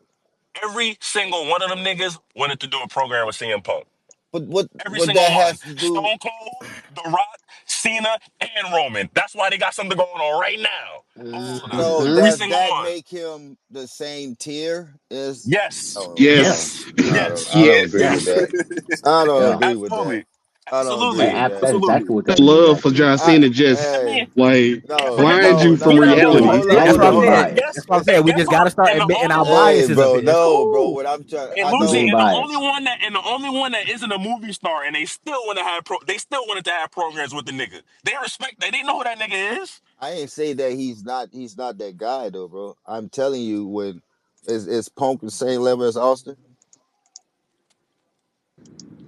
Every single one of them niggas wanted to do a program with CM Punk. But what Every what single that one. has to do? Stone Cold, The Rock, Cena, and Roman. That's why they got something going on right now. All of them. No, Every Mm-hmm. does single that one. make him the same tier as? Yes. Oh Yeah. no, Yes. Yes. Yeah. I Yes. don't Yes. agree Yeah. with that. I don't Yeah. agree with that. Absolutely. I don't agree Absolutely. with that. That's Absolutely. exactly what The that means, love for actually. John I Cena just I hey mean, like yeah, no but then blinds guess you no what? from no But then no guess what? reality. hold up Yeah, that's And hold what up I'm Being hold up. saying. guess biased. That's what I'm saying. and We guess just got to what? start And the admitting our only Hey, biases a bro, bit. It's no, bro. cool. What I'm trying, Hey, I Lucy, don't. Being and the biased. only one that isn't a movie star, and they still want to have they still wanted to have programs with the nigga. They respect that. They know who that nigga is. I ain't say that he's not that guy though, bro. I'm telling you, when is Punk the same level as Austin?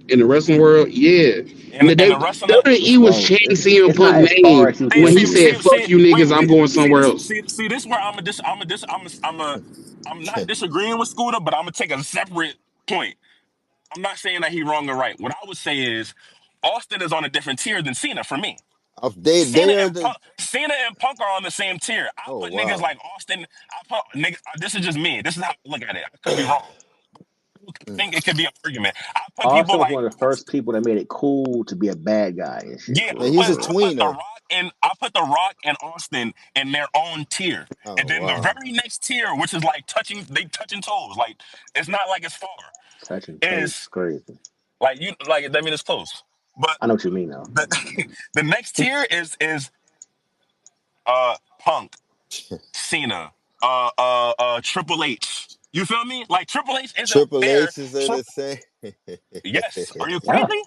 In the wrestling world, yeah. And the rest of the WWE It's was well. chanting CM It's not Punk as far name as you see, when think he it see, said is. see, "fuck see, you wait, niggas," I'm wait. going See somewhere this, else. this where I'm not disagreeing with Scooter, but I'm gonna take a separate point. I'm not saying that he wrong or right. What I would say is Austin is on a different tier than Cena for me. They are the. Cena and Punk are on the same tier. I Oh put niggas wow. like Austin. I put niggas. This is just me. This is how I look at it. I could be wrong. I Mm. think it could be an argument. I put people Austin was like one of the first people that made it cool to be a bad guy and shit. yeah. For And real, he's a for I real. put the tweener. Rock and Austin in their own tier, and Oh then the wow. very next tier, which is like touching toes. Like it's not like it's far. Touching toes is Is crazy. like you like I mean it's close, but I know what you mean, though. the the next tier is Punk, Cena, Triple H. You feel me? Like Triple H isn't Triple there. H is in the same. Yes. Are you Yeah. crazy?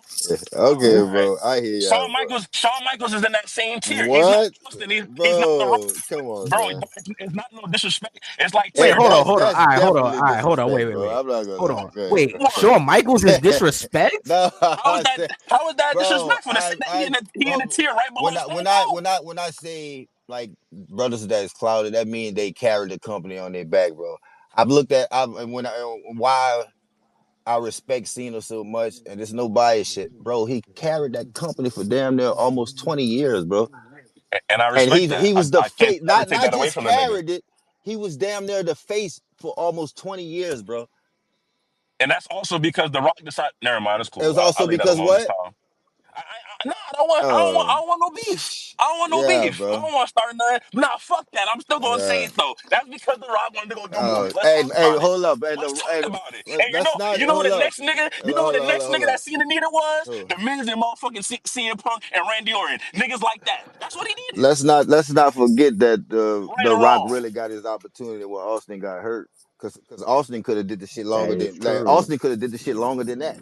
Okay, Yeah. All right. bro. I hear y'all, bro. Shawn Michaels is in that same tier. He's not What, Austin. He's not The Rock. bro? Come on, Bro, man. it's not no disrespect. It's like Wait, tier Hey, hold on, one. hold on. that's All right, hold on, all definitely right, hold on. Wait, disrespect, wait, bro. wait. I'm not gonna Hold lie. on. Go ahead, Wait, bro. One. Shawn Michaels is disrespect? No, How is I that said, how is that bro. disrespectful to say that he in the tier right below Stone Cold? When I say like brothers that is clouded, that means they carry the company on their back, bro. I've looked at I when I why I respect Cena so much, and it's no bias shit, bro. He carried that company for damn near almost 20 years, bro. And I And respect that. he I, was the I can't face, never take not that away just from the nigga. carried it. He was damn near the face for almost 20 years, bro. And that's also because The Rock decided. Never mind, it's It cool. was I'll also leave that because alone this what? time. No, I Oh, don't want no beef. I don't want no yeah, beef. I bro. don't want to start nothing. Nah, fuck that. I'm still gonna say Yeah. it though. That's because The Rock wanted to go do movies. Let's Hey, talk hey, about it. hold up, Let's talk about it. And that's not. you know who Hold the up, next nigga, hold up, hold that up. Cena needed was Hold up. the Miz and motherfucking CM Punk and Randy Orton. Niggas like that. That's what he needed. Let's not forget that Right the or Rock wrong. really got his opportunity when Austin got hurt, because Austin could have did the shit That longer is than like true. Austin could have did the shit longer than that.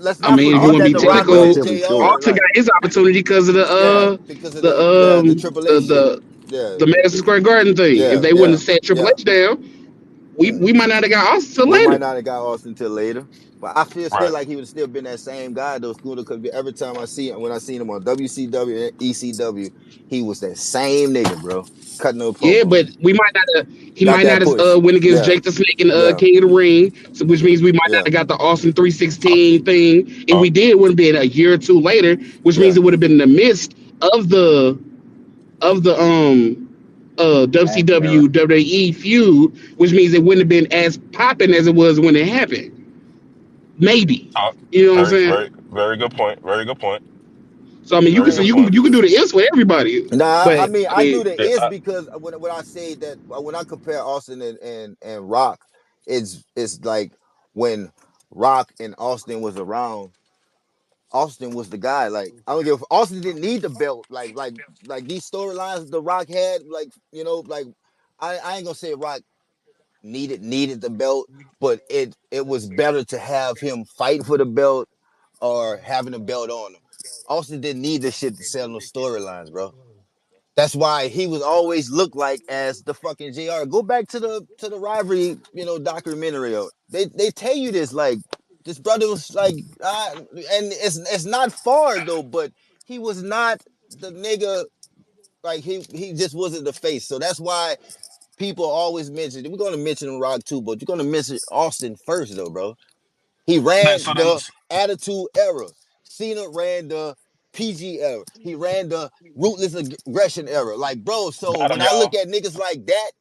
Let's I not mean, if you forget want to that be the That is Rock went to technical, relatively true. JO and Austin like got his opportunity because of yeah because of the Triple H shit. the Yeah, the Madison Square Garden thing. If yeah, they wouldn't yeah, have set Triple yeah. H down, Mm. we might not have got Austin till We might later. not have got Austin till later, but I feel still Right. like he would have still been that same guy though, Scooter. Because every time I see him, when I seen him on WCW and ECW, he was that same nigga, bro, cutting no Yeah, promos. but we might not have. He Got might not that have push. win against Yeah, Jake the Snake and yeah, King of the Ring, so which means we might not yeah, have got the Austin Uh, 316 thing. If uh, we did, it would have been a year or two later, which means yeah. it would have been in the midst of the That era. WCW WWE feud, which means it wouldn't have been as popping as it was when it happened. Maybe. uh, You know what I'm very, saying? very, very good point. Very good point. So I mean, you Very can say good Um, point. you can do the is for everybody, Nah, I but mean I I do mean, the Yeah, is because when I say that when I compare Austin and Rock, it's like when Rock and Austin was around. Austin was the guy. Like I don't give. Austin didn't need the belt. Like these storylines the Rock had. Like like I ain't gonna say Rock needed the belt, but it was better to have him fight for the belt or having the belt on him. Austin didn't need this shit to sell no storylines, bro. That's why he was always looked like as the fucking JR. Go back to the rivalry, documentary. They tell you this like this brother was like, and it's not far though, but he was not the nigga. Like he just wasn't the face. So that's why people always mention. We're gonna mention Rock too, but you're gonna mention Austin first though, bro. He so ran then the Attitude Era. Cena ran the PG era. He ran the Ruthless Aggression era. Like, bro, so got when him, I look y'all. at niggas like that,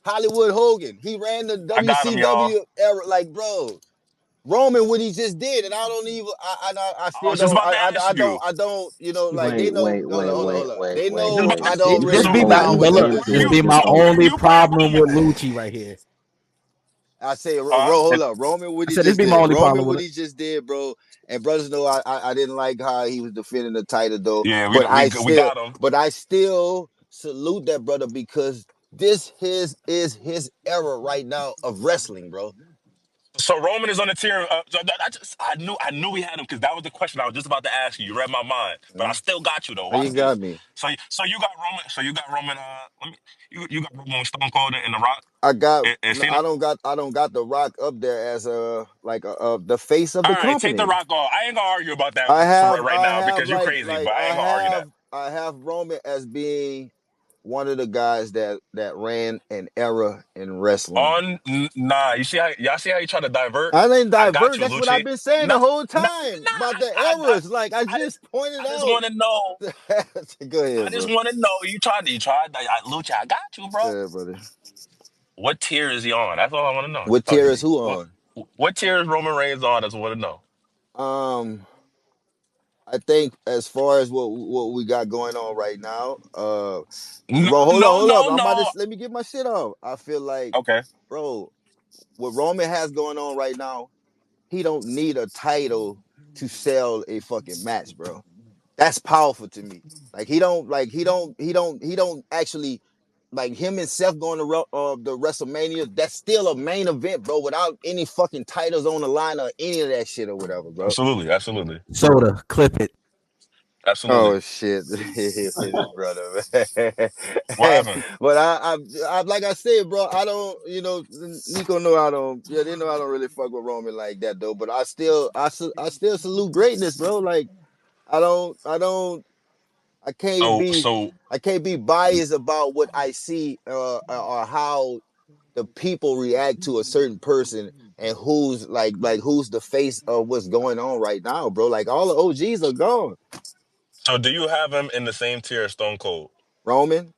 Hollywood Hogan, he ran the I got him, y'all. WCW era. Like, bro, Roman, what he just did, and I don't even, I I still was just don't, about to ask you. I don't, like they Wait, know. wait, Hold wait, up, hold up, wait, hold up. wait, They wait, Just know about wait. to, I don't This really be be my down Hold with but on, look, the. this MJ. be my so only you ran problem with Roman. Lucci right here. I say, Huh? hold up, Roman, what I he said this just be my did. only Roman, problem what with it. he just did, bro. And brothers know I didn't like how he was defending the title though, Yeah, but we got him. I still salute that brother because this is his era right now of wrestling, bro. So Roman is on the tier. I knew we had him because that was the question I was just about to ask you. You read my mind, but I Mm. still got you though. You Watch got this. me. So you got Roman. So you got Roman. Let me. You got Roman with Stone Cold and The Rock I got. and Cena. I don't got the Rock up there as the face of All the right, take The company. Rock off. I ain't gonna argue about that for right I now have because you crazy, but I ain't gonna argue that. I have Roman as being one of the guys that ran an era in wrestling. Nah, you see how y'all see how you try to divert? I didn't I got divert. you, That's what I've Lucci. been saying Nah, the whole nah, time nah. about the I, eras. Like I I just just pointed I just out. want to know. Go I ahead, just bro. want to know. You tried. Lucci, I got you, bro. Yeah, buddy. What tier is he on? That's all I want to know. What Talk tier is easy. who on? What tier is Roman Reigns on? That's what I want to know. Um, I think as far as what we got going on right now, No, bro, no, hold up. no, no. Let me get my shit off. I feel like, Okay. bro, what Roman has going on right now, he don't need a title to sell a fucking match, bro. That's powerful to me. Like he don't actually like him and Seth going to the WrestleMania. That's still a main event, bro, without any fucking titles on the line or any of that shit or whatever, bro. Absolutely, absolutely, Soda, clip it. absolutely. Oh shit, his brother, man. What happened? But I, like I said, bro, I don't, Nico know I don't, yeah, they know I don't really fuck with Roman like that though. But I still salute greatness, bro. Like I don't, I can't So, be so, I can't be biased about what I see or how the people react to a certain person and who's the face of what's going on right now, bro. Like all the OGs are gone. so, do you have him in the same tier as Stone Cold? Roman,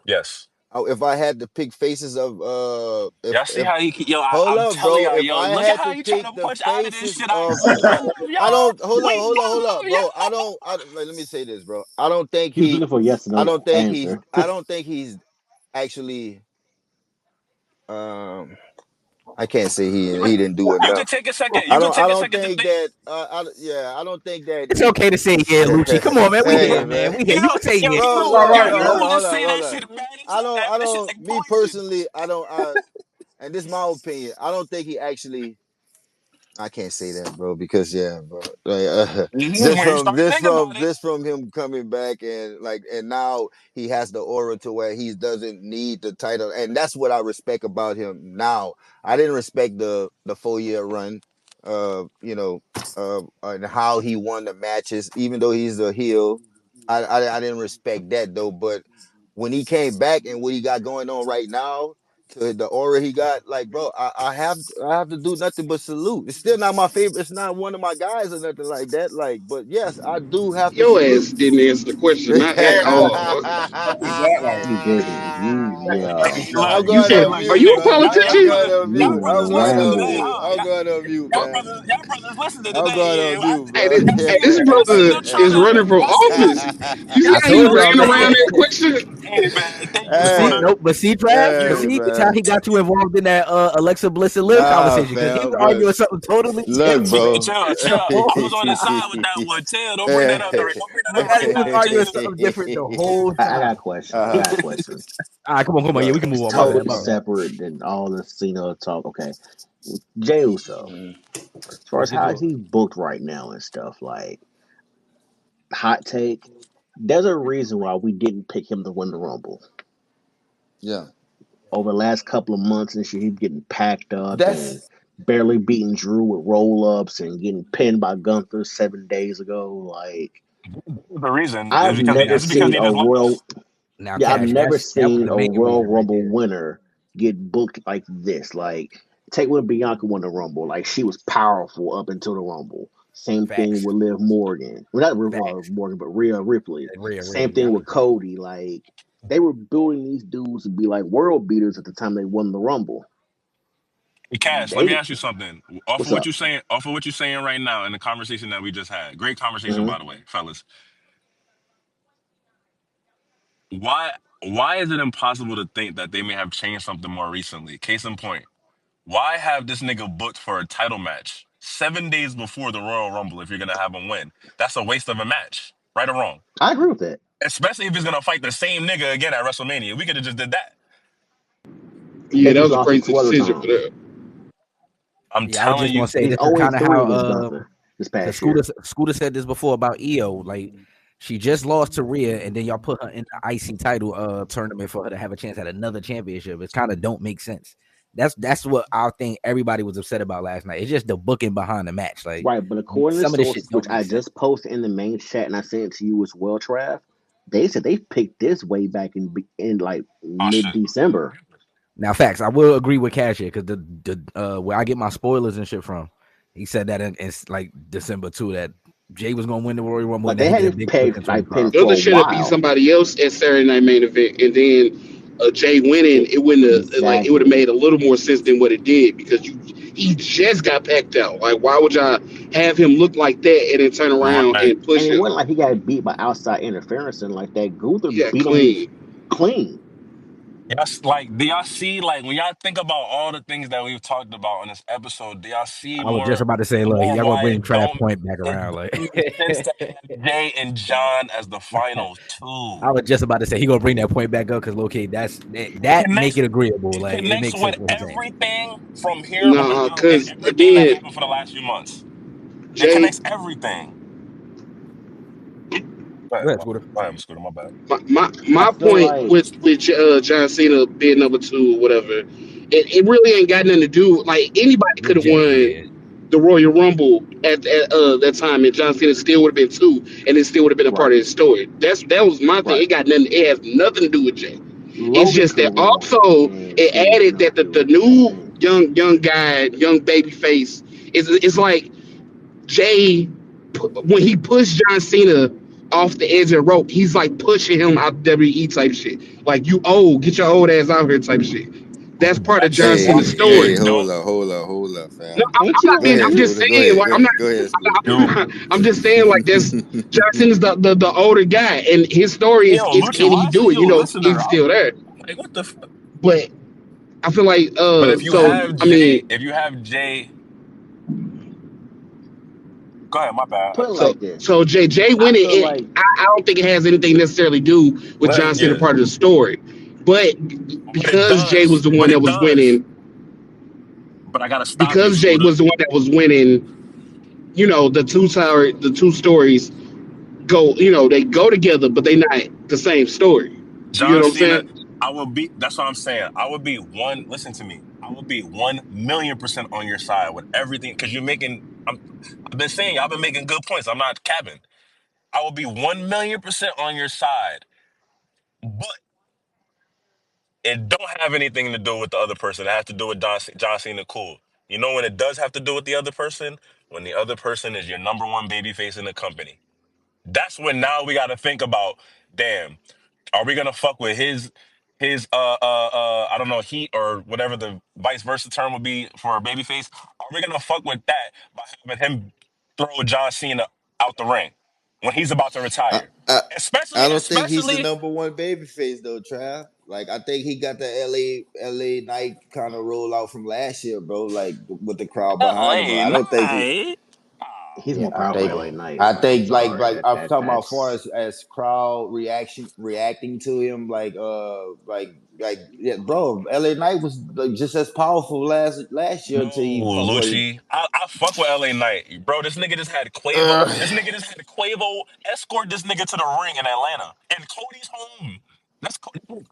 Yes. if I had to pick faces of Y'all see if how he? Yo, hold I'm up, telling bro. y'all, If yo, I look at had how to he trying to pick the push out of this faces shit. of We love I y'all. don't hold up, We hold up, love bro. y'all. Let me say this, bro. I don't think He was looking for a yes or no answer. I don't think he's actually um I can't say he didn't do You could enough. take a second. You could I take a don't second to think think. that I don't think that It's okay to say yeah, Lucci. Come on, man. We hey here, man. man. We Yo, here. You can say yo, yeah. he Bro, was, You all look, yo, right, bro, you man. could just say hold that on. shit, man. That shit like Me poison. personally, and this is my opinion. I don't think he actually I can't say that, bro, because yeah, bro. Like, When you start thinking about it, just from him coming back and now he has the aura to where he doesn't need the title, and that's what I respect about him now. I didn't respect the 4 year run, and how he won the matches, even though he's a heel. I didn't respect that though, but when he came back and what he got going on right now to the aura he got, like, bro, I have to do nothing but salute. It's still not my favorite. It's not one of my guys or nothing like that. Like, but yes, I do have to Your salute. ass didn't answer the question Hey, at all. He did. Yeah. I'm Look, You going said, on are hey, mute, you a bro. I'm politician? going on You mute. I'm going on Today, rambled. mute. huh? I'm going on mute, man. Y'all brothers listening I'm going today. on mute, Hey, bro. hey, this brother is running for office. You see I how he told y'all, ran man. around that question? Hey man, thank you But see, for Hey, nope. But see, Trav, but hey, see, it's how man. he got you involved in that Alexa Bliss and Liv Nah, conversation because he fam, was but arguing something totally look, different bro. chill. the I whole was on his side with time. that one. Chill, don't bring that up, Nari. Don't bring that up Yeah, right he was now. arguing Chill. something different the whole I got a time. question. I got a uh, question. All right, come on. Yeah, we look, can move It's on. My bad. totally My look. bad. separate than all the Cena talk. Okay. Jey Uso, Mm, as far Let's as get how to it. he's booked right now and stuff, like, hot take, there's a reason why we didn't pick him to win the Rumble. yeah, Over the last couple of months and shit, he's getting packed up and that's barely beating Drew with roll ups and getting pinned by Gunther 7 days ago. Like, The reason is I've because never it's because seen he a just Royal lost. Now, Yeah, I've Cash, never that was seen the a main Royal reason right Rumble there. winner get booked like this. Like, take when Bianca won the Rumble. Like, she was powerful up until the Rumble. Same thing Facts, with Liv Morgan. Well, not Liv facts. Morgan, but Rhea Ripley. Rhea Same Ripley, thing yeah. with Cody. Like, they were building these dudes to be like world beaters at the time they won the Rumble. Hey, Cash, let They me did. ask you something. Off of What's what up? you're saying, off of what you're saying right now in the conversation that we just had. Great conversation, Hmm. by the way, fellas. Why why is it impossible to think that they may have changed something more recently? Case in point. Why have this nigga booked for a title match 7 days before the Royal Rumble if you're gonna have him win? That's a waste of a match, right or wrong. I agree with that. Especially if he's gonna fight the same nigga again at WrestleMania. We could have just did that. Yeah, Thank that you, was a Austin, crazy two other decision for times. that. I'm Yeah, I was telling just gonna you, say He's this is 0 kind of 3 how against Gunther this because past year. Scooter said this before about Io. Like she just lost to Rhea, and then y'all put her in the IC title tournament for her to have a chance at another championship. It kind of don't make sense. That's what I think everybody was upset about last night. It's just the booking behind the match. Like Right, but according to some of this shit sources, which don't make I sense. just posted in the main chat and I sent it to you as well, Trav, they said they picked this way back in like oh mid shit. December. Now, facts. I will agree with Cash here because the where I get my spoilers and shit from, he said that in like December too that Jay was gonna win the Royal Rumble Like and then they he had get a it big push pegged in like 25. pinned for Gunther a should have beat while. somebody else at Saturday Night Main Event, and then Jay winning, It it wouldn't have, like it would have exactly. made a little more sense than what it did because he just got packed out. Like, why would y'all have him look like that and then turn around Right. and And push it wasn't him? like he got beat by outside interference and like that. Gunther Yeah, beat him clean. clean. Do y'all see like when y'all think about all the things that we've talked about in this episode, do y'all see I was just about to say, look, more y'all gonna why bring Trav Point back it around. don't Like make sense to have Jay and John as the finals too? I was just about to say he gonna bring that point back up because low-key It that make connects it agreeable. it Like it connects makes sense with what he's saying. everything from here on Nah, out and cause everything that then happened for the last few months. It Jay, connects everything. Go ahead, Scooter. Go ahead, Scooter, my bad. I my feel point like with John Cena being number two or whatever, it really ain't got nothing to do. Like anybody could With have Jay, yeah. won the Royal Rumble at that time, and John Cena still would have been two, and it still would have been a part right, of his story. That was my thing. right. It got nothing. It has nothing to do with Jay. It's Logan just could that have won, also and it Cena did added that not do the it. Same new thing. young guy, young baby face, it's like Jay, when he pushed John Cena off the edge of the rope, he's like pushing him out WWE type shit. Like, you old, get your old ass out here type shit. That's part of John That's hey, Cena's hey, story. don't hold up, No, fam. Ain't I'm not you Go being. ahead, I'm just Scooter. saying. Like, I'm not. Go ahead, Scooter. do. I'm just saying. Like, this. John Cena's the older guy, and his story Yo, is Lucha, can he why isn't do it? you You a know, is listener? he still there? Like, what the? But I feel like But if you so have I Jay, mean go ahead, my bad. put it like this? Jay I winning feel it, like I don't think it has anything necessarily to do with John Cena Yeah, part of the story. But but it because Jay was does. the one But that it was does. winning, But I gotta stop you, because Jay Scooter. was the one that was winning, the two stories go, they go together, but they not the same story. You get John what I'm Cena, saying? I will be. That's what I'm saying. I would be one. Listen to me. I would be 1,000,000% on your side with everything because you're making. I've been saying y'all been making good points. I'm not capping. I will be 1,000,000% on your side, but it don't have anything to do with the other person. It has to do with John Cena. Cool. You know when it does have to do with the other person? When the other person is your number one baby face in the company. That's when now we got to think about, damn, are we gonna fuck with his? I don't know, heat or whatever the vice versa term would be for a babyface? Are we gonna fuck with that by having him throw John Cena out the ring when he's about to I, retire? I Especially, I don't think he's the especially number one baby face though, Trav. Like I think he got the LA Knight kind of roll out from last year, bro. Like with the crowd behind him. LA I don't think he. Knight. He's Oh, more Yeah, I powerful think than bro. LA Knight. I I'm think sorry. I'm talking about as far That's as crowd reacting to him like yeah, bro. LA Knight was like, just as powerful last year No, until he fucked what he. Lucci. I fuck with LA Knight. Bro, this nigga just had Quavo. Uh, This nigga just had Quavo escort this nigga to the ring in Atlanta. And Cody's home.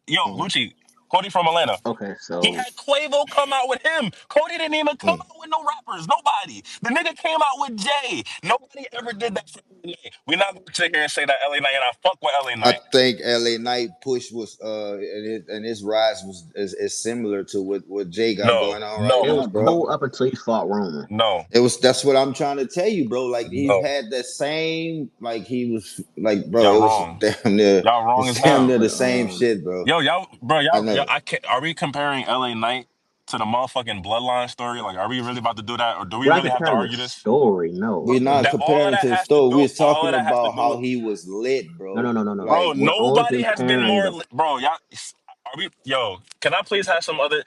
Yo, mm, Lucci. Cody from Atlanta. okay. He So had Quavo come out with him. Cody didn't even come mm. out with no rappers. Nobody. The nigga came out with Jay. Nobody ever did that for LA Knight. We're not gonna sit here and say that LA Knight, and I fuck with LA I Knight. think LA Knight push was and his rise was is similar to what Jay got No, going on right it no, now, was bro. cool up until he fought Roman. no, It was that's what I'm trying to tell you, bro. Like he no. had that same like he was like bro, Y'all it was wrong. damn near Y'all wrong as it's damn hell. near the But same shit, bro. Yo, y'all, bro, I y'all, never I can't. Are we comparing LA Knight to the motherfucking Bloodline story? Like, are we really about to do that, or do we we're not really have to comparing the argue this? story. No, we're not That all of comparing that to the has to story. do, We're all of talking that has to about how do, he was lit, bro. no. bro. Like We're only Nobody has been comparing more, the. bro. Y'all, are we? Yo, can I please have some other?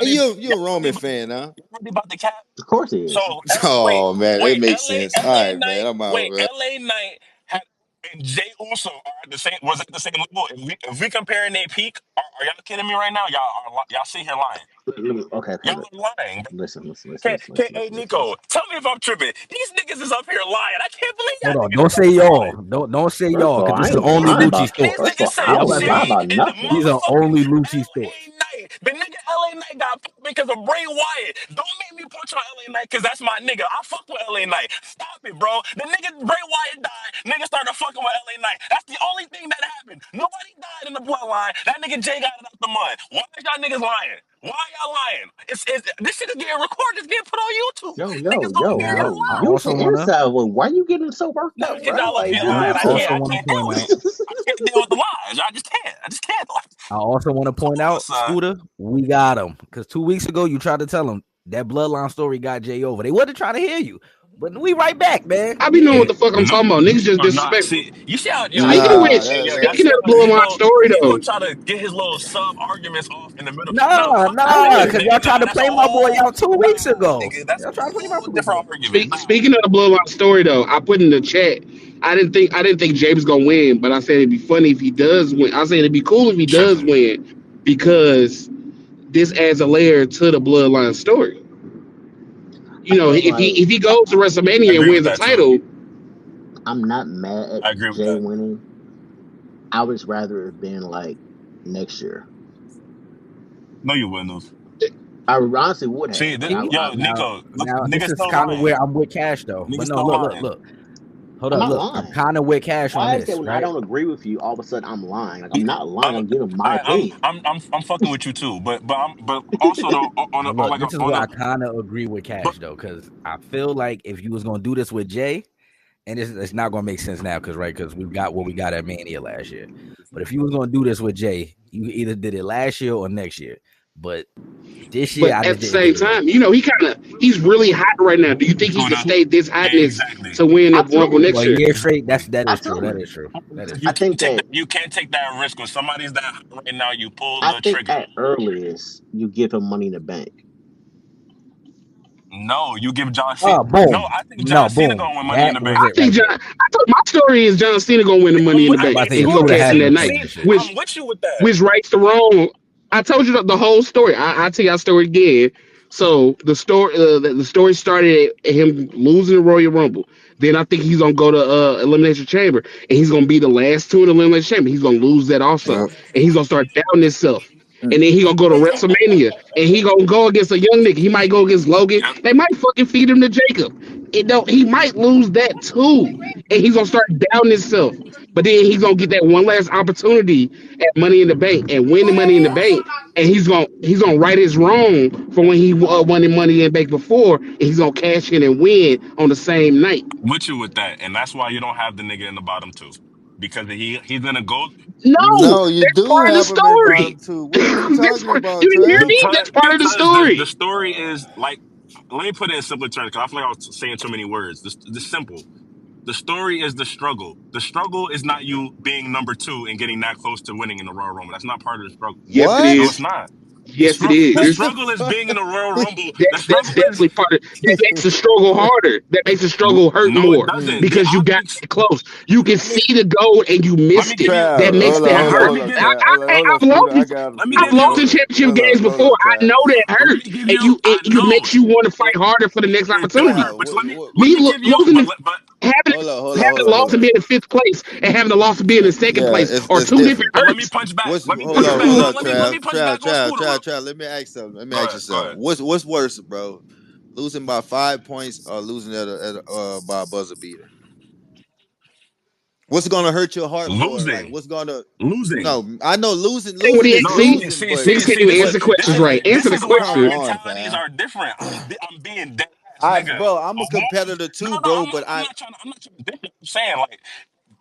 hey, you're Y'all a really, Roman about to, fan, huh? y'all really about to cap? Of course he is. So wait, Oh man, it wait, makes sense. All LA right, man. Knight, I'm out, wait, man. LA Knight had and Jay Uso are at the same was at the same level. If we comparing their peak, are y'all kidding me right now? Y'all sit here lying. Okay. Y'all lying, bro. Hey Listen. Nico, tell me if I'm tripping. These niggas is up here lying. I can't believe Hold on. y'all niggas Don't is say up here y'all. lying. Don't say First y'all, of all, because this I is ain't only lying Lucci about. These sports. First of niggas all, I said Y'all don't let lie me. Jay about and the nothing. These are motherfucking only Lucci sports. LA Knight. The nigga LA Knight got popped because of Bray Wyatt. Don't make me punch on LA Knight because that's my nigga. I fuck with LA Knight. Stop it, bro. The nigga Bray Wyatt died. Nigga started fucking with LA Knight. That's the only thing that happened. Nobody died in the bloodline. That nigga Jay got it out the mud. Why is y'all niggas lying? Why y'all lying? This shit is getting recorded. It's getting put on YouTube. Niggas gonna hear y'all Now, I lie. You also the wanna, inside. Well, why you getting so worked Nah, up, cause bro? y'all up Like, here just now lying. be I chill. also I want to can't deal point with out. it. I can't deal with the lies. I just can't. I just can't. Like, I also want to come point on, out, son. Scooter, we got him. Because 2 weeks ago, you tried to tell him that bloodline story got Jay over. They wasn't trying to hear you. But we right back, man. I be knowing what Yeah. the fuck I'm No, talking about. Niggas just nah. disrespectful. See, you see how Speaking of yo, Nah, which, y'all speaking see of how the bloodline story Nico though, try to get his little sub arguments off in the middle. Nah, fuck that Nah, nigga, because y'all nigga. tried Nah, to that's a play my boy whole out 2 weeks ago. nigga. That's a Y'all tried to play my whole boy. different argument. Nah, speaking of the bloodline story though, I put in the chat. I didn't think James was gonna win, but I said it'd be funny if he does win. I said it'd be cool if he does tripping. win because this adds a layer to the bloodline story. I You know, feel if he like if he goes to I WrestleMania and agree with wins the that too. title, I'm not mad at I agree with Jay that. winning. I would just rather it been like next year. No, you wouldn't have. I honestly would See, have. Like, this, I, See, yo, I Nico, look, now this niggas is still kind of where lying. I'm with Cash, though. Niggas But no, still lying. look. Hold I'm up, not look. I'm lying. kind of with Cash on Why is that this, when I right? don't agree with you, all of a sudden I'm lying? Like, I'm He- not lying. I'm, I'm giving my opinion. I'm fucking with you too. But also though But on look, like this is on where a I kind of agree with but Cash, though, because I feel like if you was going to do this with Jay, and it's not going to make sense now because we've got what we got at Mania last year. But if you was going to do this with Jay, you either did it last year or next year. But this year, but I at just the didn't same think it made time, you sense. know, he's really hot right now. Do you think he can Scooter, stay this hotness exactly. to win I the Rumble told next Well, a year? year straight, that I is true. told That you. is true. That is You I true. think that can't take that risk when somebody's that hot right now. You pull I the think trigger. at earliest you give him money in the bank. No, you give John Cena. Oh, No, boom. I think No, John Cena boom. gonna win Money in That the was Bank. I it think right John. there. I thought my story is John Cena gonna win the Money in the I'm about Bank, to say and he gonna Scooter cash Scooter, in had you that to night, saying see, this shit. which I'm with you with that. which rights the wrong. I told you the whole story. I tell you our story again. So the story started at him losing the Royal Rumble. Then I think he's gonna go to Elimination Chamber, and he's gonna be the last two in Elimination Chamber. He's gonna lose that also, Yep. and he's gonna start doubting himself. Mm. And then he gonna go to WrestleMania, and he gonna go against a young nigga. He might go against Logan. Yep. They might fucking feed him to Jacob. It don't. He might lose that too, and he's gonna start doubting himself. But then he's gonna get that one last opportunity at Money in the Bank and win the Money in the Bank, and he's gonna right his wrong for when he won the Money in the Bank before, and he's gonna cash in and win on the same night. With you with that, and that's why you don't have the nigga in the bottom two. because he's gonna go No, No, you that's do part of the have him at bottom story. two. What are you That's talking part. about, You didn't hear Trav? me? That's part of the because the story. story is like, let me put it in simpler terms because I feel like I was saying too many words. This simple. The story is the struggle. The struggle is not you being number two and getting that close to winning in the Royal Rumble. That's not part of the struggle. Yes, it No, it's What? is. not. Yes, it The What is. the struggle is fuck? being in the Royal Rumble. The That's struggle is definitely part of that makes the struggle harder. That makes the struggle hurt no, it more doesn't. The because you got optics. that close. You can Let me see the goal and you let me missed give it. you. That Trav, makes hold on, that Yeah, hold on, let hurt. hold me on, give. Trav. Hold on, I've Scooter. I lost. got him, Let me I've give Scooter. lost you. in championship games Hold before. on, I Trav. know that Let hurt, me give and you. I you know makes you want to fight it. harder for the next It do opportunity. hurt, Trav, but let Me me give you. losing, But having hold on, hold on, having hold the on, loss hold of on. being in fifth place and having the loss of being in second Yeah, place are it's two different different. but let me hurts. punch back. What's Let me punch back. hold No, on, let Trav, me punch back on Scooter. Look, Trav. Let me ask something. Let me go ask you ahead. Go something. ahead. What's worse, bro? Losing by 5 points or losing by a buzzer beater? What's gonna hurt your heart more? Like Losing. what's gonna Losing. no, I know losing Ain't what he is No, asked me. losing, but Niggas can't even answer this questions is right. Answer this the is where come our question. on, mentalities fam. are different. I'm being dead ass, nigga. Bro, I'm a Awards. competitor No, too, no, bro, but I'm not trying to dick it. I'm saying like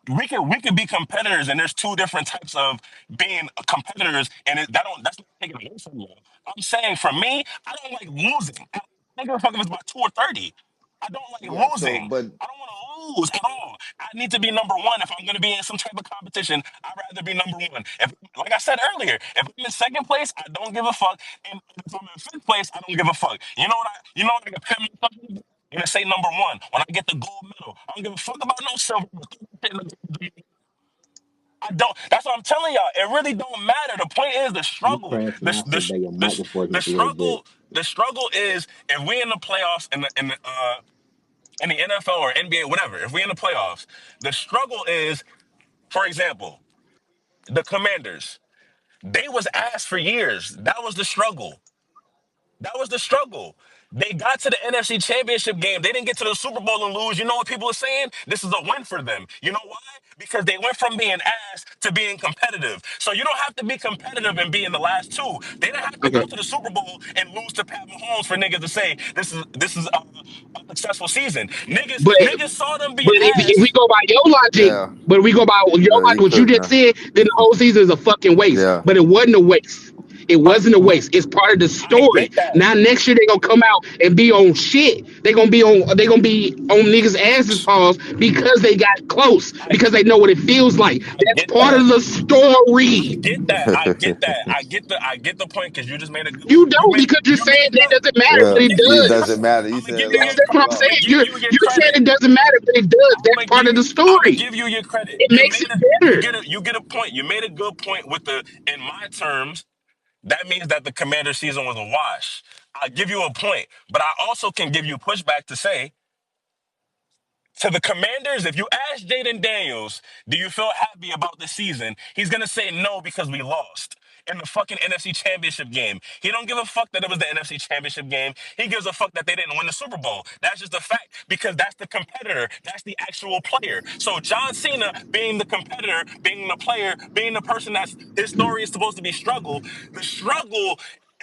we could be competitors, and there's two different types of being competitors, and that's not taking away from you. I'm saying for me, I don't like losing. I don't give a fuck if it's by 2 or 30. I don't like yeah, so losing. but I don't want to lose at all. I need to be number one if I'm going to be in some type of competition. I'd rather be number one. If, like I said earlier, if I'm in second place, I don't give a fuck, and if I'm in fifth place, I don't give a fuck. You know what I can pin myself with? I'm gonna say number one. When I get the gold medal, I don't give a fuck about no silver. I don't. That's what I'm telling y'all. It really don't matter. The point is the You struggle. crash The master the that your the, mic before it the gets real good. struggle. The struggle is if we in the playoffs in the NFL or NBA, whatever. If we in the playoffs, the struggle is, for example, the Commanders. They was asked for years. That was the struggle. That was the struggle. They got to the NFC Championship game. They didn't get to the Super Bowl and lose. You know what people are saying? This is a win for them. You know why? Because they went from being ass to being competitive. So you don't have to be competitive and be in the last two. They didn't have to go Okay. to the Super Bowl and lose to Pat Mahomes for niggas to say this is a successful season. But Niggas saw them being but if we ass. go by your logic, yeah, but we go by your you logic, what you cook just now. said, then the whole season is a fucking waste. Yeah. But it wasn't a waste. It But wasn't a waste. It's part of the I story. get that. Now next year they gonna come out and be on shit. They gonna be on niggas' asses paws because they got close, I because they know what it feels like. I That's get part that. of the I story. get that. I get that. I get the point because you just made a good. You You don't, made because you're you saying made a that good. doesn't matter, Yeah, but I'm it giving you it your does. doesn't credit. matter. You I'm gonna said give a you lot your. of That's shit what I'm about I'm it. gonna saying. give you your You're saying credit. it doesn't matter, but it does. I'm That's gonna part give of the you. I'm gonna story. give you your credit. It makes it better. You get a point. You made a good point with the. In my terms, that means that the Commander season was a wash. I give you a point, but I also can give you pushback to say to the Commanders, if you ask Jaden Daniels, do you feel happy about the season? He's gonna say no because we lost in the fucking NFC Championship game. He don't give a fuck that it was the NFC Championship game. He gives a fuck that they didn't win the Super Bowl. That's just a fact because that's the competitor. That's the actual player. So John Cena being the competitor, being the player, being the person that's his story is supposed to be struggle. The struggle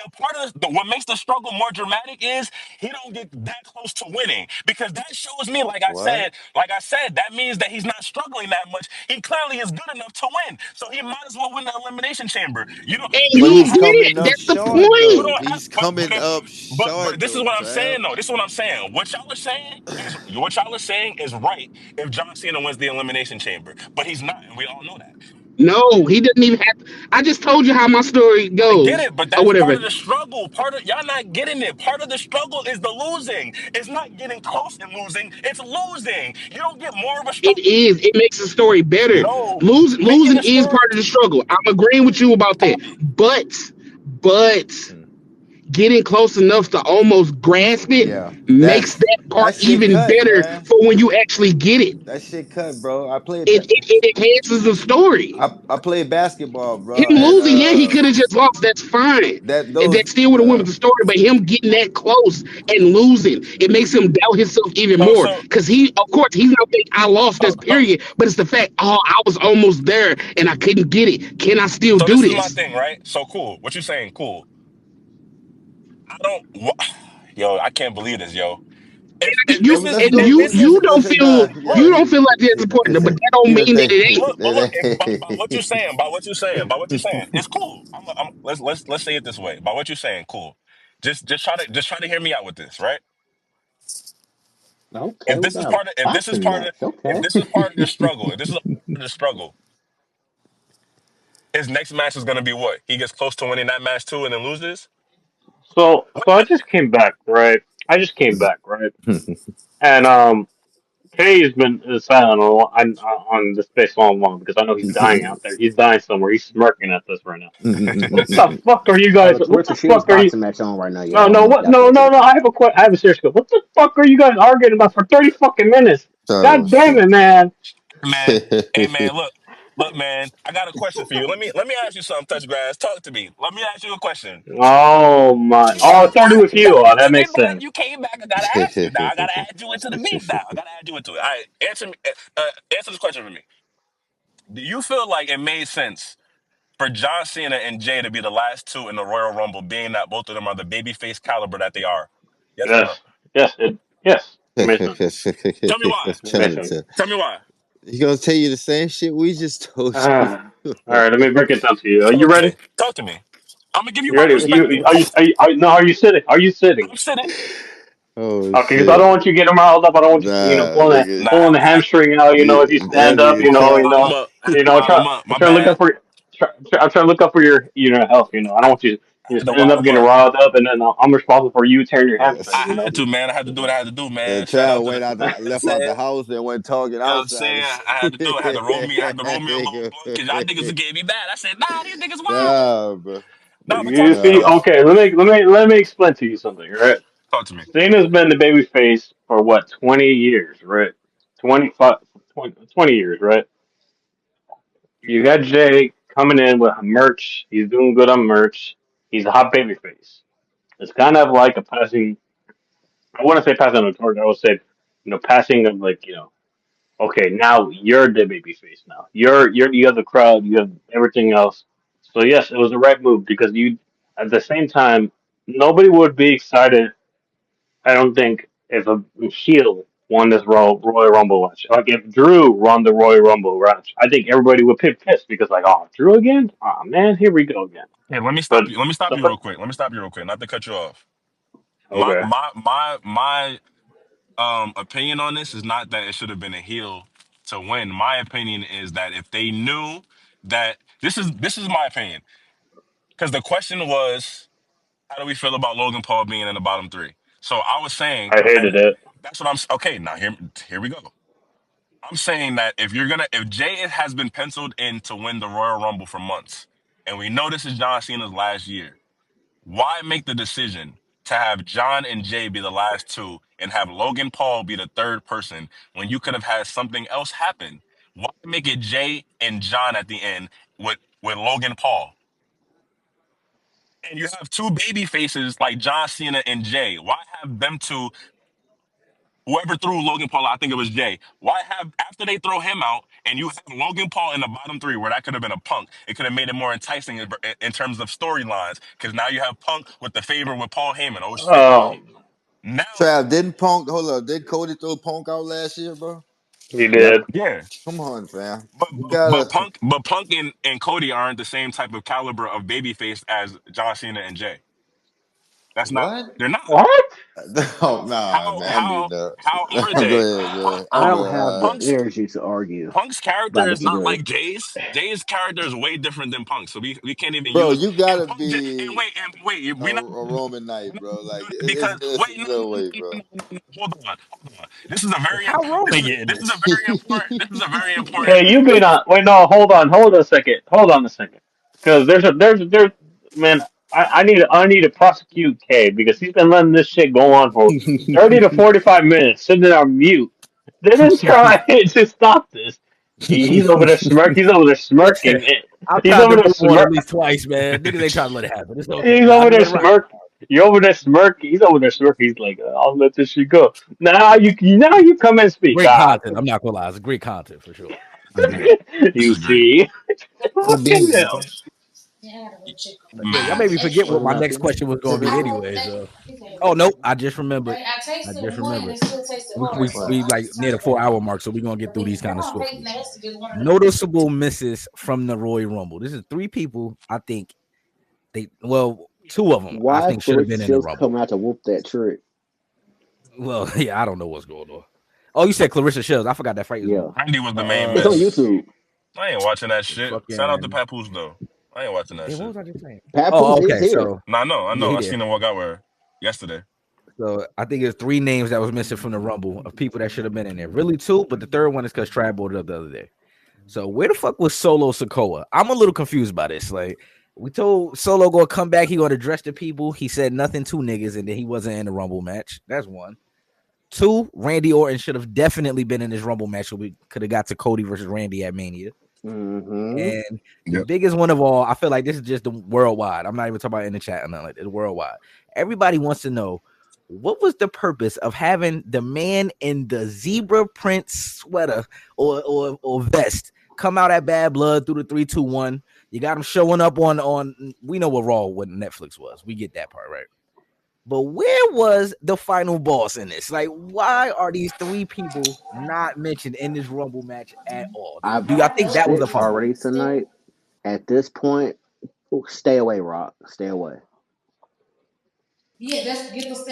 a part of what makes the struggle more dramatic is he don't get that close to winning because that shows me, What? like I said, that means that he's not struggling that much. He clearly is good enough to win, so he might as well win the elimination chamber. And You But he don't he's have to. coming did. up That's the short You point. though. don't have, He's coming up but short this is though, what I'm Trav. saying though. This is what I'm saying. What y'all are saying is right. If John Cena wins the elimination chamber, but he's not, and we all know that. No, he doesn't even have to. I just told you how my story I get goes, it, but or that's part whatever. of the struggle. Part of y'all not getting it. Part of the struggle is the losing. It's not getting close and losing. It's losing. You don't get more of a It struggle. is. It makes the story better. No, making Losing the is story. part of the struggle. I'm agreeing with you about that. But Hmm. getting close enough to almost grasp it Yeah, makes that part that shit even cut, better man. for when you actually get it. That shit cut, bro. I played It enhances the story. I played basketball, Him bro, and losing, yeah, he could have just lost. That's fine. that And those that still would have went with the story. But him getting that close and losing, it makes him doubt himself even So more. so Because of course, he's gonna think I lost so this period. But it's the fact, oh, I was almost there and I couldn't get it. Can I still so do this is my this? thing, right? So cool. What you saying? Cool. I don't. Yo, I can't believe this, yo. if You this Let's is and go. if you this is you don't Listen, feel nah, yeah. you don't feel like that's important, but that don't He mean was that it thinking. ain't. but look, by what you're saying, by what you're saying, it's cool. Let's say it this way. By what you're saying, cool. Just try to hear me out with this, right? Okay, If we this is got a part of if this is boxing part of match. if Okay. this is part of the struggle, if this is a part of the struggle, his next match is gonna be what? He gets close to winning that match too and then loses? So I just came back, right? I just came back, right? And Kay has been silent on this space long because I know he's dying out there. He's dying somewhere. He's smirking at this right now. What the fuck are you Oh, guys? the What Clarissa the Shields fuck are you? boxing match on right now, No, y'all. no, what? Y'all No, can't no, take no. it. I have a serious question. What the fuck are you guys arguing about for 30 fucking minutes? Oh God damn shit. it, man. Man, hey man, look, man, I got a question for you. Let me ask you something, touch grass. Talk to me. Let me ask you a question. Oh my. Oh, it started with you. Oh, that You came makes back. sense. You came back. I gotta ask you now. I gotta add you into the beef now. I gotta add you into it. All right, answer me. Answer this question for me. Do you feel like it made sense for John Cena and Jay to be the last two in the Royal Rumble, being that both of them are the babyface caliber that they are? Yes or no? Yes. Yes. It makes sense. Tell me why. It makes Trying to sense. tell. Tell me why. He gonna tell you the same shit we just told you. All right, let me break it down to you. Are you Talk to ready? me. Talk to me. I'm gonna give you You my ready? perspective. No, are you sitting? Are you sitting? I'm sitting. Oh Okay, because I shit. don't want you getting riled up. I don't want you, Nah, nigga. pulling Nah, the hamstring out. If you That stand up, nigga try. I'm my trying to look bad. up for, I'm trying to look up for your, health. I don't want you, I had to standing up, wild him getting up. riled up, and then I'm responsible for you tearing your hamstring. I had to, man. I had to do what I had to do, man. Shout Child out to the, went you out know the what I'm left out the saying? house and went talking You know what I'm outside and saying? I had to do it. I had to roll me a little blunt because y'all niggas shit. would get me mad. I said, nah, these niggas wild. Nah, bro. Nah, but talk You to me see, though. Nah. okay, let me explain to you something, right? Talk to me. Cena's been the baby face for what, 20 years, right? 25, 20 years, right? You got Jay coming in with merch. He's doing good on merch. He's a hot baby face. It's kind of like a passing. I wouldn't say passing the torch. I would say, passing of like, okay, now you're the baby face. Now you're the other crowd. You have everything else. So yes, it was the right move because you. At the same time, nobody would be excited. I don't think if a heel won this Royal Rumble match. Like if Drew won the Royal Rumble match, I think everybody would be pissed because like, oh, Drew again? Oh man, here we go again. Hey, let me But stop you. Let me stop you somebody, real quick. Let me stop you real quick. Not to cut you off. My okay, my my my opinion on this is not that it should have been a heel to win. My opinion is that if they knew that this is my opinion because the question was how do we feel about Logan Paul being in the bottom three? So I was saying I that hated it. that's what okay. Now here we go. I'm saying that if Jay has been penciled in to win the Royal Rumble for months, and we know this is John Cena's last year, why make the decision to have John and Jay be the last two and have Logan Paul be the third person when you could have had something else happen? Why make it Jay and John at the end with Logan Paul? And you have two baby faces like John Cena and Jay. Why have them two, whoever threw Logan Paul, I think it was Jay. Why have, after they throw him out and you have Logan Paul in the bottom three where that could have been a Punk, it could have made it more enticing in terms of storylines because now you have Punk with the favor with Paul Heyman. Oh shit. Um, Now, Trav, didn't Punk hold up? Did Cody throw Punk out last year, bro? he Yep. did. yeah. Come on, fam. But You but gotta. Punk and Cody aren't the same type of caliber of babyface as John Cena and Jay. That's not. What? They're not. What? Oh nah, How man. I how need that. how are Go they? ahead, man. I I'm don't have the Punk's energy to argue, Punk's but I character is not disagree. like Jay's. Jay's character is way different than Punk, so we can't even Bro, use. you And gotta Punk be and wait, a Roman knight, we're not bro. Like doing it because it's wait, no, no no, no, way, no, bro. no, no, no, no. Hold on. This is a very How Roman getting this is a this? very important this is a very important. Hey, you've been on. Wait, no, hold on a second, because there's man. I need to prosecute Kay because he's been letting this shit go on for 30 to 45 minutes, sitting there on mute. Didn't try to stop this. He's over there smirk. He's over there smirking. I've He's tried over to there move on at smirk. least twice, man. Niggas ain't trying to let it happen. It's okay. He's I over done there let it ride. smirk. You're over there smirk. He's over there smirk. He's like, I'll let this shit go. Now you come and speak. Great content. I'm not gonna lie. It's great content for sure. This is great. This You is great. see, He fucking did. hell. Yeah, y'all Man, made me forget What what did my I next say? question was going to be anyway. So, oh nope, I just remembered. I just remembered. What? We like near the 4 hour mark, so we're gonna get through these kind of swiftly. Noticeable misses from the Royal Rumble. This is three people. I think two of them I Why is think should have Clarissa been in the Shields Rumble. coming out to whoop that trick? Well, yeah, I don't know what's going on. Oh, you said Clarissa Shields. I forgot that fight is Yeah, on. Randy was the main it's on miss. YouTube. I ain't watching that The shit. Shout out to fucking Papoose though. I ain't watching that what shit. was I just saying? Papoose Oh, is okay. here. So No, I yeah, know. he I did. seen him walk out with her yesterday. So I think it's three names that was missing from the Rumble of people that should have been in there. Really two, but the third one is because Trav brought it up the other day. So where the fuck was Solo Sokoa? I'm a little confused by this. Like we told Solo gonna come back, he gonna address the people. He said nothing to niggas, and then he wasn't in the Rumble match. That's one. Two, Randy Orton should have definitely been in this Rumble match. So we could have got to Cody versus Randy at Mania. Mm-hmm. And the Yep. biggest one of all, I feel like this is just the worldwide. I'm not even talking about in the chat or nothing like that. It's worldwide. Everybody wants to know what was the purpose of having the man in the zebra print sweater or vest come out at Bad Blood through the 3-2-1. You got him showing up on we know what Raw what Netflix was. We get that part, right? But where was the final boss in this? Like, why are these three people not mentioned in this Rumble match at all? I've Do y'all think that was said a fumble? already tonight. At this point, stay away, Rock. Stay away.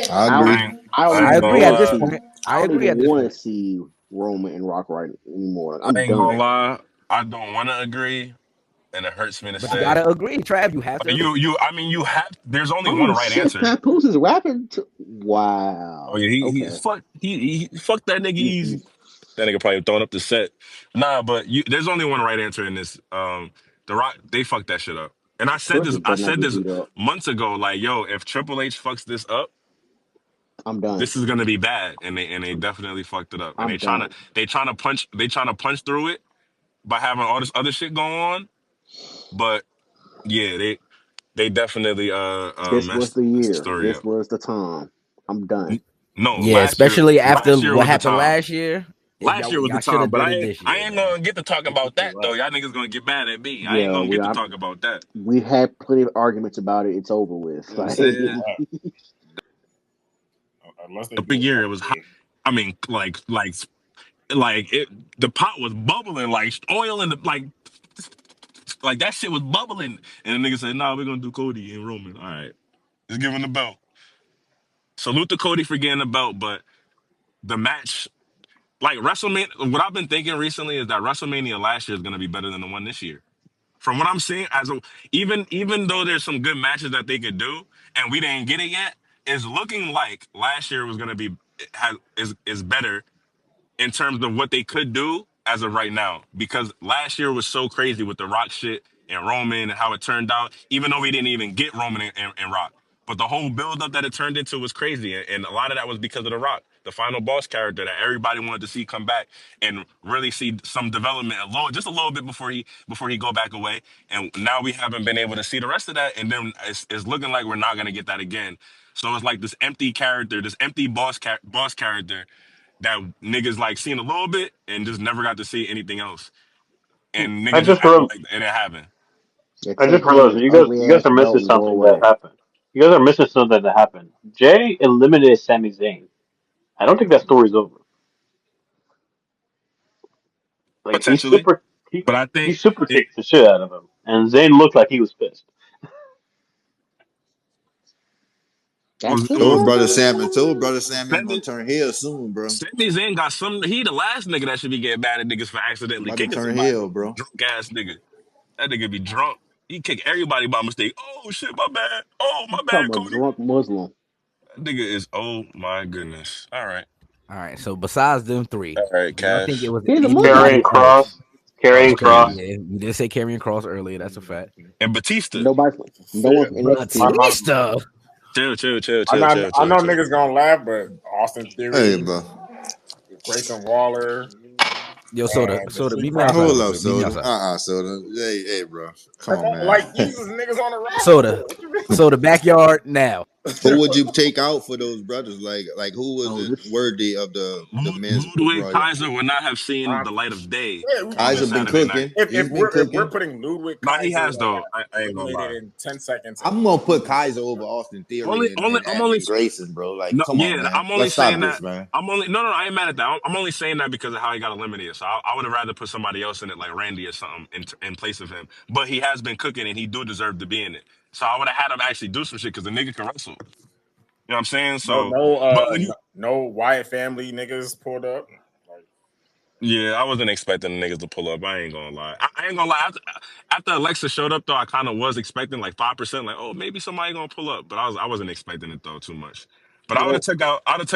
I I don't. agree. I ain't, I don't I I ain't even gonna agree at want to this lie. see. point. I I don't agree even at this want point. to see Roman and Rock right anymore. I I'm ain't gonna done. lie. I don't want to agree, and it hurts me to But you say. gotta agree, Trav. You have to agree. I mean, you have. There's only one Oh right shit! answer. Papoose is rapping. Oh Wow. yeah, he Okay. fuck he fuck that nigga Mm-mm. easy. That nigga probably throwing up the set. Nah, but there's only one right answer in this. The Rock they fucked that shit up. And Clarissa I better not said get this beat up. months ago. Like, yo, if Triple H fucks this up, I'm done. this is gonna be bad. And they definitely fucked it up. And I'm done. they trying to punch through it by having all this other shit going on. But yeah, they definitely This was messed the the year. story This up. was the time. I'm done. No, Yeah, especially after last year what was the happened time. last year. Last year was the Y'all should time, have but did it this I year, ain't man. gonna get to talking This is about the that though. last. Y'all niggas gonna get mad at me. I ain't Yeah, gonna get to talk about that. we had plenty of arguments about it. It's over with. You know what I'm Like, Yeah, it's a saying? wrap. Unless they Up a do it year, like it was hot. big. I mean, like it. The pot was bubbling, like oil in the like that shit was bubbling. And the nigga said, "Nah, we're gonna do Cody and Roman. All right, just give him the belt. Salute to Cody for getting the belt, but the match." Like WrestleMania, what I've been thinking recently is that WrestleMania last year is going to be better than the one this year. From what I'm seeing, even though there's some good matches that they could do, and we didn't get it yet, it's looking like last year was going to be is better in terms of what they could do as of right now. Because last year was so crazy with the Rock shit and Roman and how it turned out, even though we didn't even get Roman and Rock. But the whole build up that it turned into was crazy. And a lot of that was because of the Rock, the final boss character that everybody wanted to see come back and really see some development just a little bit before he go back away. And now we haven't been able to see the rest of that. And then it's looking like we're not gonna get that again. So it's like this empty character, this empty boss character that niggas like seen a little bit and just never got to see anything else. And I niggas just just acting real like it didn't happen. yeah, I just take him realized his you ugly guys ass are belt missing and go something that away. happened. You guys are missing something that happened. Jay eliminated Sami Zayn. I don't think that story's over. Like Potentially. he But I he think super it kicked the shit out of him, and Zayn looked like he was pissed. That could it was Told brother happen. Sam I and don't told know. brother Sam he gonna Sami turn heel soon, bro. Sami Zayn got some he the last nigga that should be getting mad at niggas for He accidentally about to kicking turn somebody. heel, bro. Drunk ass nigga. That nigga be drunk. He kick everybody by mistake. Oh shit, my bad. Oh my You bad, talking about Cody. drunk Muslim? That nigga is oh my goodness. All right. All right. So besides them three, All right, do y'all think it Cash. was He's a anybody Muslim. Carrying else? Cross, carrying Okay, Cross. yeah, you did say Karrion Cross earlier. That's a fact. And Batista. Nobody. No one Yeah, from my, NXT. my, Batista. I know Chill. niggas gonna laugh, but Austin Hey, Theory, bro. Grayson Waller, Yo, and the Soda, Street meet me outside Hold real Profits. up, quick. Meet me Soda. outside. Soda. Hey, bro. Come Like, on, man. like these was niggas on the roster. Soda, What you mean? Soda, backyard now. Who would you take out for those brothers? Like who Oh, wasn't this worthy of the men's Ludwig Royal? Kaiser would not have seen Um, the light of day yeah, on Kaiser this been Saturday night. cooking. He's been if we're cooking. putting Ludwig No, he Kaiser has though. I ain't gonna eliminated lie. in 10 seconds, I'm gonna put Kaiser over Austin Theory Only, and, only, and, I'm and, only and Grayson, bro. Like, no, come on, yeah. man. I'm only Let's saying stop that. this, man. I'm only no, no, no. I ain't mad at that. I'm only saying that because of how he got eliminated. So I would have rather put somebody else in it, like Randy or something, in place of him. But he has been cooking, and he do deserve to be in it. So I would have had him actually do some shit because the nigga can wrestle. You know what I'm saying? no So, no but when you no Wyatt family niggas pulled up. Like, yeah, I wasn't expecting the niggas to pull up. I ain't gonna lie. I ain't gonna lie. After Alexa showed up, though, I kind of was expecting like 5%, like, oh, maybe somebody gonna pull up. But I wasn't expecting it though too much. But well, I would have took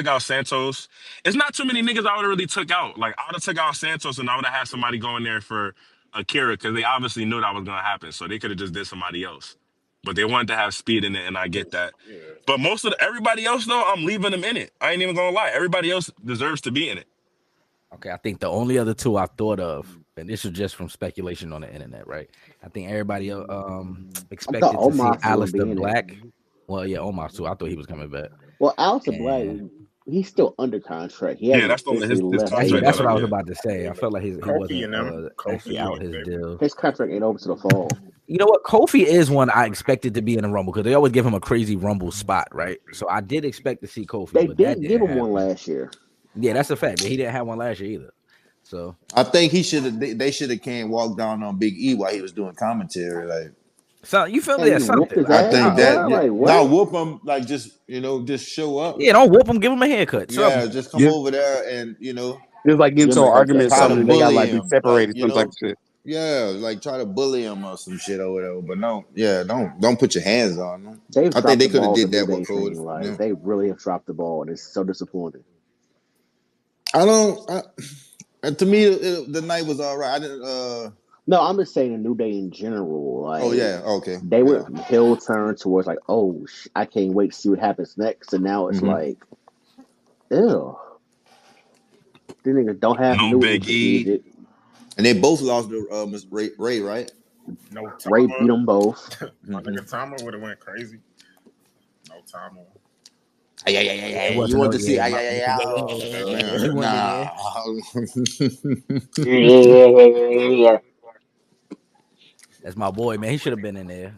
out Santos. It's not too many niggas I would have really took out. Like I would have took out Santos and I would have had somebody go in there for Akira because they obviously knew that was gonna happen. So they could have just did somebody else. But they wanted to have speed in it, and I get that. yeah. But everybody else though, I'm leaving them in it. I ain't even gonna lie. Everybody else deserves to be in it. Okay, I think the only other two I thought of, and this was just from speculation on the internet, right? I think everybody I thought expected to see Omos was gonna be Alistair in it. Black. Well, yeah, Omos too. I thought he was coming back. Well, Alistair Black, And he's still under contract. He Yeah, hasn't that's the only officially his left yeah, contract yet. got that's what up. I was Yeah. about to say. I Yeah, felt like he Kofi wasn't and them. actually Kofi out and his they deal. His contract ain't over to the fall. You know what? Kofi is one I expected to be in a Rumble because they always give him a crazy Rumble spot, right? So I did expect to see Kofi, They but that didn't give didn't him one happen. last year. Yeah, that's a fact. He didn't have one last year either. So I think he should have. They should have came walk down on Big E while he was doing commentary. Like, you feel me? And Yeah, he whooped something his I like ass, think I, that bro. Like now what? whoop him. Like, just just show up. yeah, don't whoop him, give him a haircut, Yeah, something. just come Just, over there and just like get Give into him an a haircut, argument or try to something, they gotta bully like be him. Like, separated, some type of shit. yeah, like try to bully him or some shit or whatever. But no, yeah, don't put your hands on him. They've I think dropped they the could have ball with did the New that Day with thing. Cody. Like Yeah. they really have dropped the ball, and it's so disappointing. I don't. And to me, the night was all right. I didn't. No, I'm just saying the New Day in general. Oh Like yeah. Okay. they Yeah. went from heel turn towards like, oh, I can't wait to see what happens next. And now it's Hmm. like, ew, these niggas don't have No new Big E. intermediate. And they both lost to Miss Ray, right? no Ray beat Tama. them both. My Hmm. nigga Tama would have went crazy. No Tama. Yeah, yeah, yeah, Yeah, yeah. it You wasn't want no to see? yeah, Yeah, yeah, yeah. Oh, he man. wasn't in Nah. there. yeah. That's my boy, man. He should have been in there.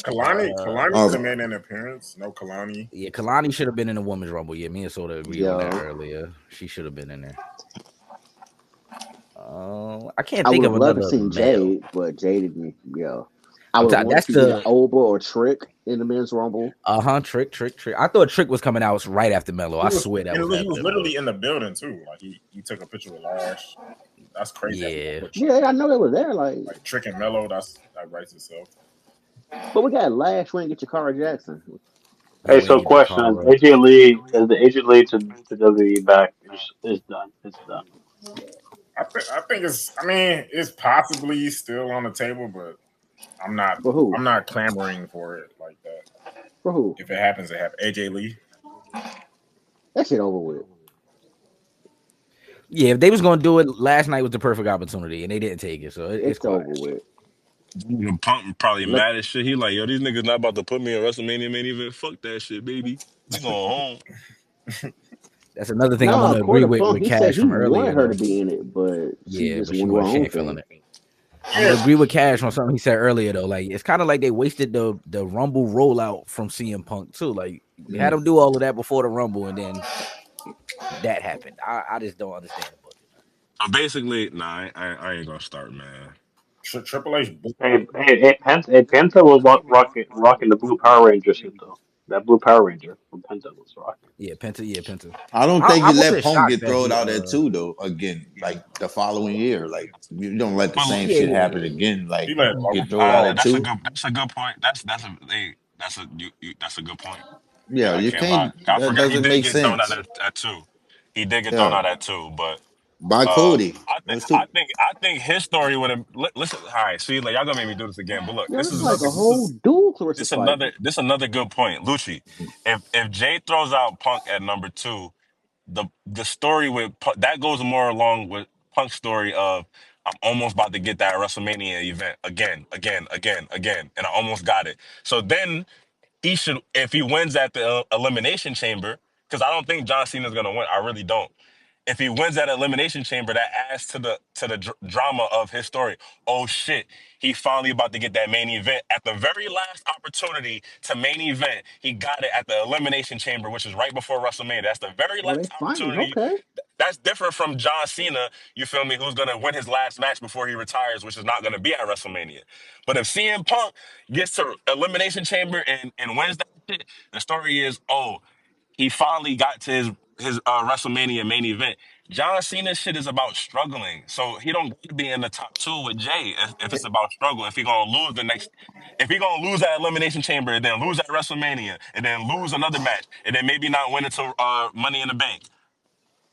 Kalani could have Okay. made an appearance. No Kalani. Yeah, Kalani should have been in the women's rumble. Yeah, me and Soda agreed on that Yo, earlier. She should have been in there. I can't I think would of have loved to another seen male. Jade, but Jade didn't. Yo, I I'm would have tired. wanted to That's see either the Oba or Trick in the men's rumble. Trick. I thought Trick was coming out right after Melo. I swear that was He was happening, bro. literally in the building too. Like he took a picture with Lash. That's crazy. How you gonna Yeah, put Trick, Yeah, I know they were there. Like, like Trick and Mello. That writes itself. but we got Lash. We didn't get your Cara Jackson. yeah. Hey, We ain't so get your question: Cara. AJ Lee is the AJ Lee to WWE back is done. It's done. I think it's. I mean, it's possibly still on the table, but I'm not. For who? I'm not clamoring for it like that. For who? If it happens, it happens. AJ Lee. That shit over with. Yeah, if they was gonna do it, last night was the perfect opportunity, and they didn't take it, so it's It's quiet. over with. Punk probably Let mad as shit. He like, yo, these niggas not about to put me in WrestleMania main event. Fuck that shit, baby. We going home. That's another thing I'm no, gonna agree according to with Punk, he said Cash he from wanted earlier her to though. be in it, but she Yeah, just but wanted to do her she own ain't feeling thing. it. I'm gonna Yeah, agree with Cash on something he said earlier though. Like it's kind of like they wasted the Rumble rollout from CM Punk too. Like you had Mhm. him do all of that before the Rumble, and then that happened. I just don't understand the booking. Basically, nah, I ain't gonna start, man. Triple H. Penta was rocking the blue Power Ranger shit though. That blue Power Ranger from Penta was rocking. Yeah, Penta. Yeah, Penta. I don't think I you let wasn't Punk shocked get that thrown he. out there too, though. Again, like the following year, like you don't let the But same Yeah, shit yeah, happen yeah. again. Like He let get Logan thrown out there Paul. too. that's a good point. That's a good point. Yeah, I you can't lie. can't. I That forgot he doesn't did make get thrown out sense. at two. He did get thrown Yeah, out at two, but by uh, Cody. Those two. I think his story would have. Listen, all right, see, like y'all gonna make me do this again. But look, Yeah, this is like a whole dual Clarissa fight. this another good point, Lucci. If Jay throws out Punk at number two, the story with that goes more along with Punk's story of I'm almost about to get that WrestleMania event again, and I almost got it. So then he should, if he wins at the Elimination Chamber, because I don't think John Cena's gonna win. I really don't. If he wins that Elimination Chamber, that adds to the drama of his story. Oh shit, he finally about to get that main event at the very last opportunity to main event. He got it at the Elimination Chamber, which is right before WrestleMania. That's the very Oh, they last fighting. opportunity. Okay. That's different from John Cena, you feel me, who's gonna win his last match before he retires, which is not gonna be at WrestleMania. But if CM Punk gets to Elimination Chamber and wins that shit, the story is, oh, he finally got to his WrestleMania main event. John Cena's shit is about struggling, so he don't get to be in the top two with Jay if it's about struggle. If he gonna lose the next, if he gonna lose that Elimination Chamber and then lose at WrestleMania and then lose another match and then maybe not win until Money in the Bank.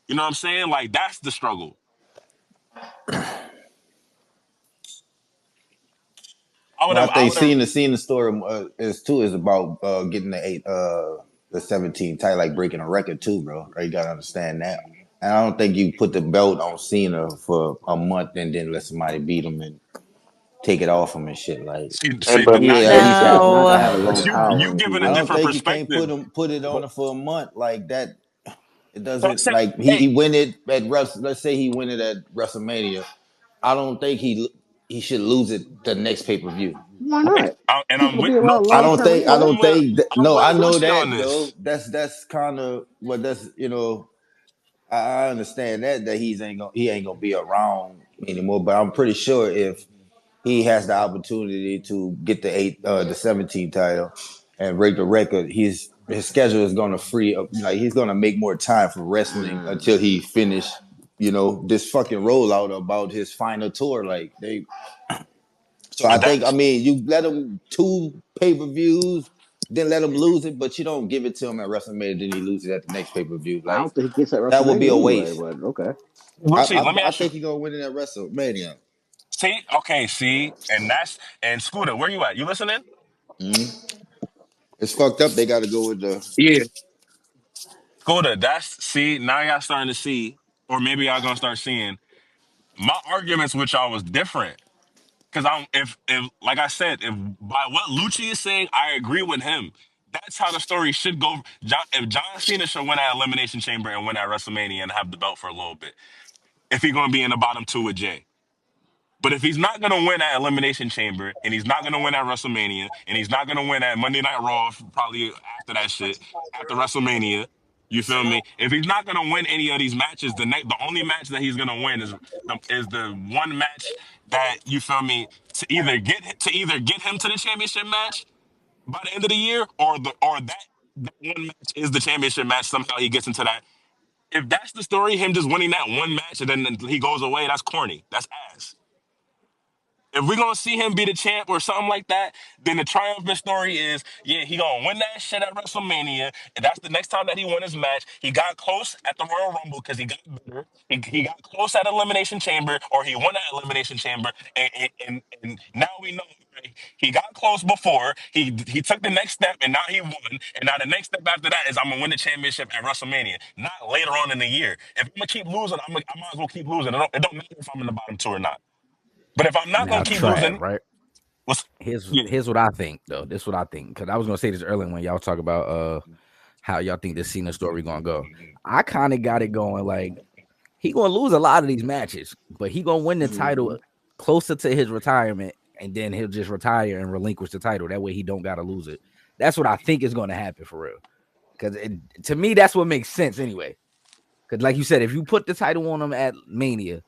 You know what I'm saying? Like that's the struggle. I would Well, I have. I think would have. seeing the story is about getting the 17 title, like breaking a record too, bro. Right? You gotta understand that. And I don't think you put the belt on Cena for a month and then let somebody beat him and take it off him and shit. Like, Hey, See, but now yeah, Matt, you he's Cena is got. not Now, gonna have a but long power you run if he giving a I don't wins. different think you can't perspective. put it on But him for a month like that. It So I doesn't said, like hey, he win it at let's say he win it at WrestleMania. I don't think he should lose it the next pay per view. Why right, not? and He's I'm gonna with be no, around long term I anyway. don't think I'm no, with I know Lucci on that though. this. That's kind of what that's I understand that he ain't gonna be around anymore. But I'm pretty sure if he has the opportunity to get the 17 title and break the record, his schedule is gonna free up. Like he's gonna make more time for wrestling until he finish. This fucking rollout about his final tour. Like they So I But think, I that's mean, you let him two pay per views, then let him lose it, but you don't give it to him at WrestleMania, then he loses it at the next pay per view. I Like don't think he gets at that would be WrestleMania a anyway, waste. but okay. Lucci. Let me I ask you. think he's gonna win it at WrestleMania. See, okay, see, and Scooter, where you at? You listening? Mhm. It's fucked up. They got to go with the. Yeah, Scooter, that's see. Now y'all starting to see, or maybe y'all gonna start seeing. My arguments with y'all was different. Because I'm if like I said, if by what Lucci is saying, I agree with him. That's how the story should go. If John Cena should win at Elimination Chamber and win at WrestleMania and have the belt for a little bit, if he's gonna be in the bottom two with Jay. But if he's not gonna win at Elimination Chamber and he's not gonna win at WrestleMania and he's not gonna win at Monday Night Raw, probably after that shit, after WrestleMania, you feel me? If he's not gonna win any of these matches, the only match that he's gonna win is the one match that you feel me to either get him to the championship match by the end of the year, or that one match is the championship match. Somehow he gets into that. If that's the story, him just winning that one match and then he goes away, that's corny. That's ass. If we're gonna see him be the champ or something like that, then the triumphant story is, yeah, he gonna win that shit at WrestleMania, and that's the next time that he won his match. He got close at the Royal Rumble because he got better. He got close at Elimination Chamber, or he won at Elimination Chamber, and now we know right? He got close before. He took the next step, and now he won. And now the next step after that is I'm gonna win the championship at WrestleMania, not later on in the year. If I'm gonna keep losing, I might as well keep losing. It don't matter if I'm in the bottom two or not. But if I'm not gonna now, keep Trav, losing, right? what's Here's yeah, here's what I think though. This is what I think because I was gonna say this earlier when y'all talk about how y'all think the Cena story gonna go. I kind of got it going like he gonna lose a lot of these matches, but he gonna win the title closer to his retirement, and then he'll just retire and relinquish the title. That way he don't gotta lose it. That's what I think is gonna happen for real. Because to me, that's what makes sense anyway. Because like you said, if you put the title on him at Mania,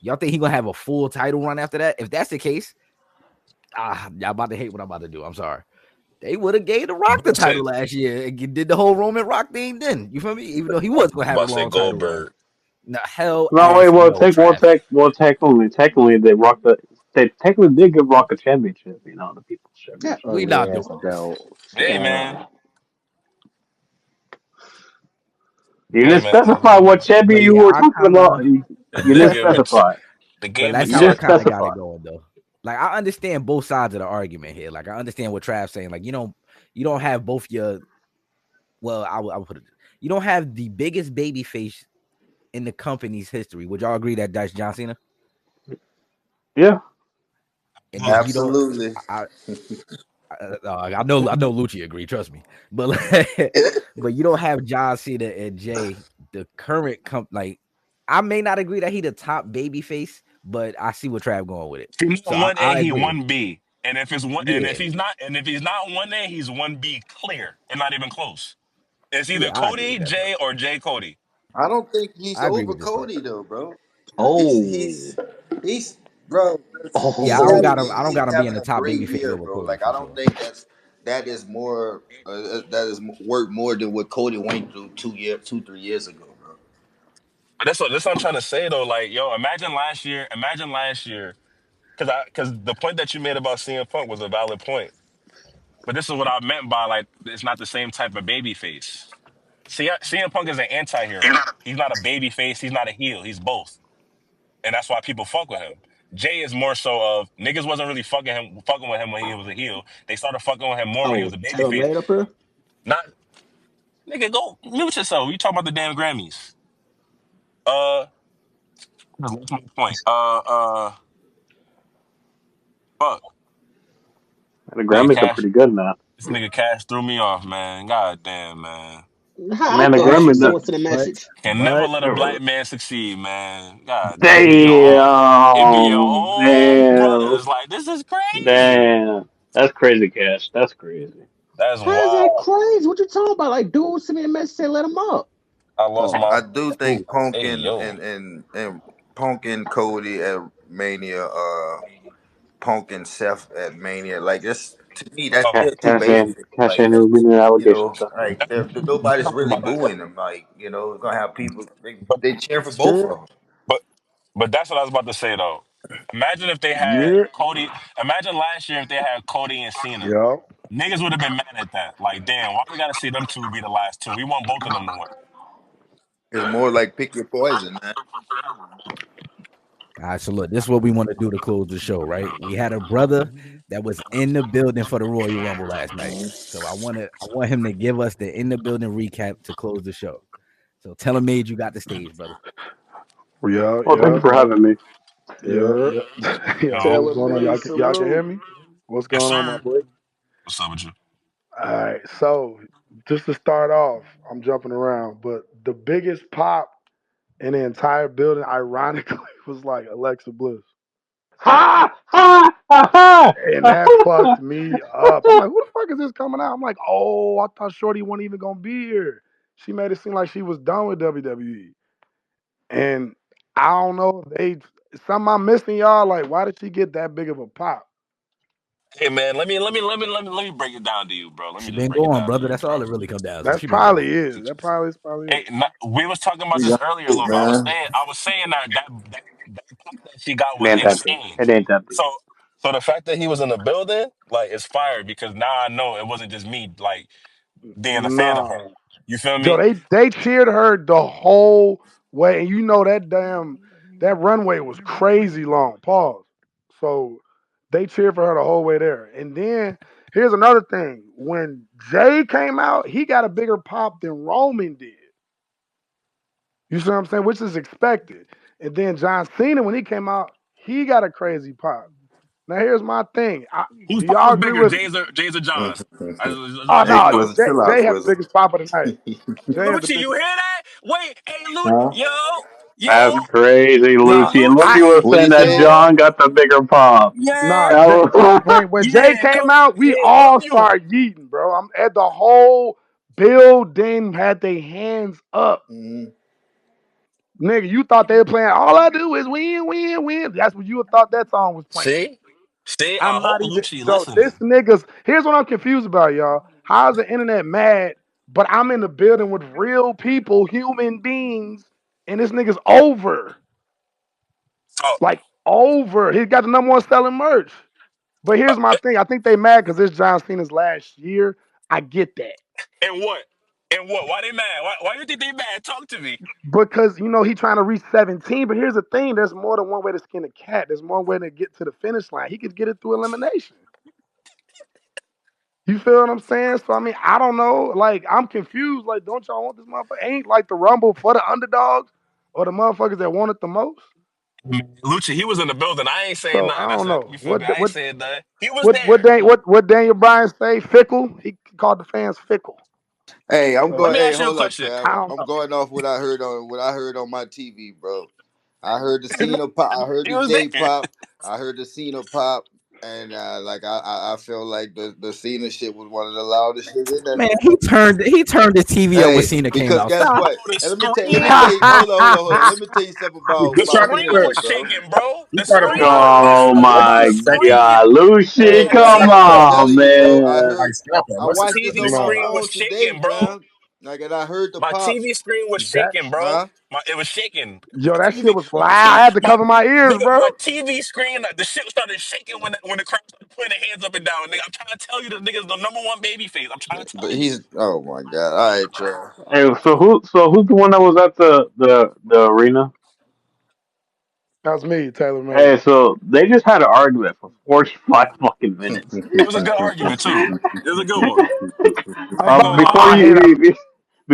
y'all think he gonna have a full title run after that? If that's the case, y'all about to hate what I'm about to do. I'm sorry. They would have gave the Rock the title say last year and did the whole Roman Rock thing then. You feel me? Even though he was gonna have a about to say long title run. Goldberg. No, hell no, wait, as no, Trav. technically, they technically did give Rock a championship. The people's That championship. We ugly not ass doing this. belt. Hey man, You hey didn't man. specify what champion But you yeah, were I talking kind about. of. You They didn't gave him specify. they But gave him the that's You how I didn't champ. kind of got specify. it going though. Like I understand both sides of the argument here. Like I understand what Trav's saying. Like you don't have both your. Well, I would put it. You don't have the biggest baby face in the company's history. Would y'all agree that that's John Cena? Yeah. And then you don't. Absolutely. I I know Lucci agree. Trust me, but like, but you don't have John Cena and Jay, the current like. I may not agree that he the top baby face, but I see what Trav going with it. He's So not one A, I he agree. one B. And if it's one, and Yeah, if he's not one A, he's one B clear and not even close. It's either yeah, I agree with Cody that, bro. J or J Cody. I don't think he's I agree over with this, bro. Cody though, bro. He's Oh, he's he's bro. Yeah, oh, I don't He's got him being having the a top great baby face year, over bro. Cody Like for I don't sure. think that is more that is worth more than what Cody went through 3 years ago, bro. But that's what I'm trying to say though. Like, yo, imagine last year, because the point that you made about CM Punk was a valid point. But this is what I meant by like it's not the same type of baby face. See, CM Punk is an anti-hero. He's not a baby face. He's not a heel. He's both, and that's why people fuck with him. Jay is more so of niggas wasn't really fucking with him when he was a heel. They started fucking with him more when he was oh, a baby tailor face. made up here. Not nigga, go mute yourself. You talking about the damn Grammys? Uh, what's my point? Fuck, The nigga, Grammys are Cash. pretty good, man. This nigga Cash threw me off, man. God damn, man. How Man, the Cash? Grammys. So The, what's the But message? Can never but let a black man succeed, man. God damn, it be your damn, own damn, brothers. Like this is crazy. damn. That's crazy, Cash. That's crazy. That's How is that wild. crazy? What you talking about? Like, dude, send me a message, say let him up. I lost Oh, my I do who? think Punk Hey and yo. Punk and Cody at Mania, Punk and Seth at Mania. Like that's to me, that's Oh, still two baby faces. Cash Like ain't never been in allegations. That's fine. like nobody's talk really about that. booing them. Like gonna have people But they cheer for both of Shit. them. but but that's what I was about to say though. Imagine if they had Yeah. Cody. Imagine last year if they had Cody and Cena. Yeah. Niggas would have been mad at that. Like, damn, why we gotta see them two be the last two? We want both of them to win. It's more like pick your poison, man. all right, so look, this is what we want to do to close the show, right? We had a brother that was in the building for the Royal Rumble last night. So I want him to give us the in the building recap to close the show. So tell him, Mage, you got the stage, brother. Yeah. Well, thank you for having me. Yeah. yeah. Yeah. Yeah. What's Yo, Taylor going on? made Y'all can hear salute. me? What's yes going on, my sir. boy? What's up with you? All right. So just to start off, I'm jumping around, but the biggest pop in the entire building, ironically, was like Alexa Bliss. Ha ha ha ha! And that fucked me up. I'm like, who the fuck is this coming out? I'm like, oh, I thought Shorty wasn't even gonna be here. She made it seem like she was done with WWE. And I don't know if something I'm missing, y'all. Like, why did she get that big of a pop? Hey man, let me break it down to you, bro. Let me She just been break it going, down to brother. you, That's bro. all it really come down to. That's She been going. probably is. That probably Hey, is. we was talking about We this got earlier, it, Lil, bro. man. I was saying that pop that she got It was ain't that deep. insane. It ain't that deep. So the fact that he was in the building, like, is fire because now I know it wasn't just me, like, being a fan of her. No. You feel Joe, me? they cheered her the whole way. And you know that runway was crazy long. Pause. So they cheered for her the whole way there. And then here's another thing. When Jay came out, he got a bigger pop than Roman did. You see what I'm saying? Which is expected. And then John Cena, when he came out, he got a crazy pop. Now here's my thing. Whose Do pop y'all was agree bigger, with? Jay's or John? Let's Oh break Hey, it no, down. Quizza, chill out, Jay had the Quizza. biggest pop of the night. Hey, Jay had the Lucci, you biggest. hear that? Wait, hey, Huh? yo, That's crazy, Nah, Lucy. And I Lucy was What'd he saying that say? yo, John got the bigger pop. yeah, nah. That When Jay yeah, came out, we yeah, love all you. started yeeting, bro. I'm at the whole building had their hands up. Mhm. Nigga, you thought they were playing all I do is win, win, win. That's what you thought that song was playing. See? See, I I'm hope not even Lucci Joe. This listening. niggas. Here's what I'm confused about, y'all. How's the internet mad? But I'm in the building with real people, human beings, and this nigga's over, So, like over. He got the number one selling merch. But uh, here's my thing. I think they mad because it's John Cena's last year. I get that and what? And what? Why they mad? Why you think they mad? Talk to me. because he trying to reach 17. But here's the thing: there's more than one way to skin a cat. There's one way to get to the finish line. He could get it through elimination. You feel what I'm saying? So I mean, I don't know. Like, I'm confused. Like, don't y'all want this motherfucker? Ain't like the Rumble for the underdogs or the motherfuckers that want it the most? Lucha, he was in the building. I ain't saying So nothing. I That's don't it. know You feel me? I ain't saying nothing. He was there. what Daniel Bryan say? Fickle. He called the fans fickle. Hey, I'm Let going. me So Hey, ask you a hold up, question. Trav. I don't I'm know. going off what I heard on my TV, bro. I heard the Cena pop. I heard He the was J there. pop. I heard the Cena pop, and like I feel like the Cena shit was one of the loudest shit in that Man, bitch. he turned the TV up when Hey, Cena came because out. guess Stop. what? Bro, the And let me tell screen, you. Hold on. Let me tell you something the about screen Cena was shit, bro. shaking, bro. He The started screen, feeling listen, like Oh the my screen, God, Hey, Lucy, bro, come I'm on, telling you, bro. man. I my watched this TV on my No, screen was phone today, shaking, bro. Trav. Like, and I heard the My pops, TV screen was that shaking, bro. huh? It was shaking. yo, My that shit TV, was loud. I had to my cover my ears, nigga, bro. my TV screen, the shit started shaking when the crowd started putting their hands up and down. Nigga, I'm trying to tell you, the nigga's the number one baby face. I'm trying to But tell you. he's oh my god! All right, Trav. Hey, who's the one that was at the arena? That was me, Taylor made. Hey, so they just had an argument for 45 fucking minutes. It was a good argument too. It was a good one. I ain't gonna Before I lie. hate how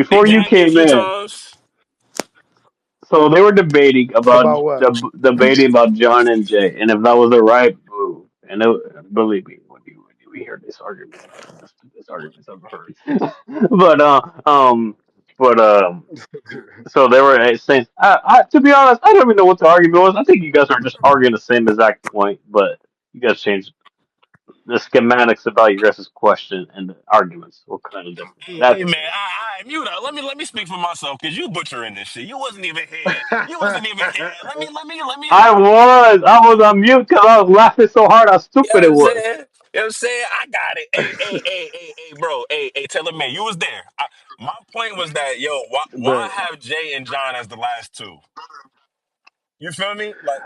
They before you gagged me a came few in, times. so they were debating about about what. John and Jay, and if that was the right move. And believe me, when we hear this argument, it's one of the stupidest arguments I've ever heard. but but so they were saying, to be honest, I don't even know what the argument was. I think you guys are just arguing the same exact point, but you guys changed the schematics about your guys' question and the arguments were kind of different. Hey That's man, it. mute up. Let me speak for myself because you butchering this shit. You wasn't even here. You wasn't even here. I was on mute because I was laughing so hard how You know stupid what it I'm was. saying? You know what I'm saying? I got it. Bro. Taylor man, you was there. My point was that, yo, why But have Jay and John as the last two? You feel me? Like,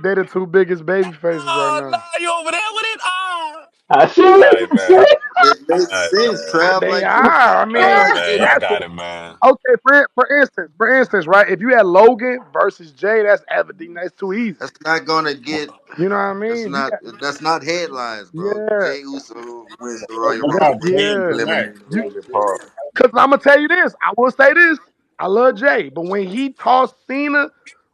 they the two biggest baby faces right oh, nah, now. you over there with it? Ah. I see All it. right, I see man. it. It All makes right, sense, man. Trav. They Like are. I All right, mean, man. I that's got it, man. okay. For instance, right? If you had Logan versus Jay, that's evident. That's too easy. that's not gonna get. You know what I mean? If you got, That's not headlines, bro. yeah, Jay Uso wins the That's Royal that's not Rumble, Jay and yeah. Right. eliminated. You Logan Paul. because I'm gonna tell you this. I will say this. I love Jay, but when he tossed Cena,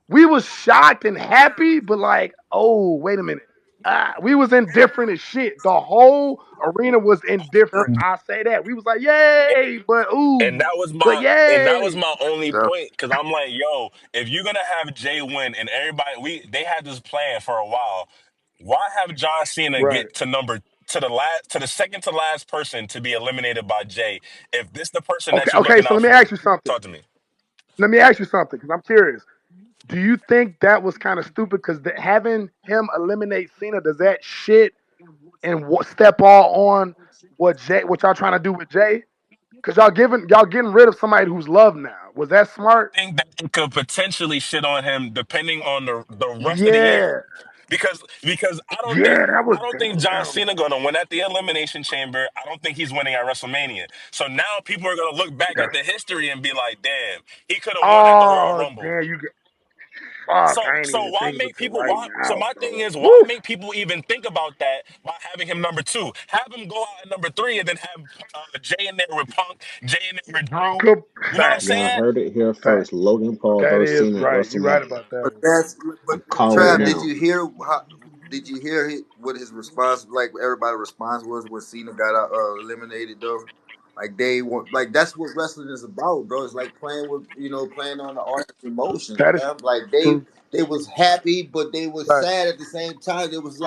we was shocked and happy, but like, oh, wait a minute. We was indifferent as shit. The whole arena was indifferent. I say that. We was like, yay, but And ooh, that was but my and that was yay. my only So, point because I'm like, yo, if you're gonna have Jay win and everybody they had this plan for a while, why have John Cena Right. get to the second to last person to be eliminated by Jay? If this the person Okay, that you're okay. looking So out let me for, ask you something. talk to me. Let me ask you something, because I'm curious. Do you think that was kind of stupid? Because having him eliminate Cena, does that shit and step all on what y'all trying to do with Jay? Because y'all getting rid of somebody who's loved now. Was that smart? Think that it could potentially shit on him depending on the rest of the Yeah, year. Because yeah, that was I don't think John damn. Cena gonna win at the Elimination Chamber. I don't think he's winning at WrestleMania. So now people are gonna look back at That's the history and be like, damn, he could have won at the Royal oh Rumble. damn. You get fuck. I ain't So even why thinking make about it people right why so now, my thing bro. is why Woo. make people even think about that by having him number two? Have him go out at number three and then have Jay in there with Punk, Jay in there with Drew. Good You know what I'm fact. Y'all saying? heard it here Fact. first. Logan Paul That versus is Cena at right. You right WrestleMania. about that but one. that's but I'm calling it Trav, Yeah. did now. you hear did you hear what his response like? Everybody's response was when Cena got eliminated though. Like they want, like that's what wrestling is about, bro. It's like playing with, playing on the audience emotions, That is man. Like true. they was happy, but they was Right. sad at the same time. It was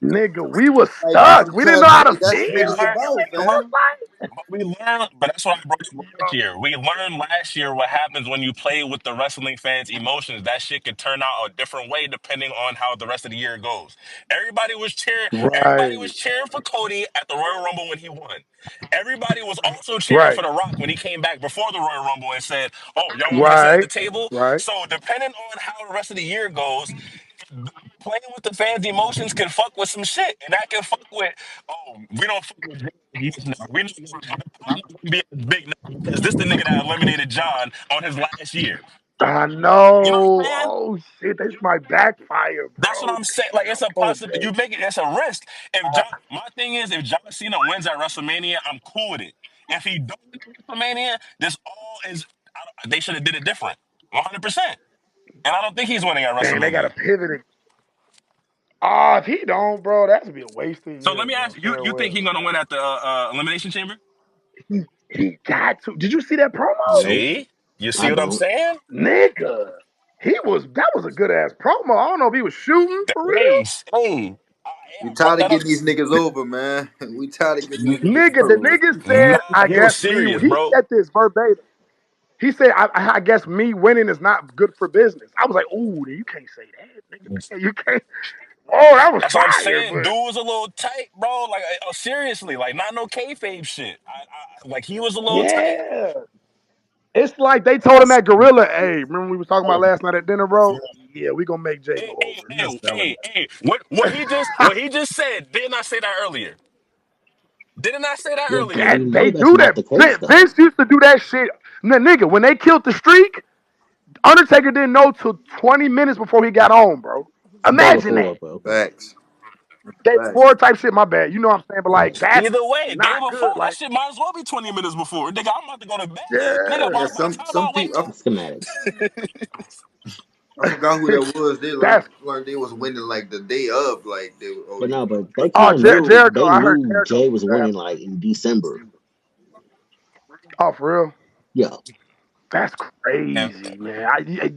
Nigga, we was like stuck. I'm We didn't trying know to how tell to you, that's what We feel. it's learned, about, It was fam. like, but we learned, but that's what I brought up last year. We learned last year what happens when you play with the wrestling fans' emotions. That shit could turn out a different way depending on how the rest of the year goes. Everybody right, was cheering for Cody at the Royal Rumble when he won. Everybody was also cheering right, for The Rock when he came back before the Royal Rumble and said, "Oh, y'all want me to sit at right, the table?" right. So depending on how the rest of the year goes, playing with the fans' emotions can fuck with some shit, and that can fuck with. Oh, we don't fuck with Jay like this now. We know our pop not gonna be as big now because this the nigga that eliminated John on his last year. I You know what know. I'm saying? Oh shit, this might backfire, That's what bro. I'm saying. Like it's a Damn. possibility. You make it. It's a risk. If John, my thing is, if John Cena wins at WrestleMania, I'm cool with it. If he don't win at WrestleMania, this all is. They should have did it different. 100%. and I don't think he's winning at Dang, they got to WrestleMania. pivot it. Oh, if he don't, bro, that's be a wasted So year, let me bro. ask you: You think Farewell. he's gonna win at the Elimination Chamber? He he got to. Did you see that promo, Nope, See, you see I what I'm don't. saying? nigga? That was a good ass promo. I don't know if he was shooting for real. Hey, hey, We I brought tired of that up. getting these niggas over, man. We tired of getting these niggas Nigga, the over. nigga Nah, said, I he was guess me. serious, He bro. said this verbatim. He said, I guess me winning is not good for business. I was like, ooh, you can't say that, nigga. You can't. Oh, that was That's what I'm fire, saying. but Dude was a little tight, bro. Like, seriously, like, not no kayfabe shit. Like, he was a little tight. yeah. It's like they told him at Gorilla, hey, remember we was talking about last night at dinner, bro? Yeah, we gonna make Jay go Hey, hey, over. You just hey, telling hey, hey. What he just said? Didn't I say that earlier? Didn't I say that Yeah, but earlier? we that know they that's do not that. the case though. Vince used to do that shit. Nigga, when they killed the streak, Undertaker didn't know till 20 minutes before he got on, bro. Day Imagine before, that. bro. Facts. Day Facts. before type shit, my bad. You know what I'm saying? But like that's Either way, day not before, good. that Like, shit might as well be 20 minutes before. Nigga, I'm about to go to bed. Nigga, Yeah, yeah. by what time some I wake people. up? Schematics. I forgot who that was. They That's learned they was winning like the day of. Like they were, oh, But no, but they but kind of knew Jericho. they I heard knew Jericho Jay said was that. winning like in December. Oh, for real? Yeah, That's And, crazy, man.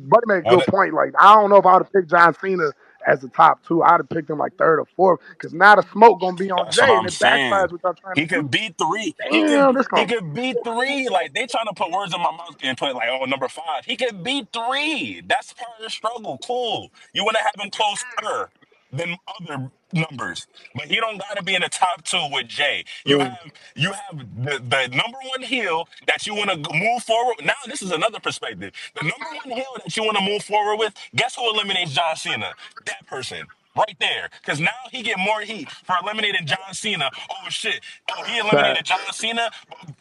Buddy made a well, good point. Like, I don't know if I would have picked John Cena as the top two. I'd have picked him like third or fourth because now the smoke gonna be on that's what Jay and I'm it saying. backfires what y'all trying to He do. could beat three. Damn, this He gonna. could beat three. Like they trying to put words in my mouth and put like, oh, number five. He could beat three. That's part of the struggle. Cool. You want to have him closer than other numbers, but he don't got to be in the top two with Jay. Mm. You have the number one heel that you want to move forward. Now this is another perspective. The number one heel that you want to move forward with. Guess who eliminates John Cena? That person. Right there, because now he get more heat for eliminating John Cena. Oh shit! Oh, he eliminated John Facts. Cena,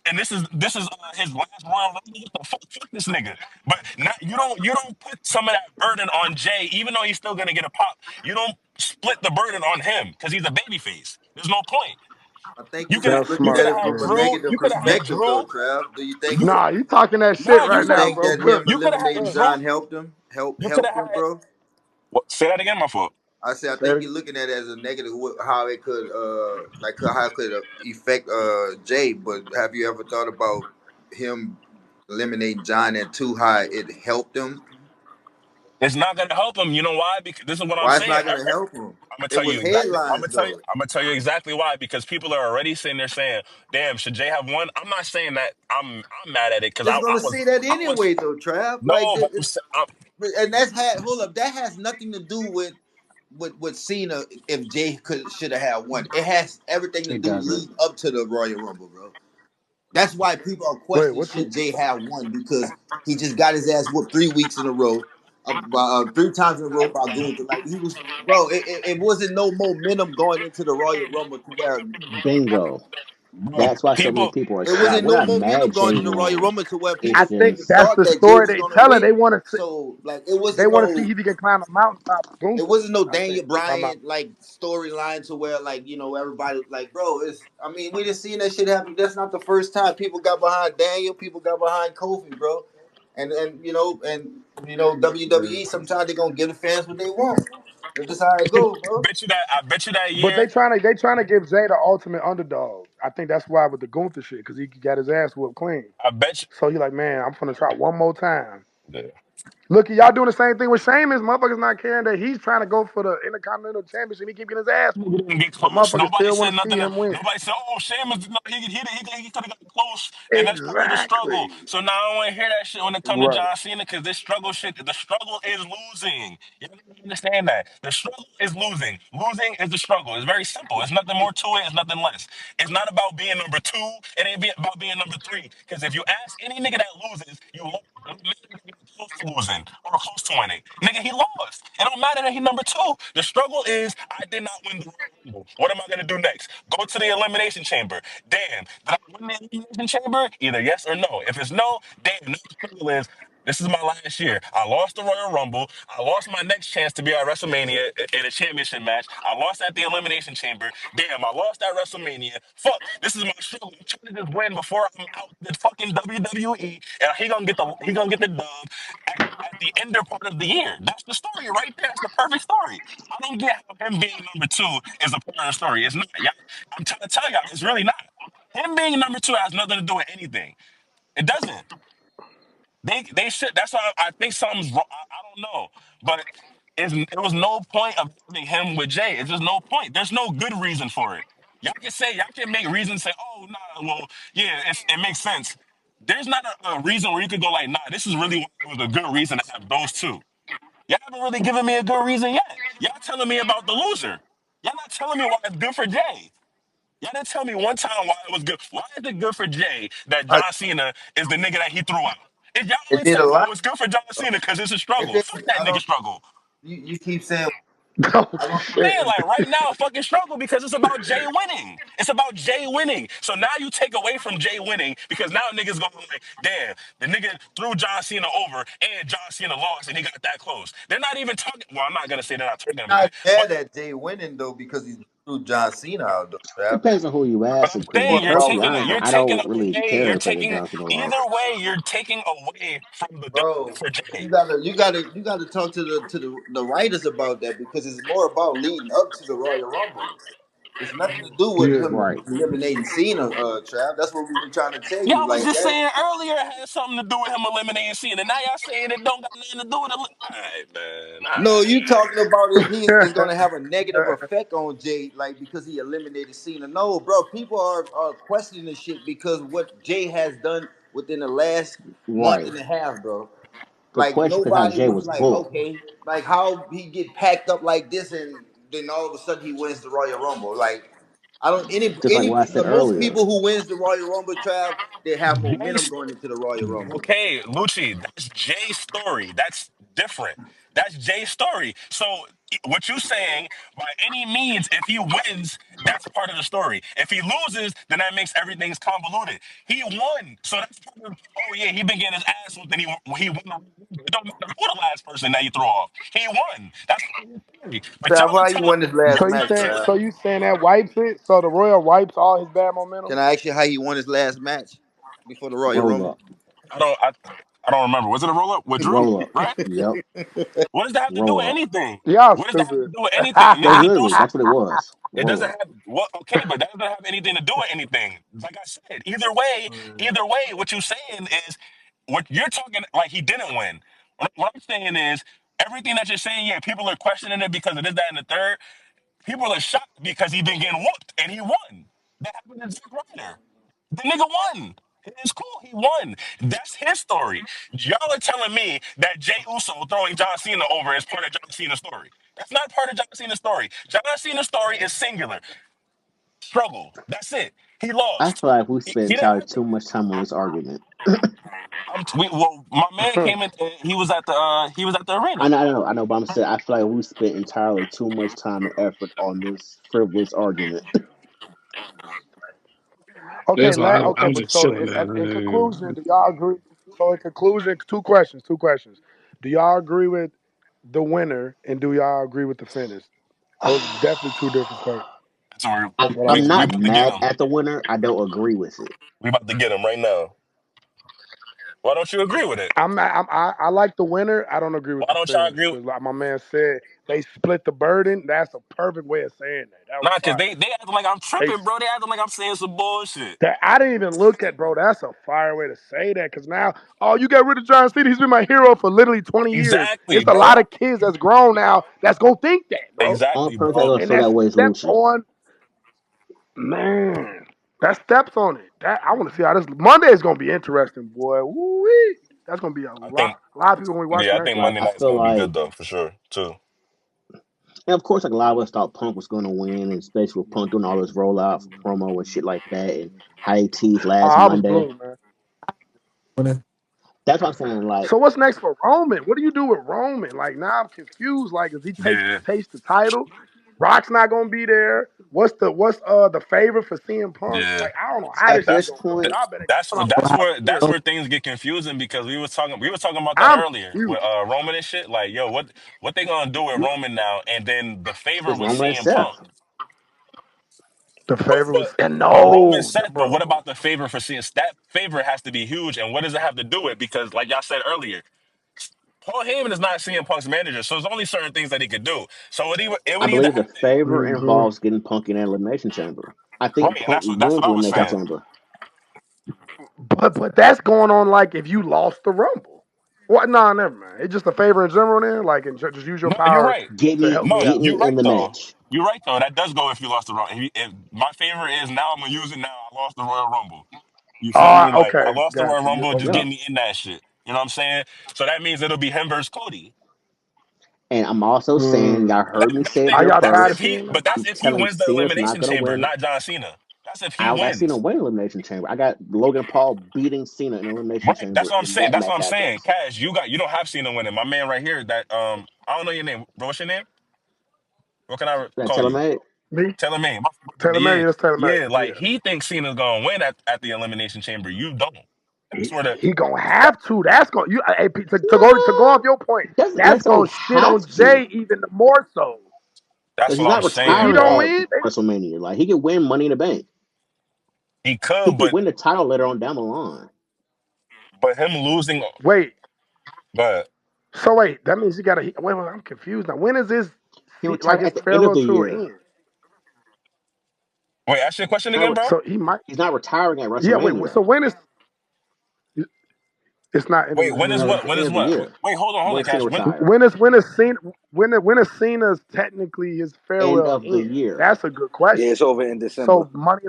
and this is his last Royal Rumble. What the fuck this nigga? But now you don't put some of that burden on Jay, even though he's still gonna get a pop. You don't split the burden on him because he's a babyface. There's no point. I think You you could just have That's you looking could at smart. have it had from a Yeah. Drew. negative You could have had perspective, though, Drew. Trav. Do you think? You could Nah, you talking that no. shit You Do right you could now, have think bro. that But him you could have had eliminating Drew. John helped him? You could have Helped him, had. bro. What, say that again, my fault. I say I say think it. you're looking at it as a negative. How it could how it could affect Jay. But have you ever thought about him eliminating John at too high? It helped him. It's not gonna help him. You know why? Because this is what I'm Why it's saying. not gonna help him? I'm gonna It tell was you exactly. I'm headlines gonna tell you. though. I'm gonna tell you exactly why. Because people are already sitting there saying, "Damn, should Jay have won?" I'm not saying that. I'm mad at it because Just I gonna was say that I was anyway, though, Trav. Like, no, but and that's had hold up. That has nothing to do with Cena. If Jay could should have had one, it has everything to it do doesn't. lead up to the Royal Rumble, bro. That's why people are Wait, questioning what you? should Jay have one because he just got his ass whooped 3 weeks in a row, 3 times in a row by Gunther. Like he was, bro. It wasn't no momentum going into the Royal Rumble to where Bingo. bro, That's why so many people. people are it shocked. wasn't We're no not momentum mad Jay going in the Royal won. Rumble to where It's I people think just that's thought the that Jay story was they gonna telling. They win. want to. So like They want to see if he can climb the mountaintop. it Gunther. wasn't no I think. Daniel If I'm not. Bryan like storyline to where like everybody like bro it's I mean we just seen that shit happen. That's not the first time people got behind Daniel, people got behind Kofi, bro. And WWE sometimes they gonna give the fans what they want. That's just how it goes, bro. I bet you that But year. they trying to give Jay the ultimate underdog. I think that's why with the Gunther shit because he got his ass whooped clean. I bet So he like, man, I'm gonna try one more time. you. Look, y'all doing the same thing with Sheamus. Motherfuckers not caring that he's trying to go for the Intercontinental Championship. He keep getting his ass whooped, Didn't get but close. motherfuckers Nobody still said want to see nothing. him win. Nobody said, "Oh, Sheamus, no, he could have got close," and that's part of the struggle. Exactly. So now I don't want to hear that shit when it comes to Right. John Cena because this struggle shit. The struggle is losing. You gotta understand that the struggle is losing. Losing is the struggle. It's very simple. It's nothing more to it. It's nothing less. It's not about being number two. It ain't about being number three. Because if you ask any nigga that loses, you lost. It don't matter if he got close to losing or close to winning. Nigga, he lost. It don't matter that he number two. The struggle is I did not win the Royal Rumble. What am I gonna do next? Go to the elimination chamber. Damn, did I win the elimination chamber? Either yes or no. If it's no, damn, now the struggle is this is my last year. I lost the Royal Rumble. I lost my next chance to be at WrestleMania in a championship match. I lost at the Elimination Chamber. Damn, I lost at WrestleMania. Fuck, this is my struggle. I'm trying to just win before I'm out the fucking WWE. And he gonna get the dub at the ender part of the year. That's the story right there. That's the perfect story. I don't get how him being number two is a part of the story. It's not. Y'all, I'm trying to tell y'all, it's really not. Him being number two has nothing to do with anything. It doesn't. They should. That's why I think something's wrong. I don't know, but it was no point of having him with Jay. It's just no point. There's no good reason for it. Y'all can make reasons say, oh nah, well yeah, it makes sense. There's not a reason where you could go like, nah, this is really it was a good reason to have those two. Y'all haven't really given me a good reason yet. Y'all telling me about the loser. Y'all not telling me why it's good for Jay. Y'all didn't tell me one time why it was good. Why is it good for Jay that I, John Cena is the nigga that he threw out? If y'all it only did say, a oh, lot. it's good for John Cena because it's a It struggle. did. Fuck that I nigga don't. struggle. You keep saying Oh I don't. shit. Saying like right now, fucking struggle because it's about Jay winning. It's about Jay winning. So now you take away from Jay winning because now niggas going like, damn, the nigga threw John Cena over and John Cena lost and he got that close. They're not even talking. Well, I'm not gonna say they're not It's talking about not it, bad that Jay winning though because he's threw John Cena out though. Trap. Depends on who you but ask, I'm because to be More saying about perfectly winning honest, you're though, I taking don't really away, care you're if the taking John Cena either lost. way, you're taking away from the W bro. for Jay. You gotta talk to the writers about that because it's more about leading up to the Royal Rumble. It's nothing to do with Yeah. him Right. eliminating Cena, Trav. That's what we've been trying to tell you. Y'all was Like just that. saying earlier it had something to do with him eliminating Cena. Now y'all saying it don't got nothing to do with it. All right, man. All No, right. you talking about it? It's going to have a negative effect on Jay, like because he eliminated Cena. No, bro, people are questioning this shit because what Jay has done within the last month Right. and a half, bro. The Like question is how nobody Jay was was like, booked. okay, like how he get packed up like this, and then all of a sudden he wins the Royal Rumble. Like I don't Just like what I said most earlier. people who wins the Royal Rumble, Trav, they have momentum Jay's going into the Royal Rumble. okay, Lucci, that's Jay's story. That's different. That's Jay's story. So what you saying, by any means, if he wins, that's part of the story. If he loses, then that makes everything's convoluted. He won. So that's part of, oh yeah, he been getting his ass whooped and he won. It don't matter who the last person that you throw off. He won. That's part of the story. But y'all Trav, are how you telling won this me last So you match, saying Trav? so you saying that wipes it? So the Royal wipes all his bad momentum? Can I ask you how he won his last match before the Royal Roll Rumble? up. I don't I, I don't remember. Was it a roll up with Drew? Roll up. Right? Yep. What does that have to do Roll with up. anything? Y'all What does that have to stupid. do with anything? Nigga, That's he threw literally some. that's what it was. It Roll doesn't up. have what okay, but that doesn't have anything to do with anything. Like I said, either way, what you're saying is what you're talking like he didn't win. What I'm saying is everything that you're saying, yeah, people are questioning it because of this, that, and the third. People are shocked because he been getting whooped and he won. That happened to Zack Ryder. The nigga won. It's cool. He won. That's his story. Y'all are telling me that Jay Uso throwing John Cena over is part of John Cena's story. That's not part of John Cena's story. John Cena's story is singular. Struggle. That's it. He I lost. feel like we He spent didn't entirely have to. too much time on this argument. Well, my man came in. He was at the arena. I know, but I'm saying I feel like we spent entirely too much time and effort on this frivolous argument. Okay, That's why I okay, was but just so chilling, in man. conclusion, do y'all agree? So in conclusion, two questions, two questions. Do y'all agree with the winner, and do y'all agree with the finish? Those are definitely two different questions. So That's what I'm I'm we not saying. about to get mad him. at the winner. I don't agree with it. We about to get him right now. Why don't you agree with it? I like the winner. I don't agree with Why the don't y'all finish agree? because, like my man said, they split the burden. That's a perfect way of saying that. That was Nah, cause fire. they acting like I'm They tripping, bro. They acting like I'm saying some bullshit. that I didn't even look at, bro. That's a fire way to say that. Because now, oh, you got rid of John Cena. He's been my hero for literally 20 years. Exactly, It's a bro. lot of kids that's grown now that's gonna think that, bro. Only Exactly, person that bro. gonna And feel that that way is steps Lucci. on, man. That steps on it. That I want to see how this Monday is gonna be interesting, boy. Woo-wee. That's gonna be a I think, lot. A lot of people gonna be watching yeah, I that think shit. Like Monday I night's feel gonna be like, good though, for sure, too. and of course, like a lot of us thought Punk was gonna win, and especially with Punk doing all this rollout promo and shit like that, and how he teased Oh, last I was Monday. blue, man. That's what I'm saying. Like, So what's next for Roman? What do you do with Roman? Like now I'm confused. Like, is he Yeah, takes the title? Brock's not gonna be there. What's the favor for CM Punk? yeah. Like I don't know how at this shit this That's gonna go. point, Y'all better that's come what up with some that's shit. where things get confusing because we were talking about that I'm earlier with confused. Roman and shit. Like, yo, what they gonna do with Roman now? And then the favor it's was Roman and CM Punk. Seth. The But favor was but and but Roman no, said, but what bro. about the favor for CM? That favor has to be huge. And what does it have to do with? Because like y'all said earlier, Paul Heyman is not CM Punk's manager, so there's only certain things that he could do. So it I would either believe the have favor Hmm. involves getting Punk in an elimination chamber. I think right, and Punk that's what wins I was elimination Oh, saying. chamber. but that's going on like if you lost the Rumble. What? Nah, never mind. It's just a favor in general. Then, like, and just use your No, you're power right. Get to me, help me No, get out. you're me in right the though. match. You're right though. That does go if you lost the Rumble. If my favorite is now I'm gonna use it now. I lost the Royal Rumble. You feel me? Like I Okay, lost the Royal got you. Rumble, just Okay. Yeah, get me in that shit. You know what I'm saying? So that means it'll be him versus Cody. and I'm also saying, Hmm. y'all heard me say it Are Think here y'all that's tired of if first. he, seeing that? but that's I'm if he telling wins the Cena's not elimination gonna chamber, win. not John Cena. That's if I he don't got Cena wins. winning elimination chamber. I got Logan Paul beating Cena in elimination Right. That's chamber what I'm when saying. that That's what match I'm saying. happens. Cash, you don't have Cena winning. My man right here. That I don't know your name. Bro, what's your name? What can I That call tell him, you? hey, Me? Taylor May. Taylor Yeah, Made. That's Taylor Made. yeah. Like Yeah. he thinks Cena's gonna win at the elimination chamber. You don't. That's where the He gonna have to. That's going you hey, to go off no, your point. doesn't That's gonna necessarily shit on have to. Jay even more so. that's Because he's what I'm not If he saying, retiring don't bro. at win, WrestleMania. Like he could win Money in the Bank. He He could, could win the title later on down the line. but him losing. wait. But So wait, that means he got to. Wait, I'm confused now. When is this? He Like retired his at the end of farewell the tour year. end? wait, ask your question Not again, re- bro. So he might. he's not retiring at Yeah. Wait. So WrestleMania. when is? It's not end of Wait, the when is No, year. what? it's the When end is of the what? year. Wait, hold on, When Cena Cash. When? retire. When is Cena? When is Cena's technically his End farewell of the end? year. That's a good Yeah, question. it's over in December. So money.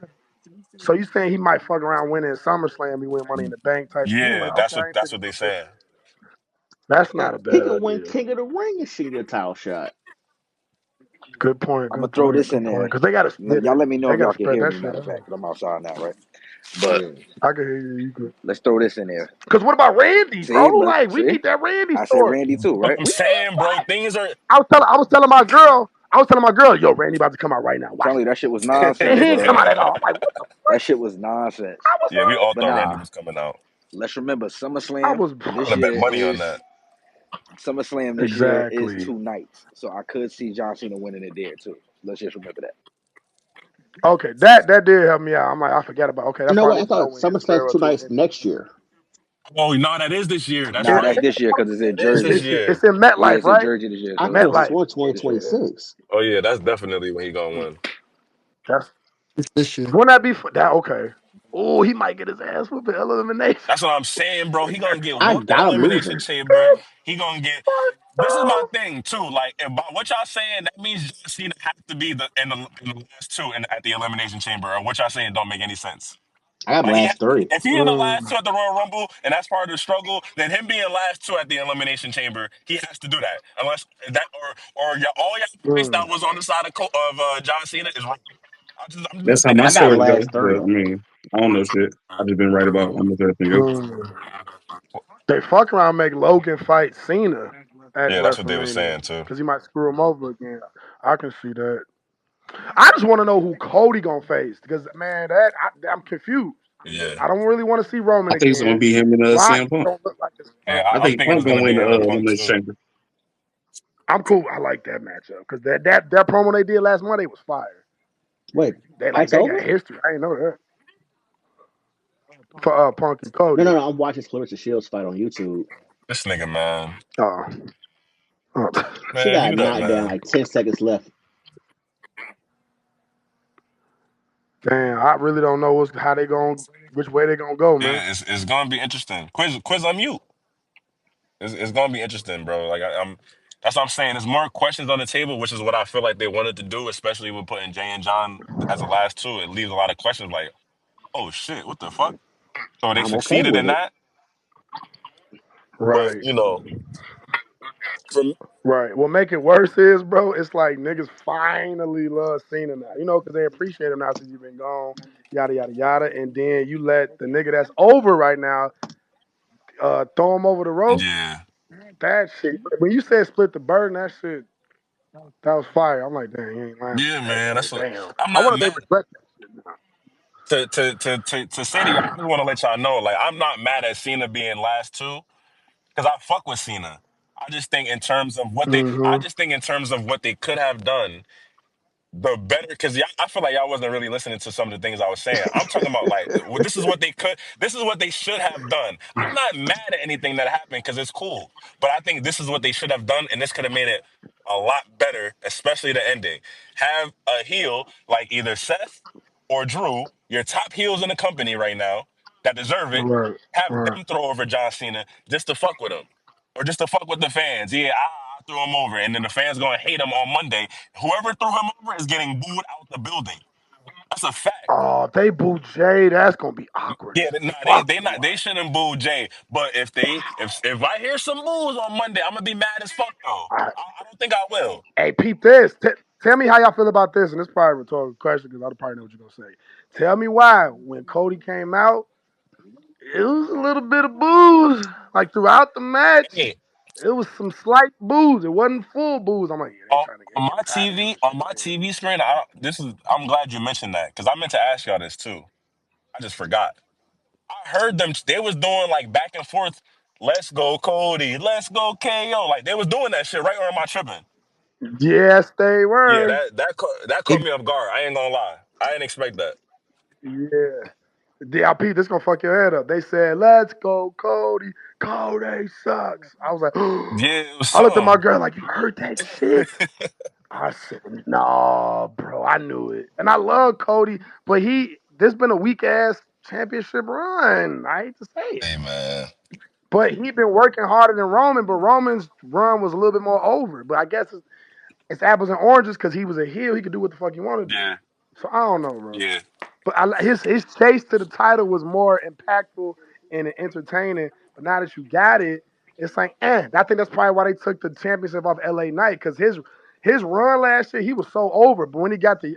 So you saying he might fuck around winning SummerSlam? He win Money in the Bank type deal? Yeah, Like, okay, I ain't that's think what they about that. saying. That's not a He bad could win idea. King of the Ring and shoot get a title shot. Good point. I'm gonna Good throw point. this in Good point. there. Because they got to split Y'all it. let me know They if got to y'all can spread hear that me. shit Matter of out. fact, 'cause I'm outside now, right? But Yeah. I can hear you. You good? let's throw this in there. Because what about Randy, bro? See, look, Like we see, need that Randy I said story. Randy too, But right? I'm We saying, need. bro, things are. I was telling my girl, yo, Randy about to come out right now. I'm Watch telling you, this. that shit was And nonsense, he ain't bro. come out at all. I'm like, what the That fuck? shit was nonsense. I was Yeah, we all But thought Randy nah, was coming out. let's remember I SummerSlam was I would this have bet year money on is that. SummerSlam this year is exactly. 2 nights, so I could see John Cena winning it there too. Let's just remember that. Okay. That did help me out. I'm like, I forgot about. Okay, that's No why I way. I need to know thought when his SummerSlam's farewell two tour nights ended. next year. Oh no, that is this year. That's Nah, It, that's right. this year because it's in It is this Jersey. year. it's in Yeah, MetLife, it's in right? Jersey this year, I so it's thought it was this MetLife. year. for This year. 2026. Oh yeah, that's definitely when he gonna win. That's It's this year. wouldn't that be that? Okay. Oh, he might get his ass whooped in elimination. That's what I'm saying, bro. He gonna get I whooped in got him elimination losing. chamber. He gonna get. This is my thing too. Like, if by what y'all saying, that means John Cena has to be in the last two at the elimination chamber. Or what y'all saying don't make any sense. I got him Like last three. if he in the last Mm, two at the Royal Rumble and that's part of the struggle, then him being last two at the elimination chamber, he has to do that. Unless that or all y'all points that mm. was on the side of John Cena is wrong. I'm just That's how thinking my I that got him story way. goes. last But three. I mean, I don't know shit. I just been right about almost everything else. Mm. They fuck around and make Logan fight Cena at Yeah, that's what they were WrestleMania saying too. because he might screw him over again. I can see that. I just want to know who Cody gonna face because man, I'm confused. Yeah. I don't really want to see Roman I think it's gonna again. be him and Brock CM Punk. don't look like his Yeah, fight. I I'm think thinking Punk it's gonna gonna win be the him and Punk elimination too. chamber. I'm cool. I like that matchup because that promo they did last Monday was fire. Wait, They like Punk's they over? got history. I didn't know that for Punk and No, Cody. no, no. I'm watching Clarissa Shields fight on YouTube. This nigga, man. Oh, oh. She Man, got mute up, knocked down man. like 10 seconds left. Damn, I really don't know which way they gonna go, man. Yeah, it's gonna be interesting. Quiz on mute. It's gonna be interesting, bro. Like I'm that's what I'm saying. There's more questions on the table, which is what I feel like they wanted to do, especially with putting Jay and John as the last two. It leaves a lot of questions like, oh shit, what the fuck? So they I'm okay succeeded with in it. that, but Right. from Right. What make it worse is, bro, it's like niggas finally love Cena now. You know, because they appreciate him now since you've been gone, yada yada yada. And then you let the nigga that's over right now throw him over the ropes. yeah, That shit. When you said split the burden, that shit that was fire. I'm like, damn, you ain't lying yeah, about that, man. man. That's what Damn. I'm I not wonder if they mad regret that shit now. to say to y'all. I just want to let y'all know, like I'm not mad at Cena being last two because I fuck with Cena. I just think in terms of what they, I Mm-hmm. just think in terms of what they could have done. the better, because I feel like y'all wasn't really listening to some of the things I was saying. I'm talking about like this is what they should have done. I'm not mad at anything that happened because it's cool, but I think this is what they should have done, and this could have made it a lot better, especially the ending. Have a heel like either Seth or Drew, your top heels in the company right now that deserve it. Right, Have right. them throw over John Cena just to fuck with him, or just to fuck with the fans. Yeah, I threw him over, and then the fans gonna hate him on Monday. Whoever threw him over is getting booed out the building. That's a fact. Oh, if they boo Jay, that's gonna be awkward Yeah, as nah, fuck they to not they watch. shouldn't boo Jay. But if I hear some boos on Monday, I'm gonna be mad as fuck though. All right. I don't think I will. Hey, peep this. Tell me how y'all feel about this, and this is probably a rhetorical question because I probably know what you're gonna say. Tell me why when Cody came out, it was a little bit of booze. Like throughout the match, Hey, it was some slight booze. It wasn't full booze. I'm like, yeah, they on, trying to on they getting my tired of him TV, and on shit. my TV screen, I'm glad you mentioned that because I meant to ask y'all this too. I just forgot. I heard them. They was doing like back and forth. Let's go Cody. Let's go KO. Like they was doing that shit right, or am I tripping? Yes, they Yeah, were. that caught It, me off guard. I ain't gonna lie. I didn't expect that. Yeah. DLP, this gonna fuck your head up. They said, "Let's go, Cody. Cody sucks." I was like, Yeah, it was I looked at my something. girl like, "You heard that shit?" I said, "No, bro, I knew it." And I love Cody, but this been a weak ass championship run. I hate to say it, Hey man. but he been working harder than Roman. But Roman's run was a little bit more over. But I guess it's apples and oranges because he was a heel. He could do what the fuck he wanted to do. Yeah, So I don't know, bro. yeah. But his chase to the title was more impactful and entertaining. But now that you got it, it's like, eh. I think that's probably why they took the championship off LA Knight because his run last year he was so over. But when he got the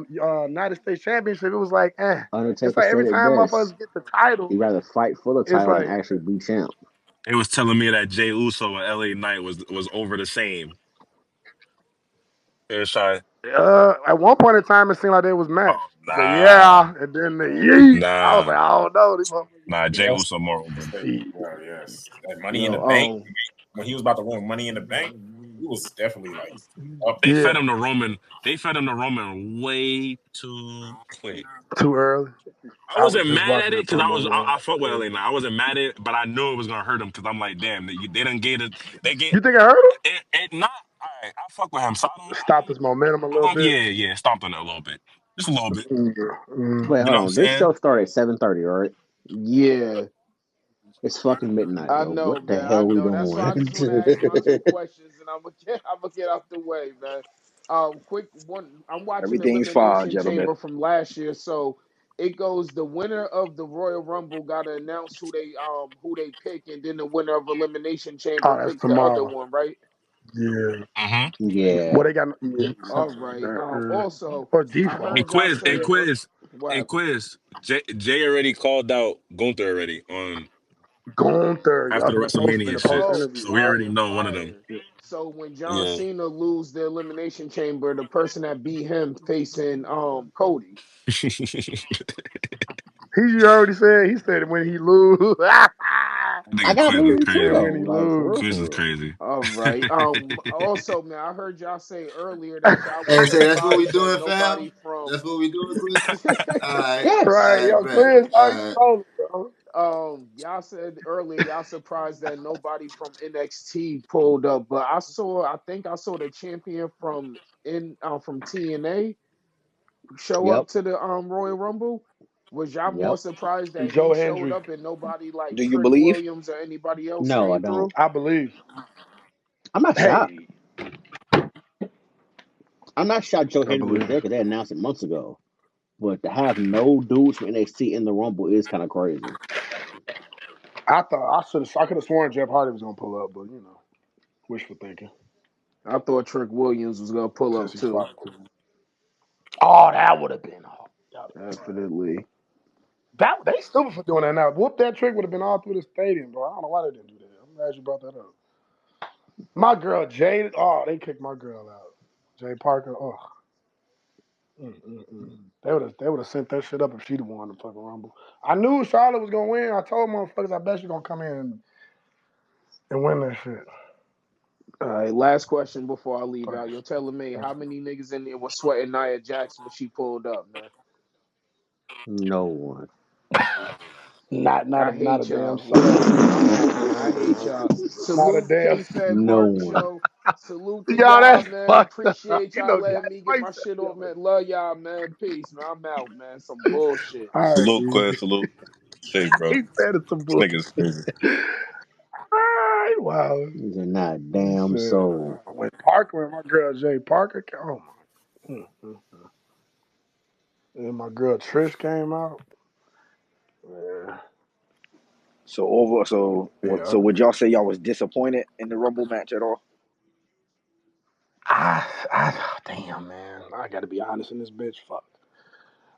United States Championship, it was like, eh. It's Undertaker like said every it time best. motherfuckers get the title, He'd rather fight for the it's title than like, actually be champ. It was telling me that Jay Uso and LA Knight was over the same. It was trying. at one point in time it seemed like they was Oh matched. The nah, yeah, and then the yeet. I was nah, like, I don't know, these motherfuckers. nah. Jay Yes, Uso more over. yes, Yeah. yes. That Money in the Yo, Bank when he was about to win Money in the Bank, he was definitely like up They there. fed Yeah, him to Roman. They fed him to Roman way too quick. too early. I I was wasn't just mad at watching it that because promo I run. fuck with LA Knight. I wasn't mad at it, but I knew it was gonna hurt him because I'm like, damn, they done gave it. They get You think I heard him? it not. All right, I fuck with him, so Stopped his momentum a little bit. yeah, stomped on it a little bit, just a little bit. Mm. wait, You hold know what I'm on. This saying? show started at 7:30, right? Yeah, It's fucking midnight, I bro. What know, the man. I hell we know. That's why I doing? just want to ask y'all some questions, and I'm gonna get out the way, man. Quick one. I'm watching everything's fine, Elimination gentlemen. Chamber from last year, so it goes. The winner of the Royal Rumble got to announce who they pick, and then the winner of Elimination Chamber Oh, that's picks the other tomorrow. one, right? Yeah. Mm-hmm. Yeah. Well, they got yeah, All something like right. that. Also, Or I default. And heard y'all quiz, and say quiz, what and happened. quiz. Jay already called out Gunther already on Gunther. after the That's supposed to be the WrestleMania post shit. Oh, interview. So we already fire, know one of them. fire. So when John Yeah. Cena lose the elimination chamber, the person that beat him facing Cody. He already said. He said when he lose. I Nigga gotta Quiz is believe too And crazy. when though. he Like for lose. real, Quiz for is real. crazy. All right. Also, man, I heard y'all say earlier that y'all Hey, was say that's what we surprised that doing, nobody fam. from That's what we doing, Chris. All right, Yes. Right, all right, yo, bet. Chris, how you All right. rolling, bro? y'all said earlier y'all surprised that nobody from NXT pulled up, but I think I saw the champion from TNA show Yep. up to the Royal Rumble. Was y'all more Yep. surprised that he Joe showed Hendry, up and nobody like Do you Trick believe? Williams or anybody else No, I came don't. through? I believe. I'm not shocked. Hey, I'm not shocked Joe I Hendry was believe. there because they announced it months ago. But to have no dudes from NXT in the Rumble is kind of crazy. I could have sworn Jeff Hardy was gonna pull up, but wishful thinking. I thought Trick Williams was gonna pull Since up he too. fought too. Oh, that would have been all. Definitely. That they stupid for doing that now. Whoop that trick would have been all through the stadium, bro. I don't know why they didn't do that. I'm glad you brought that up. My girl Jade. Oh, they kicked my girl out. Jay Parker. Oh, mm. They would have sent that shit up if she'd have won the fucking rumble. I knew Charlotte was gonna win. I told motherfuckers, I bet she's gonna come in and win that shit. All right, last question before I leave out. You're telling me how many niggas in there was sweating Nia Jackson when she pulled up, man? No one. Not I not a hate damn y'all. soul. Whatever, man. I'm out, man. I hate y'all. Not a Salute damn K-Fed No Work one. Show. Salute to Y'all, y'all, that's man. fucked up. Appreciate You y'all know, letting that's me why get you my said shit you off, know. man. Love y'all, man. Peace, man. I'm out, man. Some bullshit. All right, Salute, Quest. easy. Salute. Shake, bro. He said it's some This bullshit. nigga's crazy. All right, wow. These are not a Shit. damn soul. When Parker, when my girl Jay Parker, oh my, and my girl Trish came out. Yeah, So yeah. would y'all say y'all was disappointed in the Rumble match at all? Damn, man. I got to be honest in this bitch. Fuck.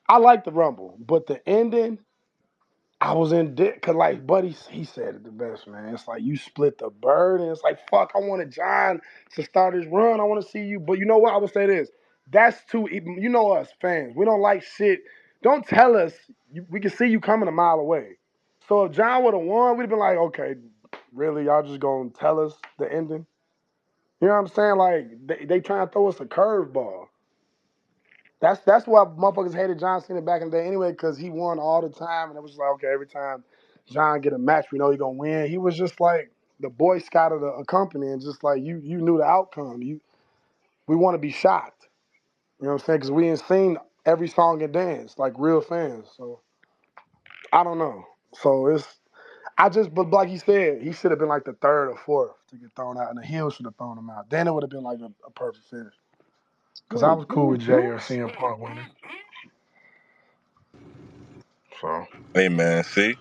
I like the Rumble, but the ending, I was in dick. Cause like Buddy, he said it the best, man. It's like you split the bird, and it's like fuck. I wanted John to start his run. I want to see you, but you know what? I would say this. That's too. You know us fans. We don't like shit. Don't tell us. We can see you coming a mile away. So if John would have won, we'd have been like, okay, really, y'all just gonna tell us the ending? You know what I'm saying? Like they trying to throw us a curveball. That's why motherfuckers hated John Cena back in the day anyway, because he won all the time, and it was like, okay, every time John get a match, we know he gonna win. He was just like the Boy Scout of the company, and just like you knew the outcome. We want to be shocked. You know what I'm saying? Because we ain't seen every song and dance like real fans. So I don't know. So but like he said, he should have been like the third or fourth to get thrown out, and the heel should have thrown him out. Then it would have been like a perfect finish. Because I Wait, was cool with who Jay or lost? CM Punk winning. So. Hey, man. See?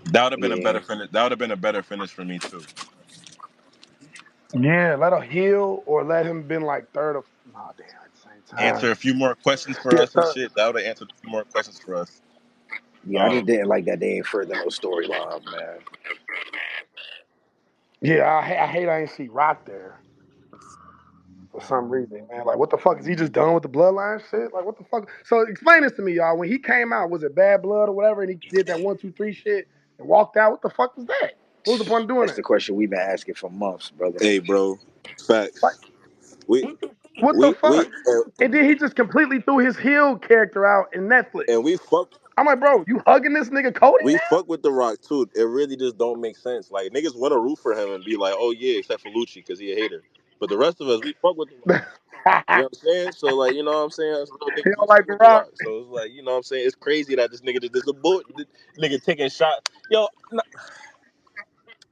That would have been a better Yeah, finish. That would have been a better finish for me, too. Yeah, let her heal or let him been like third or nah damn at the same Answer time. a few more questions for Yeah, us and third. shit. That would have answered a few more questions for us. yeah. I just didn't like that they ain't further no storylines, man. Yeah, I hate I ain't see Rock there for some reason, man. Like what the fuck is he just done with the bloodline shit? Like what the fuck? So explain this to me, y'all. When he came out, was it bad blood or whatever, and he did that 1, 2, 3 shit and walked out? What the fuck was that? What was the point of doing That's that? the question we've been asking for months, brother. Hey, bro. Like Facts. We what the we we fuck? And then he just completely threw his heel character out in Netflix. and I'm like, bro, you hugging this nigga Cody we fuck with the Rock too. It really just don't make sense. Like niggas want to root for him and be like, oh yeah, except for Lucci because he a hater. But the rest of us, we fuck with the Rock. now? You know what I'm saying? So like, you know what I'm saying? Us real He niggas, we don't like fuck the with the Rock. Rock. So it's like, you know what I'm saying? It's crazy that this nigga just this a bullet, this nigga taking shot. Yo,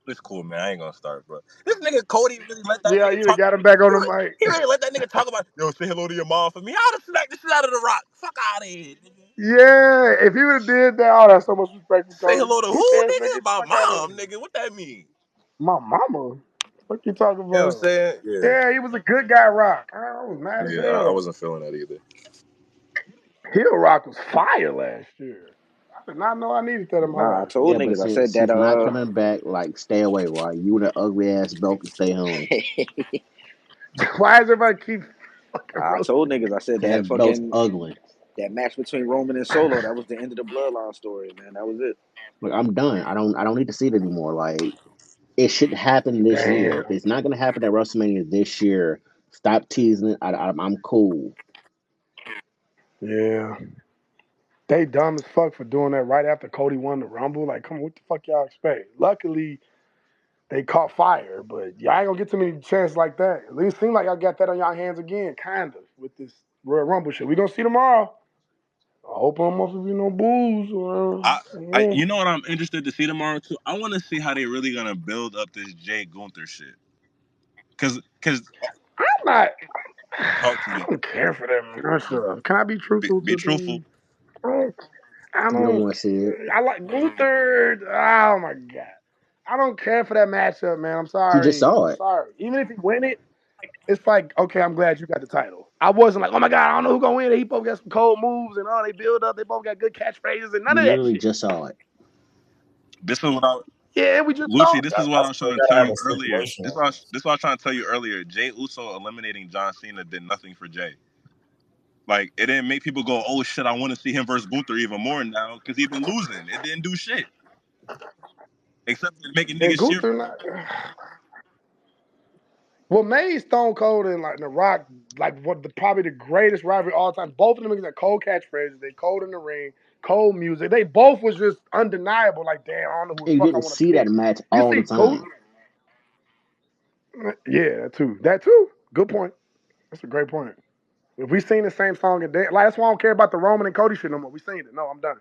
it's cool, man. I ain't gonna start, bro. This nigga Cody really let that Yeah, nigga you done talk. got him back He on the really, mic. he really let that nigga talk about. Yo, say hello to your mom for me. I'd have smacked the shit out of the Rock. Fuck out of here, nigga. Yeah, if he would have did that, oh, that's so much respect for Say Cody. hello to He who, said, man, nigga? get the My fuck out of mom, here. nigga. What that mean? My mama? What you talking You know what I'm about? saying? Yeah. Yeah, he was a good guy, Rock. I was mad as Yeah, I hell. wasn't feeling that either. Hill Rock was fire last year. I did not know I needed that in my Nah, I life. told Yeah, but niggas. I said since that. he's not coming back, like stay away, right? You and that ugly ass belt can stay home. Why does everybody keep fucking I told roasting? niggas. I said Cause that that belt's fucking ugly. that match between Roman and Solo. That was the end of the Bloodline story, man. That was it. Like I'm done. I don't need to see it anymore. Like it should happen this year. If Damn. it's not gonna happen at WrestleMania this year, stop teasing it. I'm cool. Yeah. They dumb as fuck for doing that right after Cody won the Rumble. Like, come on, what the fuck y'all expect? Luckily, they caught fire, but y'all ain't gonna get too many chances like that. At least seem like y'all got that on y'all hands again, kind of, with this Royal Rumble shit. We gonna see tomorrow. I hope I'm off of no booze or You know what I'm interested to see tomorrow too. I want to see how they really gonna build up this Jay Gunther shit. Cause I'm not. talk to I me. don't care for that matchup. Can I be truthful Be to truthful. the? I don't. I You don't don't. want to see it. I like Gunther. Oh my god. I don't care for that matchup, man. I'm You just sorry. saw I'm it. sorry. Even if he win it, it's like, okay, I'm glad you got the title. I wasn't like, oh my God, I don't know who's gonna win. He both got some cold moves and all they build up. They both got good catchphrases and none You of that literally shit. just saw it. This is what I Yeah, we just saw Lucci. it. This is what I I was still trying to gotta tell have you a earlier. stipulation. This is what I was trying to tell you earlier. Jay Uso eliminating John Cena did nothing for Jay. Like it didn't make people go, oh shit, I want to see him versus Gunther even more now because he's been losing. It didn't do shit except for making And niggas cheer Gunther, for him. not, What made Stone Cold and like The Rock like probably the greatest rivalry of all time. Both of them niggas had cold catchphrases. They cold in the ring, cold music. They both was just undeniable. Like damn, I don't know who the And you fuck I didn't want to see that pick. match You all the see Cody? time. Yeah, that too. That too. Good point. That's a great point. If we sing the same song and dance, like that's why I don't care about the Roman and Cody shit no more. We seen it. No, I'm done.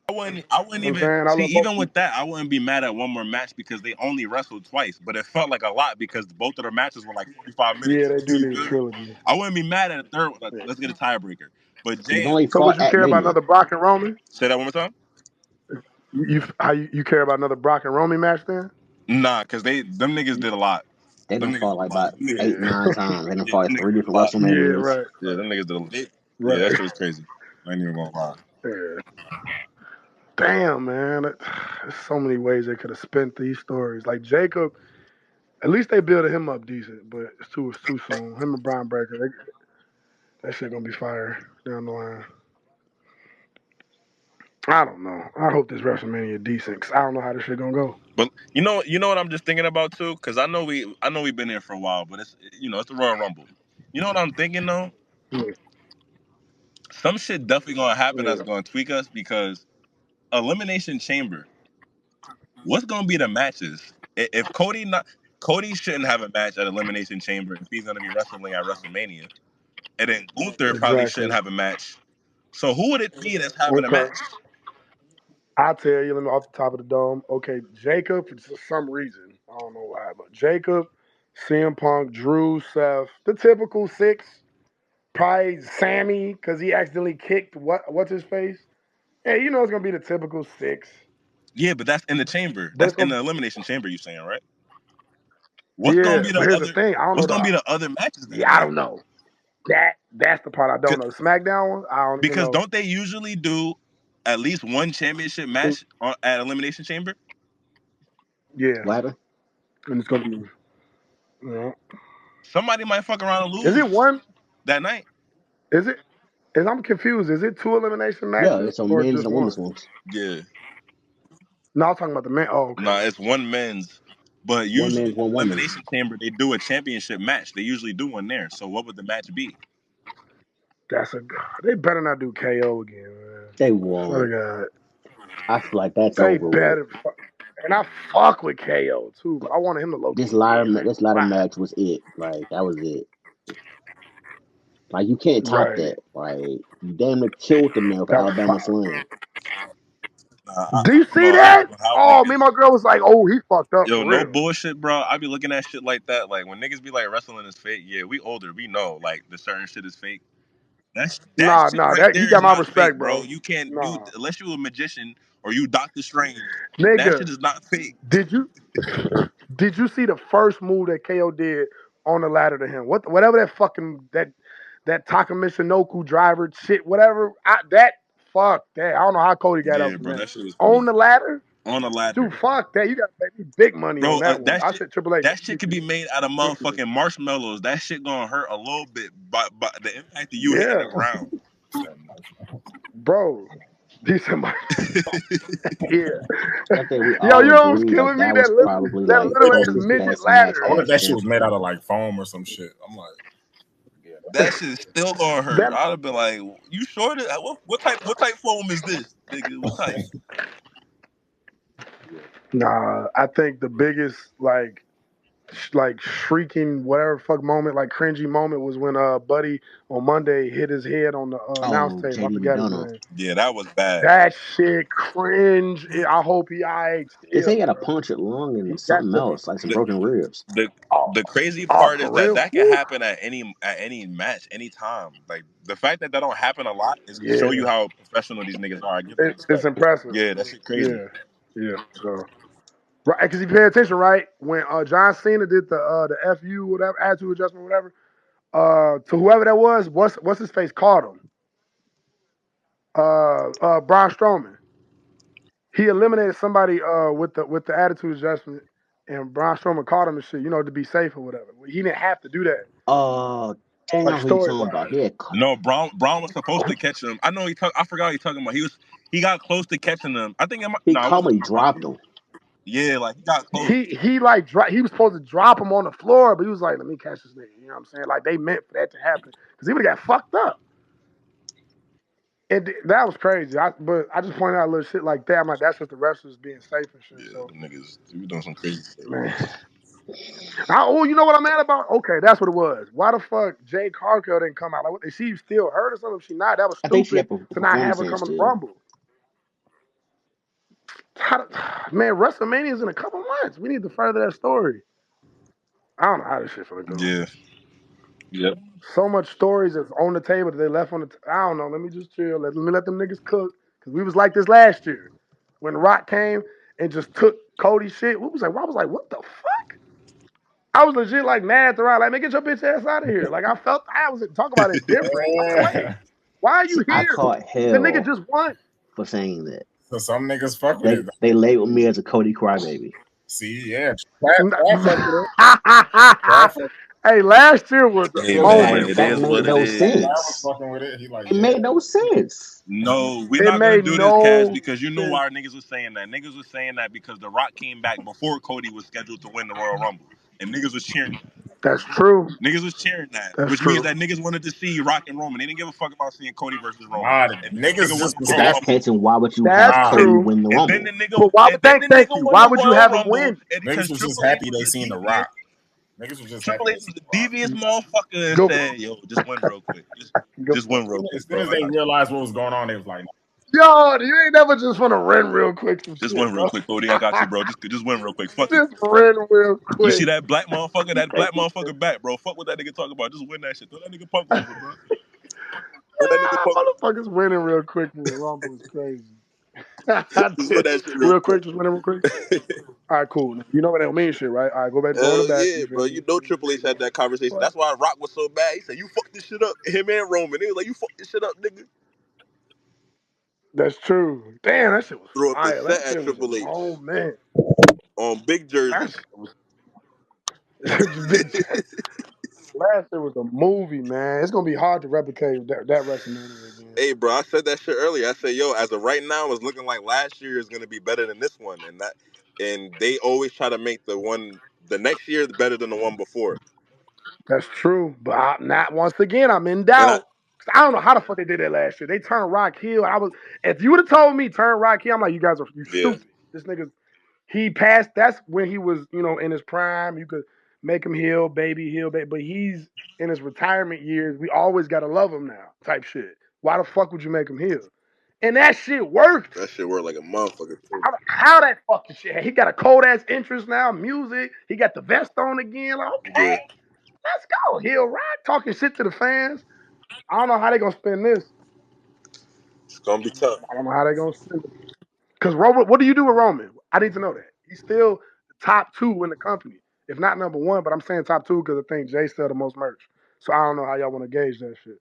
I wouldn't You know what I'm even saying? I see, love both even of them. with that, I wouldn't be mad at one more match because they only wrestled twice, but it felt like a lot because both of their matches were like 45 Yeah, minutes. they do You need a feel me? trilogy. I wouldn't be mad at a third one. Like, Yeah. let's get a tiebreaker. But He's Jay, only So would fought you at care about Mania. another Brock and Roman? say that one more time. You care about another Brock and Roman match then? Nah, because them niggas did a lot. They done Them niggas fought did a like lot. about Them niggas, 8, 9 times. They done yeah, fought them at niggas 3 did a different lot. Yeah, WrestleManias. right, Yeah, them niggas did yeah, that right. shit was crazy. I ain't even gonna lie. Yeah. Damn, man. There's so many ways they could have spent these stories. Like Jacob, at least they built him up decent, but it's too soon. Him and Brian Breaker, that shit gonna be fire down the line. I don't know. I hope this WrestleMania decent, cause I don't know how this shit gonna go. But you know what I'm just thinking about too, because I know we've been here for a while, but it's it's the Royal Rumble. You know what I'm thinking though? Yeah, Some shit definitely gonna happen yeah, that's gonna tweak us because Elimination Chamber. What's gonna be the matches? If Cody shouldn't have a match at Elimination Chamber if he's gonna be wrestling at WrestleMania, and then Gunther probably shouldn't exactly. have a match. So who would it be that's having a Okay. match? I'll tell you, let me off the top of the dome. Okay, Jacob, for some reason, I don't know why, but Jacob, CM Punk, Drew, Seth, the typical six. Probably Sammy, because he accidentally kicked what's his face. Yeah, you know it's gonna be the typical six. Yeah, but that's in the chamber. But That's it's in gonna the Elimination Chamber. You saying right? What's gonna yeah, be but the here's the other? thing. I don't know What's gonna the be the other matches that yeah, I night? don't know. That's the part I don't know. The SmackDown one, I don't even Because know. don't they usually do at least one championship match at Elimination Chamber? Yeah, What happened? and it's gonna be yeah. Somebody might fuck around and Is lose it one? that night. Is it is I'm confused. Is it two elimination Yeah, matches it's a or men's just and a women's one? ones. Yeah. No, I'm talking about the man. Oh, okay. Nah, it's one men's. But One usually men's, at one women's. Elimination Chamber, they do a championship match. They usually do one there. So what would the match be? That's a they better not do KO again, man. They Swear won't. to I feel like that's God. They over with. better and I fuck with KO too, but I wanted him to low key win. I ain't This gonna ladder lie. match was it. Like that was it. Like you can't top Right. that. Like you damn near killed them there for That was Alabama fire. Slam. Do you see I that? don't know how Oh, me niggas. and my girl was like, oh, he fucked up Yo, for no real. bullshit, bro. I be looking at shit like that. Like when niggas be like wrestling is fake. Yeah, we older. We know like the certain shit is fake. That shit Nah, right that he there is got my not fake, respect, bro. bro. You can't you Nah. unless you a magician or you Doctor Strange. That Nigga, shit is not fake. did you did you see the first move that KO did on the ladder to him? Whatever that fucking that Takamichinoku driver shit, whatever. That fuck that. I don't know how Cody got up Yeah, from bro, that. that shit was On crazy. the ladder? On a ladder, Dude, fuck that. You gotta pay me big money on bro. that one. I said Triple H. That shit could be made out of motherfucking marshmallows. That shit gonna hurt a little bit, but the impact of you hitting Yeah, the ground. bro. Decent money. Yeah. I think we Yo, all you know what's agree like killing me? that was probably like That little ass Cody's midget best match I wonder ladder. if that shit ever. was made out of like foam or some shit. I'm like, yeah, That shit is still gonna hurt. That I'd have been like, "You sure? What type foam is this, nigga? What type?" Nah, I think the biggest like shrieking whatever fuck moment, like cringy moment was when Buddy on Monday hit his head on the announce Oh, table. I JD forgot his McDonough. name. Yeah, that was bad. That shit cringe. I hope he alright They say still, he had a bro. punctured lung and That something shit. else, like some The broken ribs. the Oh, the crazy oh, part is for that real? that can Woo. happen at any match, any time. Like the fact that don't happen a lot is to show you Yeah, how professional these niggas are. I give them it's respect. impressive. Yeah, that shit crazy. Yeah, yeah. So right, because you pay attention, right? When John Cena did the FU whatever attitude adjustment whatever, to whoever that was, what's his face called him? Braun Strowman. He eliminated somebody with the attitude adjustment, and Braun Strowman caught him and shit, to be safe or whatever. He didn't have to do that, Oh, like damn, who you story talking about? wise. No, Braun was supposed to catch him. I know I forgot what he talking about. He got close to catching him. I think He no, it called wasn't me, Braun. dropped him. Yeah, like he got close. He was supposed to drop him on the floor, but he was like, "Let me catch this nigga." You know what I'm saying? Like they meant for that to happen because he would have got fucked up. And that was crazy. But I just pointed out little shit like that. I'm like, that's just the wrestlers being safe and shit. Yeah, So the niggas, we doing some crazy shit. man, you know what I'm mad about? Okay, that's what it was. Why the fuck Jay Cargill didn't come out? Like, is she still hurt or something? If she not, that was I think she stupid had to not have performance her center come in the still. Rumble. Man, WrestleMania is in a couple months. We need to further that story. I don't know how this shit's gonna go. Yeah. Yep. So much stories that's on the table that they left on the. I don't know. Let me just chill. Let me let them niggas cook because we was like this last year when Rock came and just took Cody's shit. We was like, what the fuck? I was legit like mad to Rock. Like, man, get your bitch ass out of here. Like I felt I was talking about it different. I'm like, wait, why are you See, I here? caught The nigga hell just won. for saying that. So some niggas fuck with it. They labeled me as a Cody crybaby. See, yeah, Trav fuck with it. Trav fuck. Hey, last year was a Hey man, moment, But it bro. that is made what it no Trav is. was sense. fucking with it. He like, It yeah. made no sense. No, we're It not gonna made do this, Cash, no because you know sense. why niggas was saying that. Niggas was saying that because The Rock came back before Cody was scheduled to win the Royal Rumble, and niggas was cheering that. That's true. Niggas was cheering that, That's which means true. that niggas wanted to see Rock and Roman. They didn't give a fuck about seeing Cody versus Roman. Nah, the And then the niggas nigga won just the was In Royal that happy. Rumble. case, and why would you That's have Nah, Cody true. win the And then Rumble? the nigga, But why? and then the Thank nigga you. won Why the would you Royal have him Rumble, win? and niggas because was just Triple H happy was they the seen the devious, Rock. Niggas was just happy Triple they H was seen the the Rock. devious motherfucker and Go for said, "Yo, just win real quick, it. Go just for win it. real As quick, soon bro. as I they got you. realized what was going on, they was like, Yo, you ain't never just want to run real quick some Just shit, win real bro. quick, Cody. I got you, bro. Just win real quick. Fuck it." Just run real You see quick. You that black can't do motherfucker this. back, bro. Fuck what that nigga talk about. Just win that shit. Throw that nigga Punk over, bro. Throw that nigga Punk Motherfuckers winning real quick for the Rumble is crazy. Just win that shit real Real quick. quick, just winning real quick. All right, cool. You know what that means, shit, right? All right, go in the Hell back. yeah, You feel bro. me? You know Triple H had that conversation. But That's why Rock was so bad. He said, "You fucked this shit up." Him and Roman. He was like, "You fucked this shit up, nigga." that's true. Damn, that shit was Throw up the fire. That set at shit was a Triple H moment. on big That jerseys. shit was big. Last year was a movie, man. It's gonna be hard to replicate that WrestleMania again. Hey, bro, I said that shit earlier. I said, "Yo, as of right now, it's looking like last year is gonna be better than this one," and they always try to make the next year better than the one before. That's true, but not once again. I'm in And I, doubt. 'Cause I don't know how the fuck they did that last year. They turned Rock Hill. If you would have told me turn Rock Hill, I'm like, you yeah, stupid. This nigga, he passed. That's when he was, in his prime. You could make him heel, baby. But he's in his retirement years. We always gotta love him now, type shit. Why the fuck would you make him heel? And that shit worked. that shit worked like a motherfucker too. How that fucking shit? He got a cold ass interest now, music. He got the vest on again. Like, Yeah, okay, let's go. Heel Rock talking shit to the fans. I don't know how they gonna spin this. it's gonna be tough. I don't know how they gonna spin it. Because Roman, what do you do with Roman? I need to know that. He's still the top two in the company, if not number one. But I'm saying top two because I think Jay sell the most merch. So I don't know how y'all want to gauge that shit.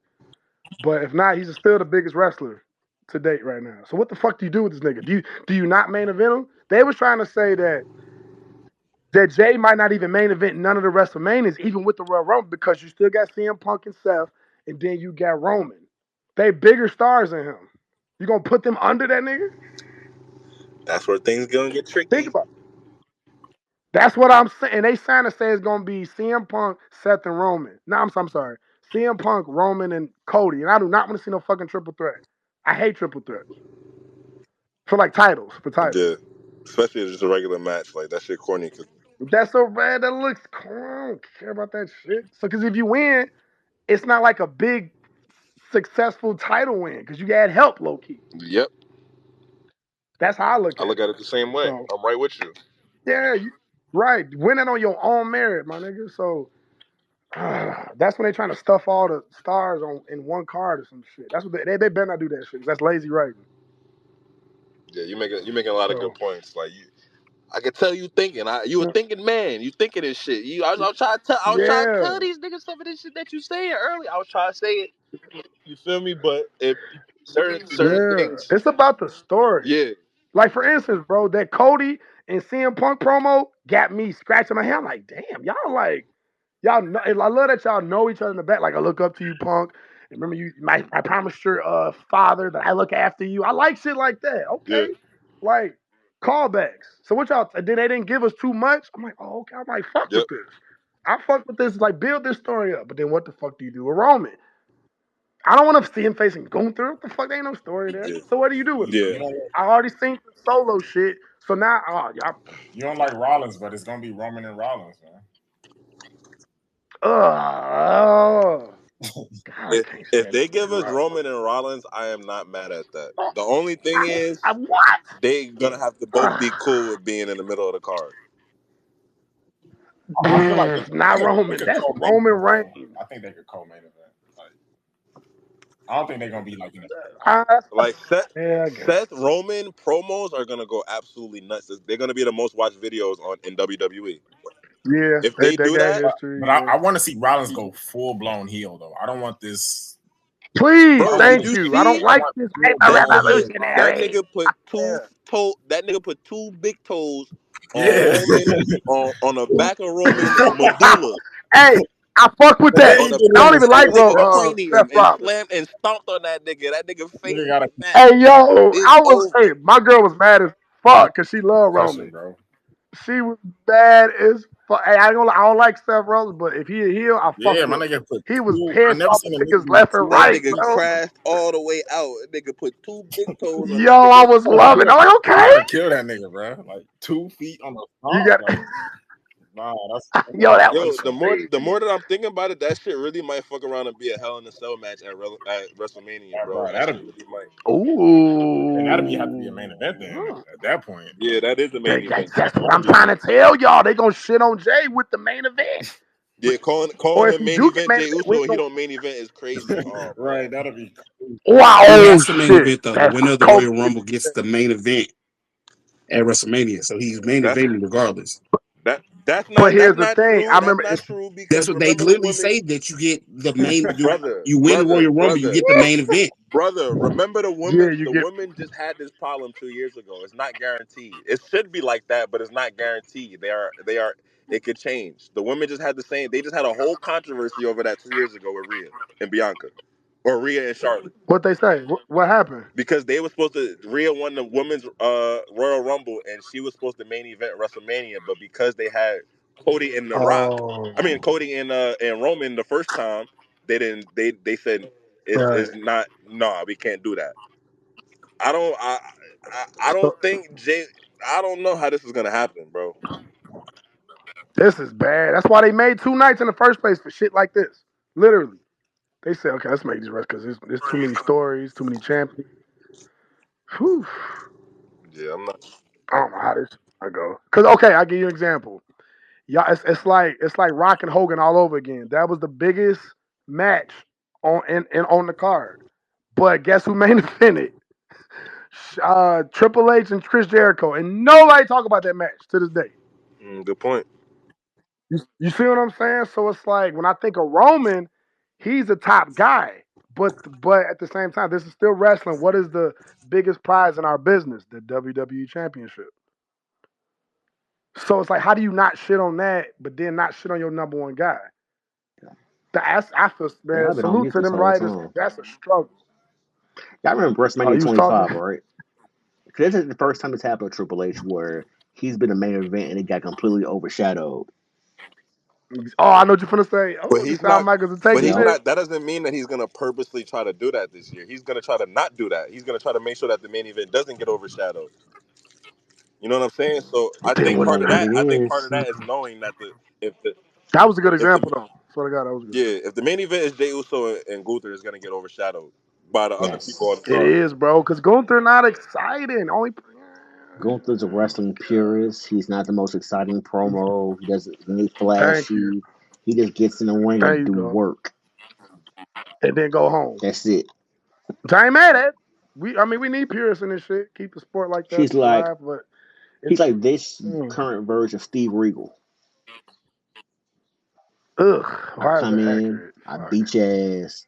But if not, he's still the biggest wrestler to date right now. So what the fuck do you do with this nigga? Do you not main event him? They was trying to say that Jay might not even main event none of the WrestleManias, even with the Royal Rumble, because you still got CM Punk and Seth, and then you got Roman. They bigger stars than him. You gonna put them under that nigga? That's where things gonna get Think tricky. about it. That's what I'm saying. They trying to say it's gonna be CM Punk, Seth, and Roman. No, I'm sorry. CM Punk, Roman, and Cody. And I do not want to see no fucking triple threat. I hate triple threats. For like titles, for titles. Yeah, especially if it's just a regular match. Like that shit corny. Cause That's so bad. That looks cool. I don't care about that shit. So, because if you win, it's not like a big successful title win because you had help low key. yep, That's how I look I at look it. at it the same way. So I'm right with you. yeah, right. Winning on your own merit, my nigga. So that's when they trying to stuff all the stars on in one card or some shit. That's what they better not do that shit. 'Cause that's lazy writing. Yeah, you making a lot of So good points. Like I could tell you thinking. You a thinking man. You thinking this shit. I was trying to tell. I was trying to yeah, tell these niggas some of this shit that you saying earlier. I was trying to say it. You feel me? But if certain yeah. things, It's about the story. yeah, Like for instance, bro, that Cody and CM Punk promo got me scratching my head. I'm like, damn, y'all know. I love that y'all know each other in the back. Like I look up to you, Punk. And remember you, I promised your father that I look after you. I like shit like that. yeah. Okay, like. Callbacks. So what y'all? Then they didn't give us too much. I'm like, oh, okay. I might fuck Yep. with this. I fuck with this. Like, build this story up. But then what the fuck do you do with Roman? I don't want to see him facing Gunther. What the fuck? There ain't no story there. Yeah. So what do you do with him? Yeah. I already seen the solo shit. So now, oh, y'all. You don't like Rollins, but it's gonna be Roman and Rollins, man. God, I If can't if stand they this give man us Rollins. Roman and Rollins, I am not mad at that. Oh, The only thing is what? they gonna have to both be cool with being in the middle of the card. I feel like Not they Roman. could That's co-main Roman event though. Reigns. I think they could co-main event. Like, I don't think they're gonna be like in a. Like Yeah, I guess. Seth Roman promos are gonna go absolutely nuts. They're gonna be the most watched videos on in WWE. Yeah, If they they do got that, history. But Yeah. I want to see Rollins go full blown heel though. I don't want this. Please, bro, I want did thank you you. I see don't I like want this full paper that blown nigga? heel, That bro. revolutionary. nigga put that nigga put two big toes on Yeah. Roman on the back of Roman's medulla Hey, I fuck with And then that. on he the did it I in don't back the even of that like same nigga spot. Seth cranium and Rollins. slammed and stomped on that nigga. That nigga face Nigga is got a fat. Hey, yo, It's I was. over. Hey, my girl was mad as fuck because she loved Pushing, Roman. bro. She was bad as fuck. Hey, I don't like Seth Rollins, but if he a heel, I fuck Yeah, my with him. nigga put He was two. I head never stomping seen a nigga niggas do left and two That right, nigga bro. crashed all the way out. That nigga put two big toes on Yo, that I nigga. was gotta loving. kill. I'm like, You okay, gotta kill that nigga, bro. Like 2 feet on the you top. got. Like, nah, that's Yo, that was Yo, crazy. the more that I'm thinking about it, that shit really might fuck around and be a Hell in a Cell match at WrestleMania, bro. bro. That That'll shit be really might. and that'll be have to be a main event then. Ooh. At that point, Yeah, that is the main event. That's what that'll I'm be trying to tell y'all. They gonna shit on Jay with the main event. Yeah, calling Or if him he main do get event main Jey event, we Uso ain't and he gonna. don't main event is crazy. Oh, bro. right. That'll be Wow, He oh has the main shit. event though. The That's winner of the cold. Royal Rumble gets the main event at WrestleMania, so he's main That's eventing regardless. But here's that's the not thing. I true. That's remember not it's true That's because what they remember the literally women, say that you get the main. brother, You win the brother, Royal Rumble, you brother. get the main event. Brother, remember yeah, you the get. women just had this problem 2 years ago. It's not guaranteed. It should be like that, but it's not guaranteed. They are it could change. The women just had the same they just had a whole controversy over that 2 years ago with Rhea and Bianca. Or Rhea and Charlotte. What they say? What happened? Because they were supposed to Rhea won the women's Royal Rumble and she was supposed to main event WrestleMania, but because they had Cody and The Rock, Oh, I mean Cody and Roman the first time, they said right. it's not nah, we can't do that. I don't I So don't think Jay I don't know how this is gonna happen, bro. this is bad. That's why they made 2 nights in the first place for shit like this. Literally, they said, okay, let's make these rest because there's too many stories, too many champions. Whew. Yeah, I'm not. I don't know how this I go. Cause okay, I'll give you an example. Yeah, it's like Rock and Hogan all over again. That was the biggest match on the card. But guess who main evented? Triple H and Chris Jericho, and nobody talk about that match to this day. Good point. You see what I'm saying? So it's like when I think of Roman, he's a top guy, but at the same time, this is still wrestling. What is the biggest prize in our business? The WWE Championship. So it's like, how do you not shit on that, but then not shit on your number one guy? I feel, Yeah, man, I've been on salute his to this them whole writers. time. That's a struggle. I remember Oh, WrestleMania you was talking? 25, right? 'Cause this is the first time it's happened to Triple H where he's been a main event and it got completely overshadowed. Oh, I know what you're finna say. But Oh, the he's Shawn not Michaels are but taking he's Yep. shit. not that doesn't mean that he's gonna purposely try to do that this year. He's gonna try to not do that. He's gonna try to make sure that the main event doesn't get overshadowed. You know what I'm saying? So I Then think what part you of It got? that I think part is. of that is knowing that if the That was a good if the example, though. Swear to God, that was a good yeah, example. if the main event is Jey Uso and Gunther, is gonna get overshadowed by the other people on Yes. the It card. is, bro, because Gunther not exciting. Only. Gunther's a wrestling purist. He's not the most exciting promo. He doesn't need Thank you. flashy. He just gets in the ring There and you do go. work. And then go home. That's it. Which I ain't mad at. We need purists in this shit. Keep the sport like that She's like alive. But it's he's like this mm, current version of Steve Regal. ugh. I Why is come that in, accurate? I Fuck. beat your ass,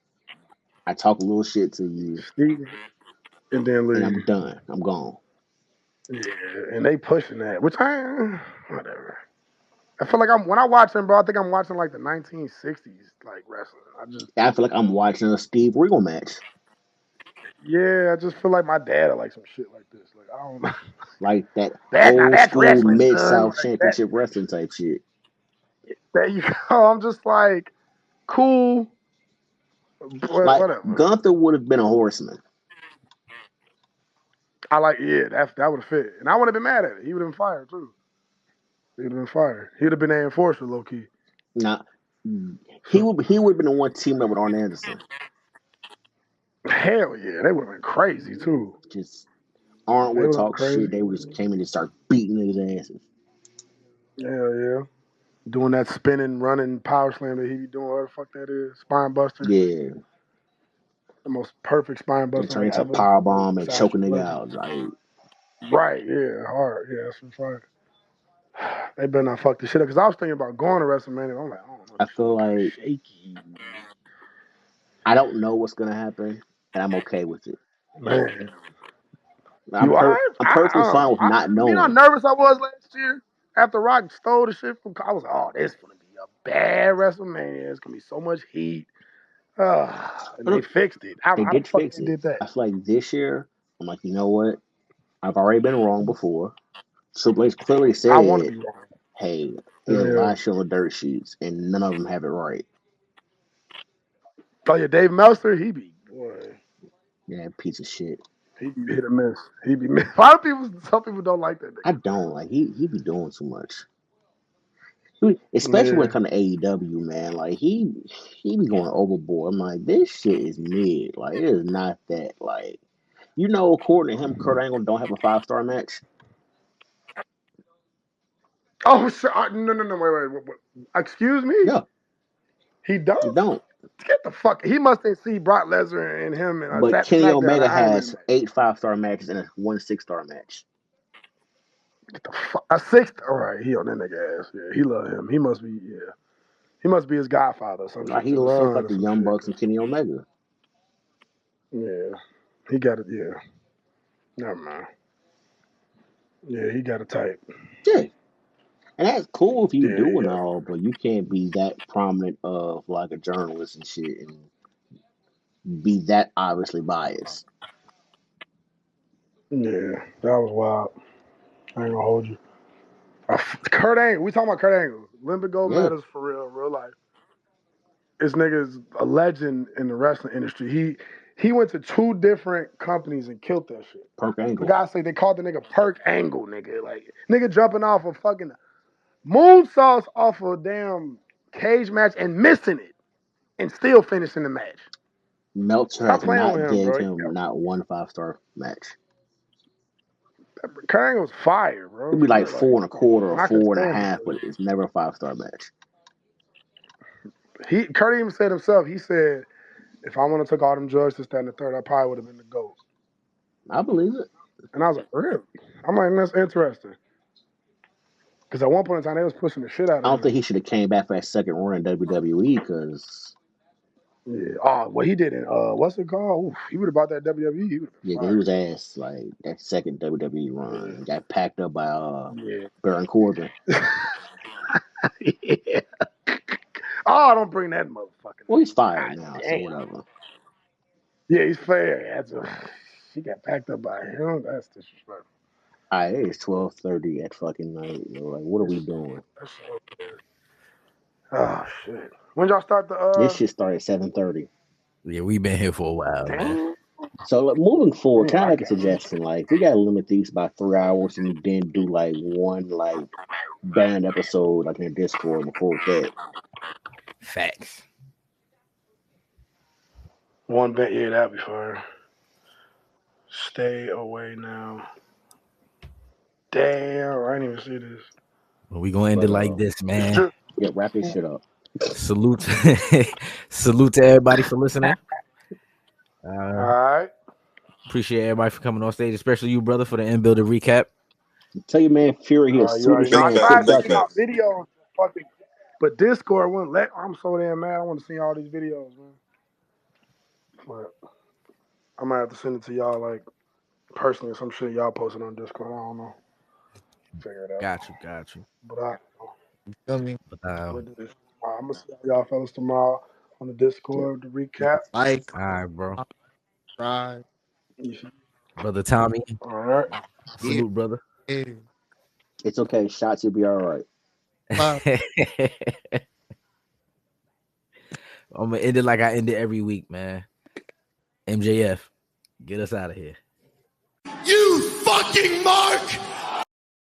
I talk a little shit to you, Steve and then and I'm leave. done. I'm gone. Yeah, and they pushing that, which I whatever. I feel like when I watch them, bro. I think I'm watching like the 1960s, like wrestling. I feel like I'm watching a Steve Regal match. Yeah, I just feel like my dad like some shit like this. Like I don't know. like that Now old that's school wrestling, Mid son. South Like that. Championship wrestling type shit. There you go. I'm just like, cool, but Like whatever. Gunther would have been a horseman. I like, yeah, that would have fit, and I wouldn't have been mad at it. He would have been fired too. He would have been fired. He'd have been the enforcer, low key. Now he So would have been the one teamed up with Arn Anderson. hell yeah, they would have been crazy too. Just Arn They would would have been talk shit. crazy. They would just came in and start beating his asses. Hell yeah. Doing that spinning, running power slam that he be doing, whatever the fuck that is, spine buster, Yeah, the most perfect spine then buster turn like into a ever. power bomb and Besides choke a Triple nigga H. out. Like Right, yeah, hard, yeah, that's for fire. They better not fuck this shit up because I was thinking about going to WrestleMania. I'm like, I don't know, I this shit feel look kind of like shaky, I don't know what's gonna happen, and I'm okay with it. man. You alright? I'm perfectly fine with I not you know how knowing. nervous I was last year after Rock stole the shit from. I was like, oh, this gonna be a bad WrestleMania. It's gonna be so much heat. And they Look, fixed it. I don't they know how the did fuck fix they it. did that. I feel like this year, I'm like, you know what? I've already been wrong before. Triple H clearly I want to said, be wrong. hey, there's a lot Yeah. of shit on the dirt sheets, and none of them have it right. Oh yeah, Dave Meltzer, he be boy. Yeah, piece of shit. He be hit or miss. He be miss. A lot of people, some people don't like that I don't like he be doing too much. Especially when it nigga. comes to AEW, man. Like he be going overboard. I'm like, this shit is mid. Like it is not that. Like according to him, Kurt Angle don't have a 5-star match. Oh, no, wait. Excuse me. Yeah, He you don't. don't. Get the fuck. He must have seen Brock Lesnar and him and But Kenny SmackDown and Omega Iron Man has match. 8 5-star matches and one 6-star match. Get the fuck. A sixth. All right, he on that nigga ass. Yeah, he love him. He must be. Yeah, he must be his godfather or some Like shit he to the loves son like or the some Young shit. Bucks and Kenny Omega. Yeah, he got it. Yeah, never mind. Yeah, he got a type. Yeah. And that's cool if you Yeah, do and yeah, all, but you can't be that prominent of like a journalist and shit and be that obviously biased. yeah. That was wild. I ain't gonna hold you. Kurt Angle. We talking about Kurt Angle. Olympic gold Yeah, medals for real life. This nigga's a legend in the wrestling industry. He went to 2 different companies and killed that shit. Perk The Angle. guy say they called the nigga Perk Angle, nigga. Like nigga jumping off a fucking moonsaults off a damn cage match and missing it and still finishing the match. Meltzer Stop has playing with not him, gave bro. him not one 5-star match. Kurt Angle's fire, bro. It'd be For like real. Like, four and a quarter or and I could four and a stand half, him. but it's never a 5-star match. Kurt even said himself, he said, if I would have took all them drugs to stand the third, I probably would have been the GOAT. I believe it. And I was like, really? I'm like, that's interesting. Because at one point in time, they was pushing the shit out I of don't think him. he should have came back for that second run in WWE because Yeah. Oh, what he did in what's it called? Oof, he would have bought that WWE. He would have been yeah, 'cause he was fired. ass like that second WWE run and got packed up by Yeah. Baron Corbin. Yeah. Yeah. Oh, don't bring that motherfucker Well, name. he's fired God now, so damn. whatever. Yeah, he's fair. He got packed up by him. That's disrespectful. All right, it is 12:30 at fucking night. Like, what are we doing? That's so weird. Oh shit. When y'all start the This shit started at 7:30. Yeah, we've been here for a while, man. damn. So like, moving forward, Damn, can I I make a can't remember. suggestion? Like, we gotta limit these by 3 hours and then do like one like band episode like in a Discord before that. Facts. One bet, yeah, that'd be fire. Stay away now. Damn, I didn't even see this. Well, we gonna end But it like this, It's man. just yeah, wrap this shit up. Salute, salute to everybody for listening. all right. Appreciate everybody for coming on stage, especially you, brother, for the in-building recap. Tell your man Fury he a You already Swedish know. Big I man facts, tried cooked big sending up. y'all facts. videos, fucking, but Discord wouldn't let. I'm so damn mad. I want to see all these videos, man. But I might have to send it to y'all like personally or some shit y'all posted on Discord. I don't know. Figure it out. Got you. But I Feel me? But with this, I'm gonna see y'all fellas tomorrow on the Yep. Discord to recap. Like, all right, bro. subscribe. You see? Brother Tommy, All right. Yeah. salute, brother. Yeah. It's okay. Shots, you'll be all right. Wow. I'm gonna end it like I end it every week, man. MJF, get us out of here. You fucking mark